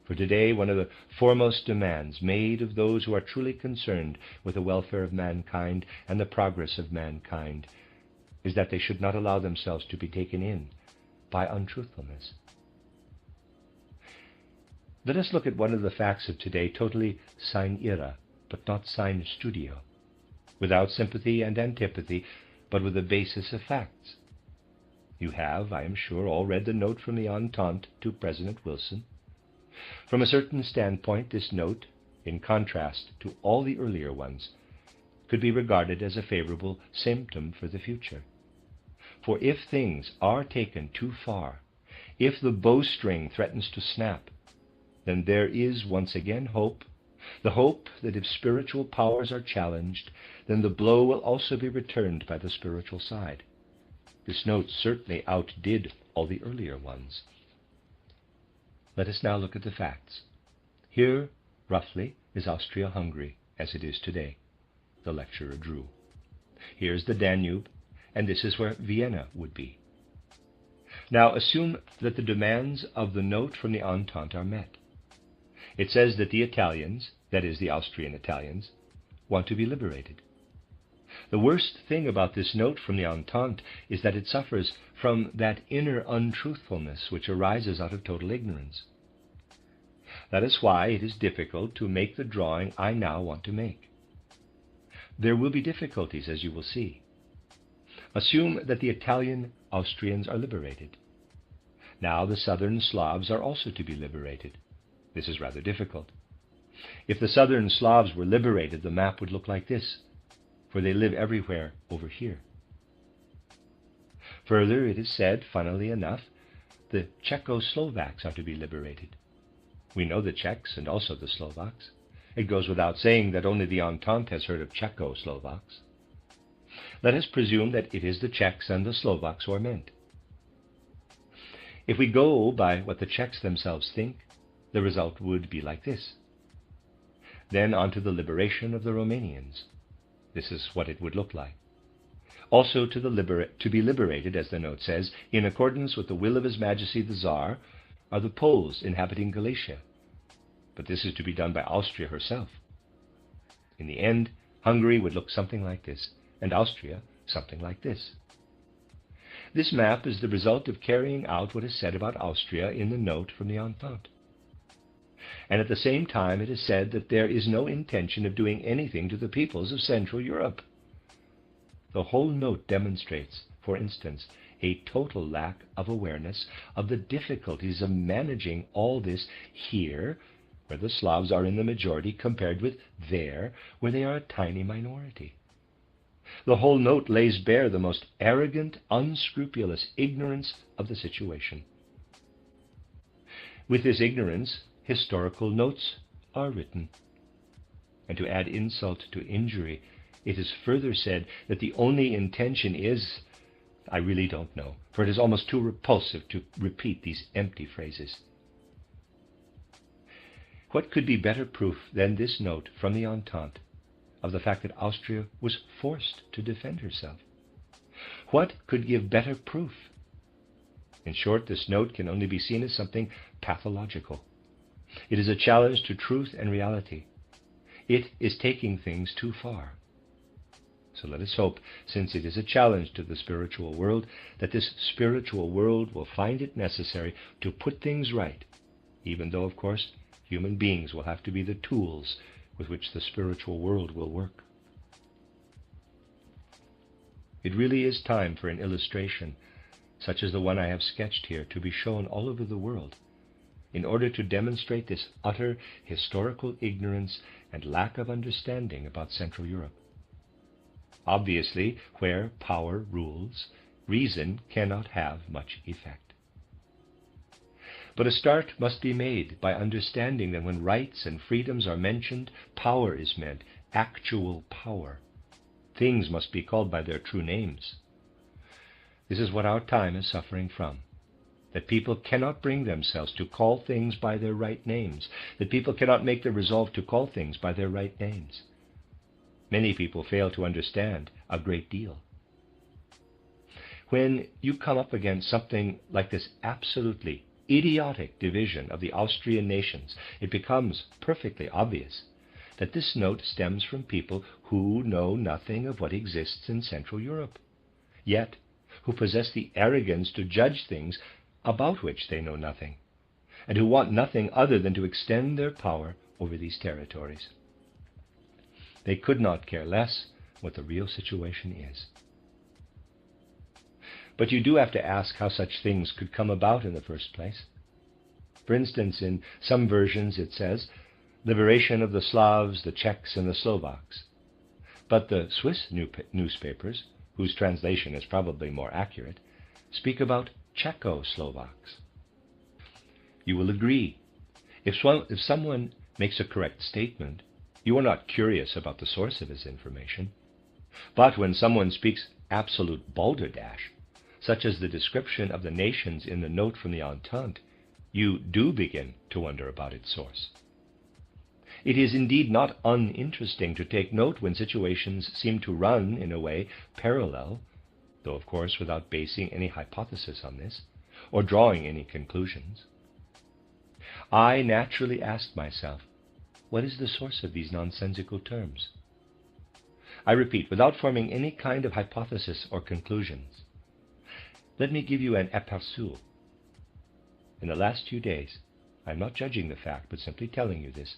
For today, one of the foremost demands made of those who are truly concerned with the welfare of mankind and the progress of mankind is that they should not allow themselves to be taken in by untruthfulness. Let us look at one of the facts of today, totally sine ira, but not sine studio, without sympathy and antipathy, but with a basis of facts. You have, I am sure, all read the note from the Entente to President Wilson. From a certain standpoint, this note, in contrast to all the earlier ones, could be regarded as a favorable symptom for the future. For if things are taken too far, if the bowstring threatens to snap, then there is once again hope, the hope that if spiritual powers are challenged, then the blow will also be returned by the spiritual side. This note certainly outdid all the earlier ones. Let us now look at the facts. Here, roughly, is Austria-Hungary, as it is today. The lecturer drew. Here's the Danube, and this is where Vienna would be. Now assume that the demands of the note from the Entente are met. It says that the Italians, that is the Austrian Italians, want to be liberated. The worst thing about this note from the Entente is that it suffers from that inner untruthfulness which arises out of total ignorance. That is why it is difficult to make the drawing I now want to make. There will be difficulties, as you will see. Assume that the Italian Austrians are liberated. Now the southern Slavs are also to be liberated. This is rather difficult. If the southern Slavs were liberated, the map would look like this, for they live everywhere over here. Further, it is said, funnily enough, the Czechoslovaks are to be liberated. We know the Czechs and also the Slovaks. It goes without saying that only the Entente has heard of Czechoslovaks. Let us presume that it is the Czechs and the Slovaks who are meant. If we go by what the Czechs themselves think, the result would be like this. Then on to the liberation of the Romanians. This is what it would look like. Also to be liberated, as the note says, in accordance with the will of His Majesty the Tsar, are the Poles inhabiting Galicia. But this is to be done by Austria herself. In the end, Hungary would look something like this, and Austria something like this. This map is the result of carrying out what is said about Austria in the note from the Entente. and at the same time it is said that there is no intention of doing anything to the peoples of Central Europe. The whole note demonstrates, for instance, a total lack of awareness of the difficulties of managing all this here, where the Slavs are in the majority, compared with there, where they are a tiny minority. The whole note lays bare the most arrogant, unscrupulous ignorance of the situation. With this ignorance, historical notes are written. And to add insult to injury, it is further said that the only intention is, I really don't know, for it is almost too repulsive to repeat these empty phrases. What could be better proof than this note from the Entente of the fact that Austria was forced to defend herself? What could give better proof? In short, this note can only be seen as something pathological. It is a challenge to truth and reality. It is taking things too far. So let us hope, since it is a challenge to the spiritual world, that this spiritual world will find it necessary to put things right, even though, of course, human beings will have to be the tools with which the spiritual world will work. It really is time for an illustration, such as the one I have sketched here, to be shown all over the world, in order to demonstrate this utter historical ignorance and lack of understanding about Central Europe. Obviously, where power rules, reason cannot have much effect. But a start must be made by understanding that when rights and freedoms are mentioned, power is meant, actual power. Things must be called by their true names. This is what our time is suffering from, that people cannot bring themselves to call things by their right names, that people cannot make the resolve to call things by their right names. Many people fail to understand a great deal. When you come up against something like this absolutely idiotic division of the Austrian nations, it becomes perfectly obvious that this note stems from people who know nothing of what exists in Central Europe, yet who possess the arrogance to judge things about which they know nothing, and who want nothing other than to extend their power over these territories. They could not care less what the real situation is. But you do have to ask how such things could come about in the first place. For instance, in some versions it says, liberation of the Slavs, the Czechs, and the Slovaks. But the Swiss newspapers, whose translation is probably more accurate, speak about Czechoslovaks. You will agree, if someone makes a correct statement, you are not curious about the source of his information. But when someone speaks absolute balderdash, such as the description of the nations in the note from the Entente, you do begin to wonder about its source. It is indeed not uninteresting to take note when situations seem to run, in a way, parallel, though of course without basing any hypothesis on this, or drawing any conclusions. I naturally asked myself, what is the source of these nonsensical terms? I repeat, without forming any kind of hypothesis or conclusions. Let me give you an aperçu. In the last few days, I am not judging the fact, but simply telling you this,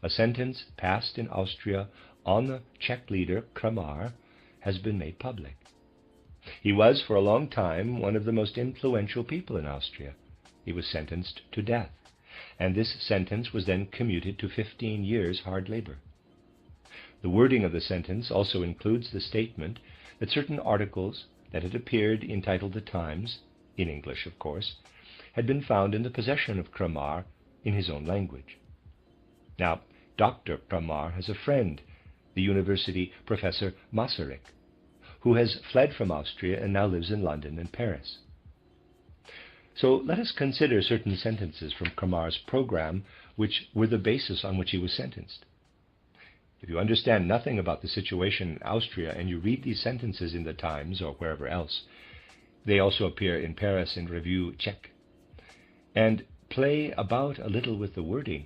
a sentence passed in Austria on the Czech leader Kramar has been made public. He was for a long time one of the most influential people in Austria. He was sentenced to death, and this sentence was then commuted to 15 years hard labor. The wording of the sentence also includes the statement that certain articles that had appeared entitled The Times, in English of course, had been found in the possession of Kramar in his own language. Now, Dr. Kramar has a friend, the university professor Masaryk, who has fled from Austria and now lives in London and Paris. So let us consider certain sentences from Kramar's program which were the basis on which he was sentenced. If you understand nothing about the situation in Austria and you read these sentences in the Times or wherever else, they also appear in Paris in Revue Czech, and play about a little with the wording,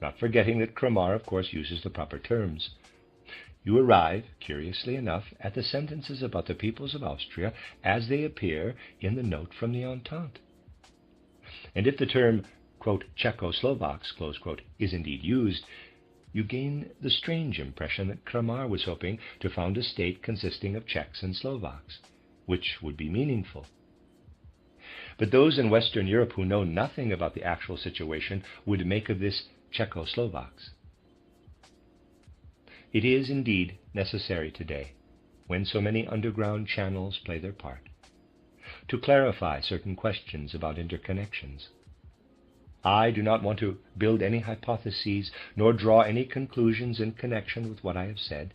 not forgetting that Kramar, of course, uses the proper terms, you arrive, curiously enough, at the sentences about the peoples of Austria as they appear in the note from the Entente. And if the term, quote, Czechoslovaks, close quote, is indeed used, you gain the strange impression that Kramar was hoping to found a state consisting of Czechs and Slovaks, which would be meaningful. But those in Western Europe who know nothing about the actual situation would make of this Czechoslovaks. It is indeed necessary today, when so many underground channels play their part, to clarify certain questions about interconnections. I do not want to build any hypotheses nor draw any conclusions in connection with what I have said,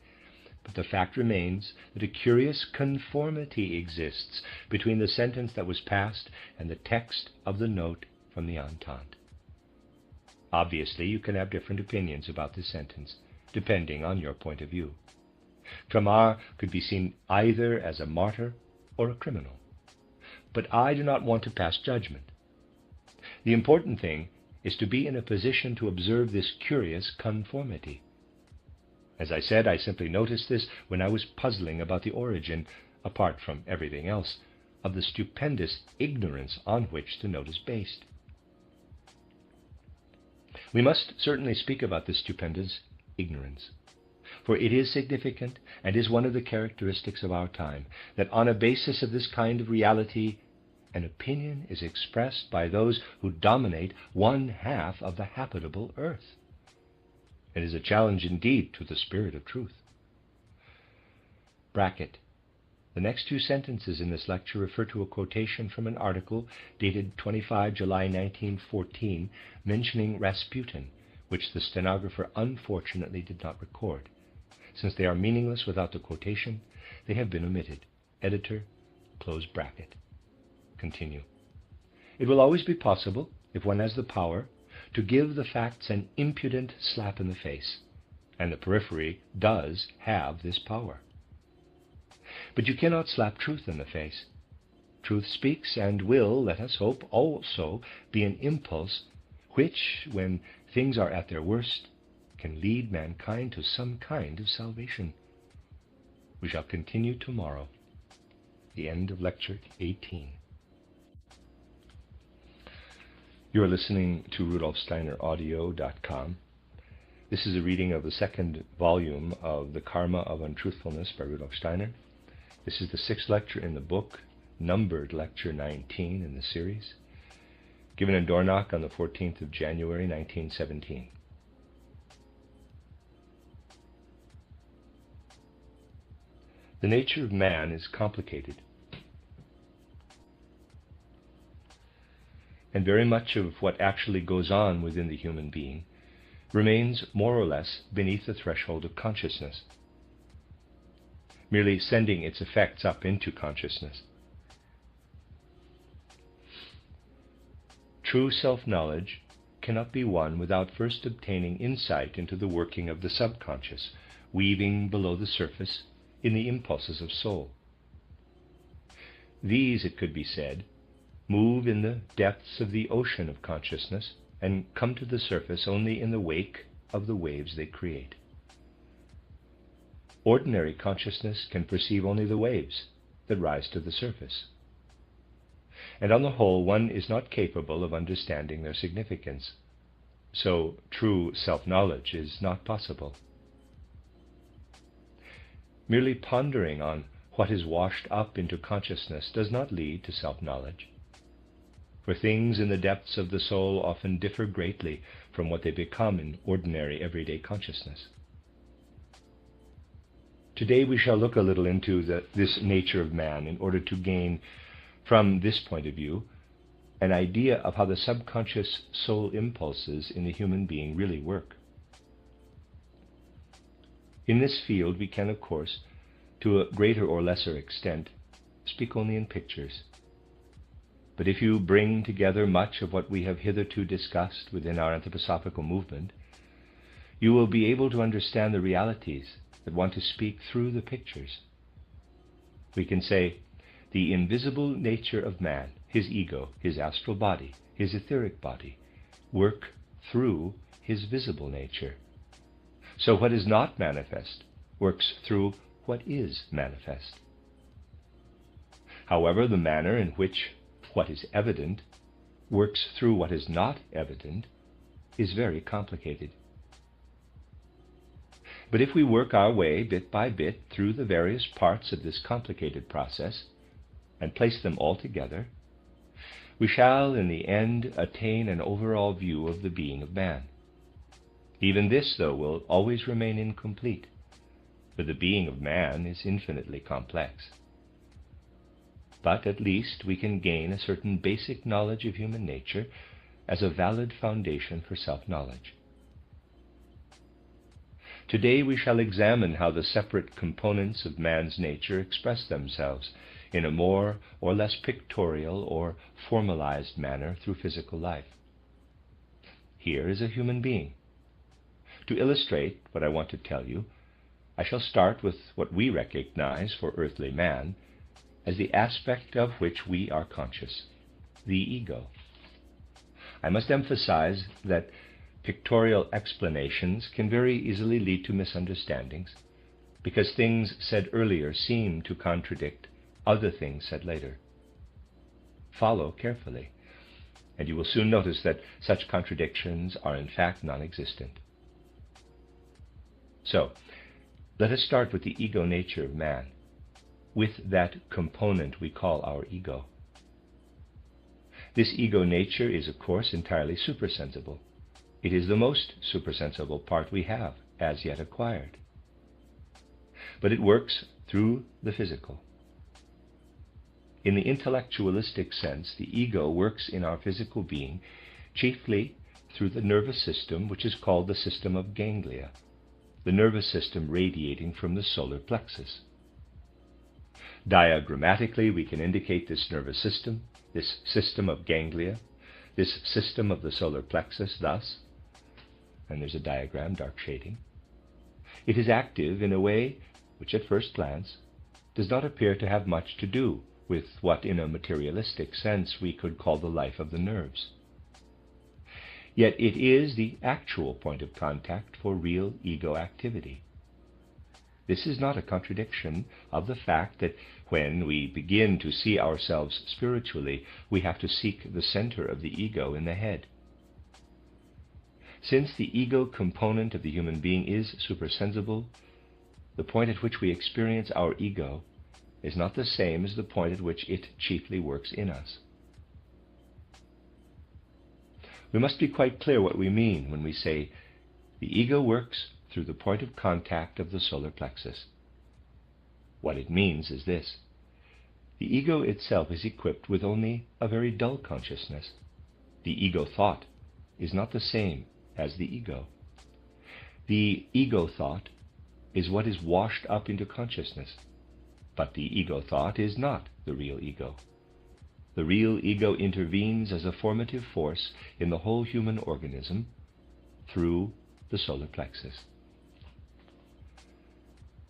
but the fact remains that a curious conformity exists between the sentence that was passed and the text of the note from the Entente. Obviously, you can have different opinions about this sentence, depending on your point of view. Kramar could be seen either as a martyr or a criminal. But I do not want to pass judgment. The important thing is to be in a position to observe this curious conformity. As I said, I simply noticed this when I was puzzling about the origin, apart from everything else, of the stupendous ignorance on which the note is based. We must certainly speak about this stupendous ignorance, for it is significant and is one of the characteristics of our time, that on a basis of this kind of reality, an opinion is expressed by those who dominate 1/2 of the habitable earth. It is a challenge indeed to the spirit of truth. Bracket. The next 2 sentences in this lecture refer to a quotation from an article dated 25 July 1914 mentioning Rasputin, which the stenographer unfortunately did not record. Since they are meaningless without the quotation, they have been omitted. Editor, close bracket. Continue. It will always be possible, if one has the power, to give the facts an impudent slap in the face, and the periphery does have this power. But you cannot slap truth in the face. Truth speaks and will, let us hope, also be an impulse which, when things are at their worst, can lead mankind to some kind of salvation. We shall continue tomorrow. The end of Lecture 18. You are listening to RudolfSteinerAudio.com. This is a reading of the 2nd volume of The Karma of Untruthfulness by Rudolf Steiner. This is the 6th lecture in the book, numbered Lecture 19 in the series, given in Dornach on the 14th of January 1917. The nature of man is complicated, and very much of what actually goes on within the human being remains more or less beneath the threshold of consciousness, merely sending its effects up into consciousness. True self-knowledge cannot be won without first obtaining insight into the working of the subconscious, weaving below the surface in the impulses of soul. These, it could be said, move in the depths of the ocean of consciousness and come to the surface only in the wake of the waves they create. Ordinary consciousness can perceive only the waves that rise to the surface, and on the whole one is not capable of understanding their significance, so true self-knowledge is not possible. Merely pondering on what is washed up into consciousness does not lead to self-knowledge, for things in the depths of the soul often differ greatly from what they become in ordinary everyday consciousness. Today we shall look a little into this nature of man in order to gain, from this point of view, an idea of how the subconscious soul impulses in the human being really work. In this field we can, of course, to a greater or lesser extent, speak only in pictures. But if you bring together much of what we have hitherto discussed within our anthroposophical movement, you will be able to understand the realities that want to speak through the pictures. We can say, the invisible nature of man, his ego, his astral body, his etheric body, work through his visible nature. So what is not manifest works through what is manifest. However, the manner in which what is evident works through what is not evident is very complicated. But if we work our way bit by bit through the various parts of this complicated process and place them all together, we shall in the end attain an overall view of the being of man. Even this, though, will always remain incomplete, for the being of man is infinitely complex. But at least we can gain a certain basic knowledge of human nature as a valid foundation for self-knowledge. Today we shall examine how the separate components of man's nature express themselves in a more or less pictorial or formalized manner through physical life. Here is a human being. To illustrate what I want to tell you, I shall start with what we recognize for earthly man as the aspect of which we are conscious, the ego. I must emphasize that pictorial explanations can very easily lead to misunderstandings, because things said earlier seem to contradict other things said later. Follow carefully, and you will soon notice that such contradictions are in fact non-existent. So, let us start with the ego nature of man, with that component we call our ego. This ego nature is, of course, entirely supersensible. It is the most supersensible part we have as yet acquired. But it works through the physical. In the intellectualistic sense, the ego works in our physical being chiefly through the nervous system, which is called the system of ganglia, the nervous system radiating from the solar plexus. Diagrammatically, we can indicate this nervous system, this system of ganglia, this system of the solar plexus thus, and there's a diagram, dark shading. It is active in a way which at first glance does not appear to have much to do with what in a materialistic sense we could call the life of the nerves. Yet it is the actual point of contact for real ego activity. This is not a contradiction of the fact that when we begin to see ourselves spiritually, we have to seek the center of the ego in the head. Since the ego component of the human being is supersensible, the point at which we experience our ego is not the same as the point at which it chiefly works in us. We must be quite clear what we mean when we say the ego works through the point of contact of the solar plexus. What it means is this: the ego itself is equipped with only a very dull consciousness. The ego thought is not the same as the ego. The ego thought is what is washed up into consciousness, but the ego thought is not the real ego. The real ego intervenes as a formative force in the whole human organism through the solar plexus.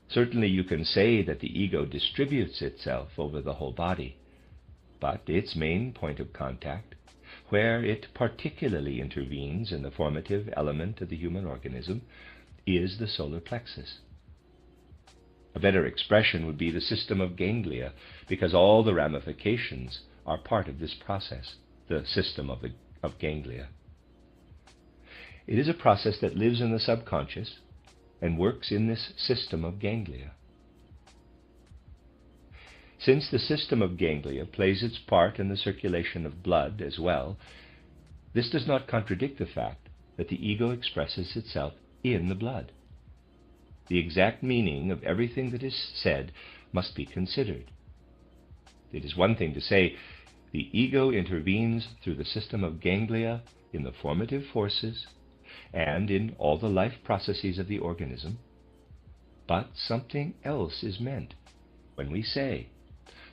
Certainly you can say that the ego distributes itself over the whole body, but its main point of contact, where it particularly intervenes in the formative element of the human organism, is the solar plexus. A better expression would be the system of ganglia, because all the ramifications are part of this process, the system of ganglia. It is a process that lives in the subconscious and works in this system of ganglia. Since the system of ganglia plays its part in the circulation of blood as well, this does not contradict the fact that the ego expresses itself in the blood. The exact meaning of everything that is said must be considered. It is one thing to say the ego intervenes through the system of ganglia in the formative forces and in all the life processes of the organism, but something else is meant when we say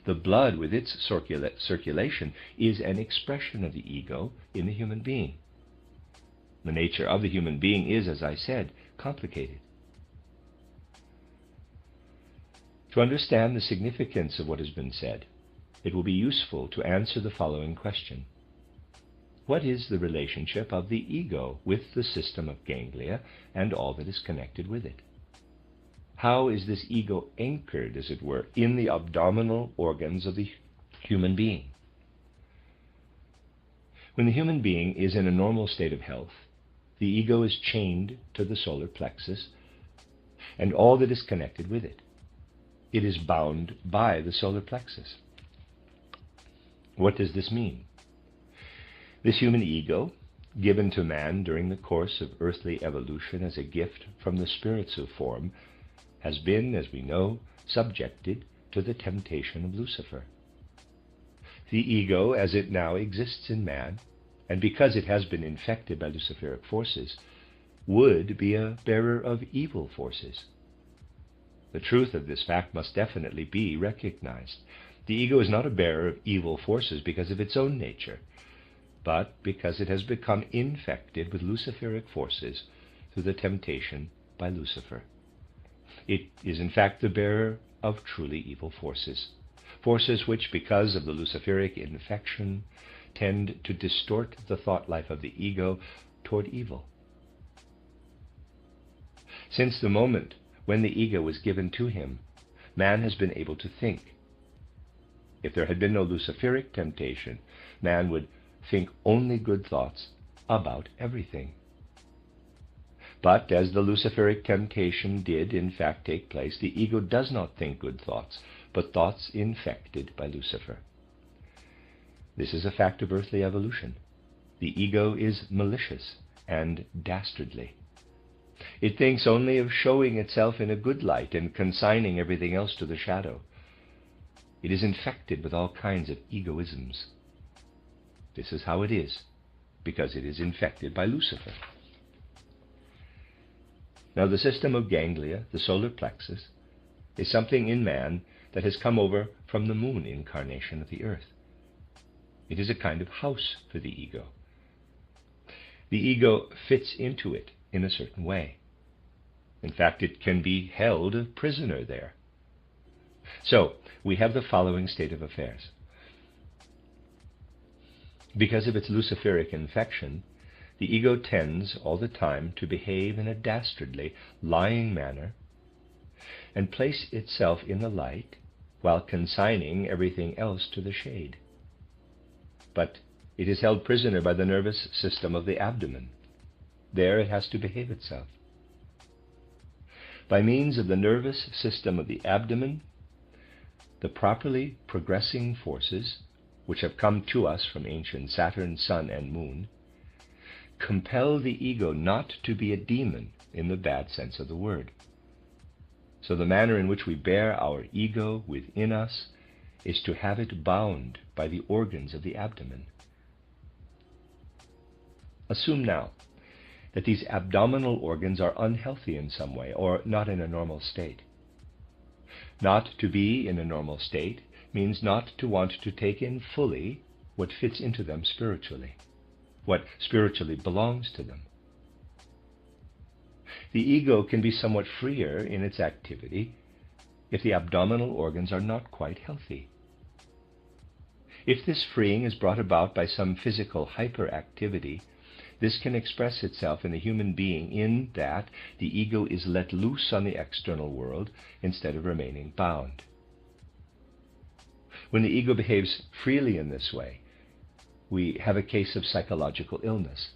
the blood with its circulation is an expression of the ego in the human being. The nature of the human being is, as I said, complicated. To understand the significance of what has been said, it will be useful to answer the following question. What is the relationship of the ego with the system of ganglia and all that is connected with it? How is this ego anchored, as it were, in the abdominal organs of the human being? When the human being is in a normal state of health, the ego is chained to the solar plexus and all that is connected with it. It is bound by the solar plexus. What does this mean? This human ego, given to man during the course of earthly evolution as a gift from the spirits of form, has been, as we know, subjected to the temptation of Lucifer. The ego, as it now exists in man, and because it has been infected by Luciferic forces, would be a bearer of evil forces. The truth of this fact must definitely be recognized. The ego is not a bearer of evil forces because of its own nature, but because it has become infected with Luciferic forces through the temptation by Lucifer. It is in fact the bearer of truly evil forces, forces which, because of the Luciferic infection, tend to distort the thought life of the ego toward evil. Since the moment when the ego was given to him, man has been able to think. If there had been no Luciferic temptation, man would think only good thoughts about everything. But as the Luciferic temptation did in fact take place, the ego does not think good thoughts, but thoughts infected by Lucifer. This is a fact of earthly evolution. The ego is malicious and dastardly. It thinks only of showing itself in a good light and consigning everything else to the shadow. It is infected with all kinds of egoisms. This is how it is, because it is infected by Lucifer. Now, the system of ganglia, the solar plexus, is something in man that has come over from the moon incarnation of the earth. It is a kind of house for the ego. The ego fits into it in a certain way. In fact, it can be held a prisoner there. So, we have the following state of affairs. Because of its Luciferic infection, the ego tends all the time to behave in a dastardly, lying manner and place itself in the light while consigning everything else to the shade. But it is held prisoner by the nervous system of the abdomen. There it has to behave itself. By means of the nervous system of the abdomen, the properly progressing forces, which have come to us from ancient Saturn, Sun, and Moon, compel the ego not to be a demon in the bad sense of the word. So the manner in which we bear our ego within us is to have it bound by the organs of the abdomen. Assume now that these abdominal organs are unhealthy in some way, or not in a normal state. Not to be in a normal state means not to want to take in fully what fits into them spiritually, what spiritually belongs to them. The ego can be somewhat freer in its activity if the abdominal organs are not quite healthy. If this freeing is brought about by some physical hyperactivity, this can express itself in the human being in that the ego is let loose on the external world instead of remaining bound. When the ego behaves freely in this way, we have a case of psychological illness.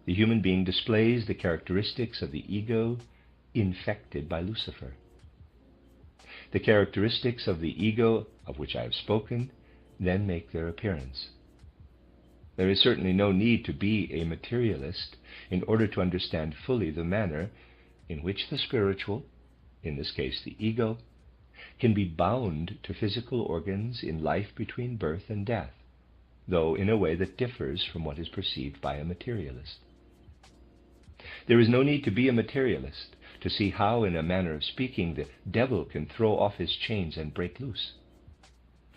The human being displays the characteristics of the ego infected by Lucifer. The characteristics of the ego of which I have spoken then make their appearance. There is certainly no need to be a materialist in order to understand fully the manner in which the spiritual, in this case the ego, can be bound to physical organs in life between birth and death, though in a way that differs from what is perceived by a materialist. There is no need to be a materialist to see how, in a manner of speaking, the devil can throw off his chains and break loose.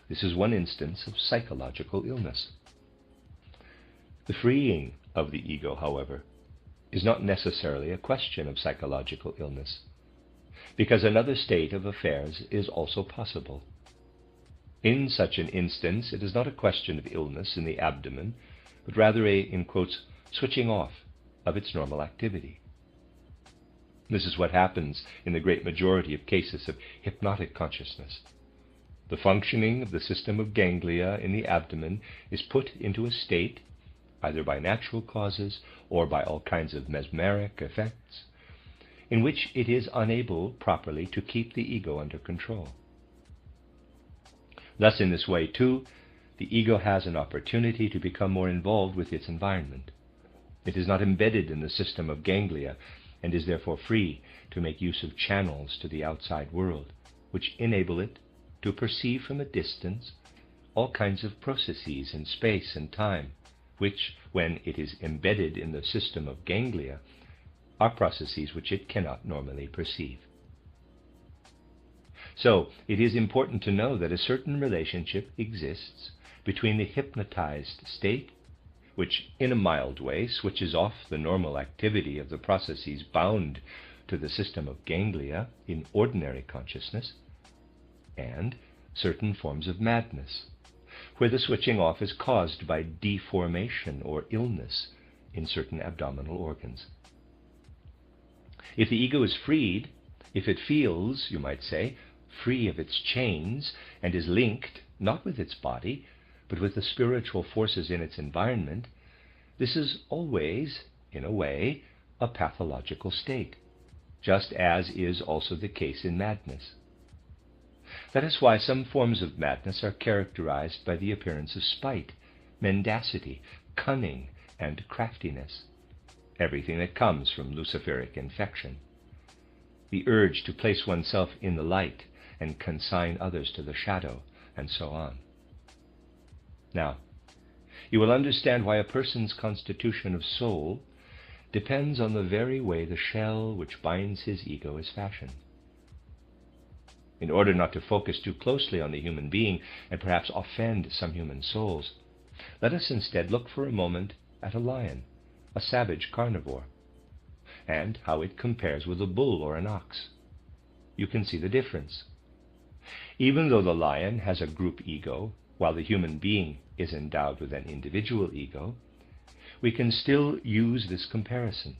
This is one instance of psychological illness. The freeing of the ego, however, is not necessarily a question of psychological illness, because another state of affairs is also possible. In such an instance, it is not a question of illness in the abdomen, but rather a, in quotes, switching off of its normal activity. This is what happens in the great majority of cases of hypnotic consciousness. The functioning of the system of ganglia in the abdomen is put into a state either by natural causes or by all kinds of mesmeric effects, in which it is unable properly to keep the ego under control. Thus, in this way, too, the ego has an opportunity to become more involved with its environment. It is not embedded in the system of ganglia and is therefore free to make use of channels to the outside world, which enable it to perceive from a distance all kinds of processes in space and time, which, when it is embedded in the system of ganglia, are processes which it cannot normally perceive. So, it is important to know that a certain relationship exists between the hypnotized state, which in a mild way switches off the normal activity of the processes bound to the system of ganglia in ordinary consciousness, and certain forms of madness, where the switching off is caused by deformation or illness in certain abdominal organs. If the ego is freed, if it feels, you might say, free of its chains and is linked not with its body, but with the spiritual forces in its environment, this is always, in a way, a pathological state, just as is also the case in madness. That is why some forms of madness are characterized by the appearance of spite, mendacity, cunning, and craftiness, everything that comes from luciferic infection, the urge to place oneself in the light and consign others to the shadow, and so on. Now, you will understand why a person's constitution of soul depends on the very way the shell which binds his ego is fashioned. In order not to focus too closely on the human being and perhaps offend some human souls, let us instead look for a moment at a lion, a savage carnivore, and how it compares with a bull or an ox. You can see the difference. Even though the lion has a group ego, while the human being is endowed with an individual ego, we can still use this comparison.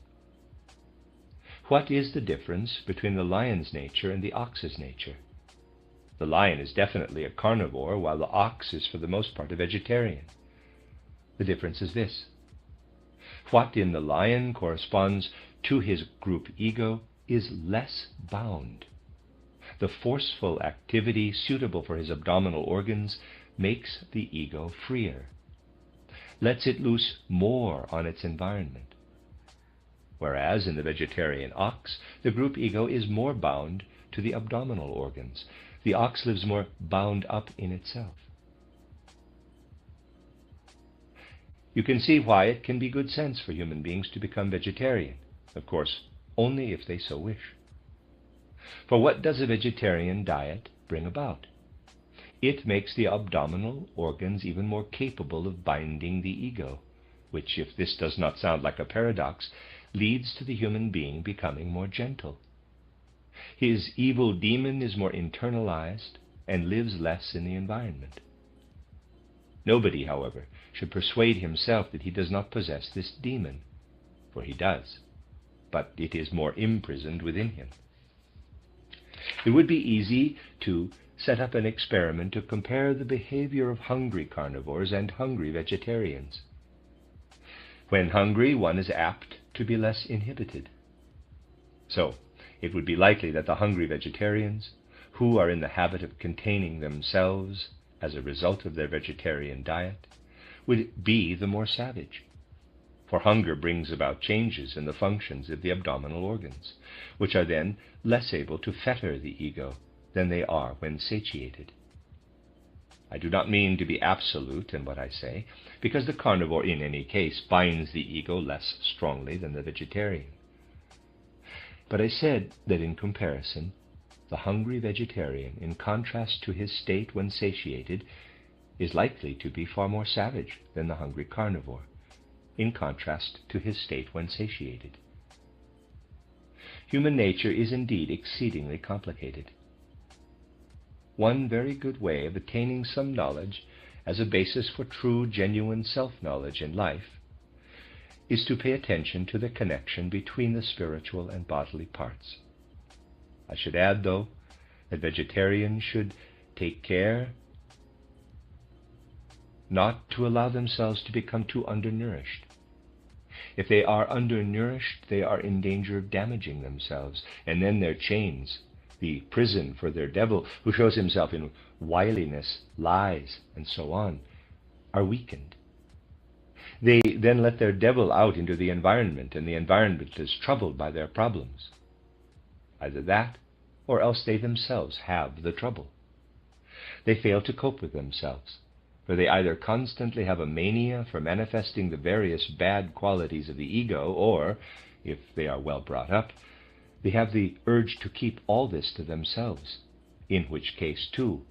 What is the difference between the lion's nature and the ox's nature? The lion is definitely a carnivore, while the ox is for the most part a vegetarian. The difference is this. What in the lion corresponds to his group ego is less bound. The forceful activity suitable for his abdominal organs makes the ego freer, lets it loose more on its environment. Whereas in the vegetarian ox, the group ego is more bound to the abdominal organs. The ox lives more bound up in itself. You can see why it can be good sense for human beings to become vegetarian, of course, only if they so wish. For what does a vegetarian diet bring about? It makes the abdominal organs even more capable of binding the ego, which, if this does not sound like a paradox, leads to the human being becoming more gentle. His evil demon is more internalized and lives less in the environment. Nobody, however, should persuade himself that he does not possess this demon, for he does, but it is more imprisoned within him. It would be easy to set up an experiment to compare the behavior of hungry carnivores and hungry vegetarians. When hungry, one is apt to be less inhibited. So, it would be likely that the hungry vegetarians, who are in the habit of containing themselves as a result of their vegetarian diet, would be the more savage. For hunger brings about changes in the functions of the abdominal organs, which are then less able to fetter the ego than they are when satiated. I do not mean to be absolute in what I say, because the carnivore in any case binds the ego less strongly than the vegetarian. But I said that in comparison, the hungry vegetarian, in contrast to his state when satiated, is likely to be far more savage than the hungry carnivore, in contrast to his state when satiated. Human nature is indeed exceedingly complicated. One very good way of attaining some knowledge as a basis for true, genuine self-knowledge in life is to pay attention to the connection between the spiritual and bodily parts. I should add, though, that vegetarians should take care not to allow themselves to become too undernourished. If they are undernourished, they are in danger of damaging themselves, and then their chains, the prison for their devil, who shows himself in wiliness, lies, and so on, are weakened. They then let their devil out into the environment, and the environment is troubled by their problems. Either that, or else they themselves have the trouble. They fail to cope with themselves, for they either constantly have a mania for manifesting the various bad qualities of the ego, or, if they are well brought up, they have the urge to keep all this to themselves, in which case, too,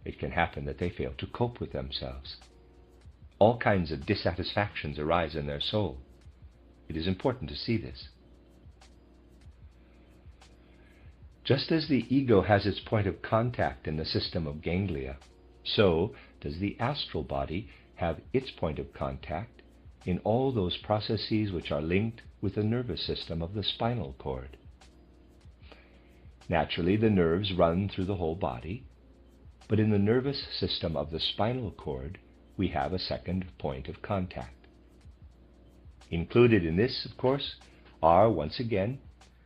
it can happen that they fail to cope with themselves. All kinds of dissatisfactions arise in their soul. It is important to see this. Just as the ego has its point of contact in the system of ganglia, so does the astral body have its point of contact in all those processes which are linked with the nervous system of the spinal cord. Naturally, the nerves run through the whole body, but in the nervous system of the spinal cord, we have a second point of contact. Included in this, of course, are, once again,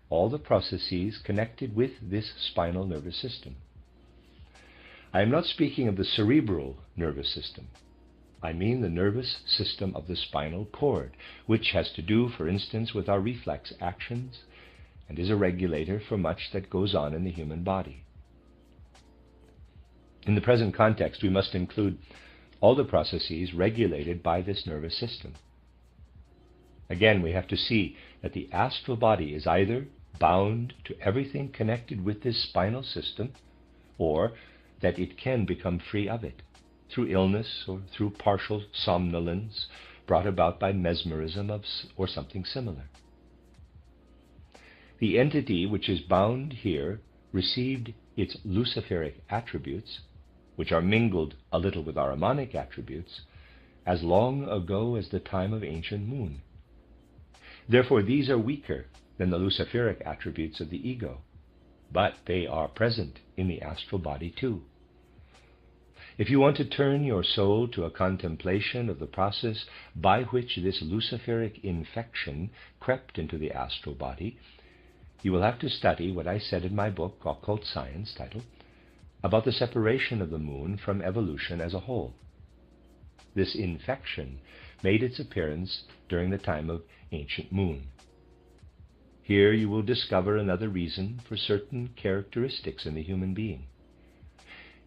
all the processes connected with this spinal nervous system. I am not speaking of the cerebral nervous system. I mean the nervous system of the spinal cord, which has to do, for instance, with our reflex actions, and is a regulator for much that goes on in the human body. In the present context, we must include all the processes regulated by this nervous system. Again, we have to see that the astral body is either bound to everything connected with this spinal system, or that it can become free of it, through illness or through partial somnolence brought about by mesmerism or something similar. The entity which is bound here received its luciferic attributes, which are mingled a little with Ahrimanic attributes, as long ago as the time of ancient moon. Therefore these are weaker than the luciferic attributes of the ego, but they are present in the astral body too. If you want to turn your soul to a contemplation of the process by which this luciferic infection crept into the astral body, you will have to study what I said in my book, Occult Science, titled, about the separation of the moon from evolution as a whole. This infection made its appearance during the time of ancient moon. Here you will discover another reason for certain characteristics in the human being.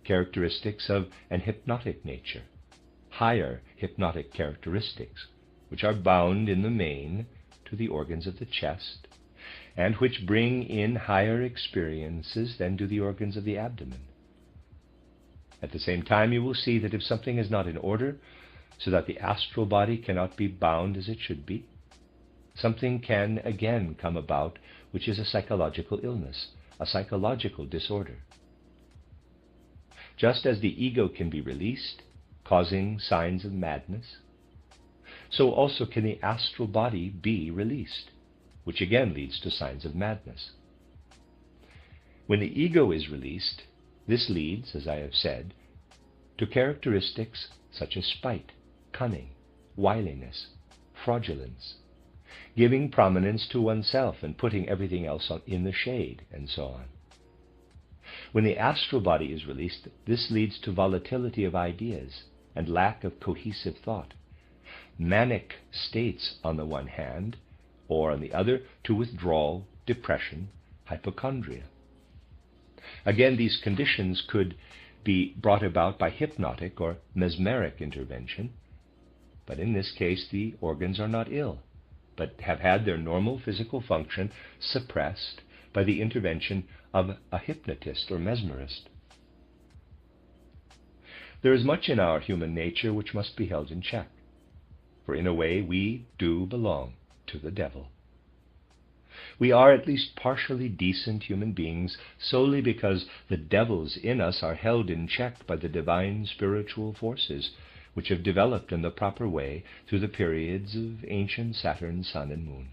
Characteristics of an hypnotic nature, higher hypnotic characteristics, which are bound in the main to the organs of the chest, and which bring in higher experiences than do the organs of the abdomen. At the same time, you will see that if something is not in order, so that the astral body cannot be bound as it should be, something can again come about which is a psychological illness, a psychological disorder. Just as the ego can be released, causing signs of madness, so also can the astral body be released, which again leads to signs of madness. When the ego is released, this leads, as I have said, to characteristics such as spite, cunning, wiliness, fraudulence, giving prominence to oneself and putting everything else in the shade, and so on. When the astral body is released, this leads to volatility of ideas and lack of cohesive thought, manic states on the one hand, or on the other, to withdrawal, depression, hypochondria. Again, these conditions could be brought about by hypnotic or mesmeric intervention, but in this case the organs are not ill, but have had their normal physical function suppressed by the intervention of a hypnotist or mesmerist. There is much in our human nature which must be held in check, for in a way we do belong to the devil. We are at least partially decent human beings solely because the devils in us are held in check by the divine spiritual forces which have developed in the proper way through the periods of ancient Saturn, Sun, and Moon.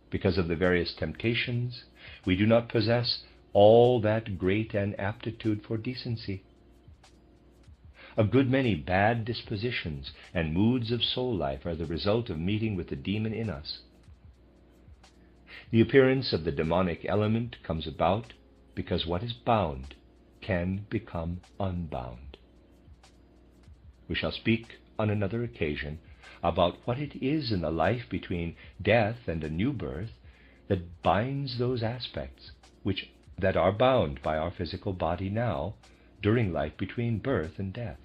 Because of the various temptations, we do not possess all that great an aptitude for decency. A good many bad dispositions and moods of soul life are the result of meeting with the demon in us. The appearance of the demonic element comes about because what is bound can become unbound. We shall speak on another occasion about what it is in the life between death and a new birth that binds those aspects that are bound by our physical body now during life between birth and death.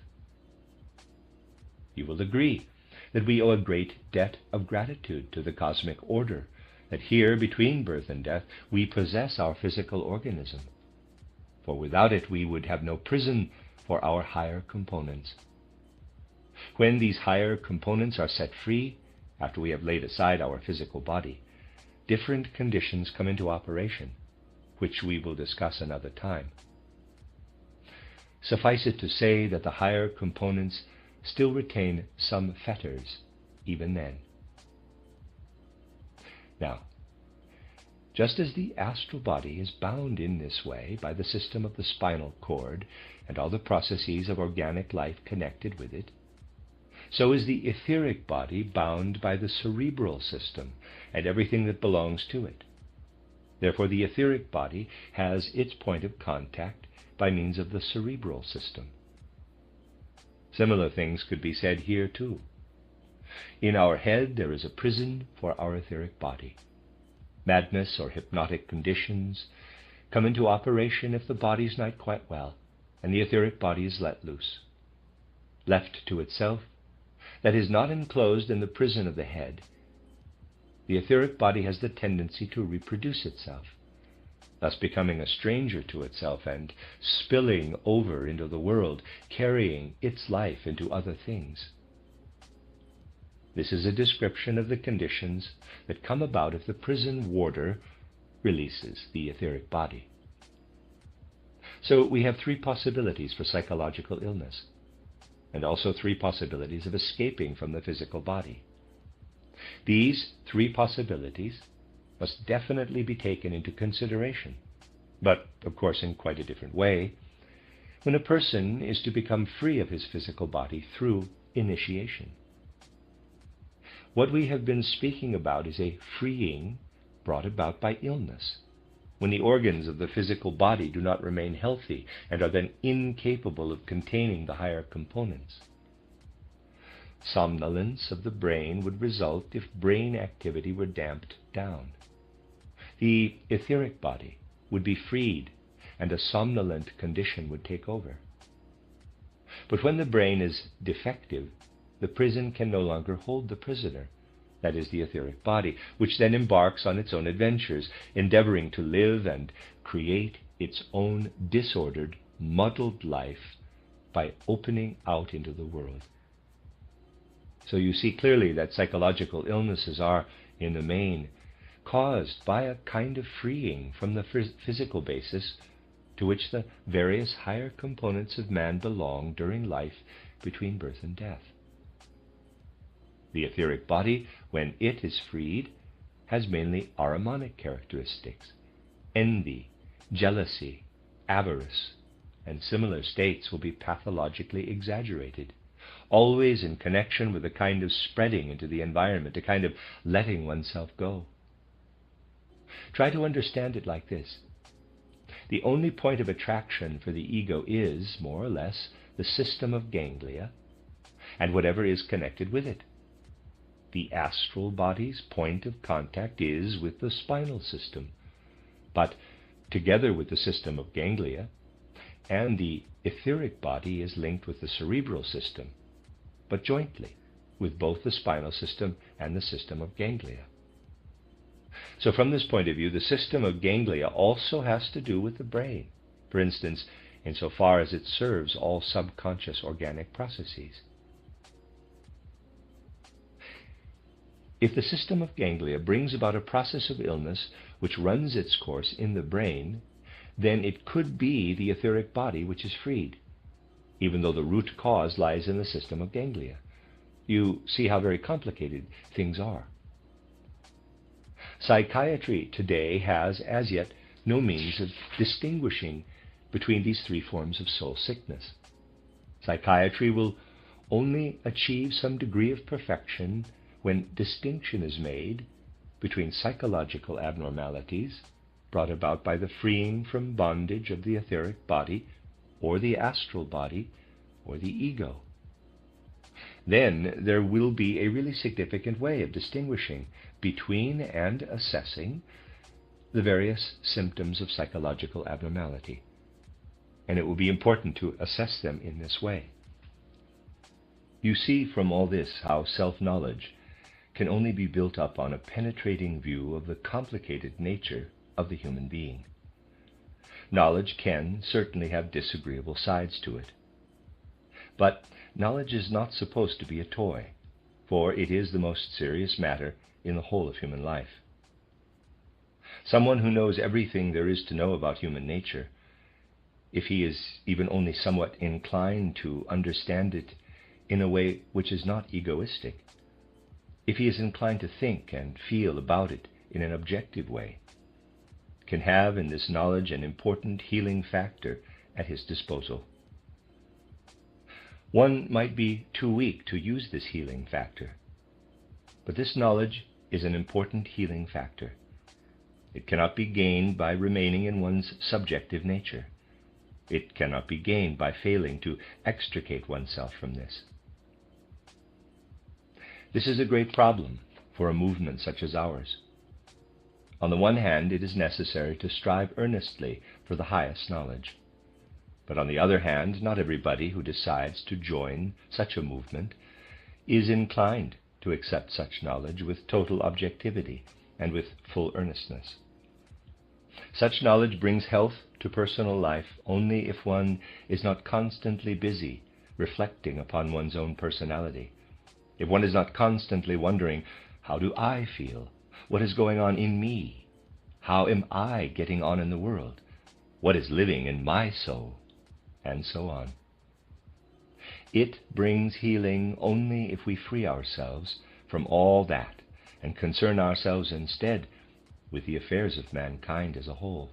You will agree that we owe a great debt of gratitude to the cosmic order, that here between birth and death we possess our physical organism, for without it we would have no prison for our higher components. When these higher components are set free, after we have laid aside our physical body, different conditions come into operation, which we will discuss another time. Suffice it to say that the higher components still retain some fetters even then. Now, just as the astral body is bound in this way by the system of the spinal cord and all the processes of organic life connected with it, so is the etheric body bound by the cerebral system and everything that belongs to it. Therefore, the etheric body has its point of contact by means of the cerebral system. Similar things could be said here too. In our head there is a prison for our etheric body. Madness or hypnotic conditions come into operation if the body is not quite well, and the etheric body is let loose. Left to itself, that is not enclosed in the prison of the head, the etheric body has the tendency to reproduce itself, thus becoming a stranger to itself and spilling over into the world, carrying its life into other things. This is a description of the conditions that come about if the prison warder releases the etheric body. So we have three possibilities for psychological illness, and also three possibilities of escaping from the physical body. These three possibilities must definitely be taken into consideration, but of course in quite a different way, when a person is to become free of his physical body through initiation. What we have been speaking about is a freeing brought about by illness, when the organs of the physical body do not remain healthy and are then incapable of containing the higher components. Somnolence of the brain would result if brain activity were damped down. The etheric body would be freed and a somnolent condition would take over. But when the brain is defective, the prison can no longer hold the prisoner, that is the etheric body, which then embarks on its own adventures, endeavoring to live and create its own disordered, muddled life by opening out into the world. So you see clearly that psychological illnesses are, in the main, caused by a kind of freeing from the physical basis to which the various higher components of man belong during life between birth and death. The etheric body, when it is freed, has mainly ahrimanic characteristics. Envy, jealousy, avarice, and similar states will be pathologically exaggerated, always in connection with a kind of spreading into the environment, a kind of letting oneself go. Try to understand it like this. The only point of attraction for the ego is, more or less, the system of ganglia and whatever is connected with it. The astral body's point of contact is with the spinal system, but together with the system of ganglia, and the etheric body is linked with the cerebral system, but jointly with both the spinal system and the system of ganglia. So from this point of view, the system of ganglia also has to do with the brain, for instance, insofar as it serves all subconscious organic processes. If the system of ganglia brings about a process of illness which runs its course in the brain, then it could be the etheric body which is freed, even though the root cause lies in the system of ganglia. You see how very complicated things are. Psychiatry today has as yet no means of distinguishing between these three forms of soul sickness. Psychiatry will only achieve some degree of perfection when distinction is made between psychological abnormalities brought about by the freeing from bondage of the etheric body or the astral body or the ego. Then there will be a really significant way of distinguishing between and assessing the various symptoms of psychological abnormality. And it will be important to assess them in this way. You see from all this how self-knowledge can only be built up on a penetrating view of the complicated nature of the human being. Knowledge can certainly have disagreeable sides to it. But knowledge is not supposed to be a toy, for it is the most serious matter in the whole of human life. Someone who knows everything there is to know about human nature, if he is even only somewhat inclined to understand it in a way which is not egoistic, if he is inclined to think and feel about it in an objective way, can have in this knowledge an important healing factor at his disposal. One might be too weak to use this healing factor, but this knowledge is an important healing factor. It cannot be gained by remaining in one's subjective nature. It cannot be gained by failing to extricate oneself from this. This is a great problem for a movement such as ours. On the one hand, it is necessary to strive earnestly for the highest knowledge. But on the other hand, not everybody who decides to join such a movement is inclined to accept such knowledge with total objectivity and with full earnestness. Such knowledge brings health to personal life only if one is not constantly busy reflecting upon one's own personality. If one is not constantly wondering, how do I feel? What is going on in me? How am I getting on in the world? What is living in my soul? And so on. It brings healing only if we free ourselves from all that and concern ourselves instead with the affairs of mankind as a whole,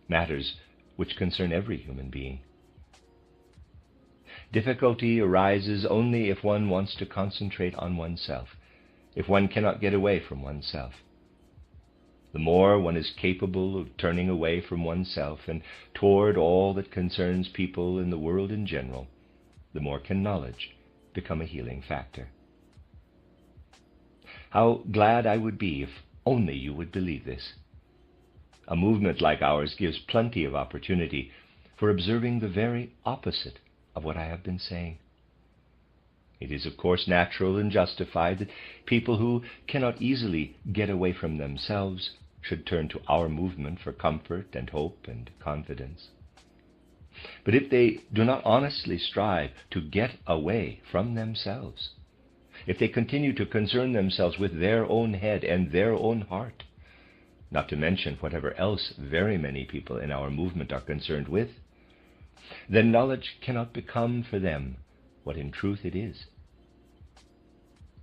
matters which concern every human being. Difficulty arises only if one wants to concentrate on oneself, if one cannot get away from oneself. The more one is capable of turning away from oneself and toward all that concerns people in the world in general, the more can knowledge become a healing factor. How glad I would be if only you would believe this. A movement like ours gives plenty of opportunity for observing the very opposite of what I have been saying. It is of course natural and justified that people who cannot easily get away from themselves should turn to our movement for comfort and hope and confidence. But if they do not honestly strive to get away from themselves, if they continue to concern themselves with their own head and their own heart, not to mention whatever else very many people in our movement are concerned with, then knowledge cannot become for them what in truth it is.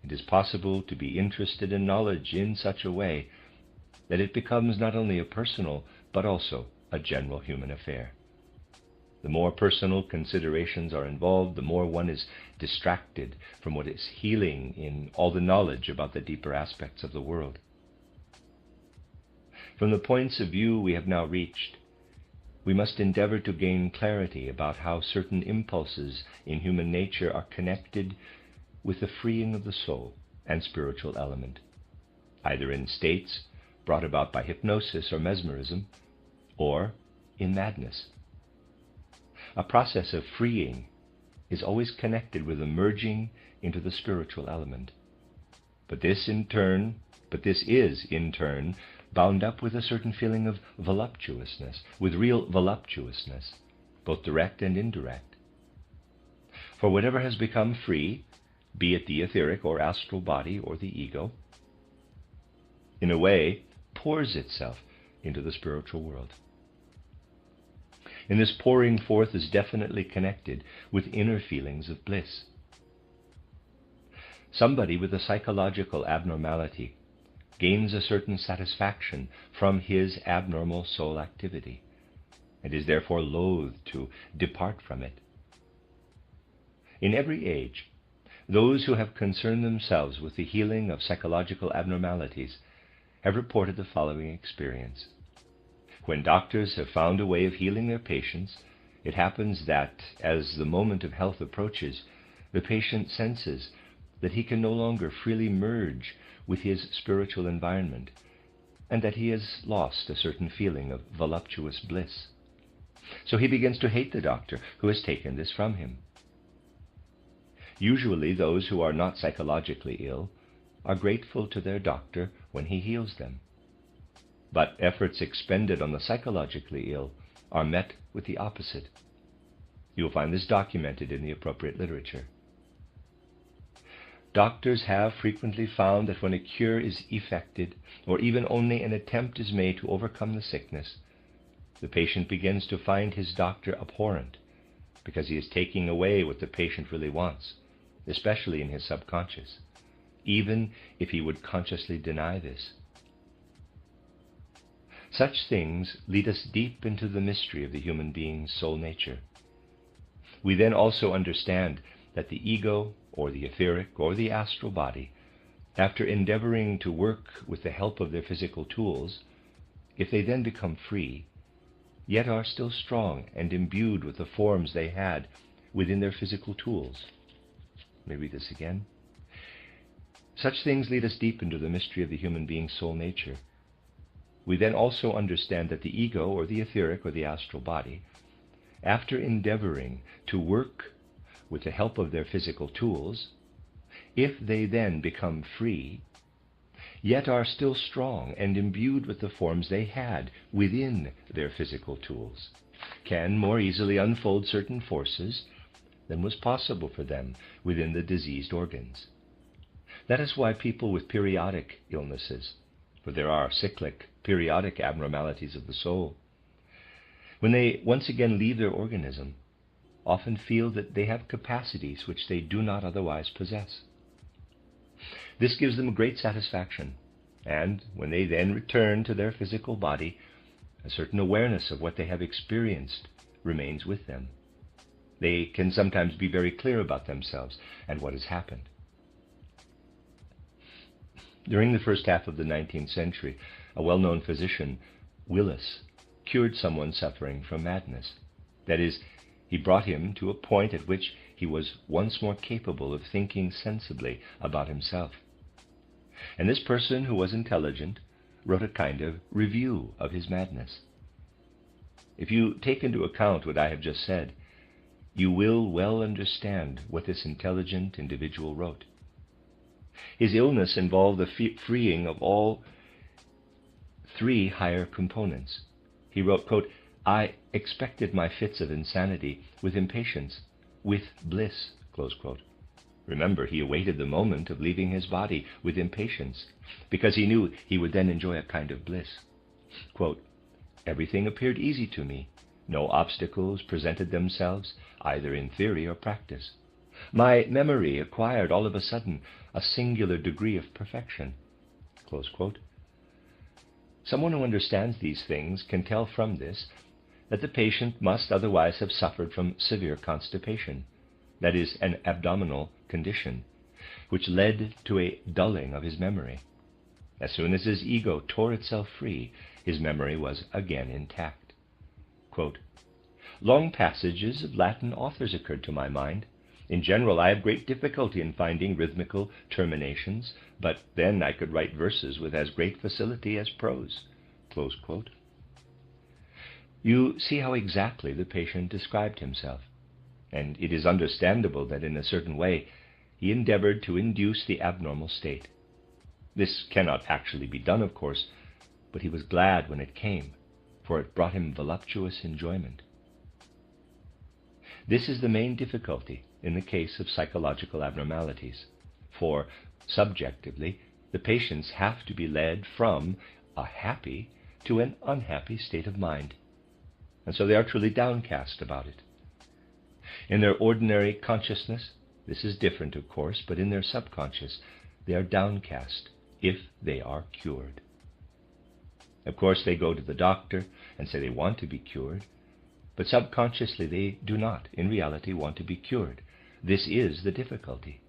It is possible to be interested in knowledge in such a way that it becomes not only a personal but also a general human affair. The more personal considerations are involved, the more one is distracted from what is healing in all the knowledge about the deeper aspects of the world. From the points of view we have now reached, we must endeavor to gain clarity about how certain impulses in human nature are connected with the freeing of the soul and spiritual element, either in states brought about by hypnosis or mesmerism, or in madness. A process of freeing is always connected with a merging into the spiritual element. But this is in turn bound up with a certain feeling of voluptuousness, with real voluptuousness, both direct and indirect. For whatever has become free, be it the etheric or astral body or the ego, in a way pours itself into the spiritual world. And this pouring forth is definitely connected with inner feelings of bliss. Somebody with a psychological abnormality gains a certain satisfaction from his abnormal soul activity, and is therefore loath to depart from it. In every age, those who have concerned themselves with the healing of psychological abnormalities have reported the following experience. When doctors have found a way of healing their patients, it happens that, as the moment of health approaches, the patient senses that he can no longer freely merge with his spiritual environment, and that he has lost a certain feeling of voluptuous bliss. So he begins to hate the doctor who has taken this from him. Usually those who are not psychologically ill are grateful to their doctor when he heals them. But efforts expended on the psychologically ill are met with the opposite. You will find this documented in the appropriate literature. Doctors have frequently found that when a cure is effected, or even only an attempt is made to overcome the sickness, the patient begins to find his doctor abhorrent, because he is taking away what the patient really wants, especially in his subconscious, even if he would consciously deny this. Such things lead us deep into the mystery of the human being's soul nature. We then also understand that the ego, or the etheric, or the astral body, after endeavoring to work with the help of their physical tools, if they then become free, yet are still strong and imbued with the forms they had within their physical tools. Let me read this again. Such things lead us deep into the mystery of the human being's soul nature. We then also understand that the ego, or the etheric, or the astral body, after endeavoring to work with the help of their physical tools, if they then become free, yet are still strong and imbued with the forms they had within their physical tools, can more easily unfold certain forces than was possible for them within the diseased organs. That is why people with periodic illnesses, for there are cyclic, periodic abnormalities of the soul, when they once again leave their organism, often feel that they have capacities which they do not otherwise possess. This gives them great satisfaction, and when they then return to their physical body, a certain awareness of what they have experienced remains with them. They can sometimes be very clear about themselves and what has happened. During the first half of the 19th century, a well-known physician, Willis, cured someone suffering from madness. That is, he brought him to a point at which he was once more capable of thinking sensibly about himself. And this person, who was intelligent, wrote a kind of review of his madness. If you take into account what I have just said, you will well understand what this intelligent individual wrote. His illness involved the freeing of all three higher components. He wrote, quote, "I expected my fits of insanity with impatience, with bliss," close quote. Remember, he awaited the moment of leaving his body with impatience, because he knew he would then enjoy a kind of bliss. Quote, "Everything appeared easy to me. No obstacles presented themselves, either in theory or practice. My memory acquired all of a sudden a singular degree of perfection." Close quote. Someone who understands these things can tell from this that the patient must otherwise have suffered from severe constipation, that is, an abdominal condition, which led to a dulling of his memory. As soon as his ego tore itself free, his memory was again intact. Quote, "Long passages of Latin authors occurred to my mind. In general, I have great difficulty in finding rhythmical terminations, but then I could write verses with as great facility as prose." Close quote. You see how exactly the patient described himself, and it is understandable that in a certain way he endeavored to induce the abnormal state. This cannot actually be done, of course, but he was glad when it came, for it brought him voluptuous enjoyment. This is the main difficulty in the case of psychological abnormalities, for subjectively the patients have to be led from a happy to an unhappy state of mind, and so they are truly downcast about it. In their ordinary consciousness, this is different, of course, but in their subconscious, they are downcast if they are cured. Of course, they go to the doctor and say they want to be cured, but subconsciously they do not, in reality, want to be cured. This is the difficulty.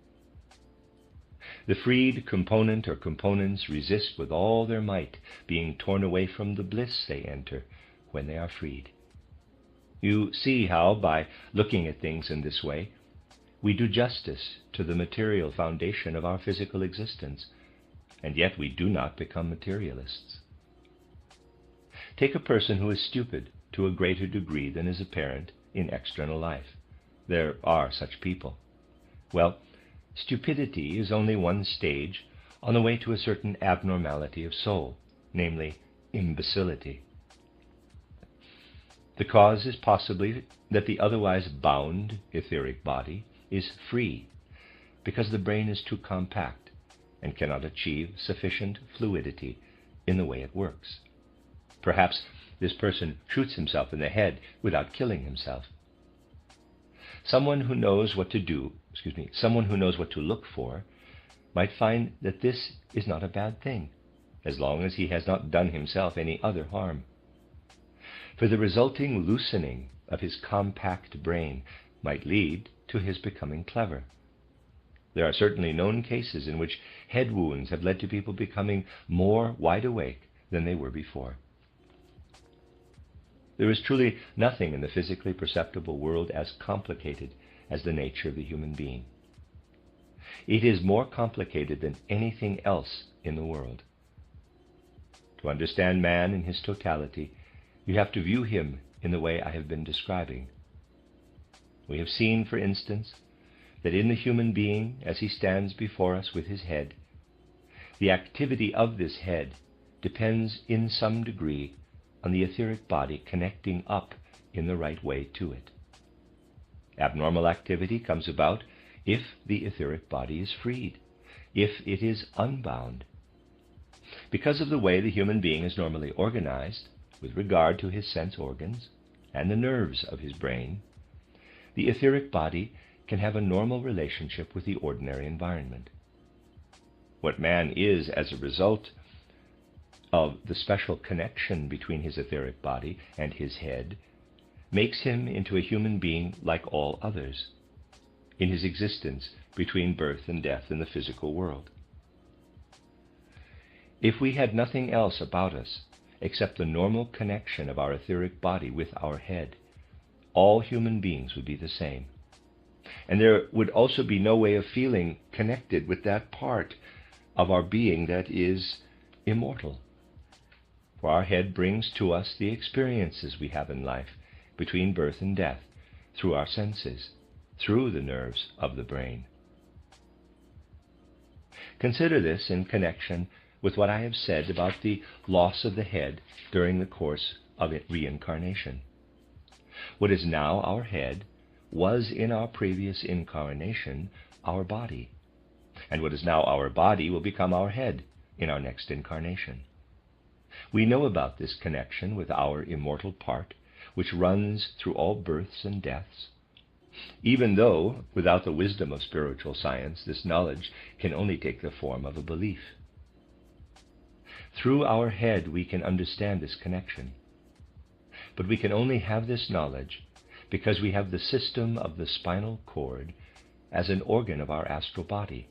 The freed component or components resist with all their might being torn away from the bliss they enter when they are freed. You see how, by looking at things in this way, we do justice to the material foundation of our physical existence, and yet we do not become materialists. Take a person who is stupid to a greater degree than is apparent in external life. There are such people. Well, stupidity is only one stage on the way to a certain abnormality of soul, namely imbecility. The cause is possibly that the otherwise bound etheric body is free, because the brain is too compact and cannot achieve sufficient fluidity in the way it works. Perhaps this person shoots himself in the head without killing himself. Someone who knows what to look for, might find that this is not a bad thing, as long as he has not done himself any other harm. For the resulting loosening of his compact brain might lead to his becoming clever. There are certainly known cases in which head wounds have led to people becoming more wide awake than they were before. There is truly nothing in the physically perceptible world as complicated as the nature of the human being. It is more complicated than anything else in the world. To understand man in his totality, you have to view him in the way I have been describing. We have seen, for instance, that in the human being, as he stands before us with his head, the activity of this head depends in some degree on the etheric body connecting up in the right way to it. Abnormal activity comes about if the etheric body is freed, if it is unbound. Because of the way the human being is normally organized with regard to his sense organs and the nerves of his brain, the etheric body can have a normal relationship with the ordinary environment. What man is as a result of the special connection between his etheric body and his head makes him into a human being like all others in his existence between birth and death in the physical world. If we had nothing else about us except the normal connection of our etheric body with our head, all human beings would be the same. And there would also be no way of feeling connected with that part of our being that is immortal. For our head brings to us the experiences we have in life between birth and death through our senses, through the nerves of the brain. Consider this in connection with what I have said about the loss of the head during the course of reincarnation. What is now our head was in our previous incarnation our body, and what is now our body will become our head in our next incarnation. We know about this connection with our immortal part, which runs through all births and deaths, even though, without the wisdom of spiritual science, this knowledge can only take the form of a belief. Through our head we can understand this connection, but we can only have this knowledge because we have the system of the spinal cord as an organ of our astral body.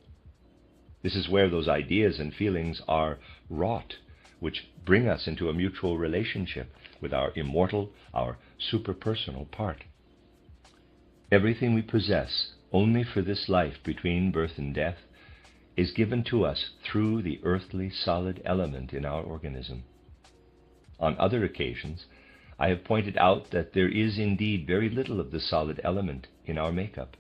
This is where those ideas and feelings are wrought, which bring us into a mutual relationship with our immortal, our superpersonal part. Everything we possess only for this life between birth and death is given to us through the earthly solid element in our organism. On other occasions, I have pointed out that there is indeed very little of the solid element in our makeup,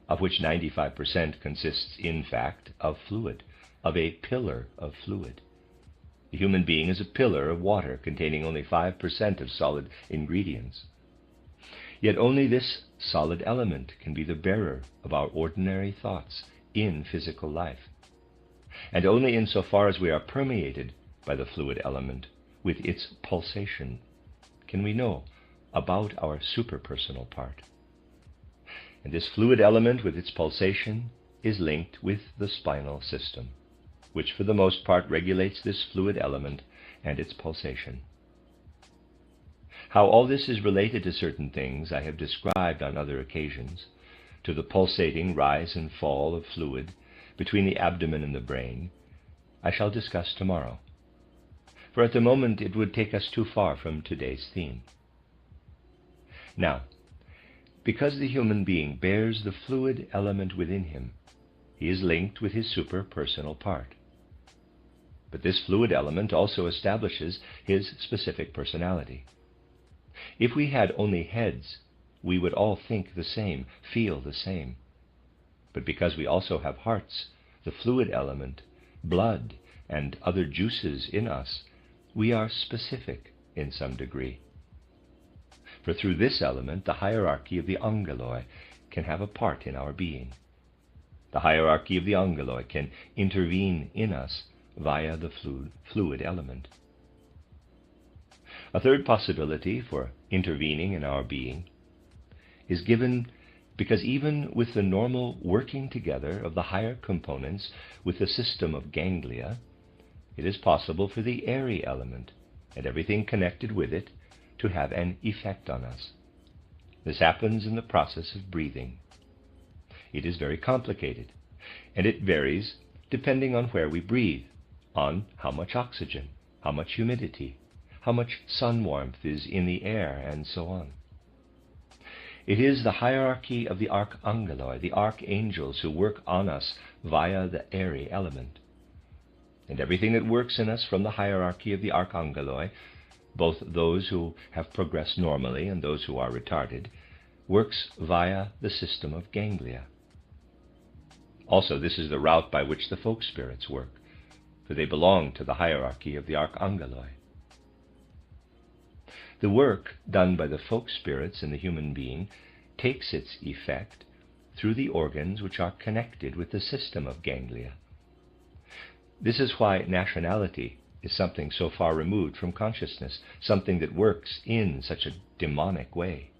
of which 95% consists, in fact, of fluid, of a pillar of fluid. The human being is a pillar of water containing only 5% of solid ingredients. Yet only this solid element can be the bearer of our ordinary thoughts in physical life. And only insofar as we are permeated by the fluid element with its pulsation can we know about our superpersonal part. And this fluid element with its pulsation is linked with the spinal system, which for the most part regulates this fluid element and its pulsation. How all this is related to certain things I have described on other occasions, to the pulsating rise and fall of fluid between the abdomen and the brain, I shall discuss tomorrow, for at the moment it would take us too far from today's theme. Now, because the human being bears the fluid element within him, he is linked with his super-personal part. But this fluid element also establishes his specific personality. If we had only heads, we would all think the same, feel the same. But because we also have hearts, the fluid element, blood, and other juices in us, we are specific in some degree. For through this element, the hierarchy of the angeloi can have a part in our being. The hierarchy of the angeloi can intervene in us via the fluid element. A third possibility for intervening in our being is given because even with the normal working together of the higher components with the system of ganglia, it is possible for the airy element and everything connected with it to have an effect on us. This happens in the process of breathing. It is very complicated, and it varies depending on where we breathe, on how much oxygen, how much humidity, how much sun warmth is in the air, and so on. It is the hierarchy of the archangeloi, the archangels, who work on us via the airy element. And everything that works in us from the hierarchy of the archangeloi, both those who have progressed normally and those who are retarded, works via the system of ganglia. Also, this is the route by which the folk spirits work, for they belong to the hierarchy of the archangeloi. The work done by the folk spirits in the human being takes its effect through the organs which are connected with the system of ganglia. This is why nationality is something so far removed from consciousness, something that works in such a demonic way.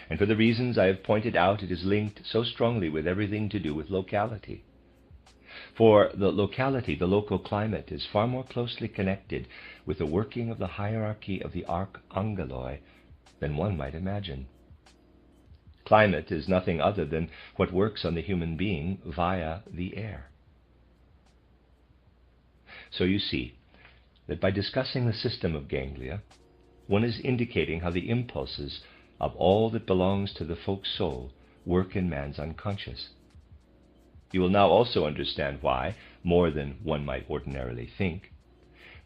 And for the reasons I have pointed out, it is linked so strongly with everything to do with locality. For the locality, the local climate, is far more closely connected with the working of the hierarchy of the archangeloi than one might imagine. Climate is nothing other than what works on the human being via the air. So you see that by discussing the system of ganglia, one is indicating how the impulses of all that belongs to the folk soul work in man's unconscious. You will now also understand why, more than one might ordinarily think,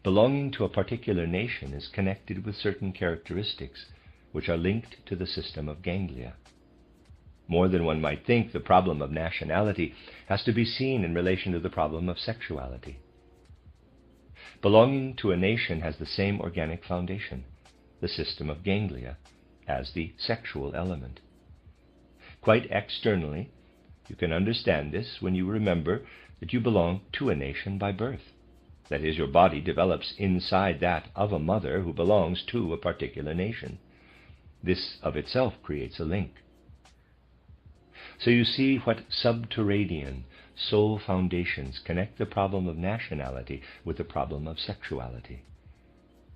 belonging to a particular nation is connected with certain characteristics which are linked to the system of ganglia. More than one might think, the problem of nationality has to be seen in relation to the problem of sexuality. Belonging to a nation has the same organic foundation, the system of ganglia, as the sexual element. Quite externally, you can understand this when you remember that you belong to a nation by birth. That is, your body develops inside that of a mother who belongs to a particular nation. This of itself creates a link. So you see what subterranean soul foundations connect the problem of nationality with the problem of sexuality.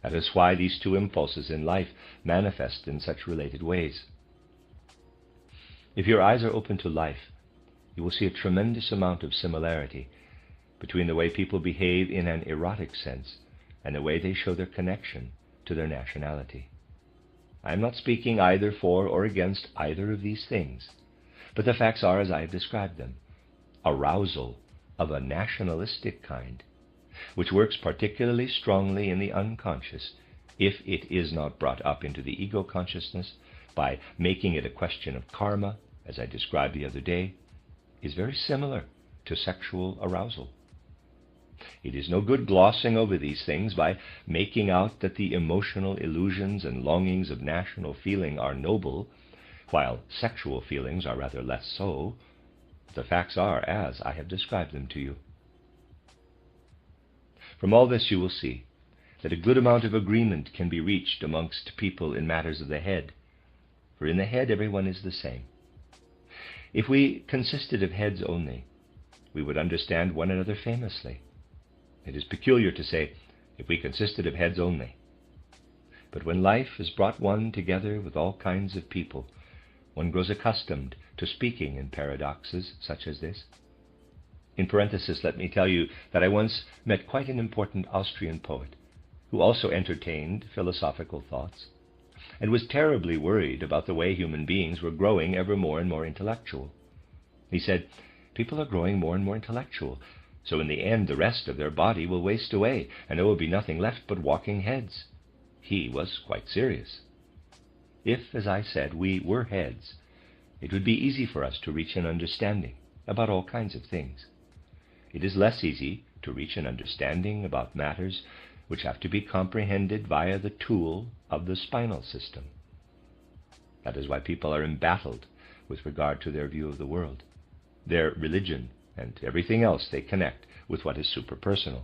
That is why these two impulses in life manifest in such related ways. If your eyes are open to life, you will see a tremendous amount of similarity between the way people behave in an erotic sense and the way they show their connection to their nationality. I am not speaking either for or against either of these things, but the facts are as I have described them. Arousal of a nationalistic kind, which works particularly strongly in the unconscious if it is not brought up into the ego consciousness by making it a question of karma, as I described the other day, is very similar to sexual arousal. It is no good glossing over these things by making out that the emotional illusions and longings of national feeling are noble, while sexual feelings are rather less so. The facts are as I have described them to you. From all this you will see that a good amount of agreement can be reached amongst people in matters of the head, for in the head everyone is the same. If we consisted of heads only, we would understand one another famously. It is peculiar to say, if we consisted of heads only. But when life has brought one together with all kinds of people, one grows accustomed to speaking in paradoxes such as this. In parenthesis, let me tell you that I once met quite an important Austrian poet who also entertained philosophical thoughts and was terribly worried about the way human beings were growing ever more and more intellectual. He said, "People are growing more and more intellectual, so in the end the rest of their body will waste away, and there will be nothing left but walking heads." He was quite serious. If, as I said, we were heads, it would be easy for us to reach an understanding about all kinds of things. It is less easy to reach an understanding about matters which have to be comprehended via the tool of the spinal system. That is why people are embattled with regard to their view of the world, their religion, and everything else they connect with what is superpersonal.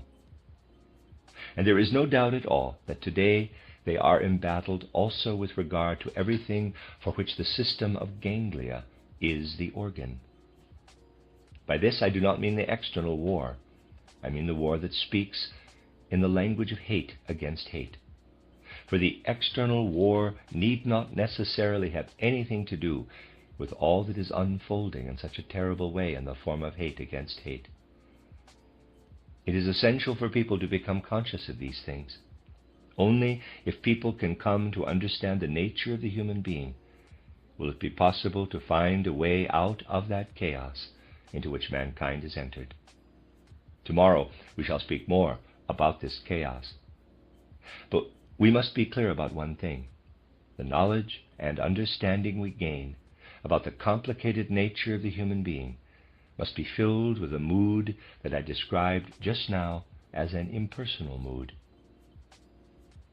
And there is no doubt at all that today they are embattled also with regard to everything for which the system of ganglia is the organ. By this I do not mean the external war. I mean the war that speaks in the language of hate against hate. For the external war need not necessarily have anything to do with all that is unfolding in such a terrible way in the form of hate against hate. It is essential for people to become conscious of these things. Only if people can come to understand the nature of the human being will it be possible to find a way out of that chaos into which mankind is entered. Tomorrow we shall speak more about this chaos. But we must be clear about one thing. The knowledge and understanding we gain about the complicated nature of the human being must be filled with a mood that I described just now as an impersonal mood.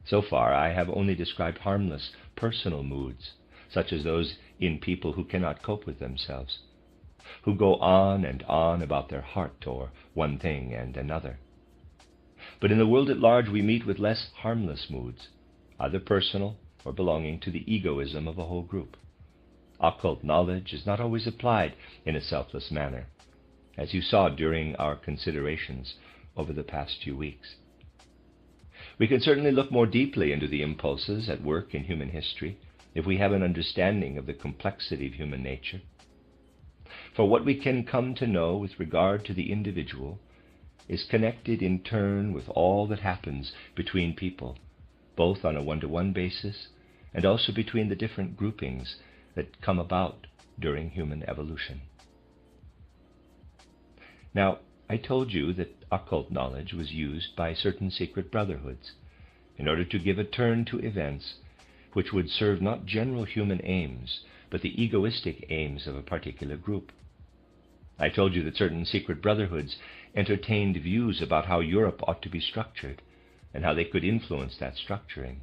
So far I have only described harmless personal moods, such as those in people who cannot cope with themselves, who go on and on about their heart or one thing and another. But in the world at large we meet with less harmless moods, either personal or belonging to the egoism of a whole group. Occult knowledge is not always applied in a selfless manner, as you saw during our considerations over the past few weeks. We can certainly look more deeply into the impulses at work in human history if we have an understanding of the complexity of human nature. For what we can come to know with regard to the individual is connected in turn with all that happens between people, both on a one-to-one basis and also between the different groupings that come about during human evolution. Now, I told you that occult knowledge was used by certain secret brotherhoods in order to give a turn to events which would serve not general human aims, but the egoistic aims of a particular group. I told you that certain secret brotherhoods entertained views about how Europe ought to be structured and how they could influence that structuring.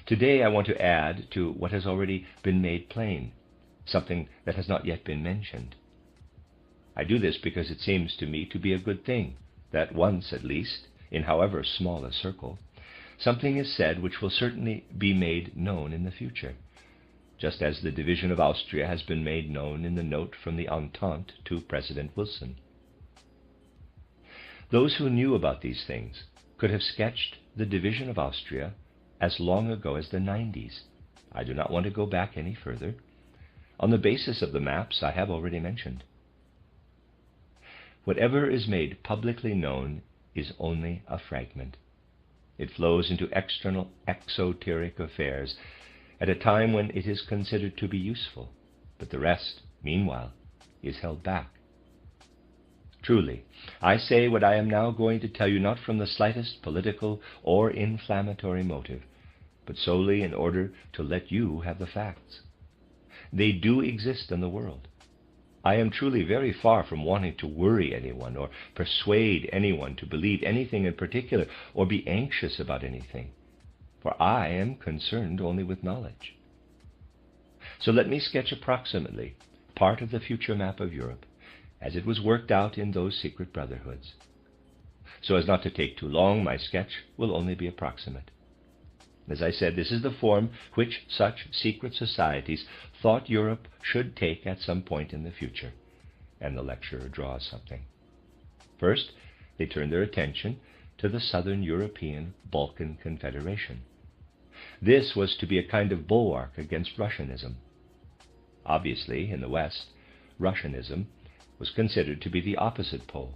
Today I want to add to what has already been made plain, something that has not yet been mentioned. I do this because it seems to me to be a good thing, that once at least, in however small a circle, something is said which will certainly be made known in the future, just as the division of Austria has been made known in the note from the Entente to President Wilson. Those who knew about these things could have sketched the division of Austria as long ago as the 90s. I do not want to go back any further, on the basis of the maps I have already mentioned. Whatever is made publicly known is only a fragment. It flows into external, exoteric affairs at a time when it is considered to be useful, but the rest, meanwhile, is held back. Truly, I say what I am now going to tell you not from the slightest political or inflammatory motive, but solely in order to let you have the facts. They do exist in the world. I am truly very far from wanting to worry anyone or persuade anyone to believe anything in particular or be anxious about anything, for I am concerned only with knowledge. So let me sketch approximately part of the future map of Europe as it was worked out in those secret brotherhoods. So as not to take too long, my sketch will only be approximate. As I said, this is the form which such secret societies thought Europe should take at some point in the future, and the lecturer draws something. First, they turned their attention to the Southern European Balkan Confederation. This was to be a kind of bulwark against Russianism. Obviously, in the West, Russianism was considered to be the opposite pole.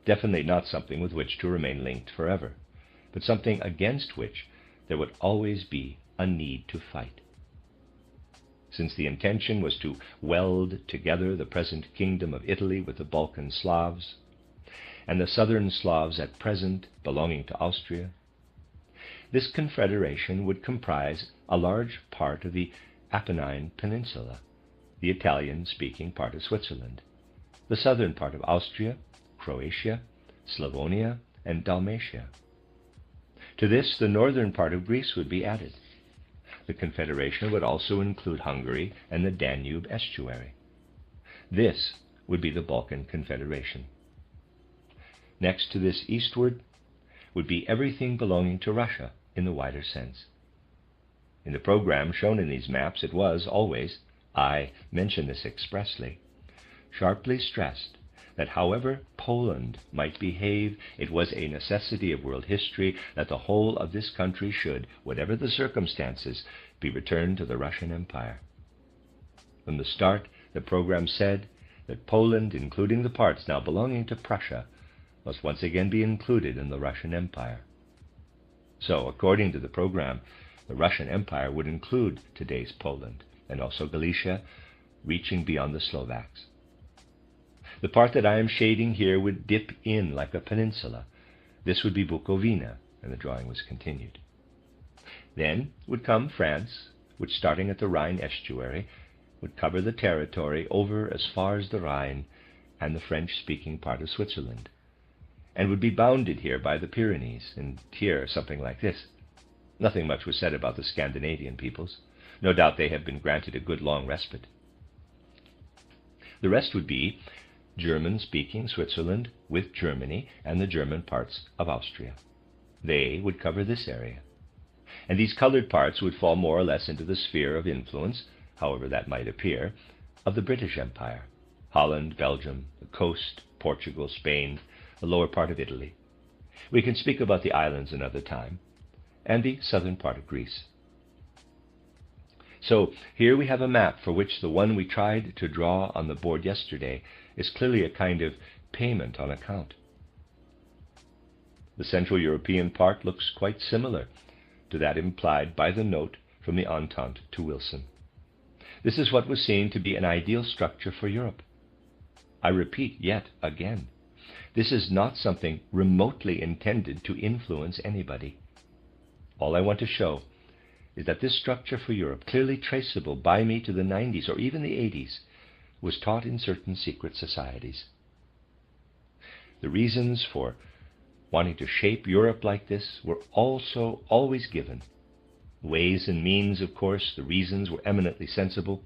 Definitely not something with which to remain linked forever, but something against which there would always be a need to fight. Since the intention was to weld together the present kingdom of Italy with the Balkan Slavs, and the southern Slavs at present belonging to Austria, this confederation would comprise a large part of the Apennine Peninsula, the Italian-speaking part of Switzerland, the southern part of Austria, Croatia, Slavonia, and Dalmatia. To this, the northern part of Greece would be added. The confederation would also include Hungary and the Danube estuary. This would be the Balkan Confederation. Next to this eastward would be everything belonging to Russia in the wider sense. In the program shown in these maps, it was always, I mention this expressly, sharply stressed that however Poland might behave, it was a necessity of world history that the whole of this country should, whatever the circumstances, be returned to the Russian Empire. From the start, the program said that Poland, including the parts now belonging to Prussia, must once again be included in the Russian Empire. So, according to the program, the Russian Empire would include today's Poland, and also Galicia, reaching beyond the Slovaks. The part that I am shading here would dip in like a peninsula. This would be Bukovina, and the drawing was continued. Then would come France, which, starting at the Rhine estuary, would cover the territory over as far as the Rhine and the French-speaking part of Switzerland, and would be bounded here by the Pyrenees, and here something like this. Nothing much was said about the Scandinavian peoples. No doubt they have been granted a good long respite. The rest would be German-speaking Switzerland with Germany and the German parts of Austria. They would cover this area. And these colored parts would fall more or less into the sphere of influence, however that might appear, of the British Empire. Holland, Belgium, the coast, Portugal, Spain, the lower part of Italy. We can speak about the islands another time, and the southern part of Greece. So here we have a map for which the one we tried to draw on the board yesterday is clearly a kind of payment on account. The Central European part looks quite similar to that implied by the note from the Entente to Wilson. This is what was seen to be an ideal structure for Europe. I repeat yet again, this is not something remotely intended to influence anybody. All I want to show is that this structure for Europe, clearly traceable by me to the 90s or even the 80s, was taught in certain secret societies. The reasons for wanting to shape Europe like this were also always given. Ways and means, of course, the reasons were eminently sensible.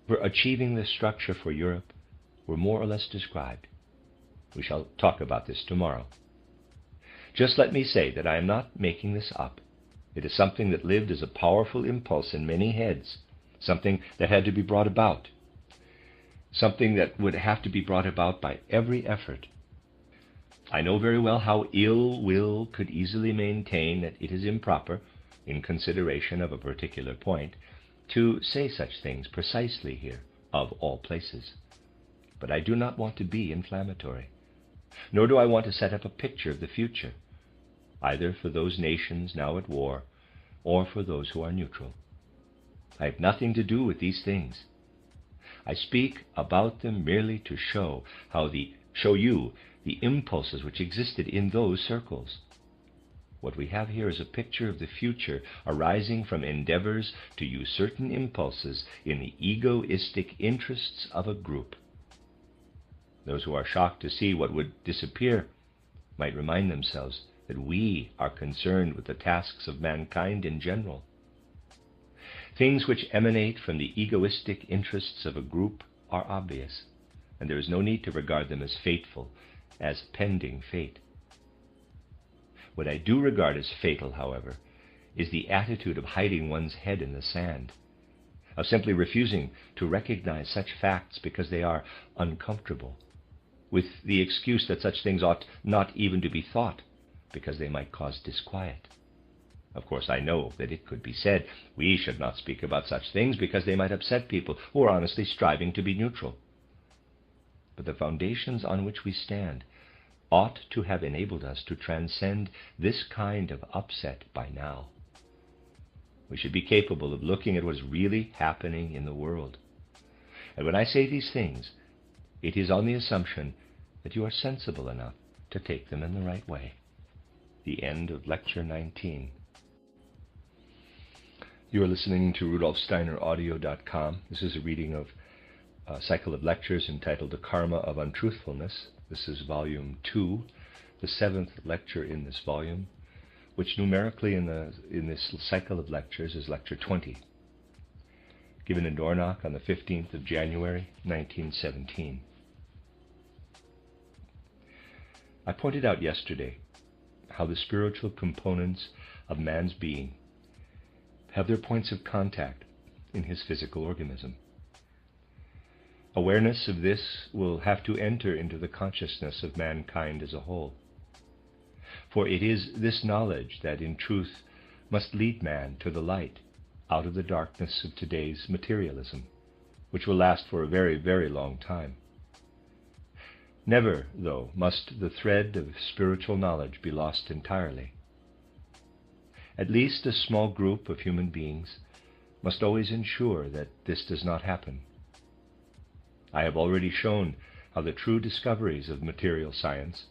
For achieving this structure for Europe were more or less described. We shall talk about this tomorrow. Just let me say that I am not making this up. It is something that lived as a powerful impulse in many heads, something that had to be brought about, something that would have to be brought about by every effort. I know very well how ill will could easily maintain that it is improper, in consideration of a particular point, to say such things precisely here, of all places. But I do not want to be inflammatory, nor do I want to set up a picture of the future, either for those nations now at war or for those who are neutral. I have nothing to do with these things. I speak about them merely to show you the impulses which existed in those circles. What we have here is a picture of the future arising from endeavors to use certain impulses in the egoistic interests of a group. Those who are shocked to see what would disappear might remind themselves that we are concerned with the tasks of mankind in general. Things which emanate from the egoistic interests of a group are obvious, and there is no need to regard them as fateful, as pending fate. What I do regard as fatal, however, is the attitude of hiding one's head in the sand, of simply refusing to recognize such facts because they are uncomfortable, with the excuse that such things ought not even to be thought, because they might cause disquiet. Of course, I know that it could be said, we should not speak about such things because they might upset people who are honestly striving to be neutral. But the foundations on which we stand ought to have enabled us to transcend this kind of upset by now. We should be capable of looking at what is really happening in the world. And when I say these things, it is on the assumption that you are sensible enough to take them in the right way. The end of Lecture 19. You are listening to RudolfSteinerAudio.com. This is a reading of a cycle of lectures entitled The Karma of Untruthfulness. This is Volume 2, the 7th lecture in this volume, which numerically in this cycle of lectures is Lecture 20, given in Dornoch on the 15th of January, 1917. I pointed out yesterday how the spiritual components of man's being have their points of contact in his physical organism. Awareness of this will have to enter into the consciousness of mankind as a whole. For it is this knowledge that, in truth, must lead man to the light out of the darkness of today's materialism, which will last for a very, very long time. Never, though, must the thread of spiritual knowledge be lost entirely. At least a small group of human beings must always ensure that this does not happen. I have already shown how the true discoveries of material science,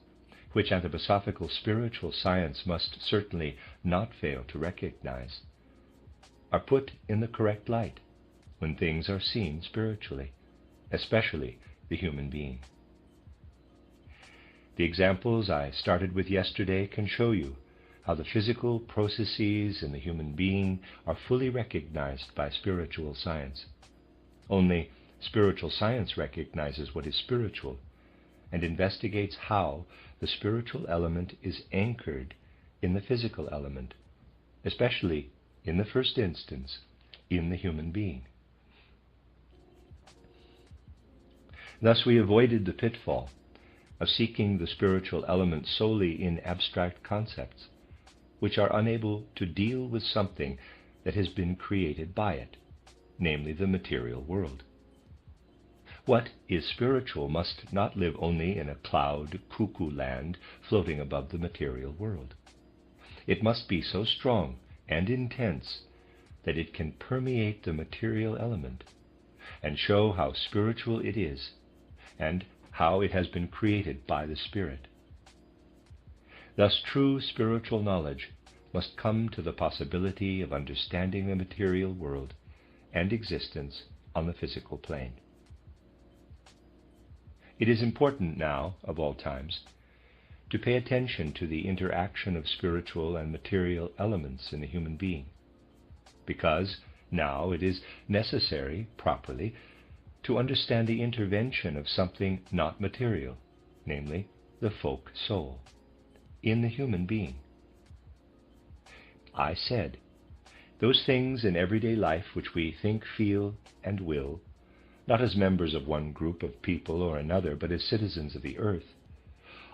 which anthroposophical spiritual science must certainly not fail to recognize, are put in the correct light when things are seen spiritually, especially the human being. The examples I started with yesterday can show you how the physical processes in the human being are fully recognized by spiritual science. Only spiritual science recognizes what is spiritual and investigates how the spiritual element is anchored in the physical element, especially, in the first instance, in the human being. Thus we avoided the pitfall of seeking the spiritual element solely in abstract concepts, which are unable to deal with something that has been created by it, namely the material world. What is spiritual must not live only in a cloud, cuckoo land floating above the material world. It must be so strong and intense that it can permeate the material element and show how spiritual it is and how it has been created by the Spirit. Thus, true spiritual knowledge must come to the possibility of understanding the material world and existence on the physical plane. It is important now, of all times, to pay attention to the interaction of spiritual and material elements in the human being, because now it is necessary, properly, to understand the intervention of something not material, namely the folk soul, in the human being. I said, those things in everyday life which we think, feel, and will, not as members of one group of people or another, but as citizens of the earth,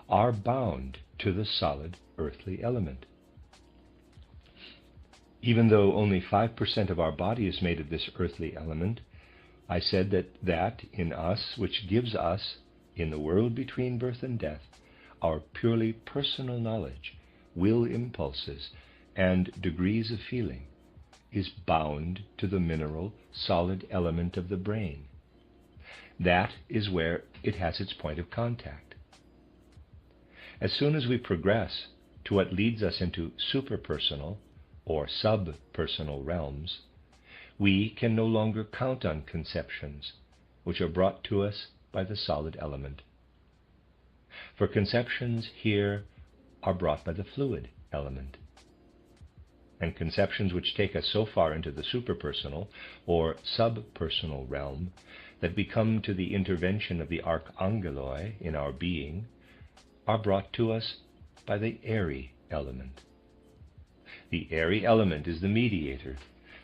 are bound to the solid earthly element. Even though only 5% of our body is made of this earthly element, I said that in us which gives us, in the world between birth and death, our purely personal knowledge, will impulses, and degrees of feeling, is bound to the mineral, solid element of the brain. That is where it has its point of contact. As soon as we progress to what leads us into superpersonal or subpersonal realms, we can no longer count on conceptions which are brought to us by the solid element. For conceptions here are brought by the fluid element. And conceptions which take us so far into the superpersonal or subpersonal realm that we come to the intervention of the archangeloi in our being are brought to us by the airy element. The airy element is the mediator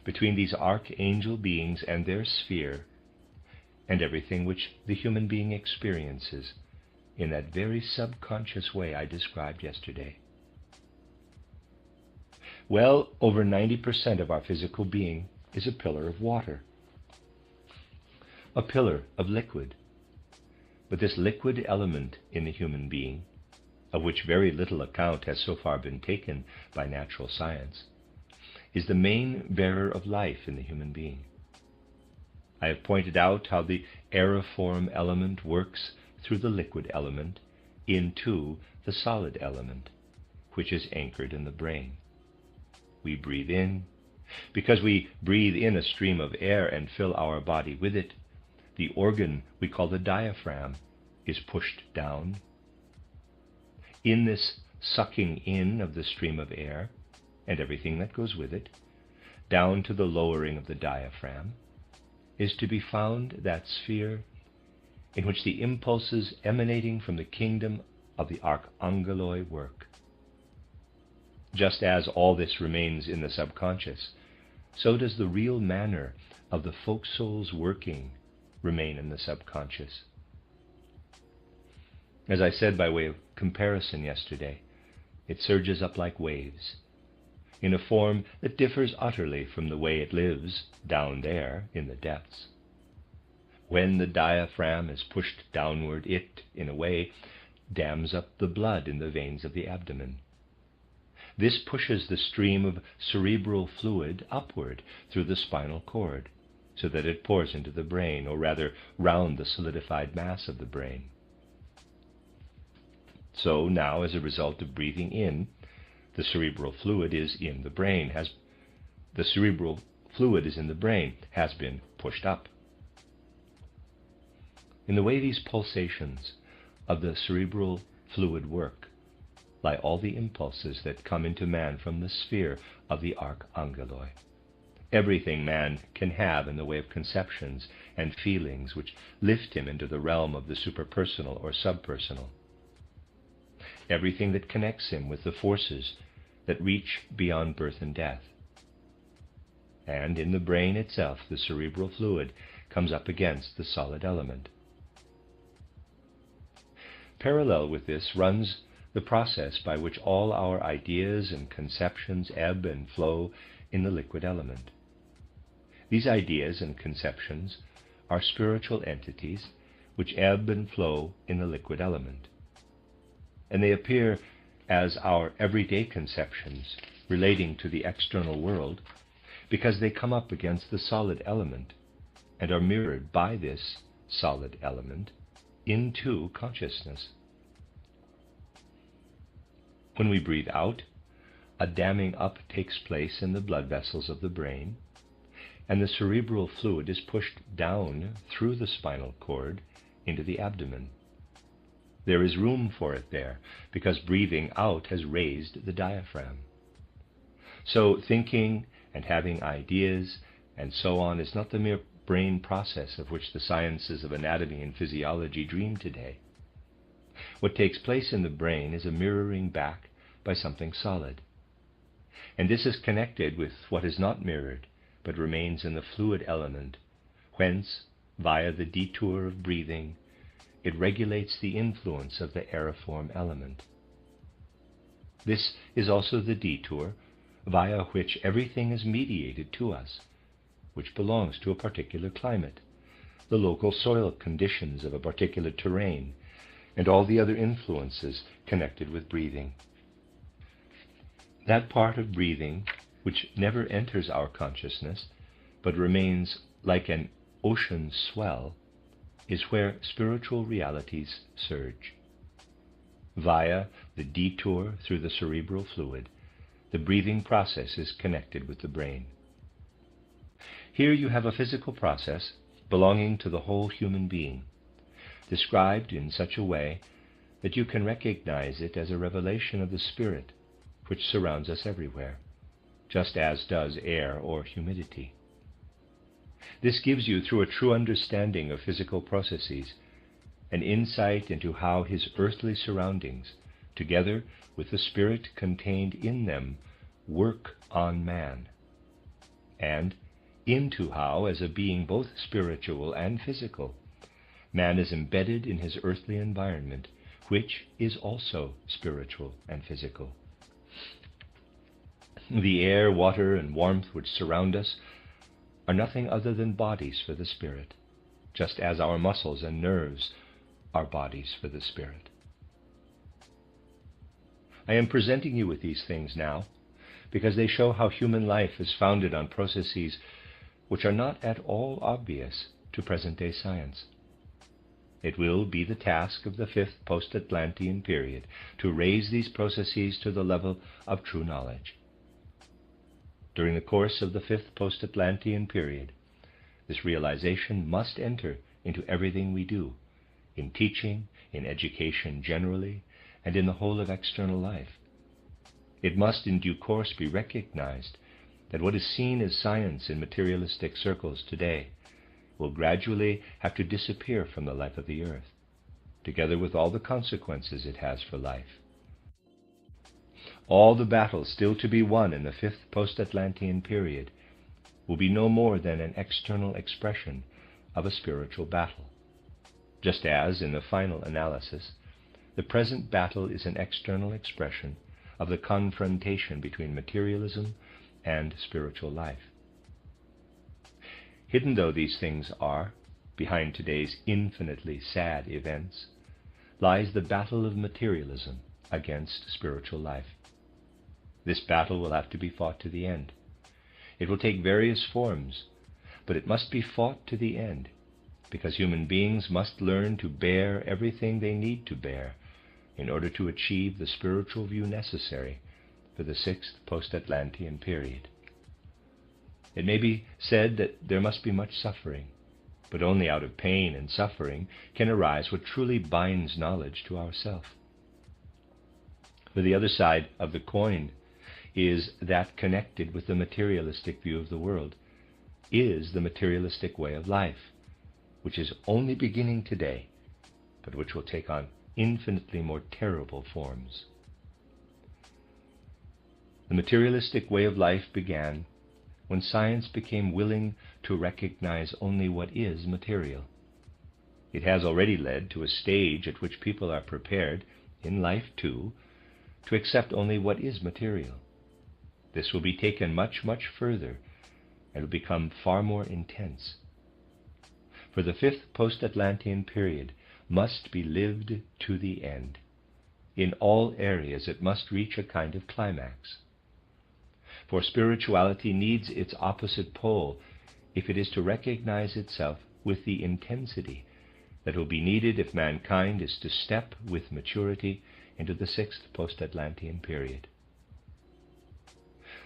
between these archangel beings and their sphere and everything which the human being experiences in that very subconscious way I described yesterday. Well over 90% of our physical being is a pillar of water, a pillar of liquid. But this liquid element in the human being, of which very little account has so far been taken by natural science, is the main bearer of life in the human being. I have pointed out how the aeriform element works through the liquid element into the solid element, which is anchored in the brain. We breathe in. Because we breathe in a stream of air and fill our body with it, the organ we call the diaphragm is pushed down. In this sucking in of the stream of air, and everything that goes with it, down to the lowering of the diaphragm, is to be found that sphere in which the impulses emanating from the kingdom of the archangeloi work. Just as all this remains in the subconscious, so does the real manner of the folk soul's working remain in the subconscious. As I said by way of comparison yesterday, it surges up like waves, in a form that differs utterly from the way it lives down there in the depths. When the diaphragm is pushed downward, it, in a way, dams up the blood in the veins of the abdomen. This pushes the stream of cerebral fluid upward through the spinal cord, so that it pours into the brain, or rather round the solidified mass of the brain. So now, as a result of breathing in, the cerebral fluid is in the brain, has been pushed up. In the way these pulsations of the cerebral fluid work lie all the impulses that come into man from the sphere of the archangeloi. Everything man can have in the way of conceptions and feelings which lift him into the realm of the superpersonal or subpersonal. Everything that connects him with the forces that reach beyond birth and death. And in the brain itself, the cerebral fluid comes up against the solid element. Parallel with this runs the process by which all our ideas and conceptions ebb and flow in the liquid element. These ideas and conceptions are spiritual entities which ebb and flow in the liquid element. And they appear as our everyday conceptions relating to the external world because they come up against the solid element and are mirrored by this solid element into consciousness. When we breathe out, a damming up takes place in the blood vessels of the brain, and the cerebral fluid is pushed down through the spinal cord into the abdomen. There is room for it there, because breathing out has raised the diaphragm. So thinking and having ideas and so on is not the mere brain process of which the sciences of anatomy and physiology dream today. What takes place in the brain is a mirroring back by something solid. And this is connected with what is not mirrored, but remains in the fluid element, whence, via the detour of breathing, it regulates the influence of the aeriform element. This is also the detour via which everything is mediated to us, which belongs to a particular climate, the local soil conditions of a particular terrain, and all the other influences connected with breathing. That part of breathing which never enters our consciousness, but remains like an ocean swell, is where spiritual realities surge. Via the detour through the cerebral fluid, the breathing process is connected with the brain. Here you have a physical process belonging to the whole human being, described in such a way that you can recognize it as a revelation of the Spirit which surrounds us everywhere, just as does air or humidity. This gives you, through a true understanding of physical processes, an insight into how his earthly surroundings, together with the Spirit contained in them, work on man, and into how, as a being both spiritual and physical, man is embedded in his earthly environment, which is also spiritual and physical. The air, water, and warmth which surround us are nothing other than bodies for the spirit, just as our muscles and nerves are bodies for the spirit. I am presenting you with these things now because they show how human life is founded on processes which are not at all obvious to present-day science. It will be the task of the fifth post-Atlantean period to raise these processes to the level of true knowledge. During the course of the fifth post-Atlantean period, this realization must enter into everything we do, in teaching, in education generally, and in the whole of external life. It must in due course be recognized that what is seen as science in materialistic circles today will gradually have to disappear from the life of the earth, together with all the consequences it has for life. All the battles still to be won in the fifth post-Atlantean period will be no more than an external expression of a spiritual battle, just as, in the final analysis, the present battle is an external expression of the confrontation between materialism and spiritual life. Hidden though these things are, behind today's infinitely sad events, lies the battle of materialism against spiritual life. This battle will have to be fought to the end. It will take various forms, but it must be fought to the end, because human beings must learn to bear everything they need to bear in order to achieve the spiritual view necessary for the sixth post-Atlantean period. It may be said that there must be much suffering, but only out of pain and suffering can arise what truly binds knowledge to ourself. For the other side of the coin is that connected with the materialistic view of the world, is the materialistic way of life, which is only beginning today, but which will take on infinitely more terrible forms. The materialistic way of life began when science became willing to recognize only what is material. It has already led to a stage at which people are prepared, in life too, to accept only what is material. This will be taken much, much further and will become far more intense. For the fifth post-Atlantean period must be lived to the end. In all areas it must reach a kind of climax. For spirituality needs its opposite pole if it is to recognize itself with the intensity that will be needed if mankind is to step with maturity into the sixth post-Atlantean period.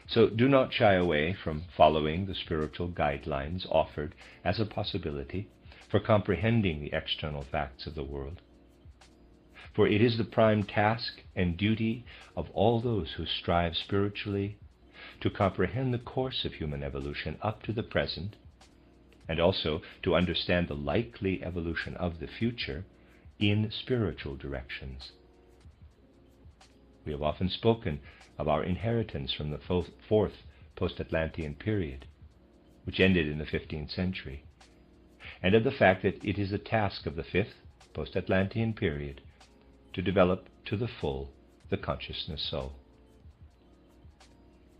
So do not shy away from following the spiritual guidelines offered as a possibility for comprehending the external facts of the world. For it is the prime task and duty of all those who strive spiritually to comprehend the course of human evolution up to the present, and also to understand the likely evolution of the future in spiritual directions. We have often spoken of our inheritance from the fourth post-Atlantean period, which ended in the 15th century, and of the fact that it is the task of the fifth post-Atlantean period to develop to the full the consciousness soul.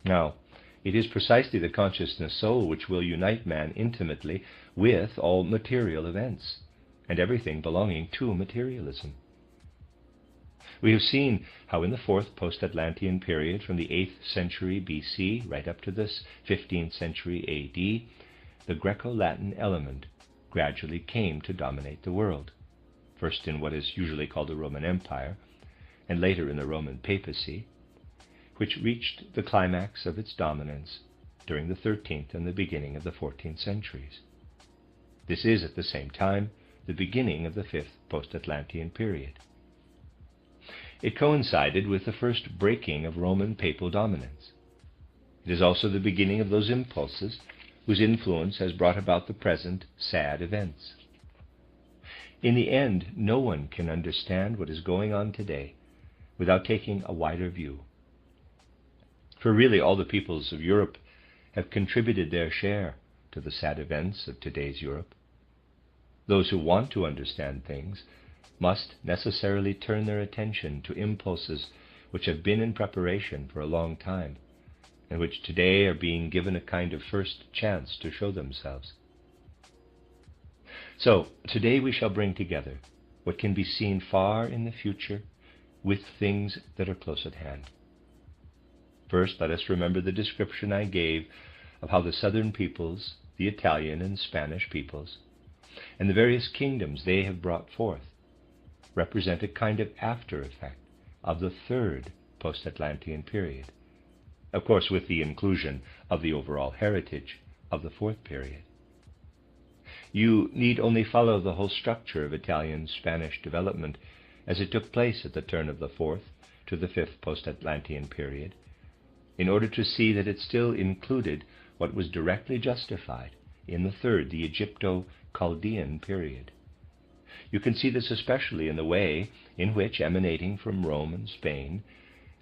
Now, it is precisely the consciousness soul which will unite man intimately with all material events and everything belonging to materialism. We have seen how in the fourth post-Atlantean period, from the 8th century BC right up to the 15th century AD, the Greco-Latin element gradually came to dominate the world, first in what is usually called the Roman Empire, and later in the Roman papacy, which reached the climax of its dominance during the 13th and the beginning of the 14th centuries. This is at the same time the beginning of the fifth post-Atlantean period. It coincided with the first breaking of Roman papal dominance. It is also the beginning of those impulses whose influence has brought about the present sad events. In the end, no one can understand what is going on today without taking a wider view. For really all the peoples of Europe have contributed their share to the sad events of today's Europe. Those who want to understand things must necessarily turn their attention to impulses which have been in preparation for a long time, and which today are being given a kind of first chance to show themselves. So, today we shall bring together what can be seen far in the future with things that are close at hand. First, let us remember the description I gave of how the southern peoples, the Italian and Spanish peoples, and the various kingdoms they have brought forth, represent a kind of after effect of the third post-Atlantean period, of course with the inclusion of the overall heritage of the fourth period. You need only follow the whole structure of Italian-Spanish development as it took place at the turn of the fourth to the fifth post-Atlantean period, in order to see that it still included what was directly justified in the third, the Egypto-Chaldean period. You can see this especially in the way in which, emanating from Rome and Spain,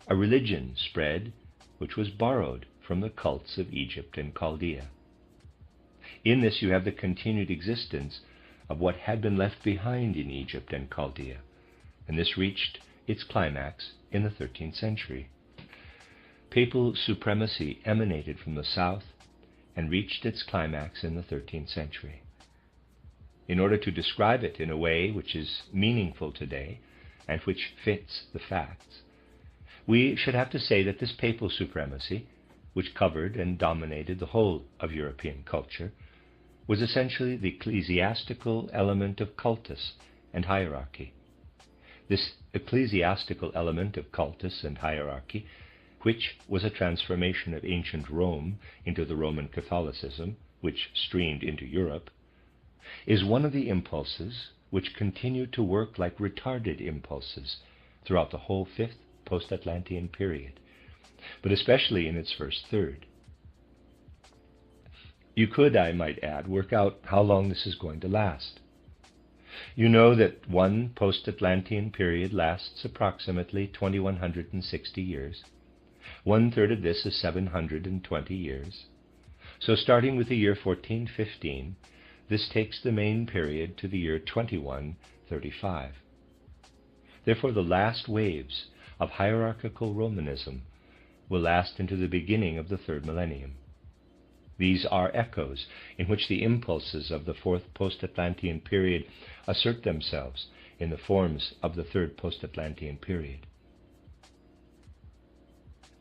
a religion spread which was borrowed from the cults of Egypt and Chaldea. In this you have the continued existence of what had been left behind in Egypt and Chaldea, and this reached its climax in the 13th century. Papal supremacy emanated from the south and reached its climax in the 13th century. In order to describe it in a way which is meaningful today and which fits the facts, we should have to say that this papal supremacy, which covered and dominated the whole of European culture, was essentially the ecclesiastical element of cultus and hierarchy. This ecclesiastical element of cultus and hierarchy, which was a transformation of ancient Rome into the Roman Catholicism, which streamed into Europe, is one of the impulses which continued to work like retarded impulses throughout the whole fifth post-Atlantean period, but especially in its first third. You could, I might add, work out how long this is going to last. You know that one post-Atlantean period lasts approximately 2160 years. 1/3 of this is 720 years. So starting with the year 1415, this takes the main period to the year 2135. Therefore, the last waves of hierarchical Romanism will last into the beginning of the third millennium. These are echoes in which the impulses of the fourth post-Atlantean period assert themselves in the forms of the third post-Atlantean period.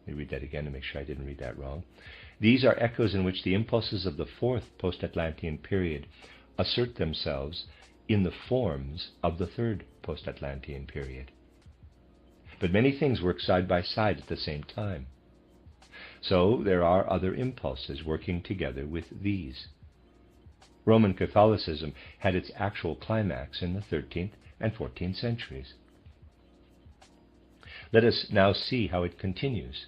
Let me read that again to make sure I didn't read that wrong. These are echoes in which the impulses of the fourth post-Atlantean period assert themselves in the forms of the third post-Atlantean period. But many things work side by side at the same time. So there are other impulses working together with these. Roman Catholicism had its actual climax in the 13th and 14th centuries. Let us now see how it continues.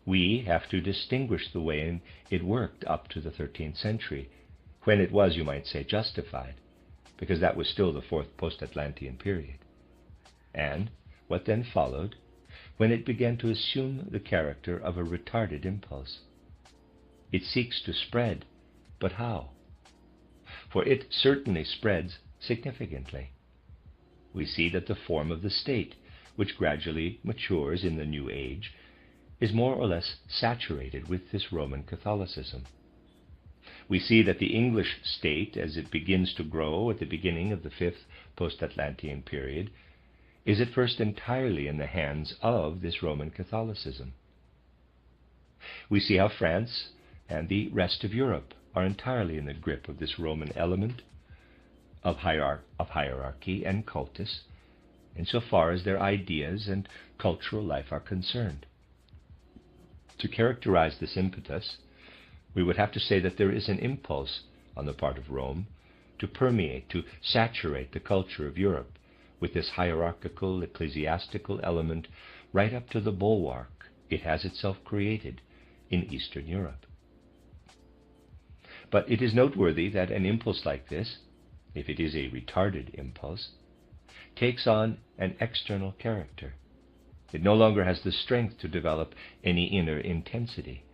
We have to distinguish the way it worked up to the 13th century, when it was, you might say, justified, because that was still the fourth post-Atlantean period, and what then followed, when it began to assume the character of a retarded impulse. It seeks to spread, but how? For it certainly spreads significantly. We see that the form of the state, which gradually matures in the New Age, is more or less saturated with this Roman Catholicism. We see that the English state, as it begins to grow at the beginning of the fifth post-Atlantean period, is at first entirely in the hands of this Roman Catholicism. We see how France and the rest of Europe are entirely in the grip of this Roman element of hierarchy and cultus, insofar as their ideas and cultural life are concerned. To characterize this impetus, we would have to say that there is an impulse on the part of Rome to permeate, to saturate the culture of Europe with this hierarchical, ecclesiastical element right up to the bulwark it has itself created in Eastern Europe. But it is noteworthy that an impulse like this, if it is a retarded impulse, takes on an external character. It no longer has the strength to develop any inner intensity,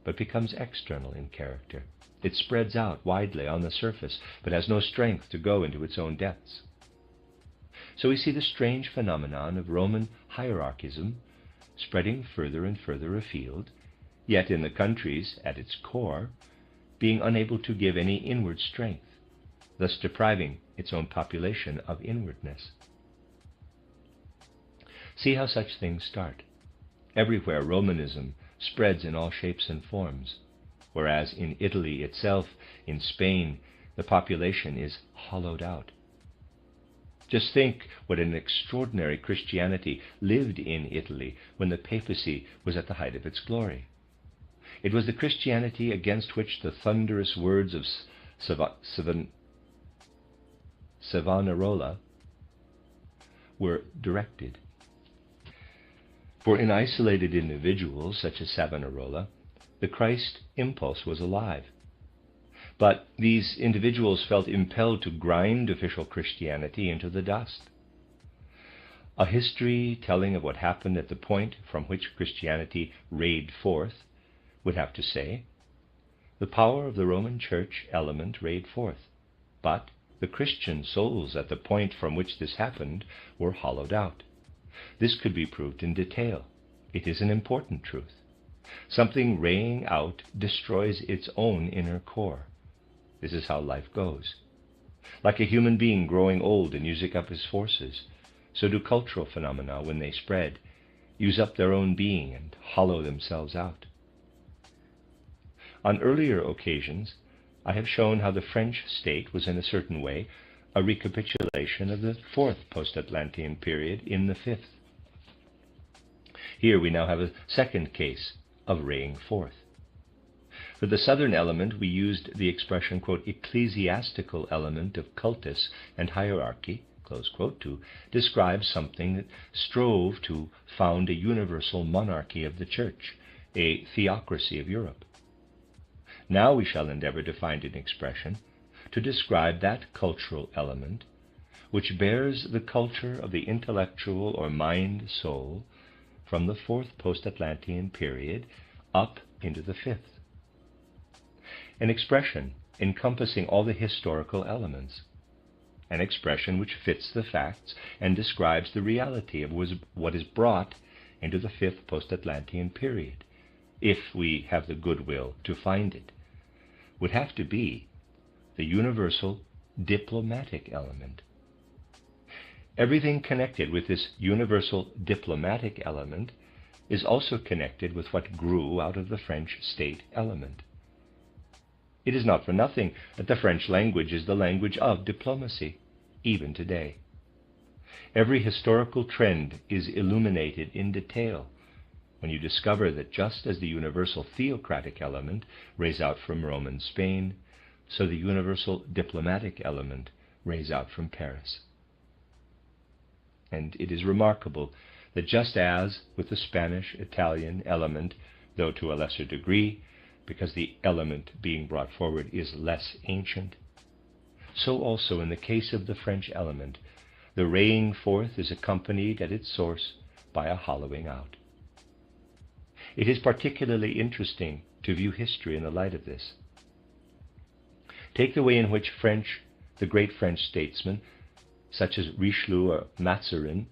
but becomes external in character. It spreads out widely on the surface, but has no strength to go into its own depths. So we see the strange phenomenon of Roman hierarchism spreading further and further afield, yet in the countries, at its core, being unable to give any inward strength, thus depriving its own population of inwardness. See how such things start. Everywhere Romanism spreads in all shapes and forms, whereas in Italy itself, in Spain, the population is hollowed out. Just think what an extraordinary Christianity lived in Italy when the papacy was at the height of its glory. It was the Christianity against which the thunderous words of Savonarola were directed. For in isolated individuals such as Savonarola, the Christ impulse was alive. But these individuals felt impelled to grind official Christianity into the dust. A history telling of what happened at the point from which Christianity rayed forth would have to say, the power of the Roman Church element rayed forth, but the Christian souls at the point from which this happened were hollowed out. This could be proved in detail. It is an important truth. Something raying out destroys its own inner core. This is how life goes. Like a human being growing old and using up his forces, so do cultural phenomena, when they spread, use up their own being and hollow themselves out. On earlier occasions, I have shown how the French state was in a certain way a recapitulation of the fourth post-Atlantean period in the fifth. Here we now have a second case of raying forth. For the southern element, we used the expression, quote, ecclesiastical element of cultus and hierarchy, close quote, to describe something that strove to found a universal monarchy of the Church, a theocracy of Europe. Now we shall endeavor to find an expression to describe that cultural element which bears the culture of the intellectual or mind soul from the fourth post-Atlantean period up into the fifth. An expression encompassing all the historical elements. An expression which fits the facts and describes the reality of what is brought into the fifth post-Atlantean period, if we have the goodwill to find it, would have to be the universal diplomatic element. Everything connected with this universal diplomatic element is also connected with what grew out of the French state element. It is not for nothing that the French language is the language of diplomacy, even today. Every historical trend is illuminated in detail when you discover that just as the universal theocratic element rays out from Roman Spain, so the universal diplomatic element rays out from Paris. And it is remarkable that just as with the Spanish-Italian element, though to a lesser degree, because the element being brought forward is less ancient, so also in the case of the French element, the raying forth is accompanied at its source by a hollowing out. It is particularly interesting to view history in the light of this. Take the way in which the great French statesmen, such as Richelieu or Mazarin,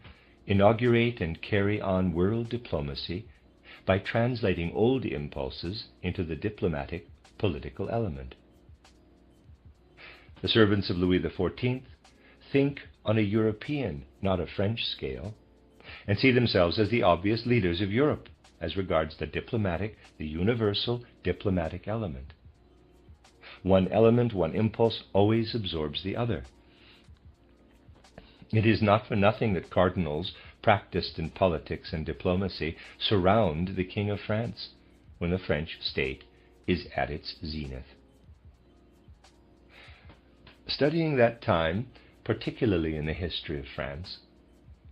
inaugurate and carry on world diplomacy by translating old impulses into the diplomatic political element. The servants of Louis XIV think on a European, not a French scale, and see themselves as the obvious leaders of Europe as regards the universal diplomatic element. One element, one impulse, always absorbs the other. It is not for nothing that cardinals practiced in politics and diplomacy surround the King of France when the French state is at its zenith. Studying that time, particularly in the history of France,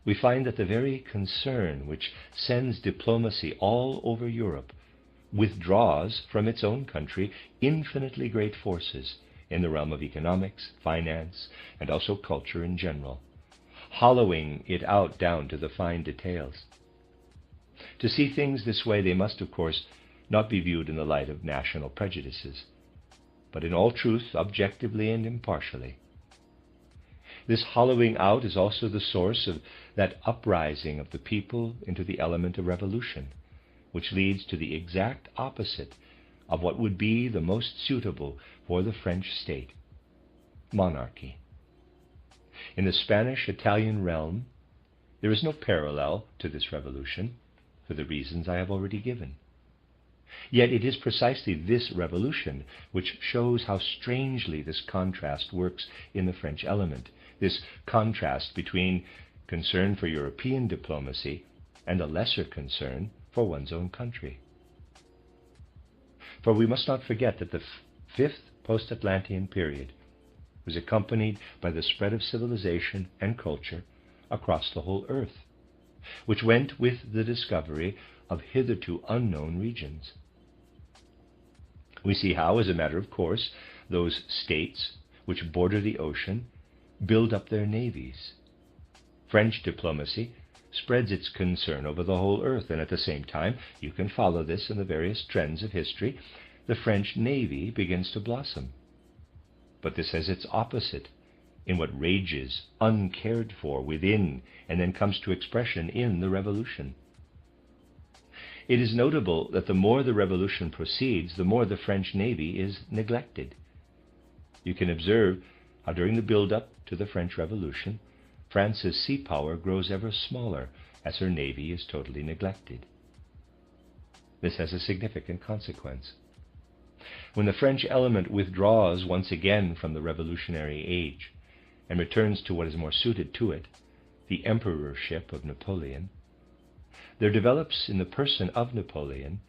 we find that the very concern which sends diplomacy all over Europe withdraws from its own country infinitely great forces in the realm of economics, finance, and also culture in general, hollowing it out down to the fine details. To see things this way, they must, of course, not be viewed in the light of national prejudices, but in all truth, objectively and impartially. This hollowing out is also the source of that uprising of the people into the element of revolution, which leads to the exact opposite of what would be the most suitable for the French state: monarchy. In the Spanish-Italian realm, there is no parallel to this revolution, for the reasons I have already given. Yet it is precisely this revolution which shows how strangely this contrast works in the French element, this contrast between concern for European diplomacy and a lesser concern for one's own country. For we must not forget that the fifth post-Atlantean period was accompanied by the spread of civilization and culture across the whole earth, which went with the discovery of hitherto unknown regions. We see how, as a matter of course, those states which border the ocean build up their navies. French diplomacy spreads its concern over the whole earth, and at the same time, you can follow this in the various trends of history, the French navy begins to blossom. But this has its opposite in what rages uncared for within and then comes to expression in the revolution. It is notable that the more the revolution proceeds, the more the French navy is neglected. You can observe how during the build-up to the French Revolution, France's sea power grows ever smaller as her navy is totally neglected. This has a significant consequence. When the French element withdraws once again from the revolutionary age and returns to what is more suited to it, the emperorship of Napoleon, there develops in the person of Napoleon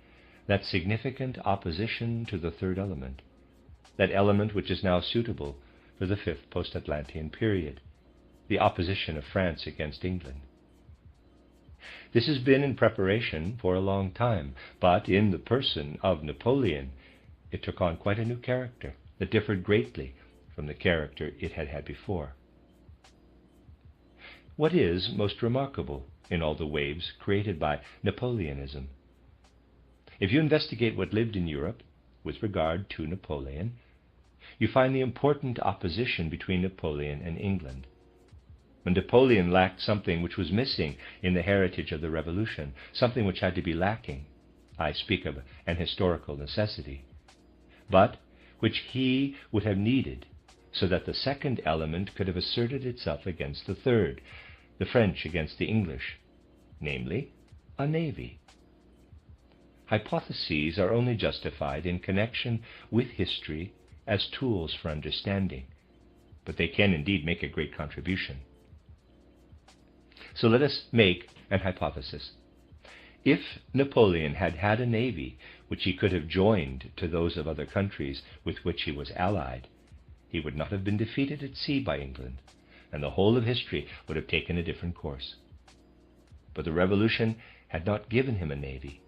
that significant opposition to the third element, that element which is now suitable for the fifth post-Atlantean period, the opposition of France against England. This has been in preparation for a long time, but in the person of Napoleon, it took on quite a new character that differed greatly from the character it had had before. What is most remarkable in all the waves created by Napoleonism? If you investigate what lived in Europe with regard to Napoleon, you find the important opposition between Napoleon and England. When Napoleon lacked something which was missing in the heritage of the Revolution, something which had to be lacking, I speak of an historical necessity, but which he would have needed so that the second element could have asserted itself against the third, the French against the English, namely, a navy. Hypotheses are only justified in connection with history as tools for understanding, but they can indeed make a great contribution. So let us make an hypothesis. If Napoleon had had a navy which he could have joined to those of other countries with which he was allied, he would not have been defeated at sea by England, and the whole of history would have taken a different course. But the Revolution had not given him a navy.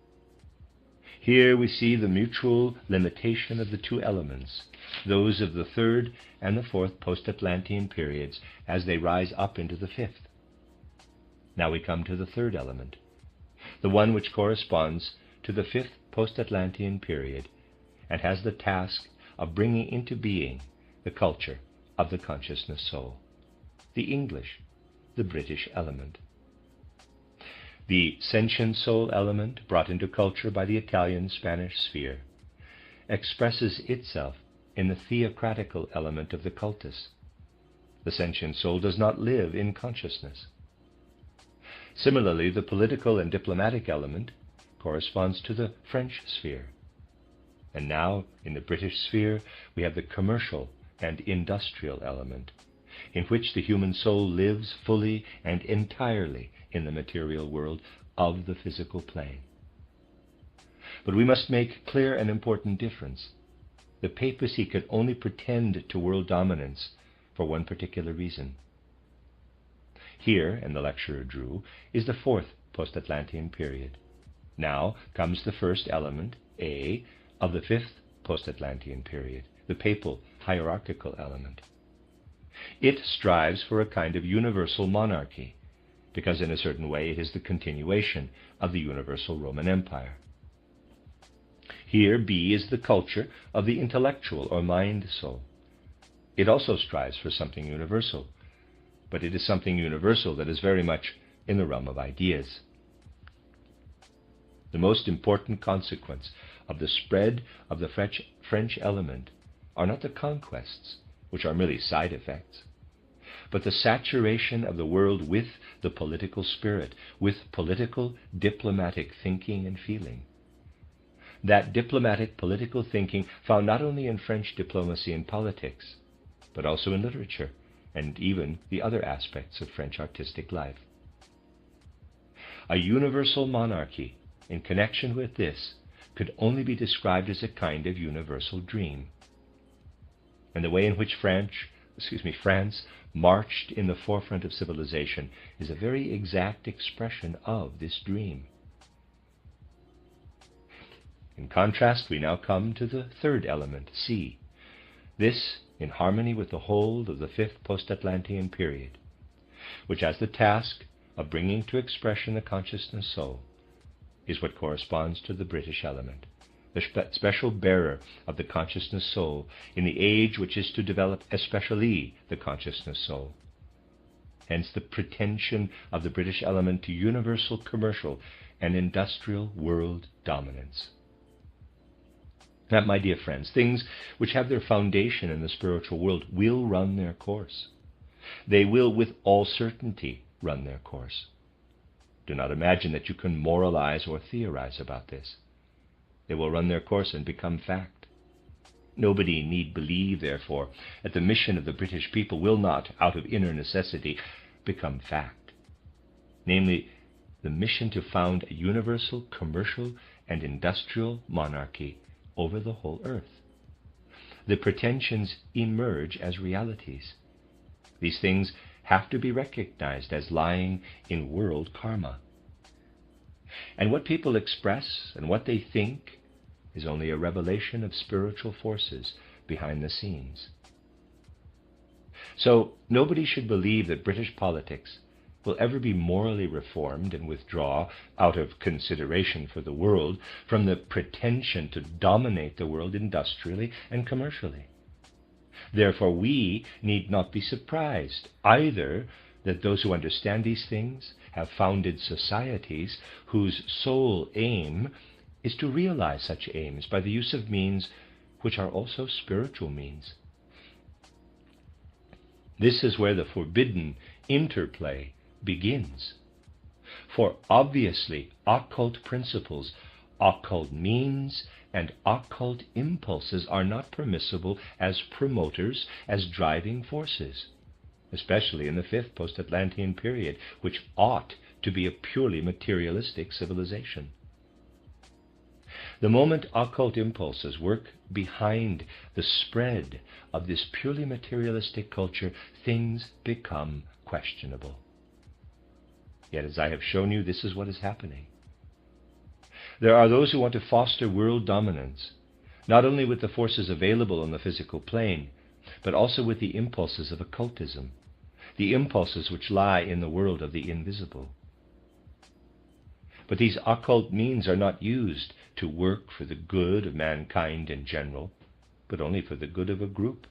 Here we see the mutual limitation of the two elements, those of the third and the fourth post-Atlantean periods, as they rise up into the fifth. Now we come to the third element, the one which corresponds to the fifth post-Atlantean period and has the task of bringing into being the culture of the consciousness soul, the English, the British element. The sentient soul element, brought into culture by the Italian-Spanish sphere, expresses itself in the theocratical element of the cultus. The sentient soul does not live in consciousness. Similarly, the political and diplomatic element corresponds to the French sphere. And now, in the British sphere, we have the commercial and industrial element, in which the human soul lives fully and entirely in the material world of the physical plane. But we must make clear an important difference. The papacy could only pretend to world dominance for one particular reason. Here, and the lecturer drew, is the fourth post-Atlantean period. Now comes the first element, A, of the fifth post-Atlantean period, the papal hierarchical element. It strives for a kind of universal monarchy, because in a certain way it is the continuation of the universal Roman Empire. Here, B is the culture of the intellectual or mind soul. It also strives for something universal, but it is something universal that is very much in the realm of ideas. The most important consequence of the spread of the French element are not the conquests, which are merely side effects, but the saturation of the world with the political spirit, with political diplomatic thinking and feeling. That diplomatic political thinking found not only in French diplomacy and politics, but also in literature and even the other aspects of French artistic life. A universal monarchy in connection with this could only be described as a kind of universal dream. And the way in which France marched in the forefront of civilization is a very exact expression of this dream. In contrast, we now come to the third element, C. This, in harmony with the whole of the fifth post-Atlantean period, which has the task of bringing to expression the consciousness soul, is what corresponds to the British element, the special bearer of the consciousness soul in the age which is to develop especially the consciousness soul. Hence the pretension of the British element to universal commercial and industrial world dominance. Now, my dear friends, things which have their foundation in the spiritual world will run their course. They will with all certainty run their course. Do not imagine that you can moralize or theorize about this. They will run their course and become fact. Nobody need believe, therefore, that the mission of the British people will not, out of inner necessity, become fact. Namely, the mission to found a universal commercial and industrial monarchy over the whole earth. The pretensions emerge as realities. These things have to be recognized as lying in world karma. And what people express and what they think is only a revelation of spiritual forces behind the scenes. So nobody should believe that British politics will ever be morally reformed and withdraw, out of consideration for the world, from the pretension to dominate the world industrially and commercially. Therefore, we need not be surprised either that those who understand these things have founded societies whose sole aim is to realize such aims by the use of means which are also spiritual means. This is where the forbidden interplay begins. For obviously, occult principles, occult means, and occult impulses are not permissible as promoters, as driving forces, especially in the fifth post-Atlantean period, which ought to be a purely materialistic civilization. The moment occult impulses work behind the spread of this purely materialistic culture, things become questionable. Yet, as I have shown you, this is what is happening. There are those who want to foster world dominance, not only with the forces available on the physical plane, but also with the impulses of occultism, the impulses which lie in the world of the invisible. But these occult means are not used to work for the good of mankind in general, but only for the good of a group.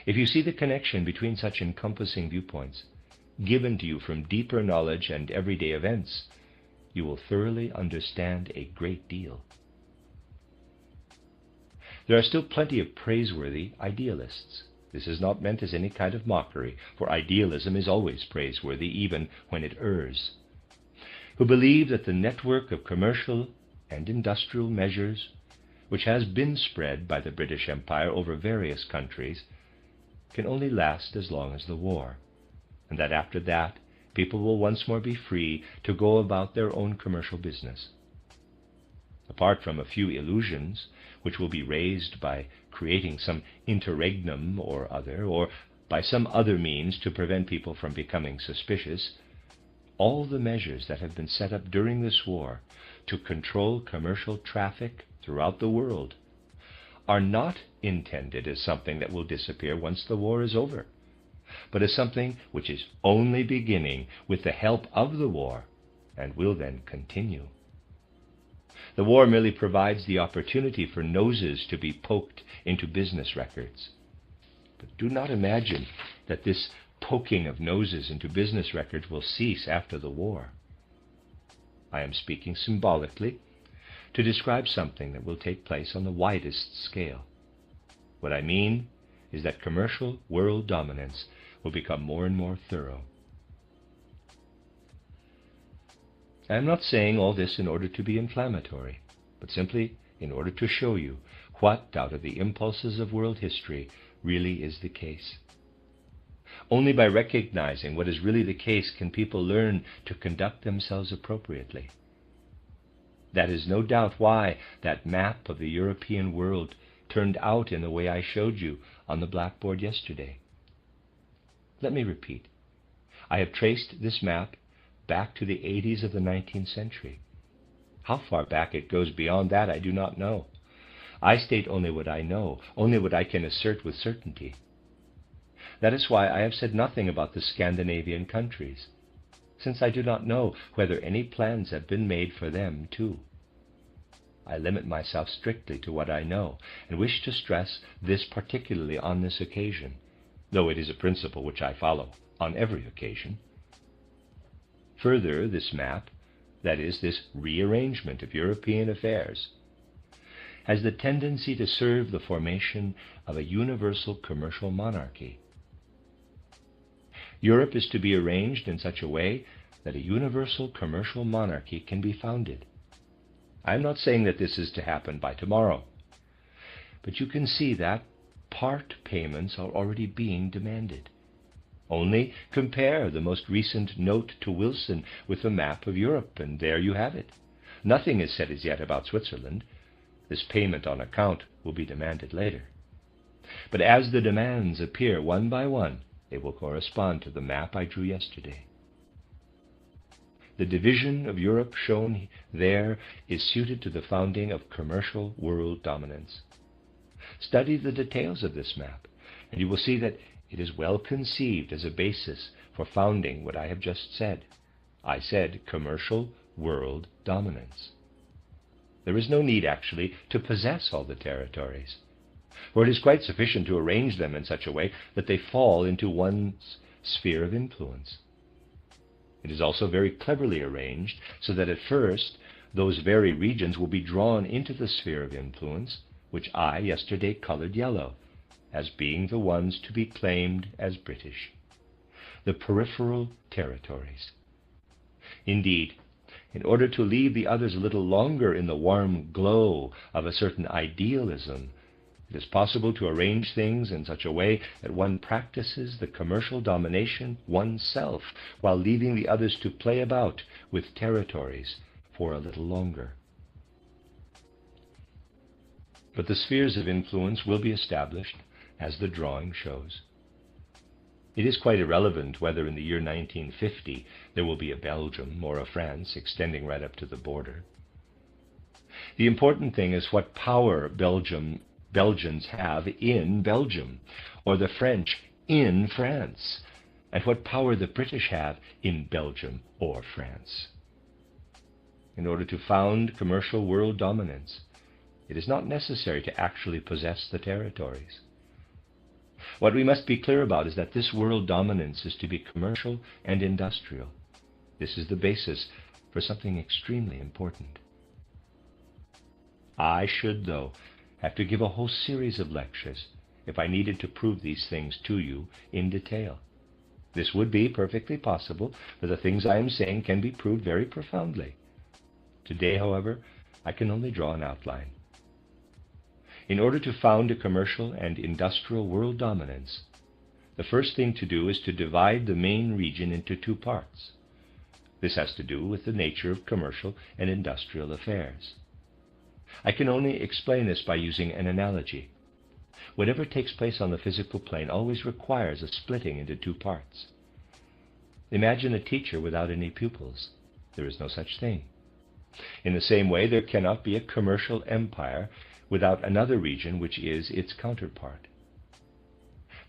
If you see the connection between such encompassing viewpoints, given to you from deeper knowledge and everyday events, you will thoroughly understand a great deal. There are still plenty of praiseworthy idealists. This is not meant as any kind of mockery, for idealism is always praiseworthy, even when it errs, who believe that the network of commercial and industrial measures, which has been spread by the British Empire over various countries, can only last as long as the war, and that after that, people will once more be free to go about their own commercial business. Apart from a few illusions, which will be raised by creating some interregnum or other, or by some other means to prevent people from becoming suspicious, all the measures that have been set up during this war to control commercial traffic throughout the world are not intended as something that will disappear once the war is over, but as something which is only beginning with the help of the war and will then continue. The war merely provides the opportunity for noses to be poked into business records. But do not imagine that this poking of noses into business records will cease after the war. I am speaking symbolically to describe something that will take place on the widest scale. What I mean is that commercial world dominance will become more and more thorough. I am not saying all this in order to be inflammatory, but simply in order to show you what, out of the impulses of world history, really is the case. Only by recognizing what is really the case can people learn to conduct themselves appropriately. That is no doubt why that map of the European world turned out in the way I showed you on the blackboard yesterday. Let me repeat. I have traced this map back to the 80s of the 19th century. How far back it goes beyond that, I do not know. I state only what I know, only what I can assert with certainty. That is why I have said nothing about the Scandinavian countries, since I do not know whether any plans have been made for them too. I limit myself strictly to what I know, and wish to stress this particularly on this occasion, though it is a principle which I follow on every occasion. Further, this map, that is, this rearrangement of European affairs, has the tendency to serve the formation of a universal commercial monarchy. Europe is to be arranged in such a way that a universal commercial monarchy can be founded. I am not saying that this is to happen by tomorrow, but you can see that part payments are already being demanded. Only compare the most recent note to Wilson with a map of Europe, and there you have it. Nothing is said as yet about Switzerland. This payment on account will be demanded later. But as the demands appear one by one, they will correspond to the map I drew yesterday. The division of Europe shown there is suited to the founding of commercial world dominance. Study the details of this map, and you will see that it is well conceived as a basis for founding what I have just said. I said commercial world dominance. There is no need, actually, to possess all the territories, for it is quite sufficient to arrange them in such a way that they fall into one's sphere of influence. It is also very cleverly arranged so that at first those very regions will be drawn into the sphere of influence, which I yesterday colored yellow, as being the ones to be claimed as British, the peripheral territories. Indeed, in order to leave the others a little longer in the warm glow of a certain idealism, it is possible to arrange things in such a way that one practices the commercial domination oneself, while leaving the others to play about with territories for a little longer. But the spheres of influence will be established, as the drawing shows. It is quite irrelevant whether in the year 1950 there will be a Belgium or a France extending right up to the border. The important thing is what power Belgians have in Belgium, or the French in France, and what power the British have in Belgium or France. In order to found commercial world dominance, it is not necessary to actually possess the territories. What we must be clear about is that this world dominance is to be commercial and industrial. This is the basis for something extremely important. I should, though, have to give a whole series of lectures if I needed to prove these things to you in detail. This would be perfectly possible, for the things I am saying can be proved very profoundly. Today, however, I can only draw an outline. In order to found a commercial and industrial world dominance, the first thing to do is to divide the main region into two parts. This has to do with the nature of commercial and industrial affairs. I can only explain this by using an analogy. Whatever takes place on the physical plane always requires a splitting into two parts. Imagine a teacher without any pupils. There is no such thing. In the same way, there cannot be a commercial empire without another region which is its counterpart.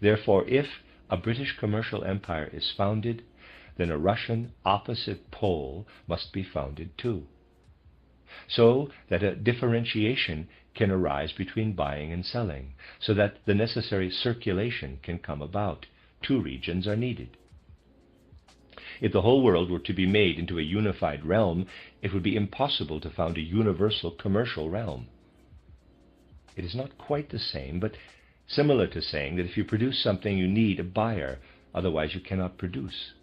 Therefore, if a British commercial empire is founded, then a Russian opposite pole must be founded too, so that a differentiation can arise between buying and selling, so that the necessary circulation can come about. Two regions are needed. If the whole world were to be made into a unified realm, it would be impossible to found a universal commercial realm. It is not quite the same, but similar to saying that if you produce something, you need a buyer, otherwise you cannot produce.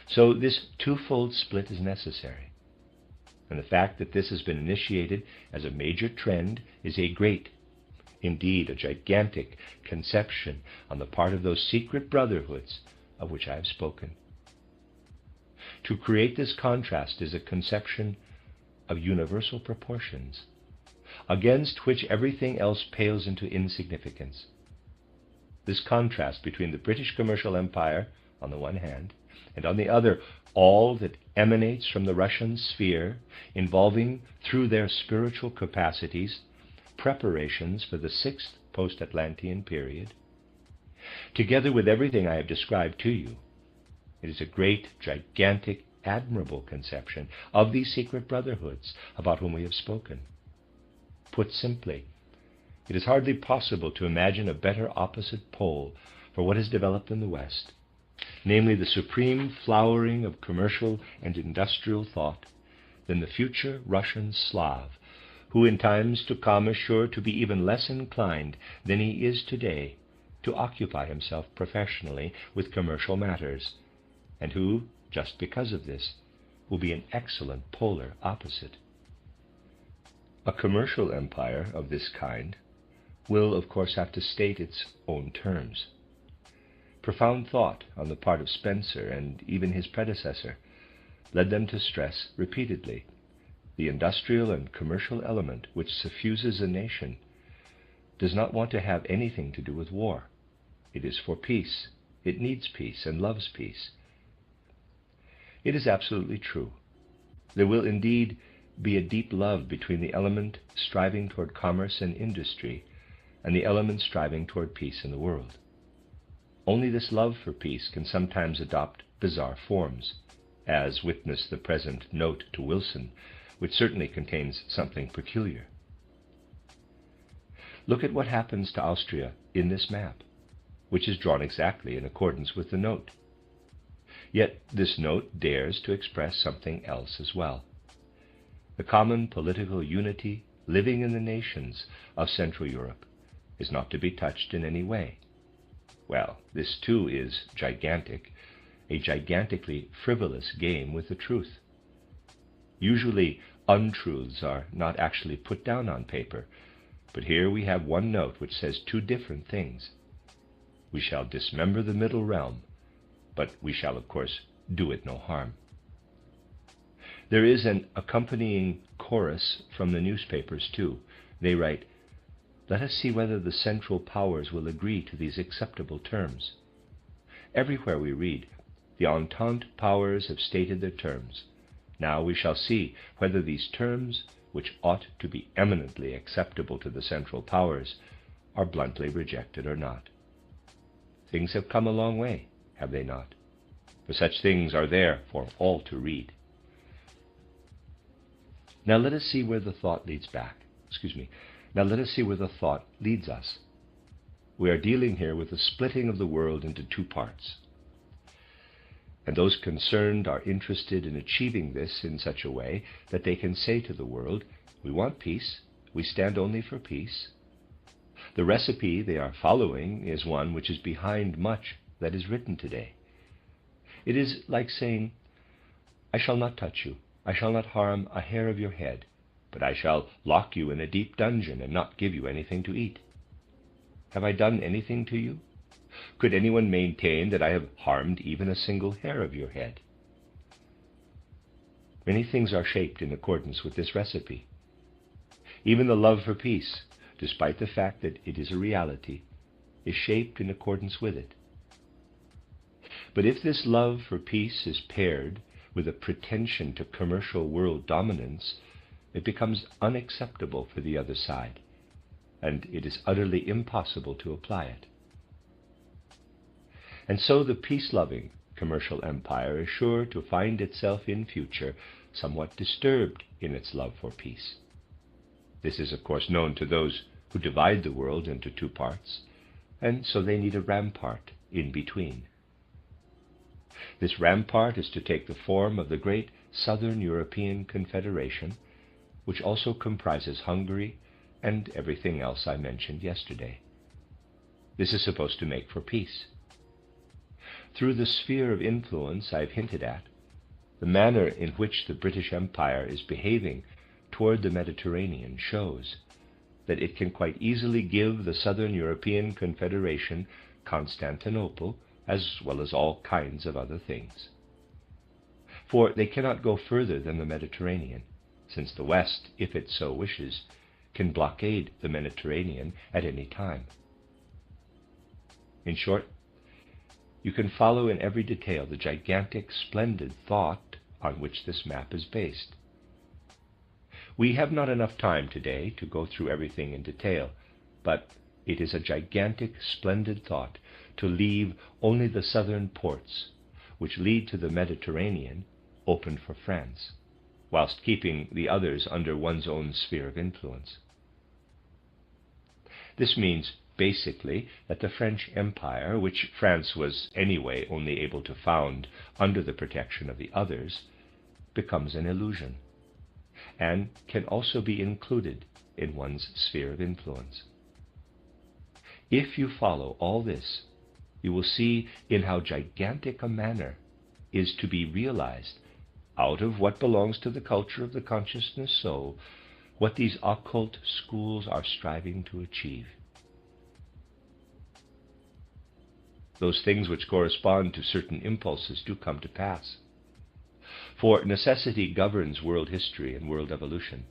So this twofold split is necessary. And the fact that this has been initiated as a major trend is a great, indeed a gigantic conception on the part of those secret brotherhoods of which I have spoken. To create this contrast is a conception of universal proportions, against which everything else pales into insignificance. This contrast between the British commercial empire on the one hand, and on the other all that emanates from the Russian sphere, involving through their spiritual capacities preparations for the sixth post-Atlantean period, together with everything I have described to you, it is a great, gigantic, admirable conception of these secret brotherhoods about whom we have spoken. Put simply, it is hardly possible to imagine a better opposite pole for what has developed in the West, namely the supreme flowering of commercial and industrial thought, than the future Russian Slav, who in times to come is sure to be even less inclined than he is today to occupy himself professionally with commercial matters, and who, just because of this, will be an excellent polar opposite. A commercial empire of this kind will, of course, have to state its own terms. Profound thought on the part of Spencer and even his predecessor led them to stress repeatedly the industrial and commercial element which suffuses a nation does not want to have anything to do with war. It is for peace. It needs peace and loves peace. It is absolutely true. There will indeed be a deep love between the element striving toward commerce and industry and the element striving toward peace in the world. Only this love for peace can sometimes adopt bizarre forms, as witness the present note to Wilson, which certainly contains something peculiar. Look at what happens to Austria in this map, which is drawn exactly in accordance with the note. Yet this note dares to express something else as well. The common political unity living in the nations of Central Europe is not to be touched in any way. Well, this too is gigantic, a gigantically frivolous game with the truth. Usually untruths are not actually put down on paper, but here we have one note which says two different things. We shall dismember the middle realm, but we shall, of course, do it no harm. There is an accompanying chorus from the newspapers, too. They write, "Let us see whether the Central Powers will agree to these acceptable terms." Everywhere we read, the Entente Powers have stated their terms. Now we shall see whether these terms, which ought to be eminently acceptable to the Central Powers, are bluntly rejected or not. Things have come a long way, have they not? For such things are there for all to read. Now let us see where the thought leads Now let us see where the thought leads us. We are dealing here with the splitting of the world into two parts. And those concerned are interested in achieving this in such a way that they can say to the world, we want peace, we stand only for peace. The recipe they are following is one which is behind much that is written today. It is like saying, I shall not touch you, I shall not harm a hair of your head, but I shall lock you in a deep dungeon and not give you anything to eat. Have I done anything to you? Could anyone maintain that I have harmed even a single hair of your head? Many things are shaped in accordance with this recipe. Even the love for peace, despite the fact that it is a reality, is shaped in accordance with it. But if this love for peace is paired with a pretension to commercial world dominance, it becomes unacceptable for the other side, and it is utterly impossible to apply it. And so the peace-loving commercial empire is sure to find itself in future somewhat disturbed in its love for peace. This is, of course, known to those who divide the world into two parts, and so they need a rampart in between. This rampart is to take the form of the great Southern European Confederation, which also comprises Hungary and everything else I mentioned yesterday. This is supposed to make for peace. Through the sphere of influence I've hinted at, the manner in which the British Empire is behaving toward the Mediterranean shows that it can quite easily give the Southern European Confederation Constantinople, as well as all kinds of other things. For they cannot go further than the Mediterranean, since the West, if it so wishes, can blockade the Mediterranean at any time. In short, you can follow in every detail the gigantic, splendid thought on which this map is based. We have not enough time today to go through everything in detail, but it is a gigantic, splendid thought to leave only the southern ports, which lead to the Mediterranean, open for France, whilst keeping the others under one's own sphere of influence. This means basically that the French Empire, which France was anyway only able to found under the protection of the others, becomes an illusion, and can also be included in one's sphere of influence. If you follow all this, you will see in how gigantic a manner is to be realized, out of what belongs to the culture of the consciousness soul, what these occult schools are striving to achieve. Those things which correspond to certain impulses do come to pass. For necessity governs world history and world evolution.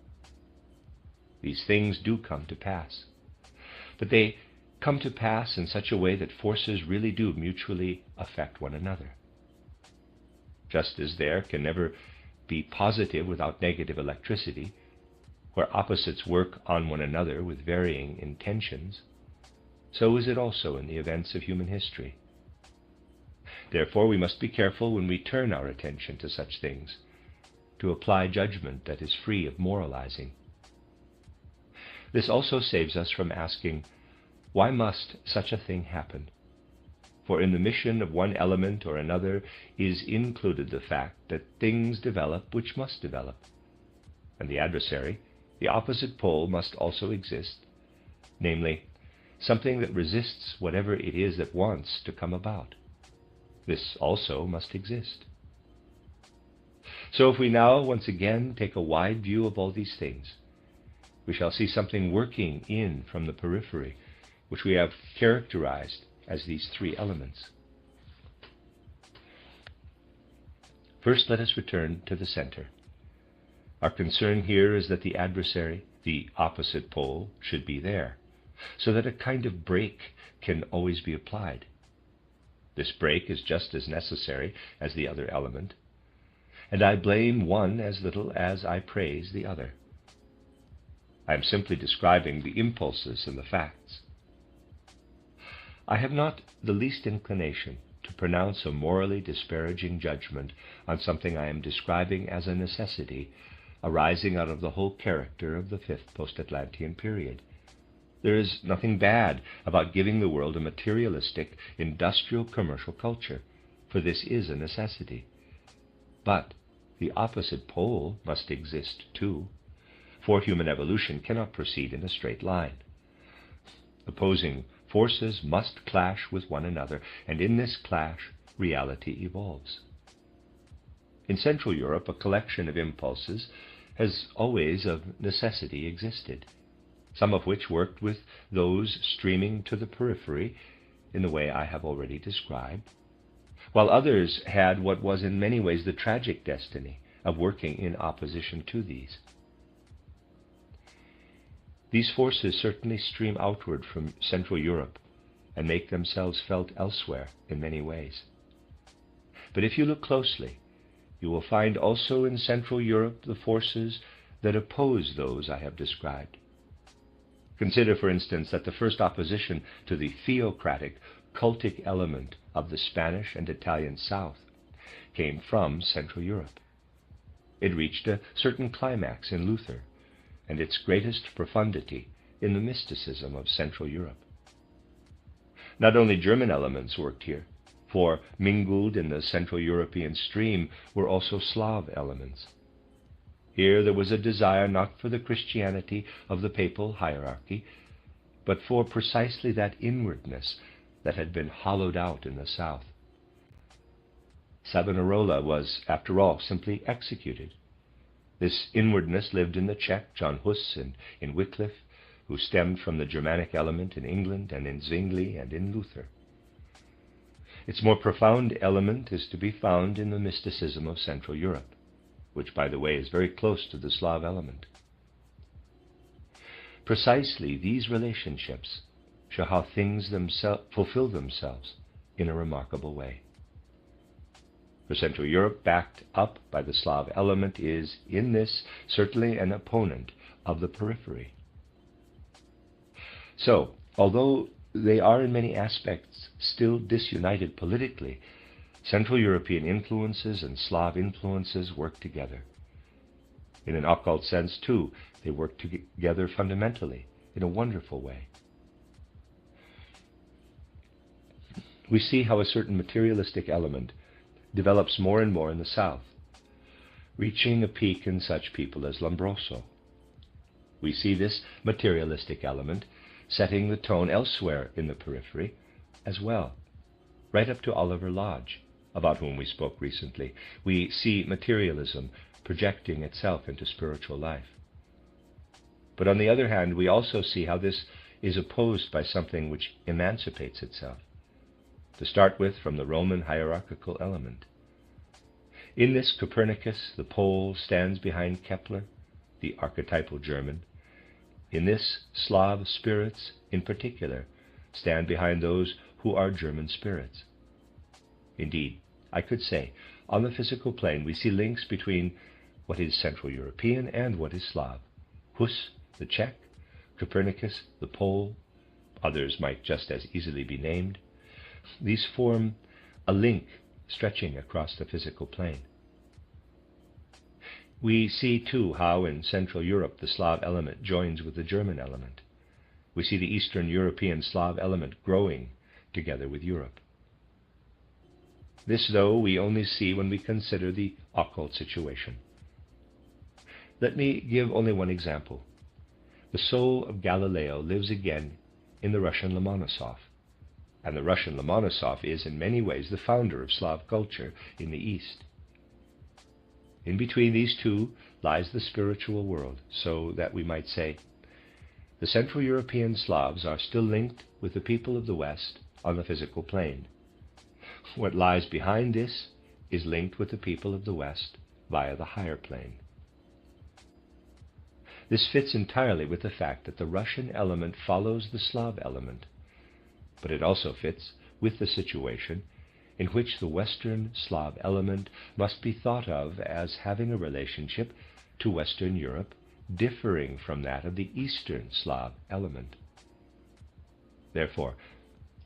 These things do come to pass. But they come to pass in such a way that forces really do mutually affect one another. Just as there can never be positive without negative electricity, where opposites work on one another with varying intentions, so is it also in the events of human history. Therefore, we must be careful when we turn our attention to such things, to apply judgment that is free of moralizing. This also saves us from asking, why must such a thing happen? For in the mission of one element or another is included the fact that things develop which must develop, and the adversary, the opposite pole, must also exist, namely, something that resists whatever it is that wants to come about. This also must exist. So if we now once again take a wide view of all these things, we shall see something working in from the periphery, which we have characterized as these three elements. First, let us return to the center. Our concern here is that the adversary, the opposite pole, should be there, so that a kind of brake can always be applied. This brake is just as necessary as the other element, and I blame one as little as I praise the other. I am simply describing the impulses and the facts. I have not the least inclination to pronounce a morally disparaging judgment on something I am describing as a necessity arising out of the whole character of the fifth post-Atlantean period. There is nothing bad about giving the world a materialistic, industrial, commercial culture, for this is a necessity. But the opposite pole must exist too, for human evolution cannot proceed in a straight line. Opposing forces must clash with one another, and in this clash, reality evolves. In Central Europe, a collection of impulses has always of necessity existed, some of which worked with those streaming to the periphery in the way I have already described, while others had what was in many ways the tragic destiny of working in opposition to these. These forces certainly stream outward from Central Europe and make themselves felt elsewhere in many ways. But if you look closely, you will find also in Central Europe the forces that oppose those I have described. Consider, for instance, that the first opposition to the theocratic, cultic element of the Spanish and Italian South came from Central Europe. It reached a certain climax in Luther, and its greatest profundity in the mysticism of Central Europe. Not only German elements worked here, for mingled in the Central European stream were also Slav elements. Here there was a desire not for the Christianity of the papal hierarchy, but for precisely that inwardness that had been hollowed out in the south. Savonarola was, after all, simply executed. This inwardness lived in the Czech, John Hus, and in Wycliffe, who stemmed from the Germanic element in England and in Zwingli and in Luther. Its more profound element is to be found in the mysticism of Central Europe, which, by the way, is very close to the Slav element. Precisely these relationships show how things fulfill themselves in a remarkable way. For Central Europe, backed up by the Slav element, is, in this, certainly an opponent of the periphery. So, although they are in many aspects still disunited politically, Central European influences and Slav influences work together. In an occult sense, too, they work together fundamentally, in a wonderful way. We see how a certain materialistic element develops more and more in the south, reaching a peak in such people as Lombroso. We see this materialistic element setting the tone elsewhere in the periphery as well, right up to Oliver Lodge, about whom we spoke recently. We see materialism projecting itself into spiritual life. But on the other hand, we also see how this is opposed by something which emancipates itself, to start with from the Roman hierarchical element. In this, Copernicus, the Pole, stands behind Kepler, the archetypal German. In this, Slav spirits, in particular, stand behind those who are German spirits. Indeed, I could say, on the physical plane, we see links between what is Central European and what is Slav. Hus, the Czech, Copernicus, the Pole, others might just as easily be named. These form a link stretching across the physical plane. We see, too, how in Central Europe the Slav element joins with the German element. We see the Eastern European Slav element growing together with Europe. This, though, we only see when we consider the occult situation. Let me give only one example. The soul of Galileo lives again in the Russian Lomonosov, and the Russian Lomonosov is in many ways the founder of Slav culture in the East. In between these two lies the spiritual world, so that we might say the Central European Slavs are still linked with the people of the West on the physical plane. What lies behind this is linked with the people of the West via the higher plane. This fits entirely with the fact that the Russian element follows the Slav element, but it also fits with the situation in which the Western Slav element must be thought of as having a relationship to Western Europe differing from that of the Eastern Slav element. Therefore,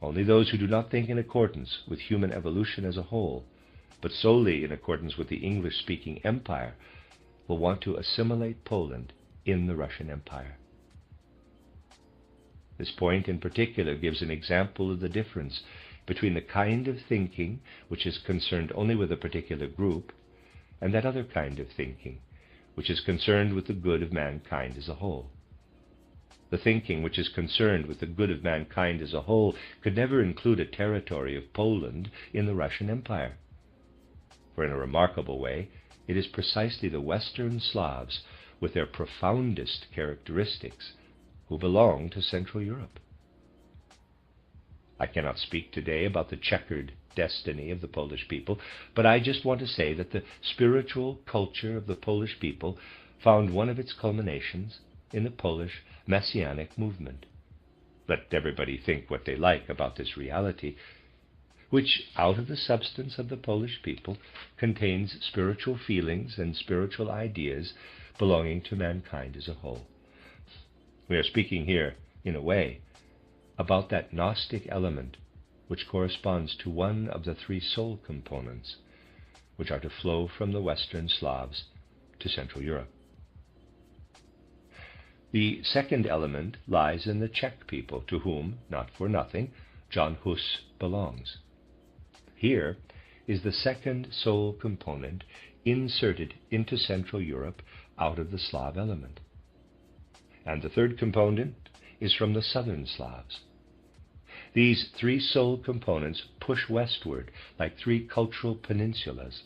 only those who do not think in accordance with human evolution as a whole, but solely in accordance with the English-speaking empire, will want to assimilate Poland in the Russian Empire. This point in particular gives an example of the difference between the kind of thinking which is concerned only with a particular group and that other kind of thinking which is concerned with the good of mankind as a whole. The thinking which is concerned with the good of mankind as a whole could never include a territory of Poland in the Russian Empire. For in a remarkable way, it is precisely the Western Slavs with their profoundest characteristics who belong to Central Europe. I cannot speak today about the checkered destiny of the Polish people, but I just want to say that the spiritual culture of the Polish people found one of its culminations in the Polish Messianic movement. Let everybody think what they like about this reality, which, out of the substance of the Polish people, contains spiritual feelings and spiritual ideas belonging to mankind as a whole. We are speaking here, in a way, about that Gnostic element which corresponds to one of the three soul components which are to flow from the Western Slavs to Central Europe. The second element lies in the Czech people, to whom, not for nothing, John Hus belongs. Here is the second soul component inserted into Central Europe out of the Slav element. And the third component is from the southern Slavs. These three soul components push westward like three cultural peninsulas,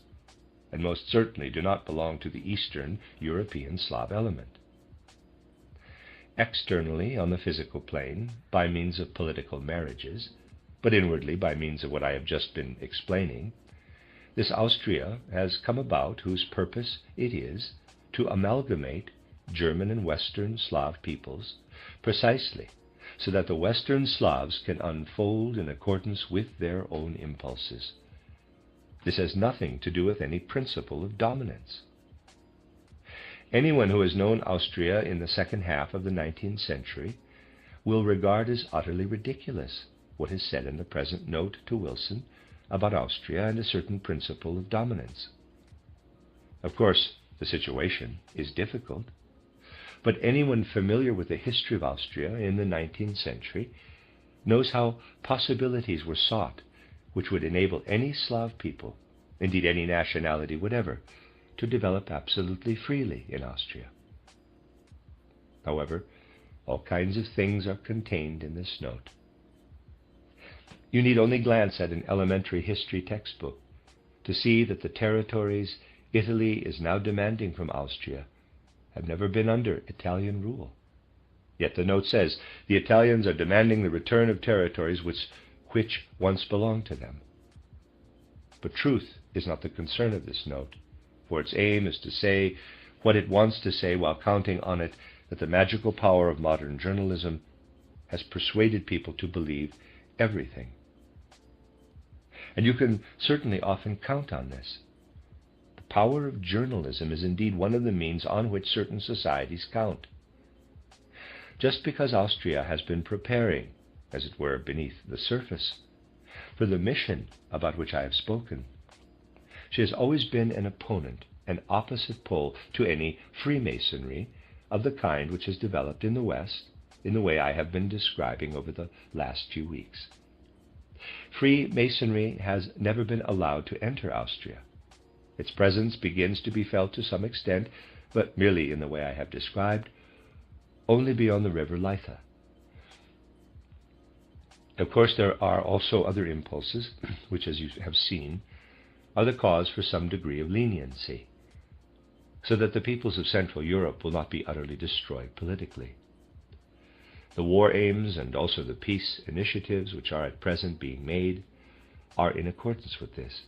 and most certainly do not belong to the Eastern European Slav element. Externally, on the physical plane, by means of political marriages, but inwardly by means of what I have just been explaining, this Austria has come about whose purpose it is to amalgamate German and Western Slav peoples precisely so that the Western Slavs can unfold in accordance with their own impulses. This has nothing to do with any principle of dominance. Anyone who has known Austria in the second half of the 19th century will regard as utterly ridiculous what is said in the present note to Wilson about Austria and a certain principle of dominance. Of course, the situation is difficult, but anyone familiar with the history of Austria in the 19th century knows how possibilities were sought which would enable any Slav people, indeed any nationality whatever, to develop absolutely freely in Austria. However, all kinds of things are contained in this note. You need only glance at an elementary history textbook to see that the territories Italy is now demanding from Austria have never been under Italian rule. Yet the note says the Italians are demanding the return of territories which once belonged to them. But truth is not the concern of this note, for its aim is to say what it wants to say while counting on it that the magical power of modern journalism has persuaded people to believe everything. And you can certainly often count on this. The power of journalism is indeed one of the means on which certain societies count. Just because Austria has been preparing, as it were, beneath the surface, for the mission about which I have spoken, she has always been an opponent, an opposite pole to any Freemasonry of the kind which has developed in the West in the way I have been describing over the last few weeks. Freemasonry has never been allowed to enter Austria. Its presence begins to be felt to some extent, but merely in the way I have described, only beyond the river Leitha. Of course, there are also other impulses, which, as you have seen, are the cause for some degree of leniency, so that the peoples of Central Europe will not be utterly destroyed politically. The war aims and also the peace initiatives which are at present being made are in accordance with this.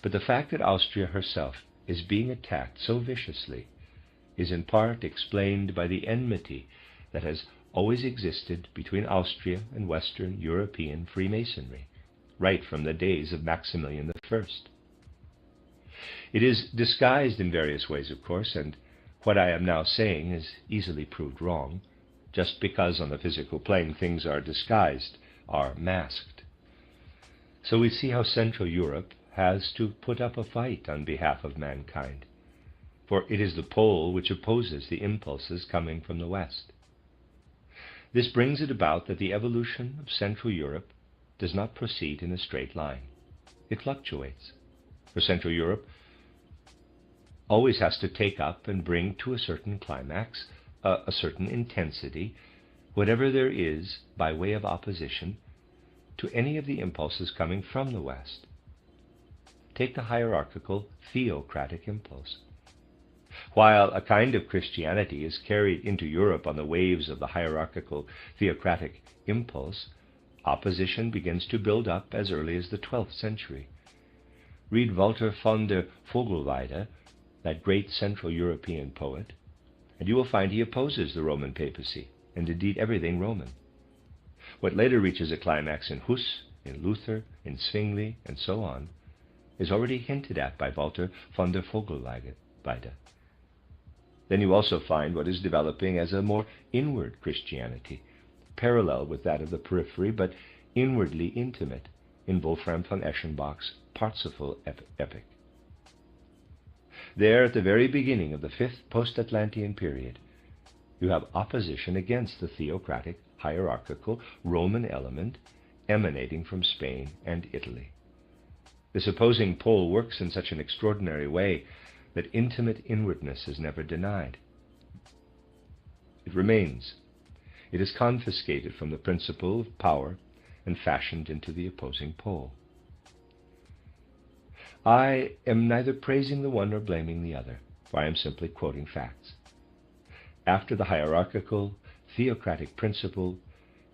But the fact that Austria herself is being attacked so viciously is in part explained by the enmity that has always existed between Austria and Western European Freemasonry, right from the days of Maximilian I. It is disguised in various ways, of course, and what I am now saying is easily proved wrong, just because on the physical plane things are disguised, are masked. So we see how Central Europe has to put up a fight on behalf of mankind, for it is the pole which opposes the impulses coming from the West. This brings it about that the evolution of Central Europe does not proceed in a straight line. It fluctuates, for Central Europe always has to take up and bring to a certain climax, a certain intensity, whatever there is by way of opposition to any of the impulses coming from the West. Take the hierarchical theocratic impulse. While a kind of Christianity is carried into Europe on the waves of the hierarchical theocratic impulse, opposition begins to build up as early as the 12th century. Read Walter von der Vogelweide, that great Central European poet, and you will find he opposes the Roman papacy, and indeed everything Roman. What later reaches a climax in Hus, in Luther, in Zwingli, and so on, is already hinted at by Walter von der Vogelweide. Then you also find what is developing as a more inward Christianity, parallel with that of the periphery, but inwardly intimate, in Wolfram von Eschenbach's Parsifal epic. There, at the very beginning of the 5th post-Atlantean period, you have opposition against the theocratic, hierarchical Roman element emanating from Spain and Italy. This opposing pole works in such an extraordinary way that intimate inwardness is never denied. It remains. It is confiscated from the principle of power and fashioned into the opposing pole. I am neither praising the one nor blaming the other, for I am simply quoting facts. After the hierarchical, theocratic principle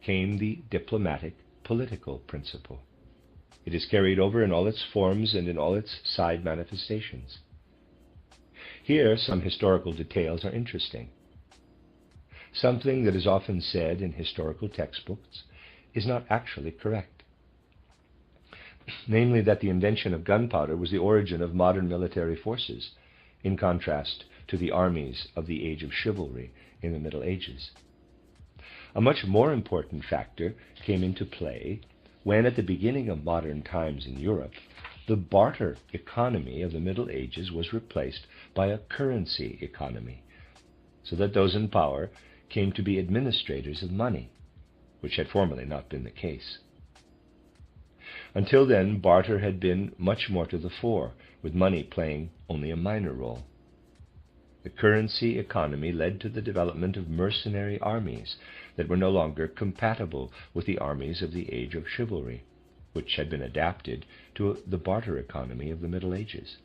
came the diplomatic, political principle. It is carried over in all its forms and in all its side manifestations. Here, some historical details are interesting. Something that is often said in historical textbooks is not actually correct. Namely, that the invention of gunpowder was the origin of modern military forces, in contrast to the armies of the age of chivalry in the Middle Ages. A much more important factor came into play when, at the beginning of modern times in Europe, the barter economy of the Middle Ages was replaced by a currency economy, so that those in power came to be administrators of money, which had formerly not been the case. Until then, barter had been much more to the fore, with money playing only a minor role. The currency economy led to the development of mercenary armies that were no longer compatible with the armies of the age of chivalry, which had been adapted to the barter economy of the Middle Ages.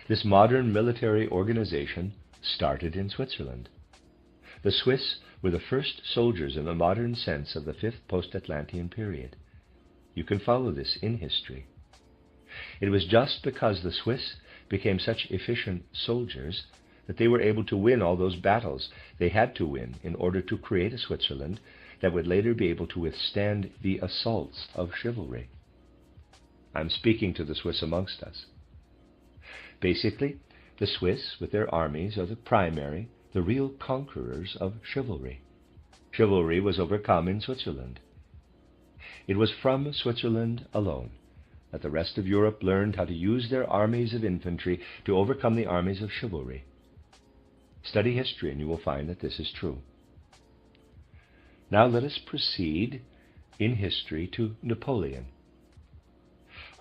This modern military organization started in Switzerland. The Swiss were the first soldiers in the modern sense of the fifth post-Atlantean period. You can follow this in history. It was just because the Swiss became such efficient soldiers that they were able to win all those battles they had to win in order to create a Switzerland that would later be able to withstand the assaults of chivalry. I'm speaking to the Swiss amongst us. Basically, the Swiss, with their armies, are the real conquerors of chivalry. Chivalry was overcome in Switzerland. It was from Switzerland alone that the rest of Europe learned how to use their armies of infantry to overcome the armies of chivalry. Study history and you will find that this is true. Now let us proceed in history to Napoleon.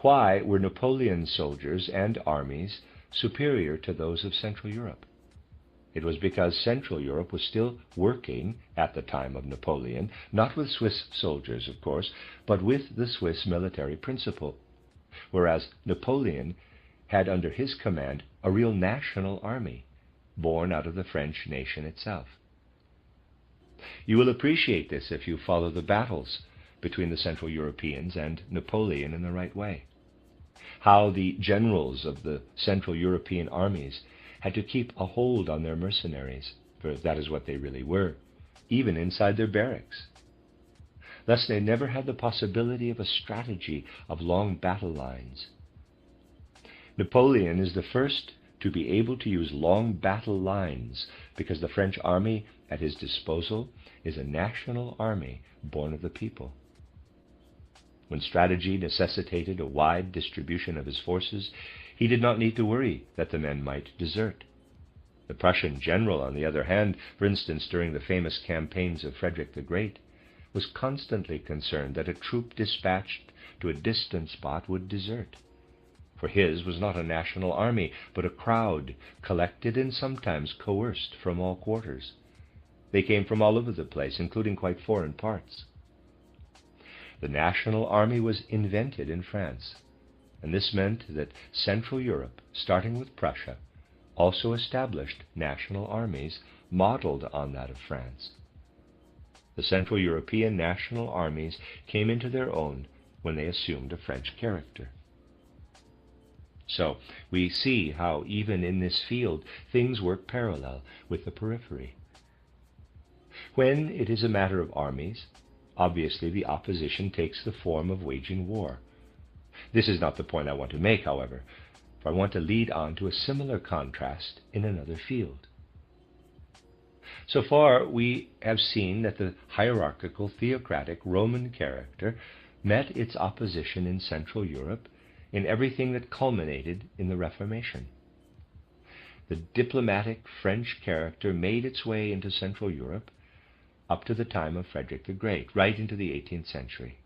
Why were Napoleon's soldiers and armies superior to those of Central Europe? It was because Central Europe was still working at the time of Napoleon, not with Swiss soldiers, of course, but with the Swiss military principle, whereas Napoleon had under his command a real national army, born out of the French nation itself. You will appreciate this if you follow the battles between the Central Europeans and Napoleon in the right way. How the generals of the Central European armies had to keep a hold on their mercenaries, for that is what they really were, even inside their barracks. Thus they never had the possibility of a strategy of long battle lines. Napoleon is the first to be able to use long battle lines because the French army at his disposal is a national army born of the people. When strategy necessitated a wide distribution of his forces, he did not need to worry that the men might desert. The Prussian general, on the other hand, for instance during the famous campaigns of Frederick the Great, was constantly concerned that a troop dispatched to a distant spot would desert. For his was not a national army, but a crowd, collected and sometimes coerced from all quarters. They came from all over the place, including quite foreign parts. The national army was invented in France, and this meant that Central Europe, starting with Prussia, also established national armies modeled on that of France. The Central European national armies came into their own when they assumed a French character. So we see how even in this field things work parallel with the periphery. When it is a matter of armies, obviously the opposition takes the form of waging war. This is not the point I want to make, however, for I want to lead on to a similar contrast in another field. So far, we have seen that the hierarchical, theocratic Roman character met its opposition in Central Europe in everything that culminated in the Reformation. the diplomatic French character made its way into Central Europe up to the time of Frederick the Great, right into the 18th century.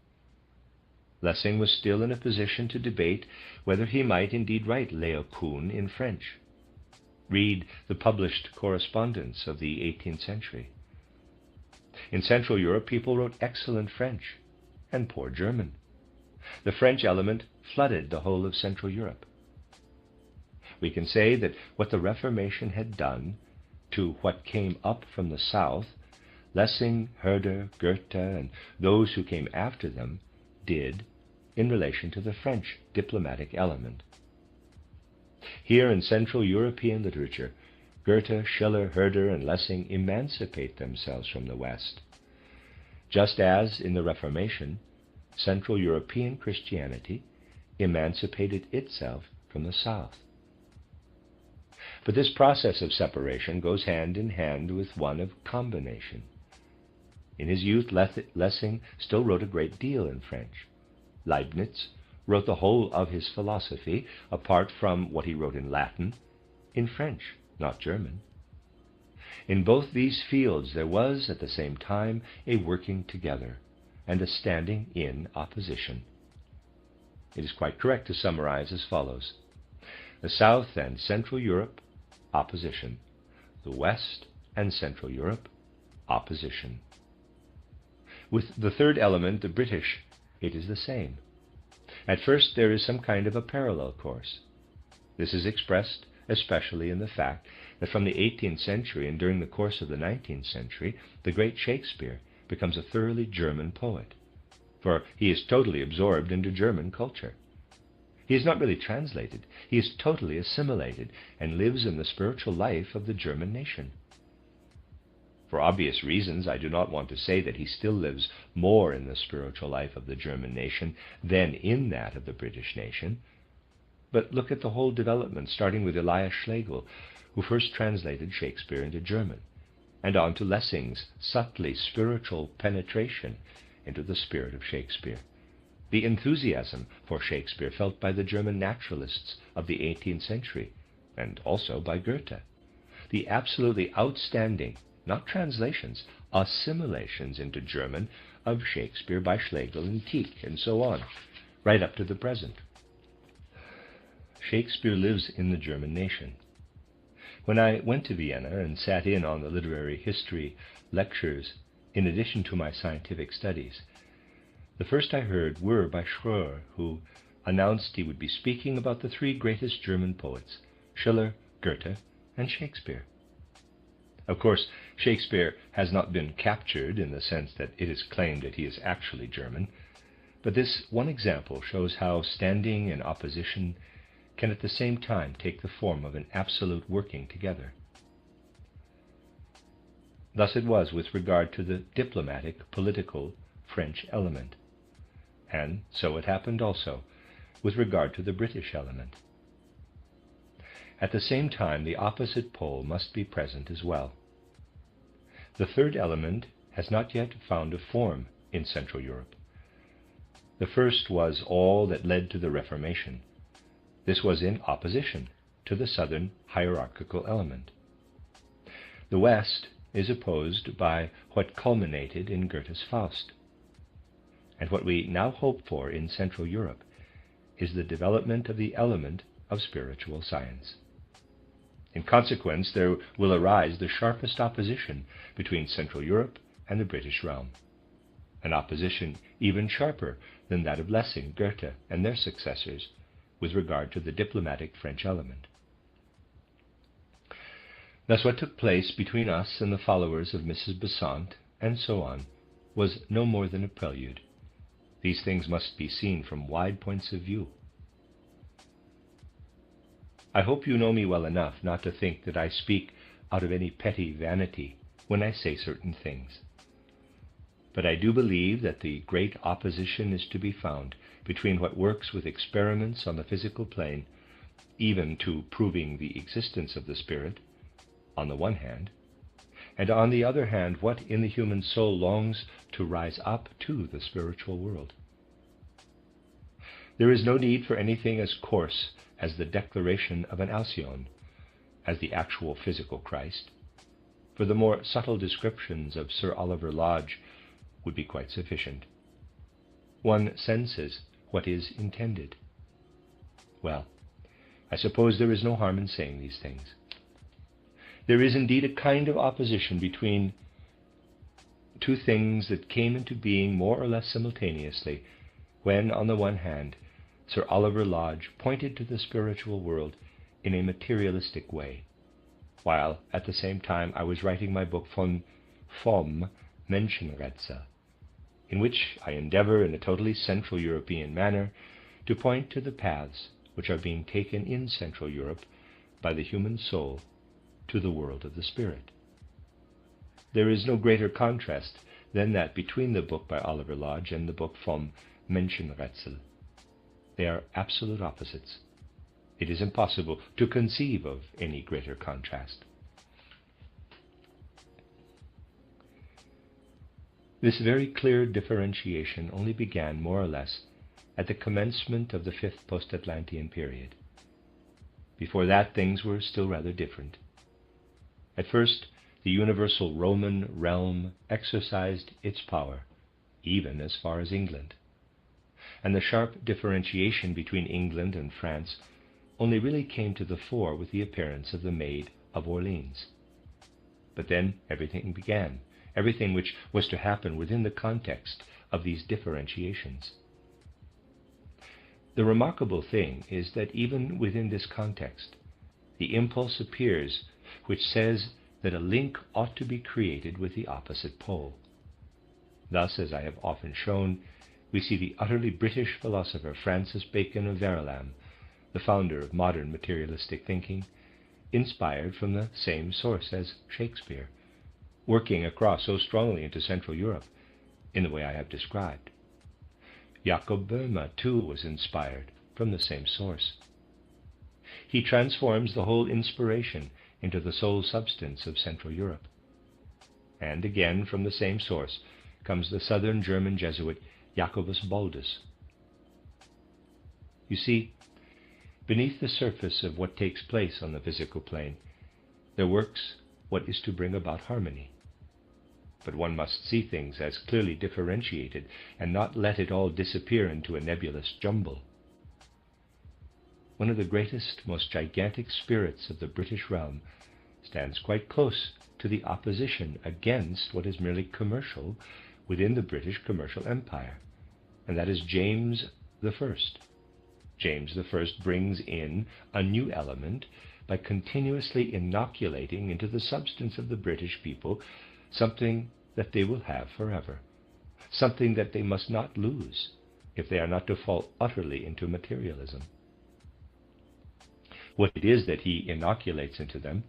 Lessing was still in a position to debate whether he might indeed write Laocoon in French. Read the published correspondence of the 18th century. In Central Europe, people wrote excellent French and poor German. The French element flooded the whole of Central Europe. We can say that what the Reformation had done to what came up from the south, Lessing, Herder, Goethe, and those who came after them did in relation to the French diplomatic element. Here in Central European literature, Goethe, Schiller, Herder, and Lessing emancipate themselves from the West, just as in the Reformation, Central European Christianity emancipated itself from the South. But this process of separation goes hand in hand with one of combination. In his youth, Lessing still wrote a great deal in French. Leibniz wrote the whole of his philosophy, apart from what he wrote in Latin, in French, not German. In both these fields there was, at the same time, a working together and a standing in opposition. It is quite correct to summarize as follows: the South and Central Europe, opposition. The West and Central Europe, opposition. With the third element, the British, it is the same. At first there is some kind of a parallel course. This is expressed especially in the fact that from the 18th century and during the course of the 19th century, the great Shakespeare becomes a thoroughly German poet, for he is totally absorbed into German culture. He is not really translated, he is totally assimilated and lives in the spiritual life of the German nation. For obvious reasons, I do not want to say that he still lives more in the spiritual life of the German nation than in that of the British nation. But look at the whole development, starting with Elias Schlegel, who first translated Shakespeare into German, and on to Lessing's subtly spiritual penetration into the spirit of Shakespeare. The enthusiasm for Shakespeare felt by the German naturalists of the 18th century, and also by Goethe. The absolutely outstanding, not translations, assimilations into German of Shakespeare by Schlegel and Tieck, and so on, right up to the present. Shakespeare lives in the German nation. When I went to Vienna and sat in on the literary history lectures, in addition to my scientific studies, the first I heard were by Schröer, who announced he would be speaking about the three greatest German poets, Schiller, Goethe, and Shakespeare. Of course, Shakespeare has not been captured in the sense that it is claimed that he is actually German, but this one example shows how standing in opposition can at the same time take the form of an absolute working together. Thus it was with regard to the diplomatic, political French element, and so it happened also with regard to the British element. At the same time, the opposite pole must be present as well. The third element has not yet found a form in Central Europe. The first was all that led to the Reformation. This was in opposition to the southern hierarchical element. The West is opposed by what culminated in Goethe's Faust. And what we now hope for in Central Europe is the development of the element of spiritual science. In consequence, there will arise the sharpest opposition between Central Europe and the British realm, an opposition even sharper than that of Lessing, Goethe, and their successors with regard to the diplomatic French element. Thus what took place between us and the followers of Mrs. Besant, and so on, was no more than a prelude. These things must be seen from wide points of view. I hope you know me well enough not to think that I speak out of any petty vanity when I say certain things. But I do believe that the great opposition is to be found between what works with experiments on the physical plane, even to proving the existence of the spirit, on the one hand, and on the other hand, what in the human soul longs to rise up to the spiritual world. There is no need for anything as coarse as the declaration of an Alcyone, as the actual physical Christ, for the more subtle descriptions of Sir Oliver Lodge would be quite sufficient. One senses what is intended. Well, I suppose there is no harm in saying these things. There is indeed a kind of opposition between two things that came into being more or less simultaneously when, on the one hand, Sir Oliver Lodge pointed to the spiritual world in a materialistic way, while at the same time I was writing my book Vom Menschenrätsel, in which I endeavor in a totally Central European manner to point to the paths which are being taken in Central Europe by the human soul to the world of the spirit. There is no greater contrast than that between the book by Oliver Lodge and the book Vom Menschenrätsel. They are absolute opposites. It is impossible to conceive of any greater contrast. This very clear differentiation only began more or less at the commencement of the fifth post-Atlantean period. Before that, things were still rather different. At first, the universal Roman realm exercised its power, even as far as England, and the sharp differentiation between England and France only really came to the fore with the appearance of the Maid of Orleans. But then everything began, everything which was to happen within the context of these differentiations. The remarkable thing is that even within this context, the impulse appears which says that a link ought to be created with the opposite pole. Thus, as I have often shown, we see the utterly British philosopher Francis Bacon of Verulam, the founder of modern materialistic thinking, inspired from the same source as Shakespeare, working across so strongly into Central Europe in the way I have described. Jakob Böhme, too, was inspired from the same source. He transforms the whole inspiration into the sole substance of Central Europe. And again, from the same source, comes the southern German Jesuit Jacobus Baldus. You see, beneath the surface of what takes place on the physical plane, there works what is to bring about harmony. But one must see things as clearly differentiated and not let it all disappear into a nebulous jumble. One of the greatest, most gigantic spirits of the British realm stands quite close to the opposition against what is merely commercial within the British commercial empire, and that is James I. James I brings in a new element by continuously inoculating into the substance of the British people something that they will have forever, something that they must not lose if they are not to fall utterly into materialism. What it is that he inoculates into them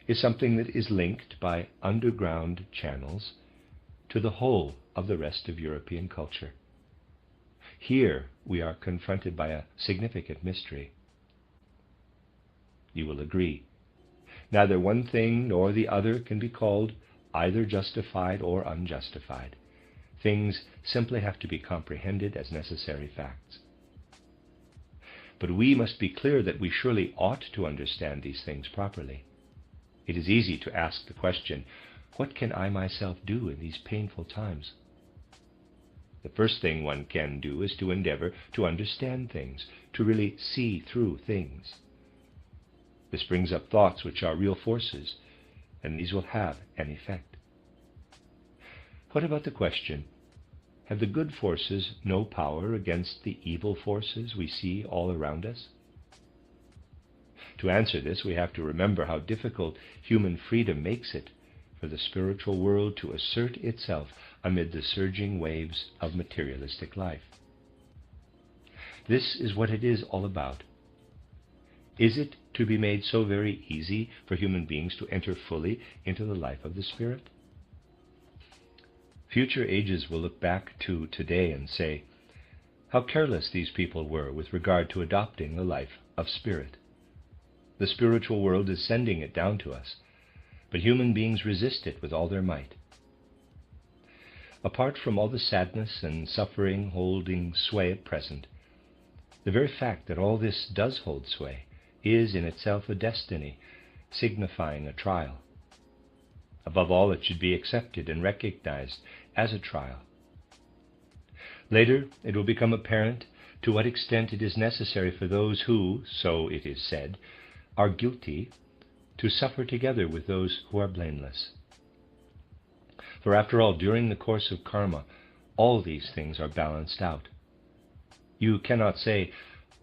is something that is linked by underground channels to the whole of the rest of European culture. Here we are confronted by a significant mystery. You will agree, neither one thing nor the other can be called either justified or unjustified. Things simply have to be comprehended as necessary facts. But we must be clear that we surely ought to understand these things properly. It is easy to ask the question, what can I myself do in these painful times? The first thing one can do is to endeavor to understand things, to really see through things. This brings up thoughts which are real forces, and these will have an effect. What about the question, have the good forces no power against the evil forces we see all around us? To answer this, we have to remember how difficult human freedom makes it for the spiritual world to assert itself amid the surging waves of materialistic life. This is what it is all about. Is it to be made so very easy for human beings to enter fully into the life of the Spirit? Future ages will look back to today and say, how careless these people were with regard to adopting the life of Spirit. The spiritual world is sending it down to us, but human beings resist it with all their might. Apart from all the sadness and suffering holding sway at present, the very fact that all this does hold sway is in itself a destiny signifying a trial. Above all, it should be accepted and recognized as a trial. Later, it will become apparent to what extent it is necessary for those who, so it is said, are guilty to suffer together with those who are blameless. For after all, during the course of karma, all these things are balanced out. You cannot say,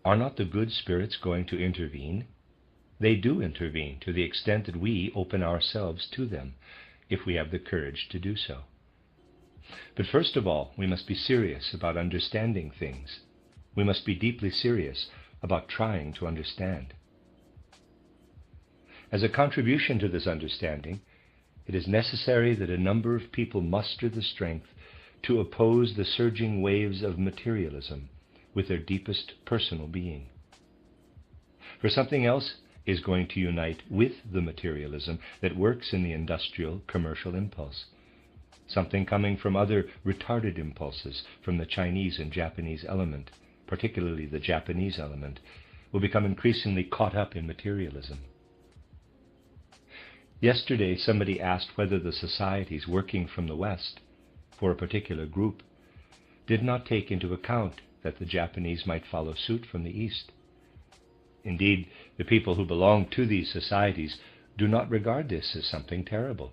"Are not the good spirits going to intervene?" They do intervene to the extent that we open ourselves to them, if we have the courage to do so. But first of all, we must be serious about understanding things. We must be deeply serious about trying to understand. As a contribution to this understanding, it is necessary that a number of people muster the strength to oppose the surging waves of materialism with their deepest personal being. For something else is going to unite with the materialism that works in the industrial, commercial impulse. Something coming from other retarded impulses, from the Chinese and Japanese element, particularly the Japanese element, will become increasingly caught up in materialism. Yesterday, somebody asked whether the societies working from the West for a particular group did not take into account that the Japanese might follow suit from the East. Indeed, the people who belong to these societies do not regard this as something terrible,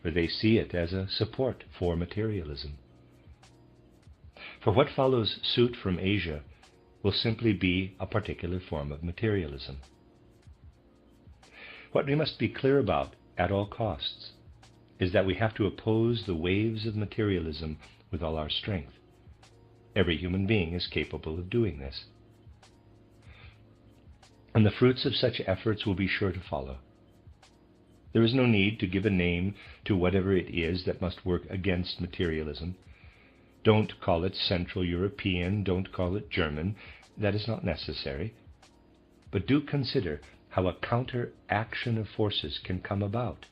for they see it as a support for materialism. For what follows suit from Asia will simply be a particular form of materialism. What we must be clear about at all costs is that we have to oppose the waves of materialism with all our strength. Every human being is capable of doing this. And the fruits of such efforts will be sure to follow. There is no need to give a name to whatever it is that must work against materialism. Don't call it Central European, don't call it German. That is not necessary. But do consider how a counter-action of forces can come about,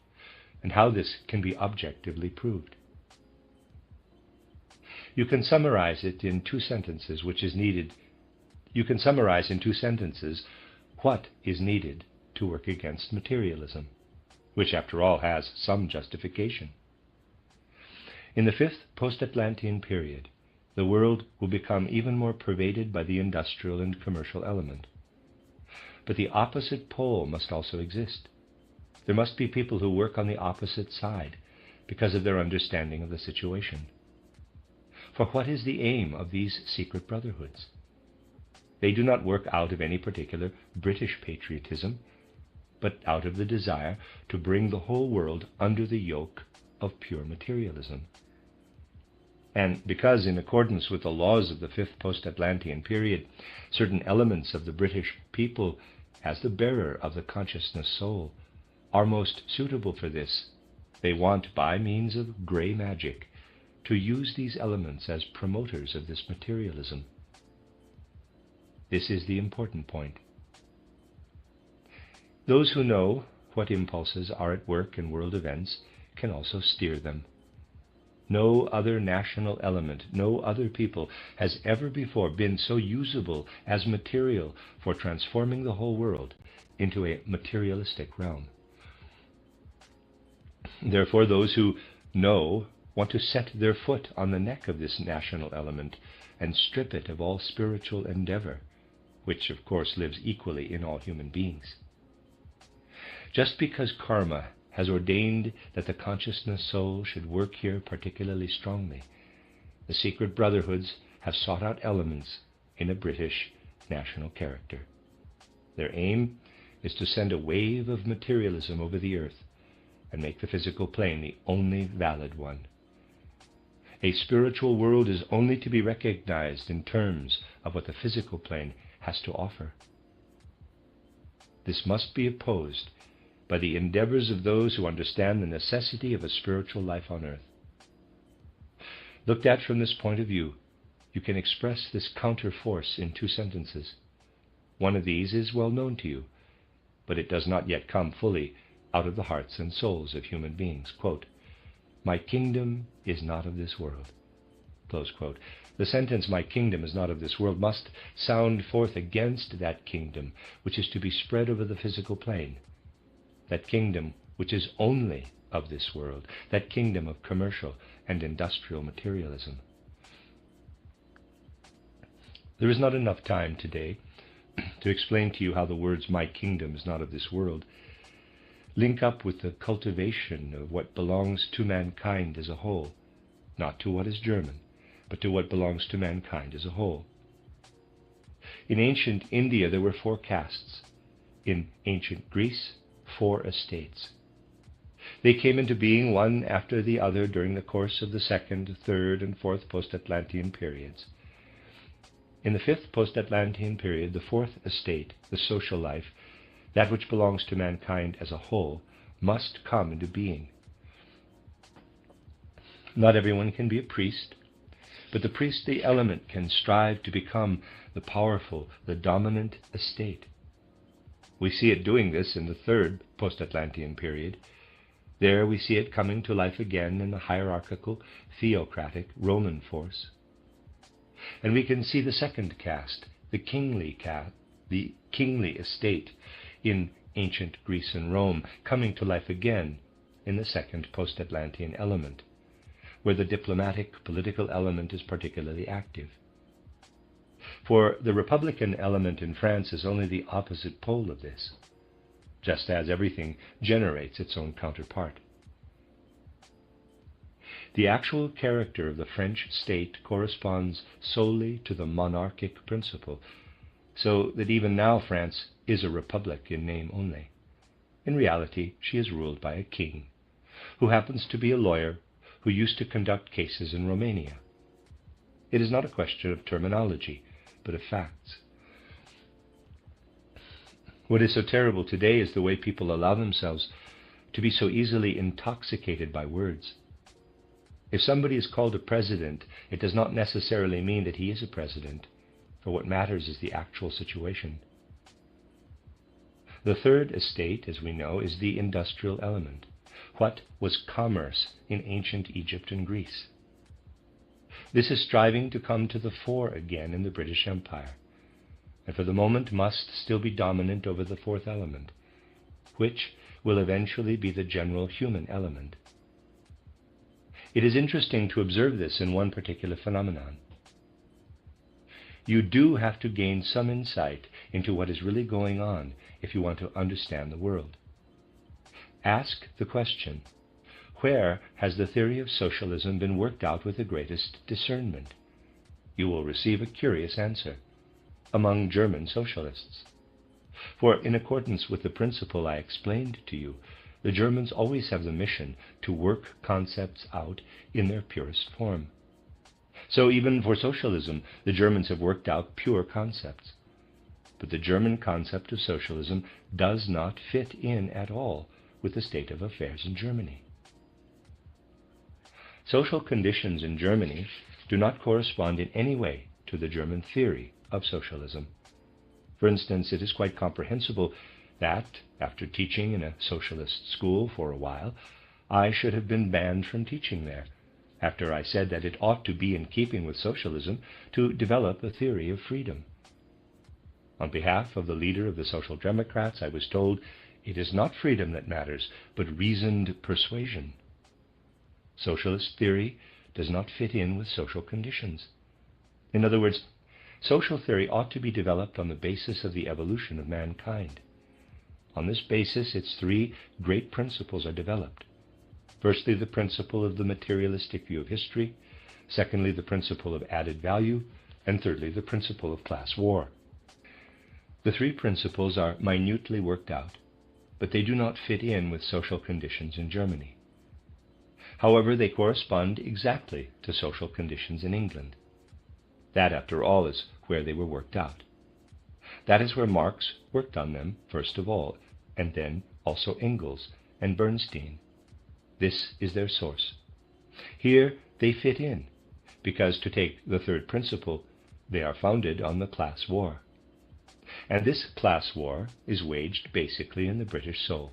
and how this can be objectively proved. You can summarize it in two sentences, which is needed. You can summarize in two sentences what is needed to work against materialism, which after all has some justification. In the fifth post-Atlantean period, the world will become even more pervaded by the industrial and commercial element. But the opposite pole must also exist. There must be people who work on the opposite side because of their understanding of the situation. For what is the aim of these secret brotherhoods? They do not work out of any particular British patriotism, but out of the desire to bring the whole world under the yoke of pure materialism. And because, in accordance with the laws of the fifth post-Atlantean period, certain elements of the British people, as the bearer of the consciousness soul, are most suitable for this, they want, by means of grey magic, to use these elements as promoters of this materialism. This is the important point. Those who know what impulses are at work in world events can also steer them. No other national element, no other people has ever before been so usable as material for transforming the whole world into a materialistic realm. Therefore, those who know want to set their foot on the neck of this national element and strip it of all spiritual endeavor, which of course lives equally in all human beings. Just because karma has ordained that the consciousness soul should work here particularly strongly, the secret brotherhoods have sought out elements in a British national character. Their aim is to send a wave of materialism over the earth and make the physical plane the only valid one. A spiritual world is only to be recognized in terms of what the physical plane has to offer. This must be opposed by the endeavors of those who understand the necessity of a spiritual life on earth. Looked at from this point of view, you can express this counter-force in two sentences. One of these is well known to you, but it does not yet come fully out of the hearts and souls of human beings. Quote, "My kingdom is not of this world." Close quote. The sentence, "My kingdom is not of this world," must sound forth against that kingdom which is to be spread over the physical plane. that kingdom which is only of this world, that kingdom of commercial and industrial materialism. There is not enough time today to explain to you how the words "my kingdom is not of this world" link up with the cultivation of what belongs to mankind as a whole, not to what is German, but to what belongs to mankind as a whole. In ancient India there were 4 castes. In ancient Greece, 4 estates. They came into being one after the other during the course of the 2nd, 3rd, and 4th post-Atlantean periods. In the 5th post-Atlantean period, the 4th estate, the social life, that which belongs to mankind as a whole, must come into being. Not everyone can be a priest, but the priestly element can strive to become the powerful, the dominant estate. We see it doing this in the 3rd post-Atlantean period. There we see it coming to life again in the hierarchical, theocratic Roman force. And we can see the 2nd caste, the kingly estate in ancient Greece and Rome, coming to life again in the 2nd post-Atlantean element, where the diplomatic, political element is particularly active. For the Republican element in France is only the opposite pole of this, just as everything generates its own counterpart. The actual character of the French state corresponds solely to the monarchic principle, so that even now France is a republic in name only. In reality, she is ruled by a king, who happens to be a lawyer who used to conduct cases in Romania. It is not a question of terminology, but of facts. What is so terrible today is the way people allow themselves to be so easily intoxicated by words. If somebody is called a president, it does not necessarily mean that he is a president, for what matters is the actual situation. The 3rd estate, as we know, is the industrial element. What was commerce in ancient Egypt and Greece? This is striving to come to the fore again in the British Empire, and for the moment must still be dominant over the 4th element, which will eventually be the general human element. It is interesting to observe this in one particular phenomenon. You do have to gain some insight into what is really going on if you want to understand the world. Ask the question, where has the theory of socialism been worked out with the greatest discernment? You will receive a curious answer: among German socialists. For in accordance with the principle I explained to you, the Germans always have the mission to work concepts out in their purest form. So even for socialism, the Germans have worked out pure concepts. But the German concept of socialism does not fit in at all with the state of affairs in Germany. Social conditions in Germany do not correspond in any way to the German theory of socialism. For instance, it is quite comprehensible that, after teaching in a socialist school for a while, I should have been banned from teaching there, after I said that it ought to be in keeping with socialism to develop a theory of freedom. On behalf of the leader of the Social Democrats, I was told it is not freedom that matters, but reasoned persuasion. Socialist theory does not fit in with social conditions. In other words, social theory ought to be developed on the basis of the evolution of mankind. On this basis, its 3 great principles are developed. Firstly, the principle of the materialistic view of history. Secondly, the principle of added value. And thirdly, the principle of class war. The 3 principles are minutely worked out, but they do not fit in with social conditions in Germany. However, they correspond exactly to social conditions in England. That, after all, is where they were worked out. That is where Marx worked on them, first of all, and then also Engels and Bernstein. This is their source. Here they fit in, because, to take the 3rd principle, they are founded on the class war. And this class war is waged basically in the British soul.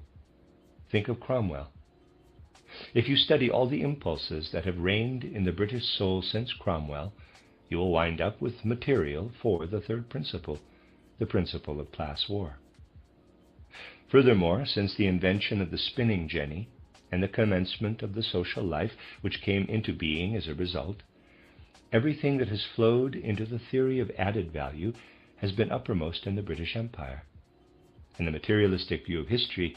Think of Cromwell. If you study all the impulses that have reigned in the British soul since Cromwell, you will wind up with material for the 3rd principle, the principle of class war. Furthermore, since the invention of the spinning jenny and the commencement of the social life which came into being as a result, everything that has flowed into the theory of added value has been uppermost in the British Empire. And the materialistic view of history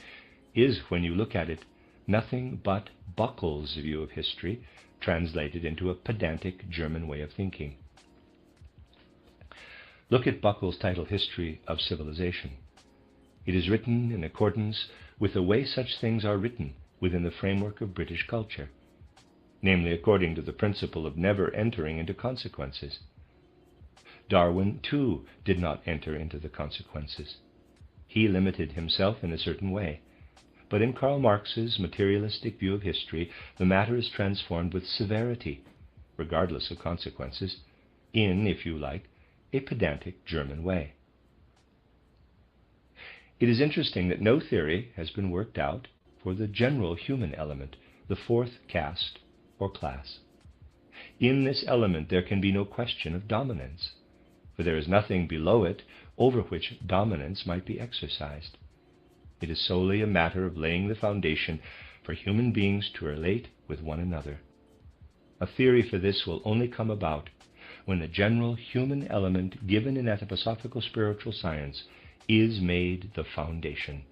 is, when you look at it, nothing but Buckle's view of history translated into a pedantic German way of thinking. Look at Buckle's title, History of Civilization. It is written in accordance with the way such things are written within the framework of British culture, namely according to the principle of never entering into consequences. Darwin, too, did not enter into the consequences. He limited himself in a certain way. But in Karl Marx's materialistic view of history, the matter is transformed with severity, regardless of consequences, in, if you like, a pedantic German way. It is interesting that no theory has been worked out for the general human element, the fourth caste or class. In this element there can be no question of dominance, for there is nothing below it over which dominance might be exercised. It is solely a matter of laying the foundation for human beings to relate with one another. A theory for this will only come about when the general human element given in anthroposophical spiritual science is made the foundation.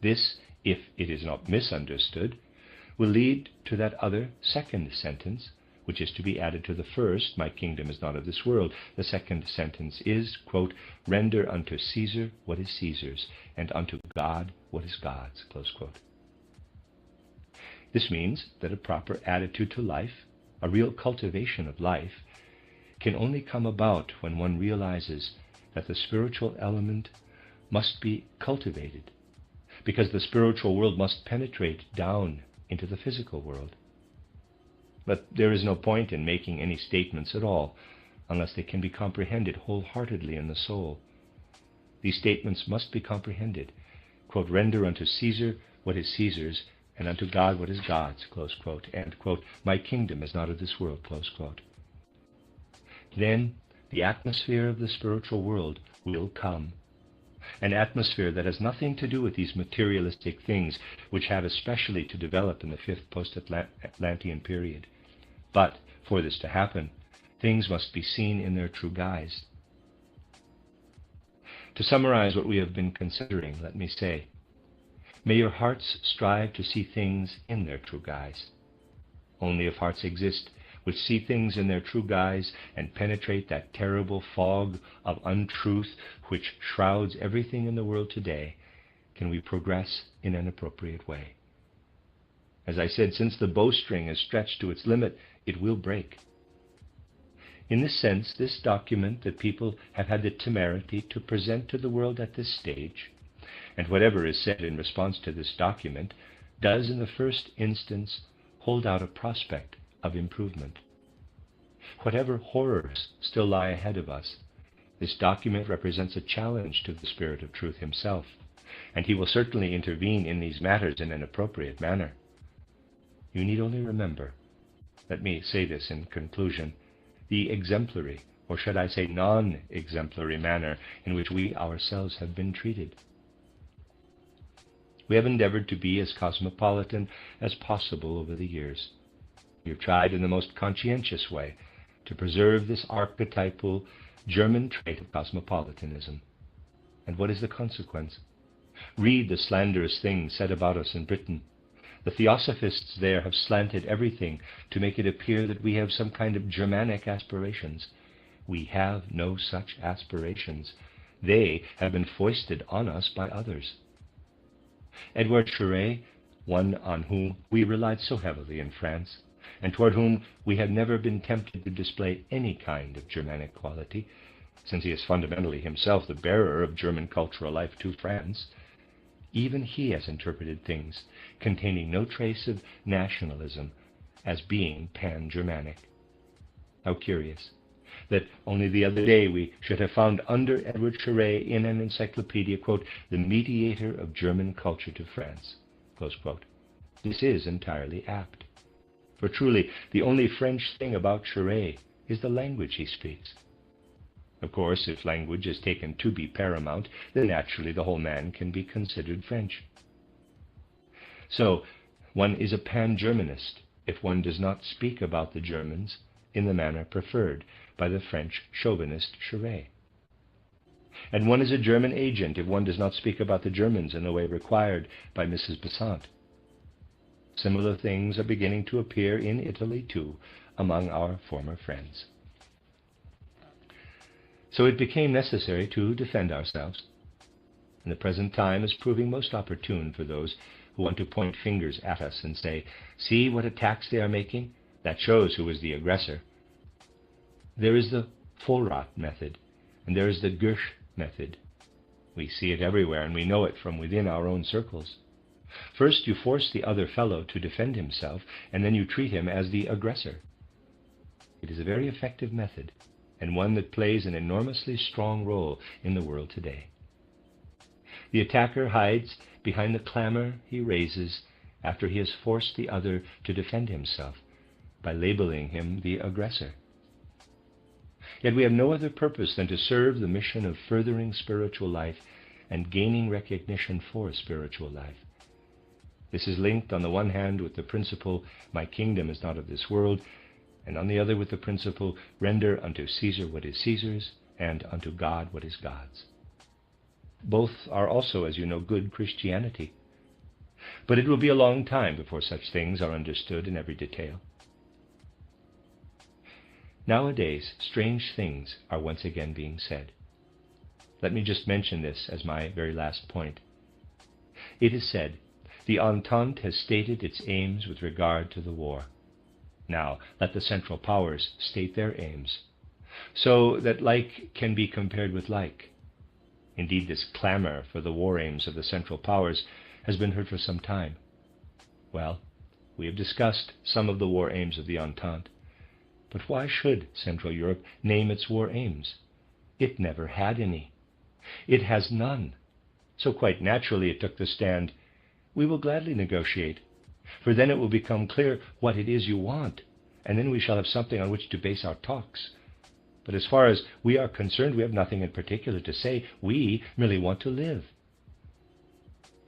This, if it is not misunderstood, will lead to that other second sentence, which is to be added to the first, my kingdom is not of this world. The second sentence is, quote, render unto Caesar what is Caesar's, and unto God what is God's, close quote. This means that a proper attitude to life, a real cultivation of life, can only come about when one realizes that the spiritual element must be cultivated, because the spiritual world must penetrate down into the physical world. But there is no point in making any statements at all unless they can be comprehended wholeheartedly in the soul. These statements must be comprehended. Quote, render unto Caesar what is Caesar's, and unto God what is God's, close quote, and, quote, my kingdom is not of this world, close quote. Then the atmosphere of the spiritual world will come. An atmosphere that has nothing to do with these materialistic things which have especially to develop in the fifth post-Atlantean period. But for this to happen, things must be seen in their true guise. To summarize what we have been considering, let me say, may your hearts strive to see things in their true guise. Only if hearts exist which see things in their true guise and penetrate that terrible fog of untruth which shrouds everything in the world today, can we progress in an appropriate way. As I said, since the bowstring is stretched to its limit, it will break. In this sense, this document that people have had the temerity to present to the world at this stage, and whatever is said in response to this document, does in the first instance hold out a prospect of improvement. Whatever horrors still lie ahead of us, this document represents a challenge to the Spirit of Truth himself, and he will certainly intervene in these matters in an appropriate manner. You need only remember, let me say this in conclusion, the exemplary, or should I say non-exemplary manner in which we ourselves have been treated. We have endeavored to be as cosmopolitan as possible over the years. We have tried in the most conscientious way to preserve this archetypal German trait of cosmopolitanism. And what is the consequence? Read the slanderous things said about us in Britain. The theosophists there have slanted everything to make it appear that we have some kind of Germanic aspirations. We have no such aspirations. They have been foisted on us by others. Edward Schuré, one on whom we relied so heavily in France, and toward whom we have never been tempted to display any kind of Germanic quality, since he is fundamentally himself the bearer of German cultural life to France, even he has interpreted things containing no trace of nationalism as being pan-Germanic. How curious that only the other day we should have found under Edward Schuré in an encyclopedia, quote, the mediator of German culture to France, close quote. This is entirely apt. For truly, the only French thing about Schuré is the language he speaks. Of course, if language is taken to be paramount, then naturally the whole man can be considered French. So, one is a pan-Germanist if one does not speak about the Germans in the manner preferred by the French chauvinist Charest. And one is a German agent if one does not speak about the Germans in the way required by Mrs. Besant. Similar things are beginning to appear in Italy, too, among our former friends. So it became necessary to defend ourselves. And the present time is proving most opportune for those who want to point fingers at us and say, "See what attacks they are making? That shows who is the aggressor." There is the Vorrat method, and there is the Goethe method. We see it everywhere, and we know it from within our own circles. First you force the other fellow to defend himself, and then you treat him as the aggressor. It is a very effective method, and one that plays an enormously strong role in the world today. The attacker hides behind the clamor he raises after he has forced the other to defend himself by labeling him the aggressor. Yet we have no other purpose than to serve the mission of furthering spiritual life and gaining recognition for spiritual life. This is linked on the one hand with the principle, "My kingdom is not of this world," and on the other with the principle, "Render unto Caesar what is Caesar's, and unto God what is God's." Both are also, as you know, good Christianity. But it will be a long time before such things are understood in every detail. Nowadays, strange things are once again being said. Let me just mention this as my very last point. It is said, the Entente has stated its aims with regard to the war. Now, let the Central Powers state their aims, so that like can be compared with like. Indeed, this clamor for the war aims of the Central Powers has been heard for some time. Well, we have discussed some of the war aims of the Entente. But why should Central Europe name its war aims? It never had any. It has none. So quite naturally it took the stand, "We will gladly negotiate, for then it will become clear what it is you want, and then we shall have something on which to base our talks. But as far as we are concerned, we have nothing in particular to say. We merely want to live."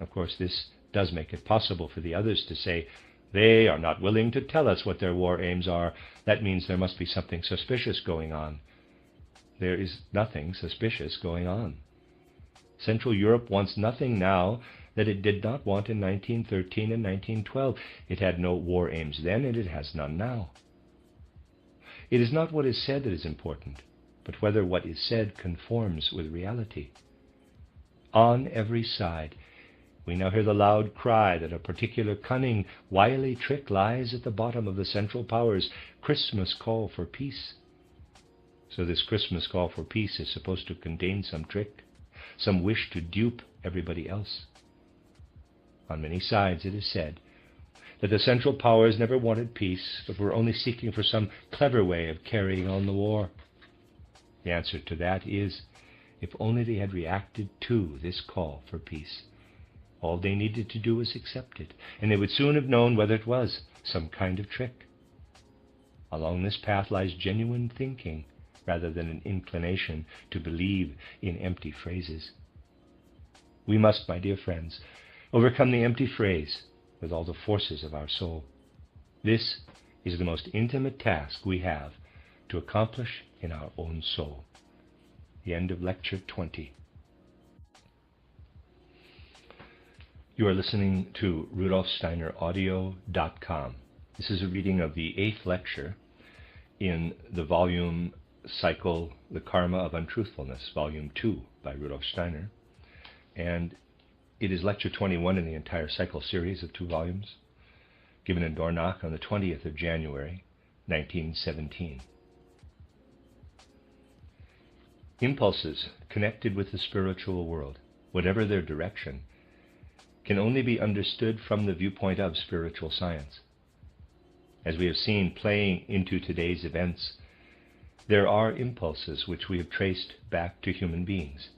Of course, this does make it possible for the others to say, "They are not willing to tell us what their war aims are. That means there must be something suspicious going on." There is nothing suspicious going on. Central Europe wants nothing now that it did not want in 1913 and 1912. It had no war aims then, and it has none now. It is not what is said that is important, but whether what is said conforms with reality. On every side, we now hear the loud cry that a particular cunning, wily trick lies at the bottom of the Central Powers' Christmas call for peace. So this Christmas call for peace is supposed to contain some trick, some wish to dupe everybody else. On many sides it is said that the Central Powers never wanted peace, but were only seeking for some clever way of carrying on the war. The answer to that is, if only they had reacted to this call for peace. All they needed to do was accept it, and they would soon have known whether it was some kind of trick. Along this path lies genuine thinking, rather than an inclination to believe in empty phrases. We must, my dear friends, overcome the empty phrase with all the forces of our soul. This is the most intimate task we have to accomplish in our own soul. The end of Lecture 20. You are listening to RudolfSteinerAudio.com. This is a reading of the 8th lecture in the volume cycle, The Karma of Untruthfulness, Volume 2 by Rudolf Steiner. And it is Lecture 21 in the entire cycle series of 2 volumes, given in Dornach on the 20th of January, 1917. Impulses connected with the spiritual world, whatever their direction, can only be understood from the viewpoint of spiritual science. As we have seen playing into today's events, there are impulses which we have traced back to human beings,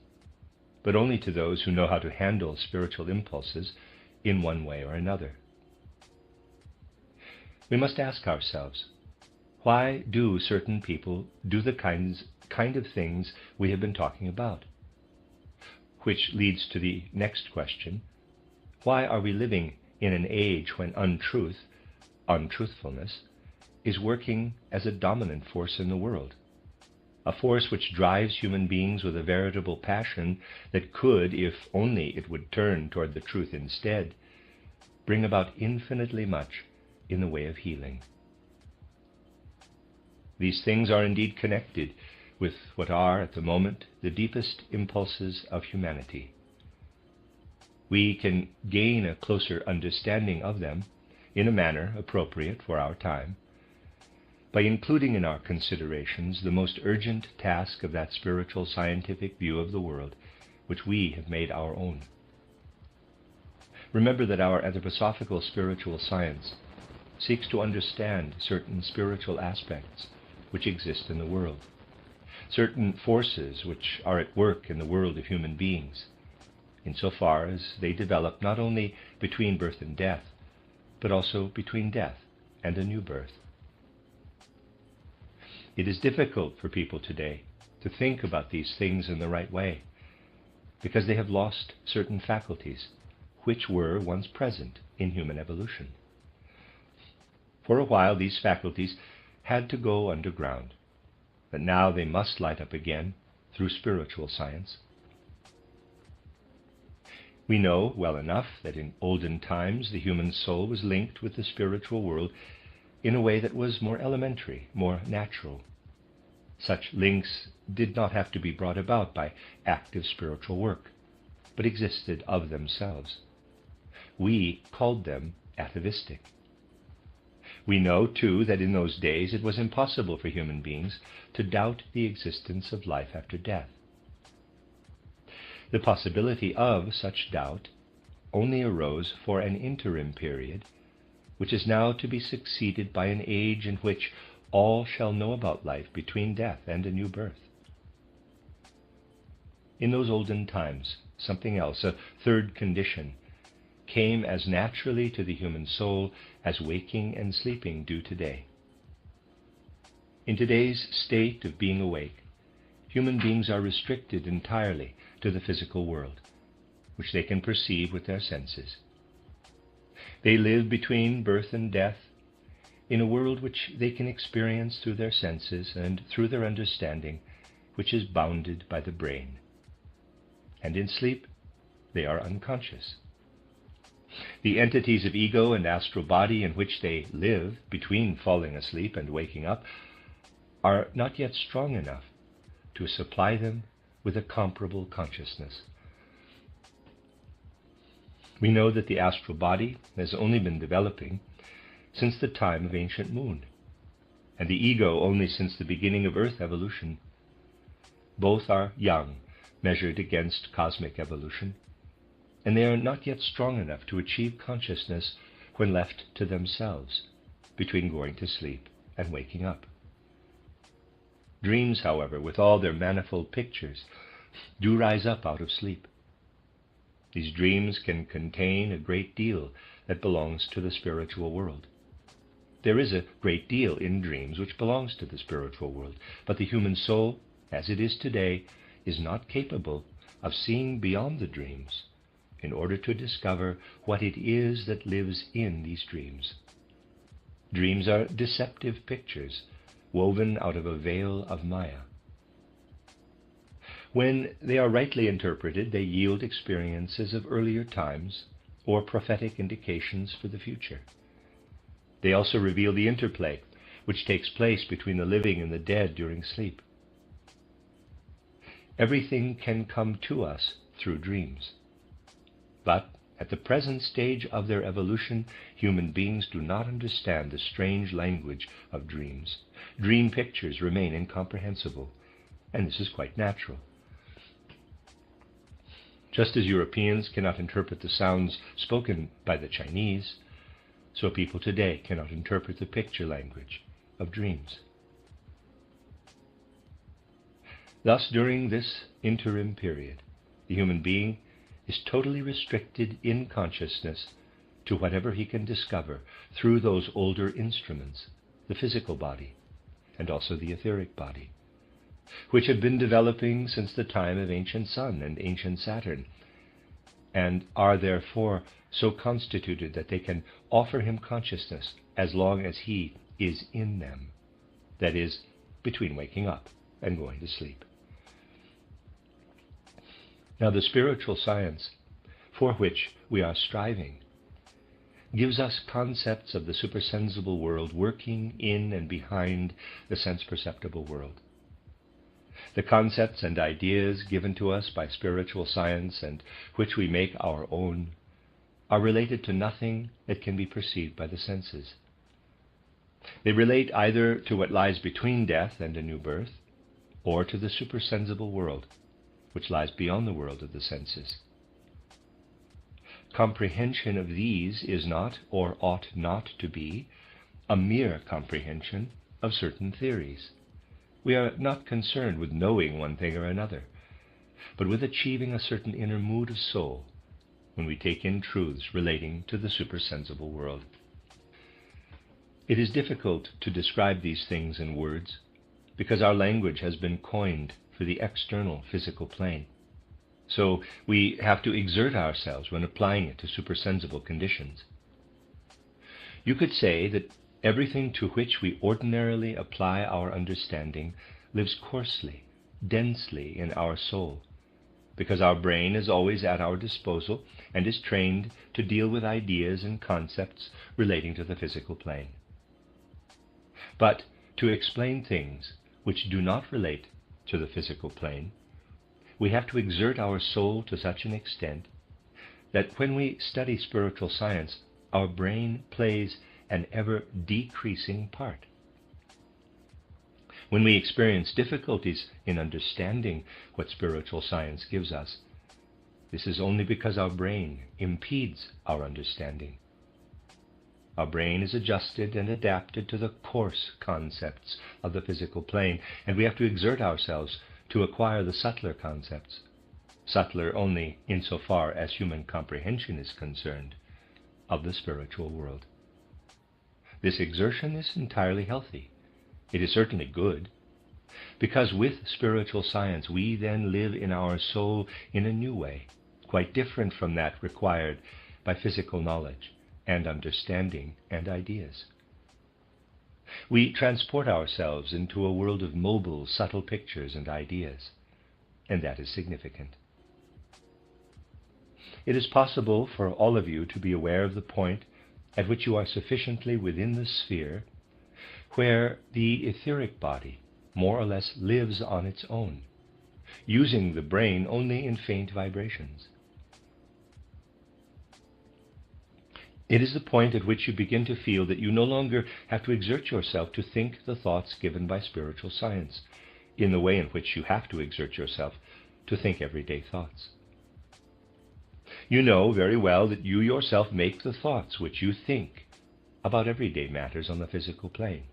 but only to those who know how to handle spiritual impulses in one way or another. We must ask ourselves, why do certain people do the kinds kind of things we have been talking about. Which leads to the next question: why are we living in an age when untruthfulness, is working as a dominant force in the world? A force which drives human beings with a veritable passion that could, if only it would turn toward the truth instead, bring about infinitely much in the way of healing. These things are indeed connected with what are, at the moment, the deepest impulses of humanity. We can gain a closer understanding of them in a manner appropriate for our time by including in our considerations the most urgent task of that spiritual scientific view of the world which we have made our own. Remember that our anthroposophical spiritual science seeks to understand certain spiritual aspects which exist in the world, certain forces which are at work in the world of human beings, insofar as they develop not only between birth and death, but also between death and a new birth. It is difficult for people today to think about these things in the right way, because they have lost certain faculties which were once present in human evolution. For a while these faculties had to go underground, but now they must light up again through spiritual science. We know well enough that in olden times the human soul was linked with the spiritual world in a way that was more elementary, more natural. Such links did not have to be brought about by active spiritual work, but existed of themselves. We called them atavistic. We know, too, that in those days it was impossible for human beings to doubt the existence of life after death. The possibility of such doubt only arose for an interim period, which is now to be succeeded by an age in which all shall know about life between death and a new birth. In those olden times, something else, a third condition, came as naturally to the human soul as waking and sleeping do today. In today's state of being awake, human beings are restricted entirely to the physical world, which they can perceive with their senses. They live between birth and death in a world which they can experience through their senses and through their understanding, which is bounded by the brain. And in sleep, they are unconscious. The entities of ego and astral body in which they live between falling asleep and waking up are not yet strong enough to supply them with a comparable consciousness. We know that the astral body has only been developing since the time of ancient moon, and the ego only since the beginning of earth evolution. Both are young, measured against cosmic evolution, and they are not yet strong enough to achieve consciousness when left to themselves, between going to sleep and waking up. Dreams, however, with all their manifold pictures, do rise up out of sleep. These dreams can contain a great deal that belongs to the spiritual world. There is a great deal in dreams which belongs to the spiritual world, but the human soul, as it is today, is not capable of seeing beyond the dreams in order to discover what it is that lives in these dreams. Dreams are deceptive pictures woven out of a veil of Maya. When they are rightly interpreted, they yield experiences of earlier times or prophetic indications for the future. They also reveal the interplay which takes place between the living and the dead during sleep. Everything can come to us through dreams. But at the present stage of their evolution, human beings do not understand the strange language of dreams. Dream pictures remain incomprehensible, and this is quite natural. Just as Europeans cannot interpret the sounds spoken by the Chinese, so people today cannot interpret the picture language of dreams. Thus, during this interim period, the human being is totally restricted in consciousness to whatever he can discover through those older instruments, the physical body and also the etheric body. which have been developing since the time of ancient Sun and ancient Saturn, and are therefore so constituted that they can offer him consciousness as long as he is in them, that is, between waking up and going to sleep. Now, the spiritual science for which we are striving gives us concepts of the supersensible world working in and behind the sense-perceptible world. The concepts and ideas given to us by spiritual science and which we make our own are related to nothing that can be perceived by the senses. They relate either to what lies between death and a new birth, or to the supersensible world, which lies beyond the world of the senses. Comprehension of these is not, or ought not to be, a mere comprehension of certain theories. We are not concerned with knowing one thing or another, but with achieving a certain inner mood of soul when we take in truths relating to the supersensible world. It is difficult to describe these things in words, because our language has been coined for the external physical plane. So we have to exert ourselves when applying it to supersensible conditions. You could say that everything to which we ordinarily apply our understanding lives coarsely, densely in our soul, because our brain is always at our disposal and is trained to deal with ideas and concepts relating to the physical plane. But to explain things which do not relate to the physical plane, we have to exert our soul to such an extent that when we study spiritual science, our brain plays an ever-decreasing part. When we experience difficulties in understanding what spiritual science gives us, this is only because our brain impedes our understanding. Our brain is adjusted and adapted to the coarse concepts of the physical plane, and we have to exert ourselves to acquire the subtler concepts, subtler only insofar as human comprehension is concerned, of the spiritual world. This exertion is entirely healthy. It is certainly good, because with spiritual science we then live in our soul in a new way, quite different from that required by physical knowledge and understanding and ideas. We transport ourselves into a world of mobile, subtle pictures and ideas, and that is significant. It is possible for all of you to be aware of the point at which you are sufficiently within the sphere where the etheric body more or less lives on its own, using the brain only in faint vibrations. It is the point at which you begin to feel that you no longer have to exert yourself to think the thoughts given by spiritual science, in the way in which you have to exert yourself to think everyday thoughts. You know very well that you yourself make the thoughts which you think about everyday matters on the physical plane.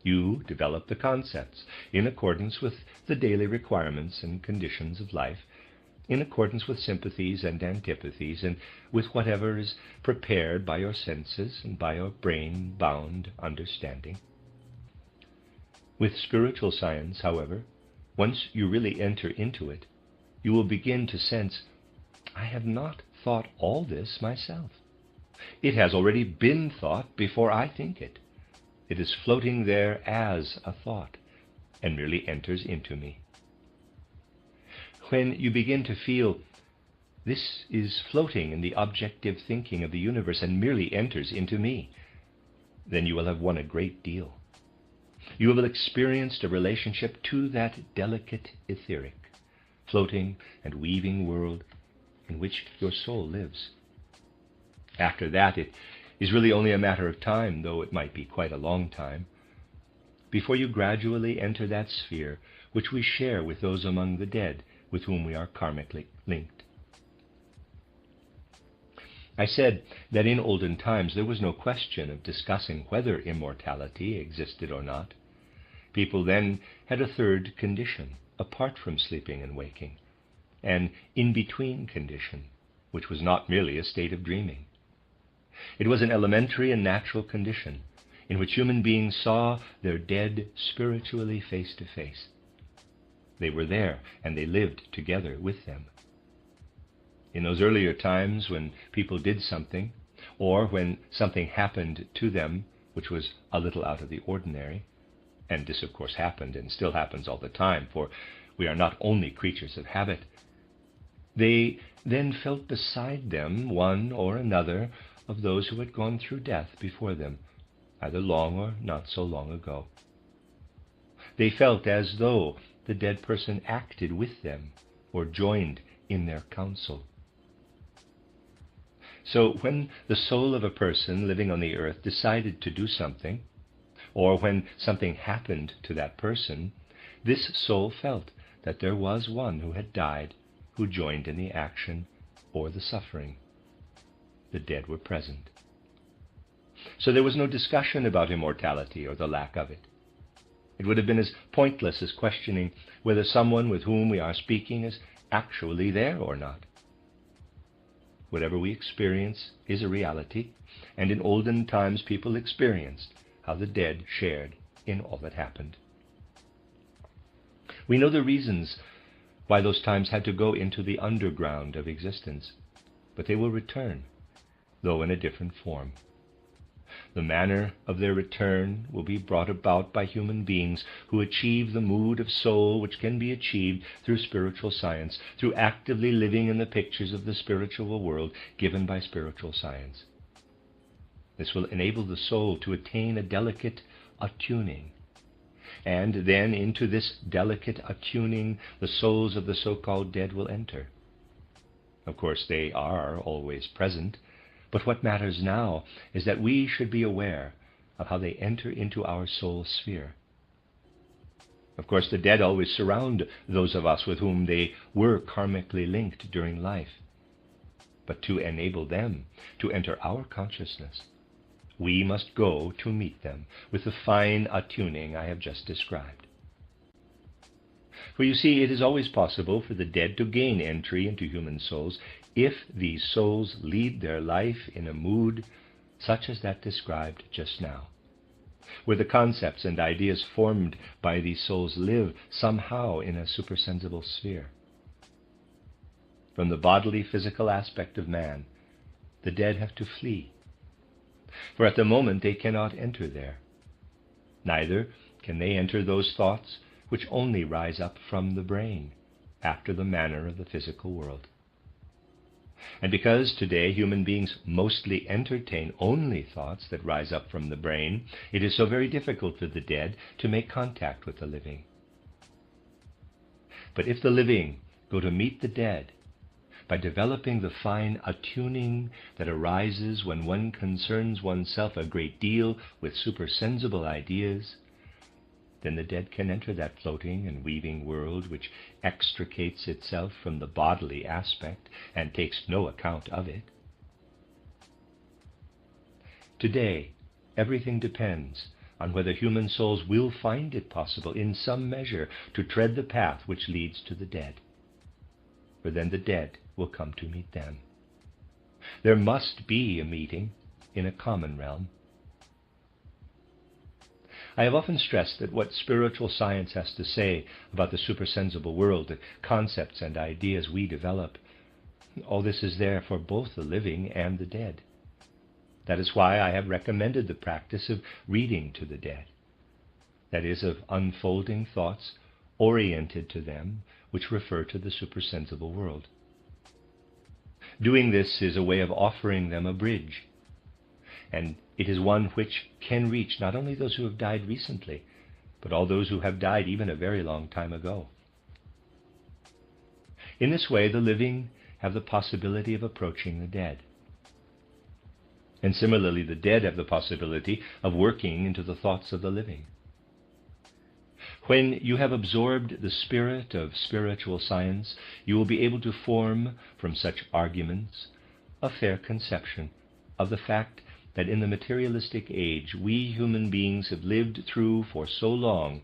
You develop the concepts in accordance with the daily requirements and conditions of life, in accordance with sympathies and antipathies, and with whatever is prepared by your senses and by your brain-bound understanding. With spiritual science, however, once you really enter into it, you will begin to sense, I have not thought all this myself. It has already been thought before I think it. It is floating there as a thought, and merely enters into me. When you begin to feel this is floating in the objective thinking of the universe and merely enters into me, then you will have won a great deal. You will have experienced a relationship to that delicate etheric, floating and weaving world in which your soul lives. After that, it is really only a matter of time, though it might be quite a long time, before you gradually enter that sphere which we share with those among the dead with whom we are karmically linked. I said that in olden times there was no question of discussing whether immortality existed or not. People then had a third condition, apart from sleeping and waking, an in-between condition, which was not merely a state of dreaming. It was an elementary and natural condition in which human beings saw their dead spiritually face to face. They were there, and they lived together with them. In those earlier times when people did something, or when something happened to them which was a little out of the ordinary, and this of course happened and still happens all the time, for we are not only creatures of habit, they then felt beside them one or another of those who had gone through death before them, either long or not so long ago. They felt as though the dead person acted with them or joined in their counsel. So when the soul of a person living on the earth decided to do something, or when something happened to that person, this soul felt that there was one who had died, who joined in the action or the suffering. The dead were present. So there was no discussion about immortality or the lack of it. It would have been as pointless as questioning whether someone with whom we are speaking is actually there or not. Whatever we experience is a reality, and in olden times people experienced how the dead shared in all that happened. We know the reasons why those times had to go into the underground of existence, but they will return, though in a different form. The manner of their return will be brought about by human beings who achieve the mood of soul which can be achieved through spiritual science, through actively living in the pictures of the spiritual world given by spiritual science. This will enable the soul to attain a delicate attuning, and then into this delicate attuning the souls of the so-called dead will enter. Of course, they are always present, but what matters now is that we should be aware of how they enter into our soul sphere. Of course, the dead always surround those of us with whom they were karmically linked during life. But to enable them to enter our consciousness, we must go to meet them with the fine attuning I have just described. For you see, it is always possible for the dead to gain entry into human souls if these souls lead their life in a mood such as that described just now, where the concepts and ideas formed by these souls live somehow in a supersensible sphere. From the bodily physical aspect of man, the dead have to flee, for at the moment they cannot enter there. Neither can they enter those thoughts which only rise up from the brain, after the manner of the physical world. And because today human beings mostly entertain only thoughts that rise up from the brain, it is so very difficult for the dead to make contact with the living. But if the living go to meet the dead, by developing the fine attuning that arises when one concerns oneself a great deal with supersensible ideas, then the dead can enter that floating and weaving world which extricates itself from the bodily aspect and takes no account of it. Today, everything depends on whether human souls will find it possible in some measure to tread the path which leads to the dead. For then the dead will come to meet them. There must be a meeting in a common realm. I have often stressed that what spiritual science has to say about the supersensible world, the concepts and ideas we develop, all this is there for both the living and the dead. That is why I have recommended the practice of reading to the dead, that is, of unfolding thoughts oriented to them which refer to the supersensible world. Doing this is a way of offering them a bridge, and it is one which can reach not only those who have died recently, but all those who have died even a very long time ago. In this way, the living have the possibility of approaching the dead. And similarly, the dead have the possibility of working into the thoughts of the living. When you have absorbed the spirit of spiritual science, you will be able to form from such arguments a fair conception of the fact that in the materialistic age we human beings have lived through for so long,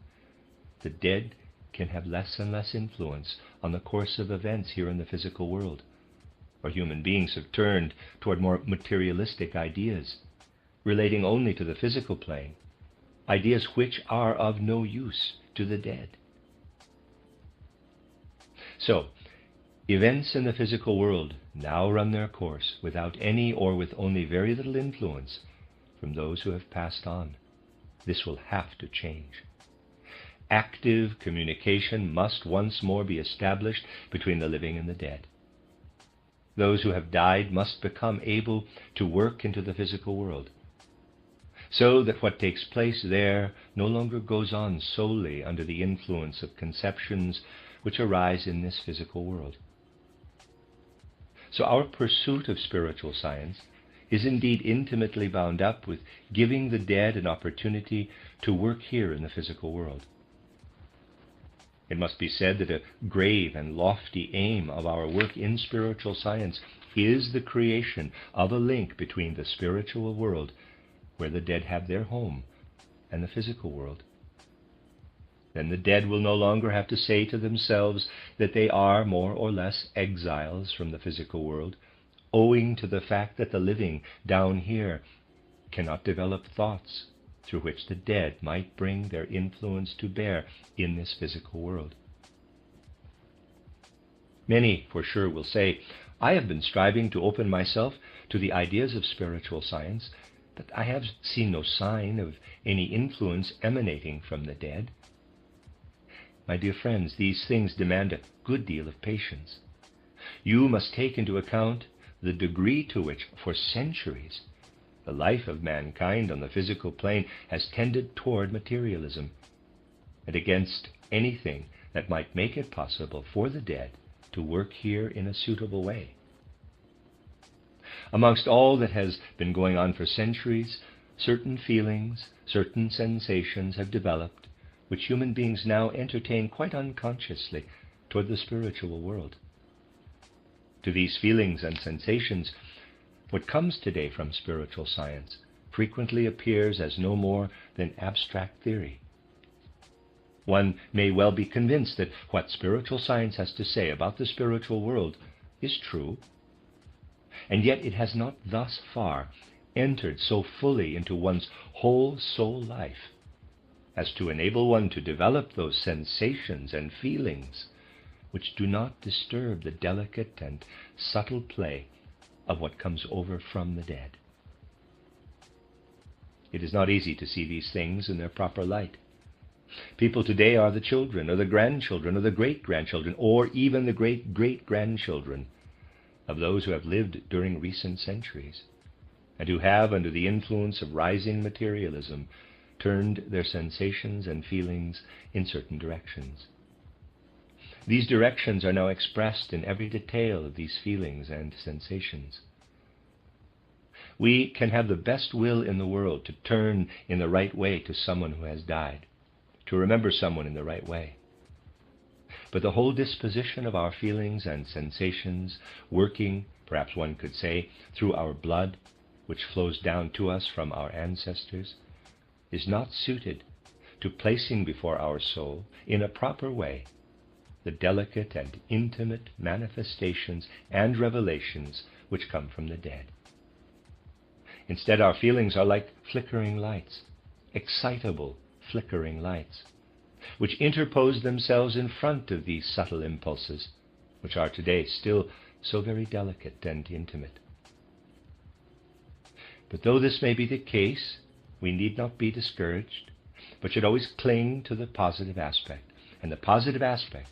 the dead can have less and less influence on the course of events here in the physical world, for human beings have turned toward more materialistic ideas, relating only to the physical plane, ideas which are of no use to the dead. So, events in the physical world now run their course without any or with only very little influence from those who have passed on. This will have to change. Active communication must once more be established between the living and the dead. Those who have died must become able to work into the physical world, so that what takes place there no longer goes on solely under the influence of conceptions which arise in this physical world. So our pursuit of spiritual science is indeed intimately bound up with giving the dead an opportunity to work here in the physical world. It must be said that a grave and lofty aim of our work in spiritual science is the creation of a link between the spiritual world, where the dead have their home, and the physical world. Then the dead will no longer have to say to themselves that they are more or less exiles from the physical world, owing to the fact that the living down here cannot develop thoughts through which the dead might bring their influence to bear in this physical world. Many, for sure, will say, I have been striving to open myself to the ideas of spiritual science, but I have seen no sign of any influence emanating from the dead. My dear friends, these things demand a good deal of patience. You must take into account the degree to which, for centuries, the life of mankind on the physical plane has tended toward materialism, and against anything that might make it possible for the dead to work here in a suitable way. Amongst all that has been going on for centuries, certain feelings, certain sensations have developed, which human beings now entertain quite unconsciously toward the spiritual world. To these feelings and sensations, what comes today from spiritual science frequently appears as no more than abstract theory. One may well be convinced that what spiritual science has to say about the spiritual world is true, and yet it has not thus far entered so fully into one's whole soul life as to enable one to develop those sensations and feelings which do not disturb the delicate and subtle play of what comes over from the dead. It is not easy to see these things in their proper light. People today are the children, or the grandchildren, or the great-grandchildren, or even the great-great-grandchildren of those who have lived during recent centuries, and who have, under the influence of rising materialism, turned their sensations and feelings in certain directions. These directions are now expressed in every detail of these feelings and sensations. We can have the best will in the world to turn in the right way to someone who has died, to remember someone in the right way. But the whole disposition of our feelings and sensations, working, perhaps one could say, through our blood, which flows down to us from our ancestors, is not suited to placing before our soul, in a proper way, the delicate and intimate manifestations and revelations which come from the dead. Instead, our feelings are like flickering lights, excitable flickering lights, which interpose themselves in front of these subtle impulses, which are today still so very delicate and intimate. But though this may be the case, we need not be discouraged, but should always cling to the positive aspect. And the positive aspect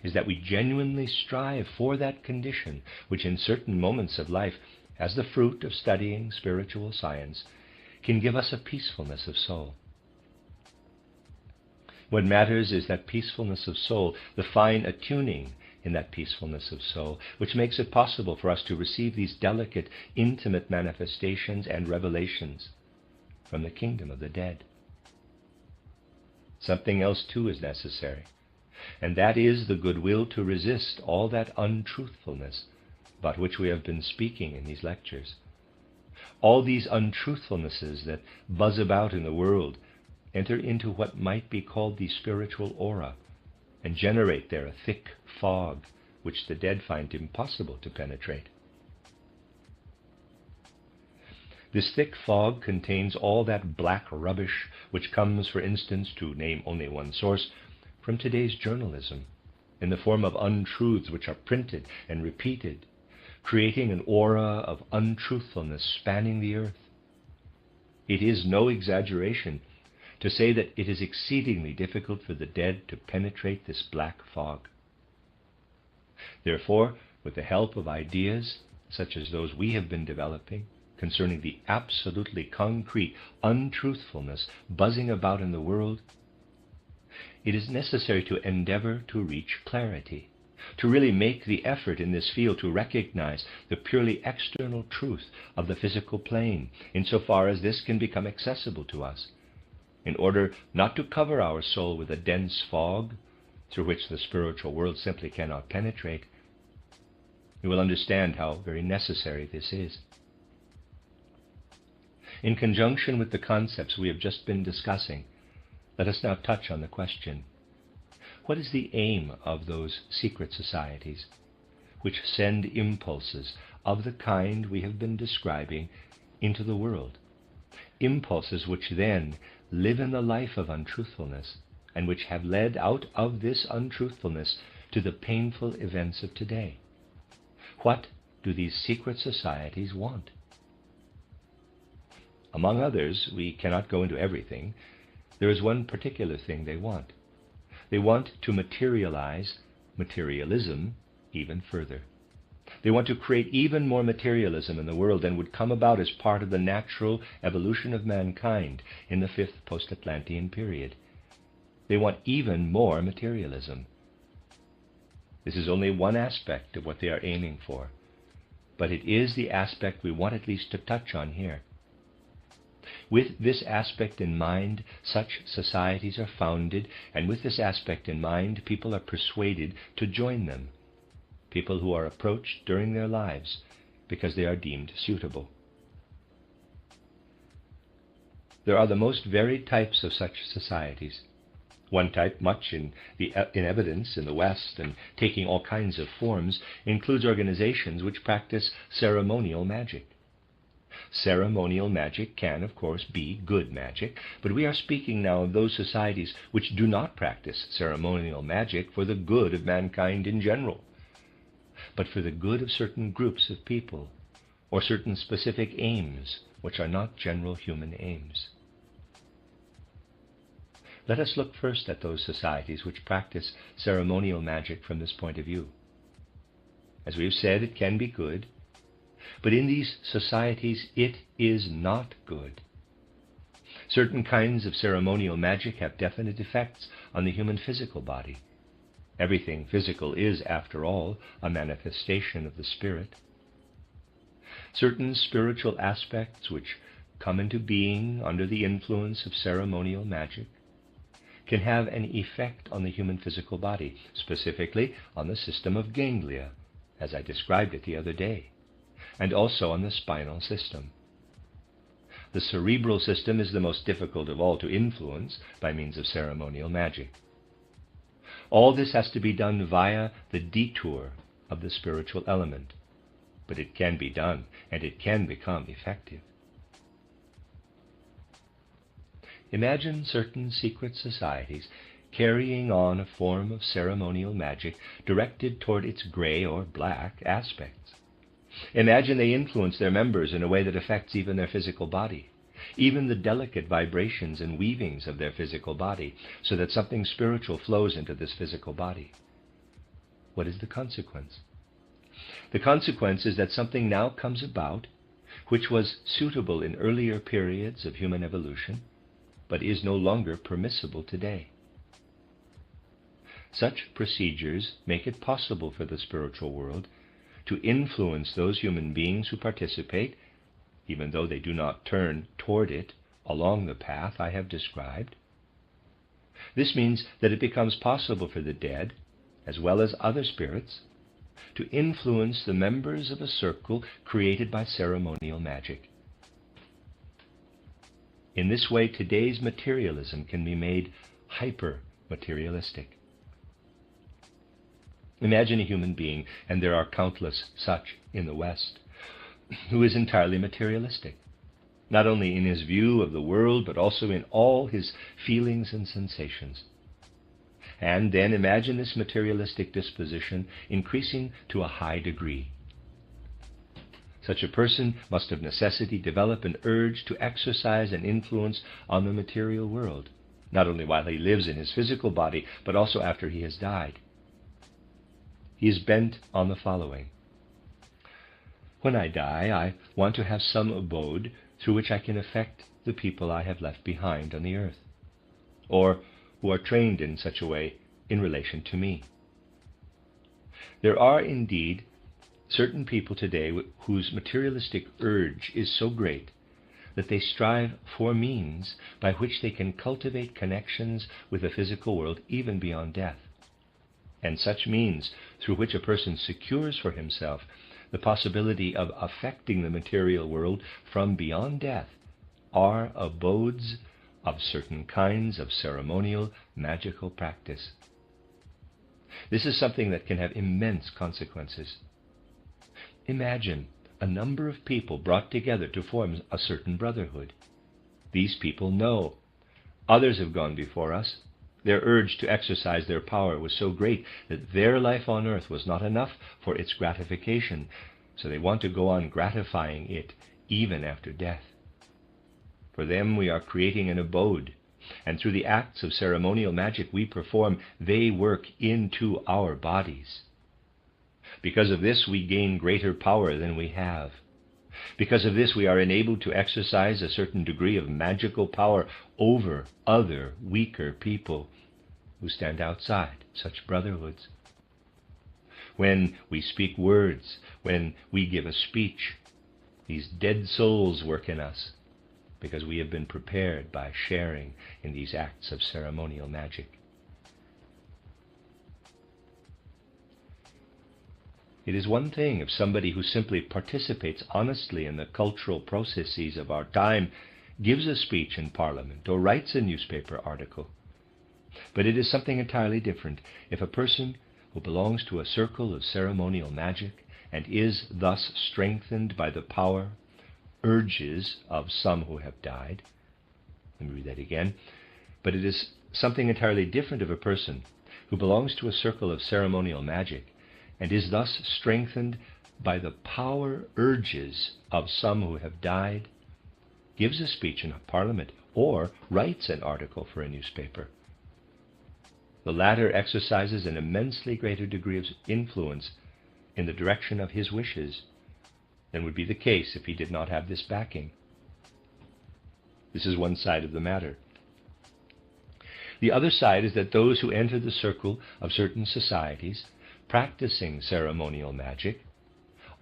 is that we genuinely strive for that condition which in certain moments of life, as the fruit of studying spiritual science, can give us a peacefulness of soul. What matters is that peacefulness of soul, the fine attuning in that peacefulness of soul, which makes it possible for us to receive these delicate, intimate manifestations and revelations from the kingdom of the dead. Something else too is necessary, and that is the goodwill to resist all that untruthfulness about which we have been speaking in these lectures. All these untruthfulnesses that buzz about in the world enter into what might be called the spiritual aura, and generate there a thick fog which the dead find impossible to penetrate. This thick fog contains all that black rubbish which comes, for instance, to name only one source, from today's journalism in the form of untruths which are printed and repeated, creating an aura of untruthfulness spanning the earth. It is no exaggeration to say that it is exceedingly difficult for the dead to penetrate this black fog. Therefore, with the help of ideas such as those we have been developing concerning the absolutely concrete untruthfulness buzzing about in the world, it is necessary to endeavor to reach clarity, to really make the effort in this field to recognize the purely external truth of the physical plane, insofar as this can become accessible to us, in order not to cover our soul with a dense fog through which the spiritual world simply cannot penetrate. You will understand how very necessary this is. In conjunction with the concepts we have just been discussing, let us now touch on the question: what is the aim of those secret societies which send impulses of the kind we have been describing into the world? Impulses which then live in the life of untruthfulness, and which have led out of this untruthfulness to the painful events of today. What do these secret societies want? Among others, we cannot go into everything, there is one particular thing they want. They want to materialize materialism even further. They want to create even more materialism in the world than would come about as part of the natural evolution of mankind in the 5th post-Atlantean period. They want even more materialism. This is only one aspect of what they are aiming for, but it is the aspect we want at least to touch on here. With this aspect in mind, such societies are founded, and with this aspect in mind, people are persuaded to join them. People who are approached during their lives because they are deemed suitable. There are the most varied types of such societies. One type, much in evidence in the West and taking all kinds of forms, includes organizations which practice ceremonial magic. Ceremonial magic can, of course, be good magic, but we are speaking now of those societies which do not practice ceremonial magic for the good of mankind in general, but for the good of certain groups of people, or certain specific aims which are not general human aims. Let us look first at those societies which practice ceremonial magic from this point of view. As we have said, it can be good, but in these societies it is not good. Certain kinds of ceremonial magic have definite effects on the human physical body. Everything physical is, after all, a manifestation of the spirit. Certain spiritual aspects which come into being under the influence of ceremonial magic can have an effect on the human physical body, specifically on the system of ganglia, as I described it the other day, and also on the spinal system. The cerebral system is the most difficult of all to influence by means of ceremonial magic. All this has to be done via the detour of the spiritual element, but it can be done, and it can become effective. Imagine certain secret societies carrying on a form of ceremonial magic directed toward its gray or black aspects. Imagine they influence their members in a way that affects even their physical body, even the delicate vibrations and weavings of their physical body, so that something spiritual flows into this physical body. What is the consequence? The consequence is that something now comes about which was suitable in earlier periods of human evolution, but is no longer permissible today. Such procedures make it possible for the spiritual world to influence those human beings who participate, even though they do not turn toward it along the path I have described. This means that it becomes possible for the dead, as well as other spirits, to influence the members of a circle created by ceremonial magic. In this way, today's materialism can be made hyper-materialistic. Imagine a human being, and there are countless such in the West, who is entirely materialistic, not only in his view of the world, but also in all his feelings and sensations. And then imagine this materialistic disposition increasing to a high degree. Such a person must of necessity develop an urge to exercise an influence on the material world, not only while he lives in his physical body, but also after he has died. He is bent on the following: when I die, I want to have some abode through which I can affect the people I have left behind on the earth, or who are trained in such a way in relation to me. There are indeed certain people today whose materialistic urge is so great that they strive for means by which they can cultivate connections with the physical world even beyond death. And such means through which a person secures for himself the possibility of affecting the material world from beyond death are abodes of certain kinds of ceremonial magical practice. This is something that can have immense consequences. Imagine a number of people brought together to form a certain brotherhood. These people know others have gone before us. Their urge to exercise their power was so great that their life on earth was not enough for its gratification, so they want to go on gratifying it even after death. For them we are creating an abode, and through the acts of ceremonial magic we perform, they work into our bodies. Because of this we gain greater power than we have. Because of this we are enabled to exercise a certain degree of magical power over other weaker people who stand outside such brotherhoods. When we speak words, when we give a speech, these dead souls work in us, because we have been prepared by sharing in these acts of ceremonial magic. It is one thing if somebody who simply participates honestly in the cultural processes of our time gives a speech in Parliament or writes a newspaper article. But it is something entirely different if a person who belongs to a circle of ceremonial magic and is thus strengthened by the power, urges of some who have died. Let me read that again. But it is something entirely different if a person who belongs to a circle of ceremonial magic and is thus strengthened by the power, urges of some who have died, gives a speech in a parliament or writes an article for a newspaper. The latter exercises an immensely greater degree of influence in the direction of his wishes than would be the case if he did not have this backing. This is one side of the matter. The other side is that those who enter the circle of certain societies practicing ceremonial magic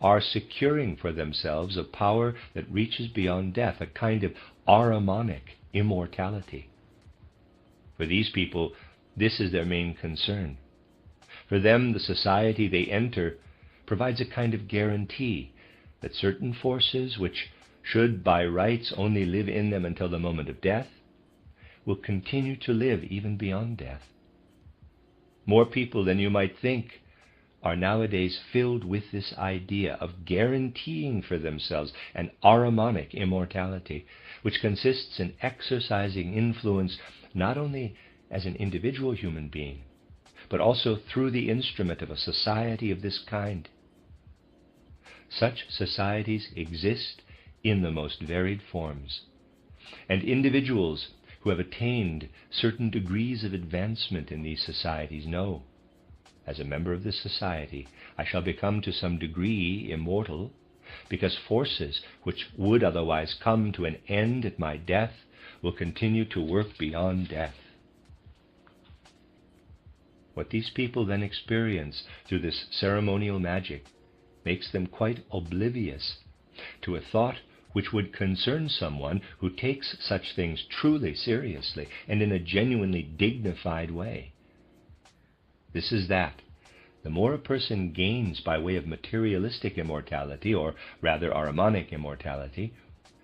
are securing for themselves a power that reaches beyond death, a kind of ahrimanic immortality. For these people, this is their main concern. For them, the society they enter provides a kind of guarantee that certain forces, which should by rights only live in them until the moment of death, will continue to live even beyond death. More people than you might think are nowadays filled with this idea of guaranteeing for themselves an ahrimanic immortality, which consists in exercising influence not only as an individual human being, but also through the instrument of a society of this kind. Such societies exist in the most varied forms, and individuals who have attained certain degrees of advancement in these societies know, as a member of this society, I shall become to some degree immortal, because forces which would otherwise come to an end at my death will continue to work beyond death. What these people then experience through this ceremonial magic makes them quite oblivious to a thought which would concern someone who takes such things truly seriously and in a genuinely dignified way. This is that the more a person gains by way of materialistic immortality, or rather ahrimanic immortality,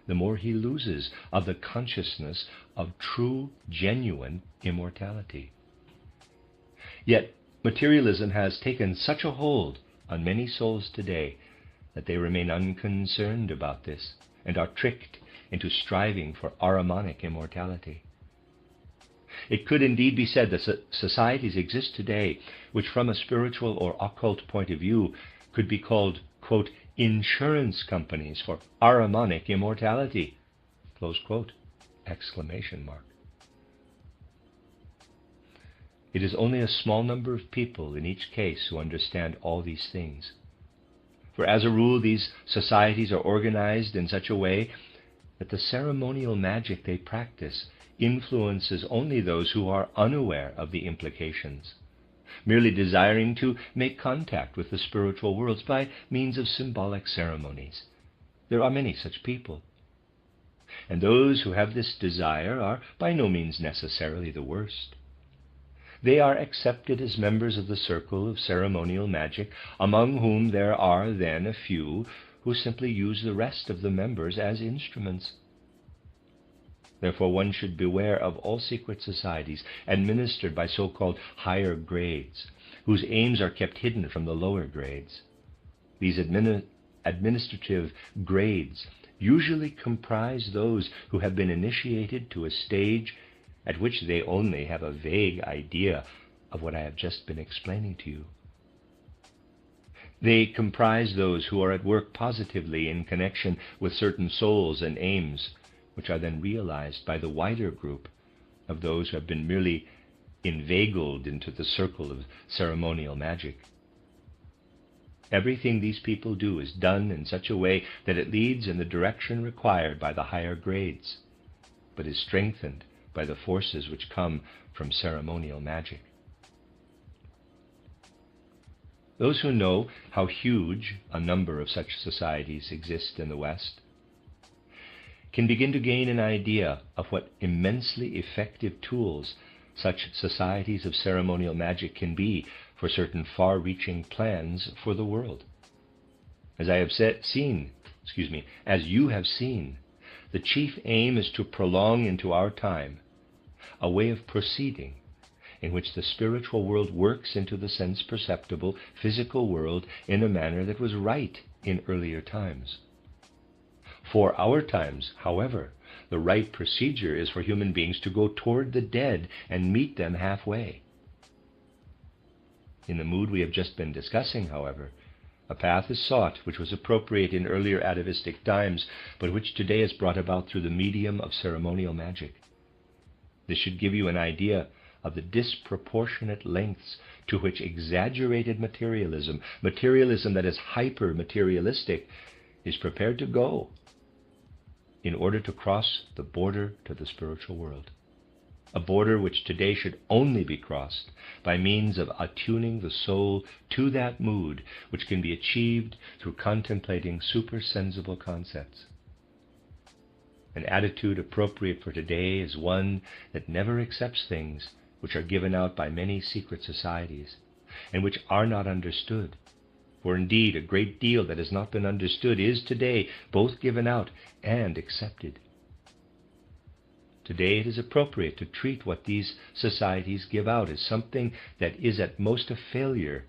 the more he loses of the consciousness of true, genuine immortality. Yet materialism has taken such a hold on many souls today that they remain unconcerned about this and are tricked into striving for ahrimanic immortality. It could indeed be said that societies exist today which from a spiritual or occult point of view could be called, quote, insurance companies for Ahrimanic immortality, close quote, exclamation mark. It is only a small number of people in each case who understand all these things. For as a rule, these societies are organized in such a way that the ceremonial magic they practice influences only those who are unaware of the implications, merely desiring to make contact with the spiritual worlds by means of symbolic ceremonies. There are many such people. And those who have this desire are by no means necessarily the worst. They are accepted as members of the circle of ceremonial magic, among whom there are then a few who simply use the rest of the members as instruments. Therefore one should beware of all secret societies administered by so-called higher grades, whose aims are kept hidden from the lower grades. These administrative grades usually comprise those who have been initiated to a stage at which they only have a vague idea of what I have just been explaining to you. They comprise those who are at work positively in connection with certain souls and aims, which are then realized by the wider group of those who have been merely inveigled into the circle of ceremonial magic. Everything these people do is done in such a way that it leads in the direction required by the higher grades, but is strengthened by the forces which come from ceremonial magic. Those who know how huge a number of such societies exist in the West can begin to gain an idea of what immensely effective tools such societies of ceremonial magic can be for certain far-reaching plans for the world. As you have seen, the chief aim is to prolong into our time a way of proceeding in which the spiritual world works into the sense-perceptible physical world in a manner that was right in earlier times. For our times, however, the right procedure is for human beings to go toward the dead and meet them halfway. In the mood we have just been discussing, however, a path is sought which was appropriate in earlier atavistic times, but which today is brought about through the medium of ceremonial magic. This should give you an idea of the disproportionate lengths to which exaggerated materialism that is hyper-materialistic, is prepared to go in order to cross the border to the spiritual world. A border which today should only be crossed by means of attuning the soul to that mood which can be achieved through contemplating supersensible concepts. An attitude appropriate for today is one that never accepts things which are given out by many secret societies and which are not understood. For indeed, a great deal that has not been understood is today both given out and accepted. Today it is appropriate to treat what these societies give out as something that is at most a failure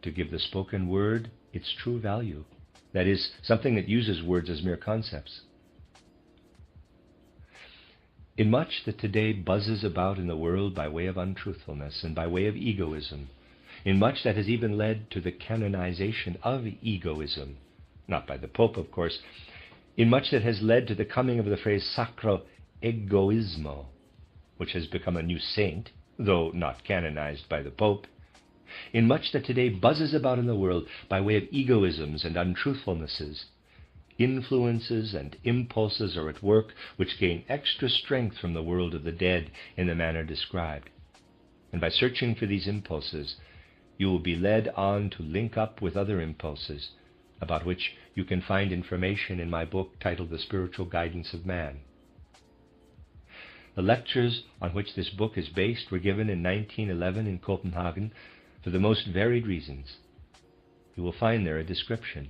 to give the spoken word its true value, that is, something that uses words as mere concepts. In much that today buzzes about in the world by way of untruthfulness and by way of egoism, in much that has even led to the canonization of egoism, not by the Pope, of course, in much that has led to the coming of the phrase sacro egoismo, which has become a new saint, though not canonized by the Pope, in much that today buzzes about in the world by way of egoisms and untruthfulnesses, influences and impulses are at work which gain extra strength from the world of the dead in the manner described. And by searching for these impulses, you will be led on to link up with other impulses, about which you can find information in my book titled The Spiritual Guidance of Man. The lectures on which this book is based were given in 1911 in Copenhagen for the most varied reasons. You will find there a description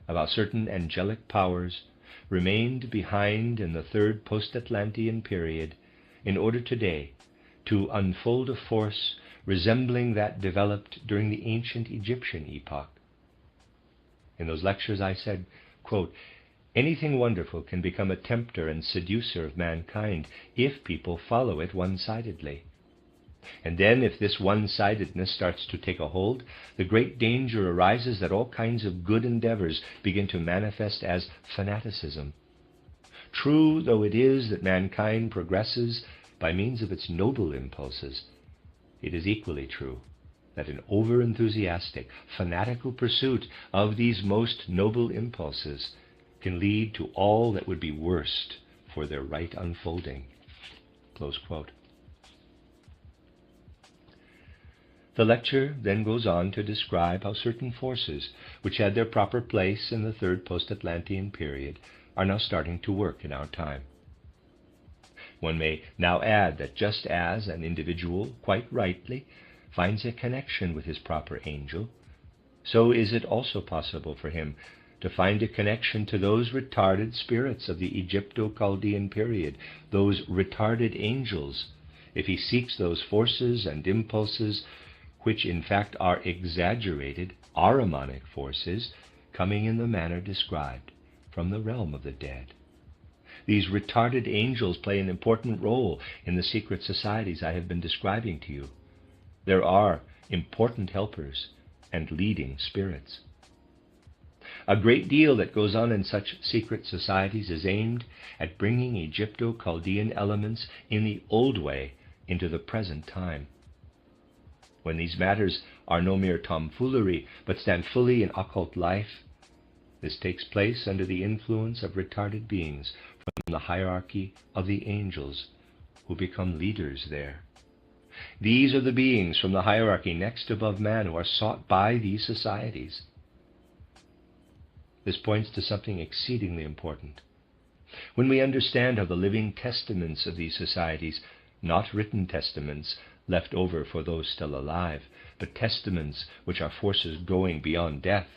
of how certain angelic powers remained behind in the third post-Atlantean period in order today to unfold a force resembling that developed during the ancient Egyptian epoch. In those lectures I said, quote, Anything wonderful can become a tempter and seducer of mankind if people follow it one-sidedly. And then, if this one-sidedness starts to take a hold, the great danger arises that all kinds of good endeavors begin to manifest as fanaticism. True though it is that mankind progresses by means of its noble impulses, it is equally true that an over-enthusiastic, fanatical pursuit of these most noble impulses can lead to all that would be worst for their right unfolding. Close quote. The lecture then goes on to describe how certain forces, which had their proper place in the third post-Atlantean period, are now starting to work in our time. One may now add that just as an individual, quite rightly, finds a connection with his proper angel, so is it also possible for him to find a connection to those retarded spirits of the Egypto-Chaldean period, those retarded angels, if he seeks those forces and impulses which in fact are exaggerated, ahrimanic forces, coming in the manner described from the realm of the dead. These retarded angels play an important role in the secret societies I have been describing to you. There are important helpers and leading spirits. A great deal that goes on in such secret societies is aimed at bringing Egypto-Chaldean elements in the old way into the present time. When these matters are no mere tomfoolery, but stand fully in occult life, this takes place under the influence of retarded beings from the hierarchy of the angels who become leaders there. These are the beings from the hierarchy next above man who are sought by these societies. This points to something exceedingly important. When we understand how the living testaments of these societies, not written testaments left over for those still alive, but testaments which are forces going beyond death,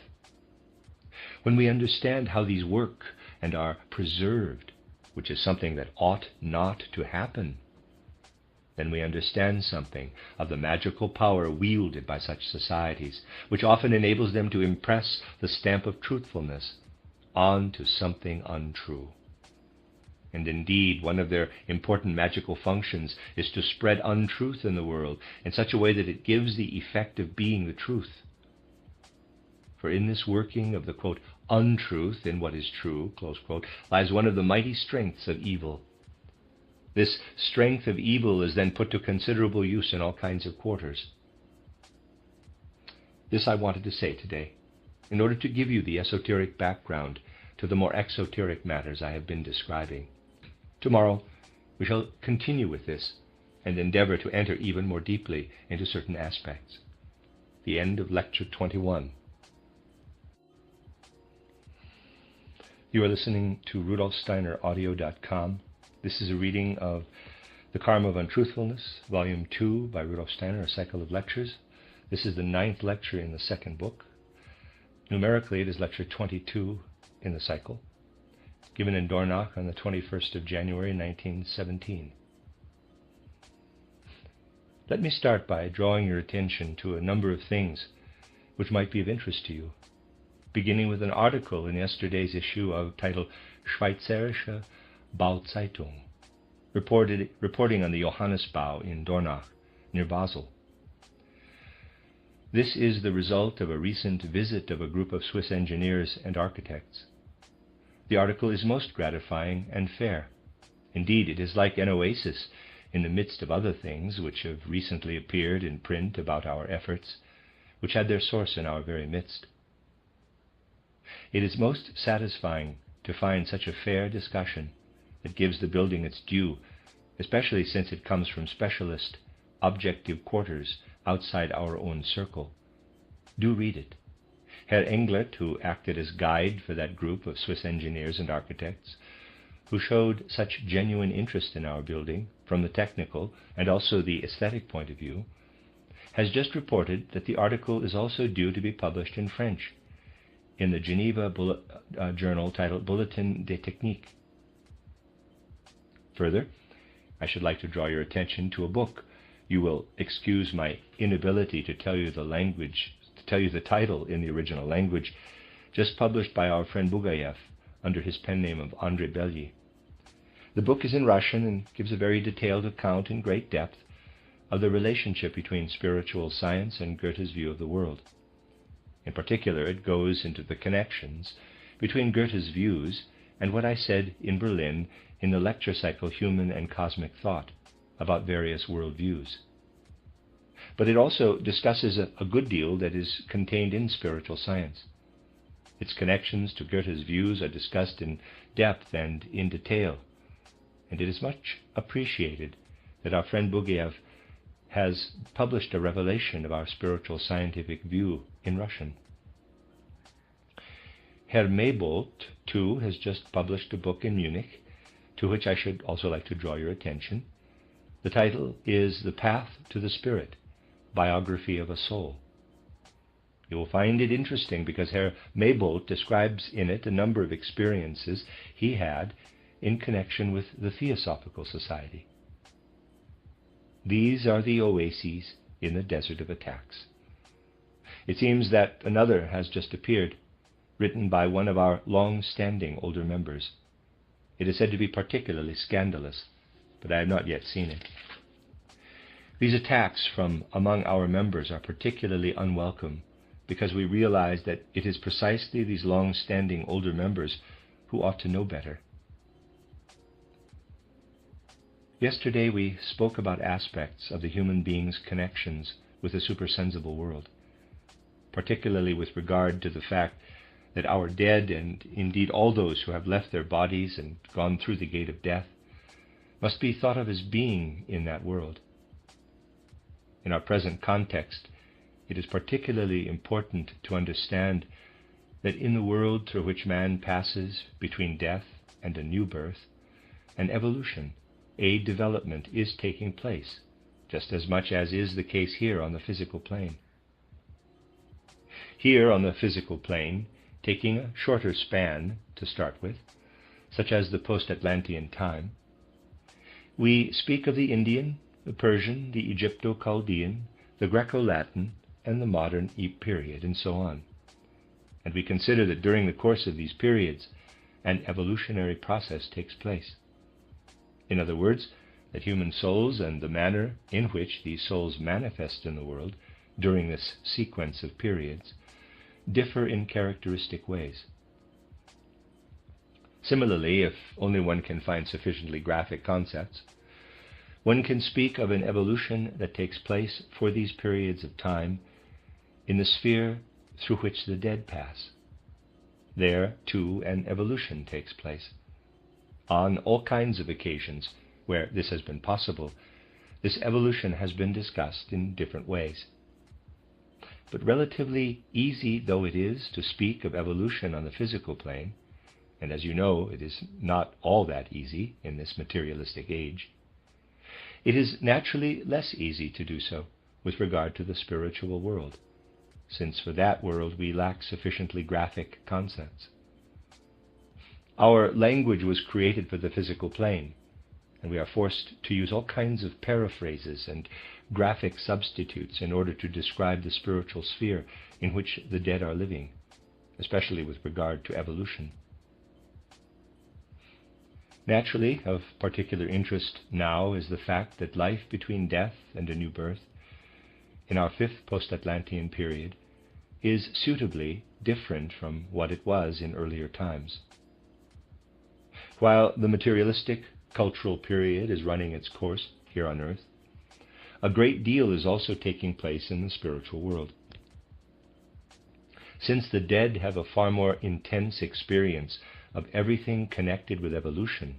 when we understand how these work and are preserved, which is something that ought not to happen, then we understand something of the magical power wielded by such societies, which often enables them to impress the stamp of truthfulness onto something untrue. And indeed, one of their important magical functions is to spread untruth in the world in such a way that it gives the effect of being the truth. For in this working of the, quote, untruth in what is true, close quote, lies one of the mighty strengths of evil. This strength of evil is then put to considerable use in all kinds of quarters. This I wanted to say today, in order to give you the esoteric background to the more exoteric matters I have been describing. Tomorrow we shall continue with this and endeavor to enter even more deeply into certain aspects. The end of Lecture 21. You are listening to RudolfSteinerAudio.com. This is a reading of The Karma of Untruthfulness, Volume 2 by Rudolf Steiner, a cycle of lectures. This is the 9th lecture in the second book. Numerically, it is Lecture 22 in the cycle, given in Dornach on the 21st of January, 1917. Let me start by drawing your attention to a number of things which might be of interest to you, beginning with an article in yesterday's issue titled Schweizerische Bauzeitung, reporting on the Johannesbau in Dornach, near Basel. This is the result of a recent visit of a group of Swiss engineers and architects. The article is most gratifying and fair. Indeed, it is like an oasis in the midst of other things which have recently appeared in print about our efforts, which had their source in our very midst. It is most satisfying to find such a fair discussion that gives the building its due, especially since it comes from specialist, objective quarters outside our own circle. Do read it. Herr Englert, who acted as guide for that group of Swiss engineers and architects, who showed such genuine interest in our building from the technical and also the aesthetic point of view, has just reported that the article is also due to be published in French in the Geneva journal titled Bulletin des Techniques. Further, I should like to draw your attention to a book. You will excuse my inability to tell you the title in the original language, just published by our friend Bugayev under his pen name of André Bellier. The book is in Russian and gives a very detailed account in great depth of the relationship between spiritual science and Goethe's view of the world. In particular, it goes into the connections between Goethe's views and what I said in Berlin in the lecture cycle Human and Cosmic Thought about various worldviews. But it also discusses a good deal that is contained in spiritual science. Its connections to Goethe's views are discussed in depth and in detail, and it is much appreciated that our friend Bugiev has published a revelation of our spiritual scientific view in Russian. Herr Maybold, too, has just published a book in Munich, to which I should also like to draw your attention. The title is The Path to the Spirit, Biography of a Soul. You will find it interesting because Herr Maybold describes in it a number of experiences he had in connection with the Theosophical Society. These are the oases in the desert of attacks. It seems that another has just appeared, written by one of our long-standing older members. It is said to be particularly scandalous, but I have not yet seen it. These attacks from among our members are particularly unwelcome because we realize that it is precisely these long-standing older members who ought to know better. Yesterday we spoke about aspects of the human being's connections with the supersensible world, particularly with regard to the fact that our dead, and indeed all those who have left their bodies and gone through the gate of death, must be thought of as being in that world. In our present context, it is particularly important to understand that in the world through which man passes between death and a new birth, an evolution, a development is taking place, just as much as is the case here on the physical plane. Here on the physical plane, taking a shorter span to start with, such as the post-Atlantean time, we speak of the Indian, the Persian, the Egypto-Chaldean, the Greco-Latin, and the modern period, and so on. And we consider that during the course of these periods, an evolutionary process takes place. In other words, that human souls and the manner in which these souls manifest in the world during this sequence of periods differ in characteristic ways. Similarly, if only one can find sufficiently graphic concepts, one can speak of an evolution that takes place for these periods of time in the sphere through which the dead pass. There, too, an evolution takes place. On all kinds of occasions where this has been possible, this evolution has been discussed in different ways. But relatively easy though it is to speak of evolution on the physical plane, and as you know, it is not all that easy in this materialistic age, it is naturally less easy to do so with regard to the spiritual world, since for that world we lack sufficiently graphic concepts. Our language was created for the physical plane, and we are forced to use all kinds of paraphrases and graphic substitutes in order to describe the spiritual sphere in which the dead are living, especially with regard to evolution. Naturally, of particular interest now is the fact that life between death and a new birth, in our fifth post-Atlantean period, is suitably different from what it was in earlier times. While the materialistic cultural period is running its course here on earth, a great deal is also taking place in the spiritual world. Since the dead have a far more intense experience of everything connected with evolution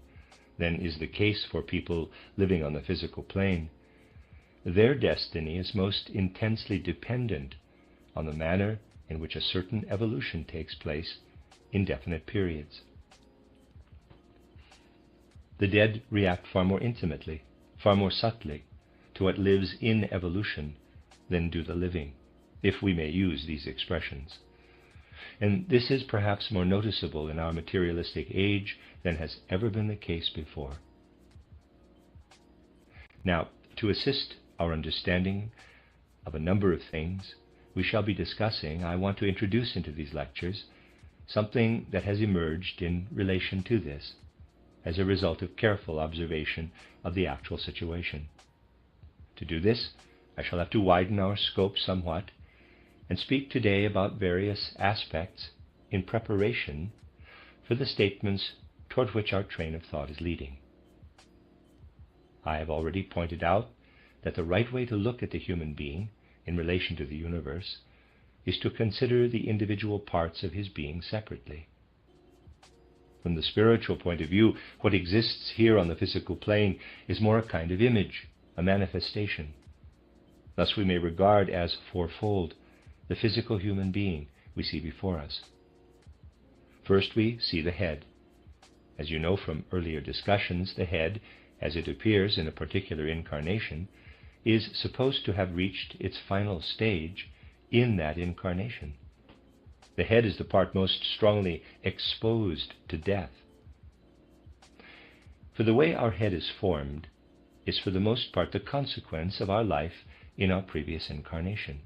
than is the case for people living on the physical plane, their destiny is most intensely dependent on the manner in which a certain evolution takes place in definite periods. The dead react far more intimately, far more subtly, to what lives in evolution than do the living, if we may use these expressions. And this is perhaps more noticeable in our materialistic age than has ever been the case before. Now, to assist our understanding of a number of things we shall be discussing, I want to introduce into these lectures something that has emerged in relation to this, as a result of careful observation of the actual situation. To do this, I shall have to widen our scope somewhat and speak today about various aspects in preparation for the statements toward which our train of thought is leading. I have already pointed out that the right way to look at the human being in relation to the universe is to consider the individual parts of his being separately. From the spiritual point of view, what exists here on the physical plane is more a kind of image, a manifestation. Thus we may regard as fourfold the physical human being we see before us. First, we see the head. As you know from earlier discussions, the head, as it appears in a particular incarnation, is supposed to have reached its final stage in that incarnation. The head is the part most strongly exposed to death. For the way our head is formed is for the most part the consequence of our life in our previous incarnation.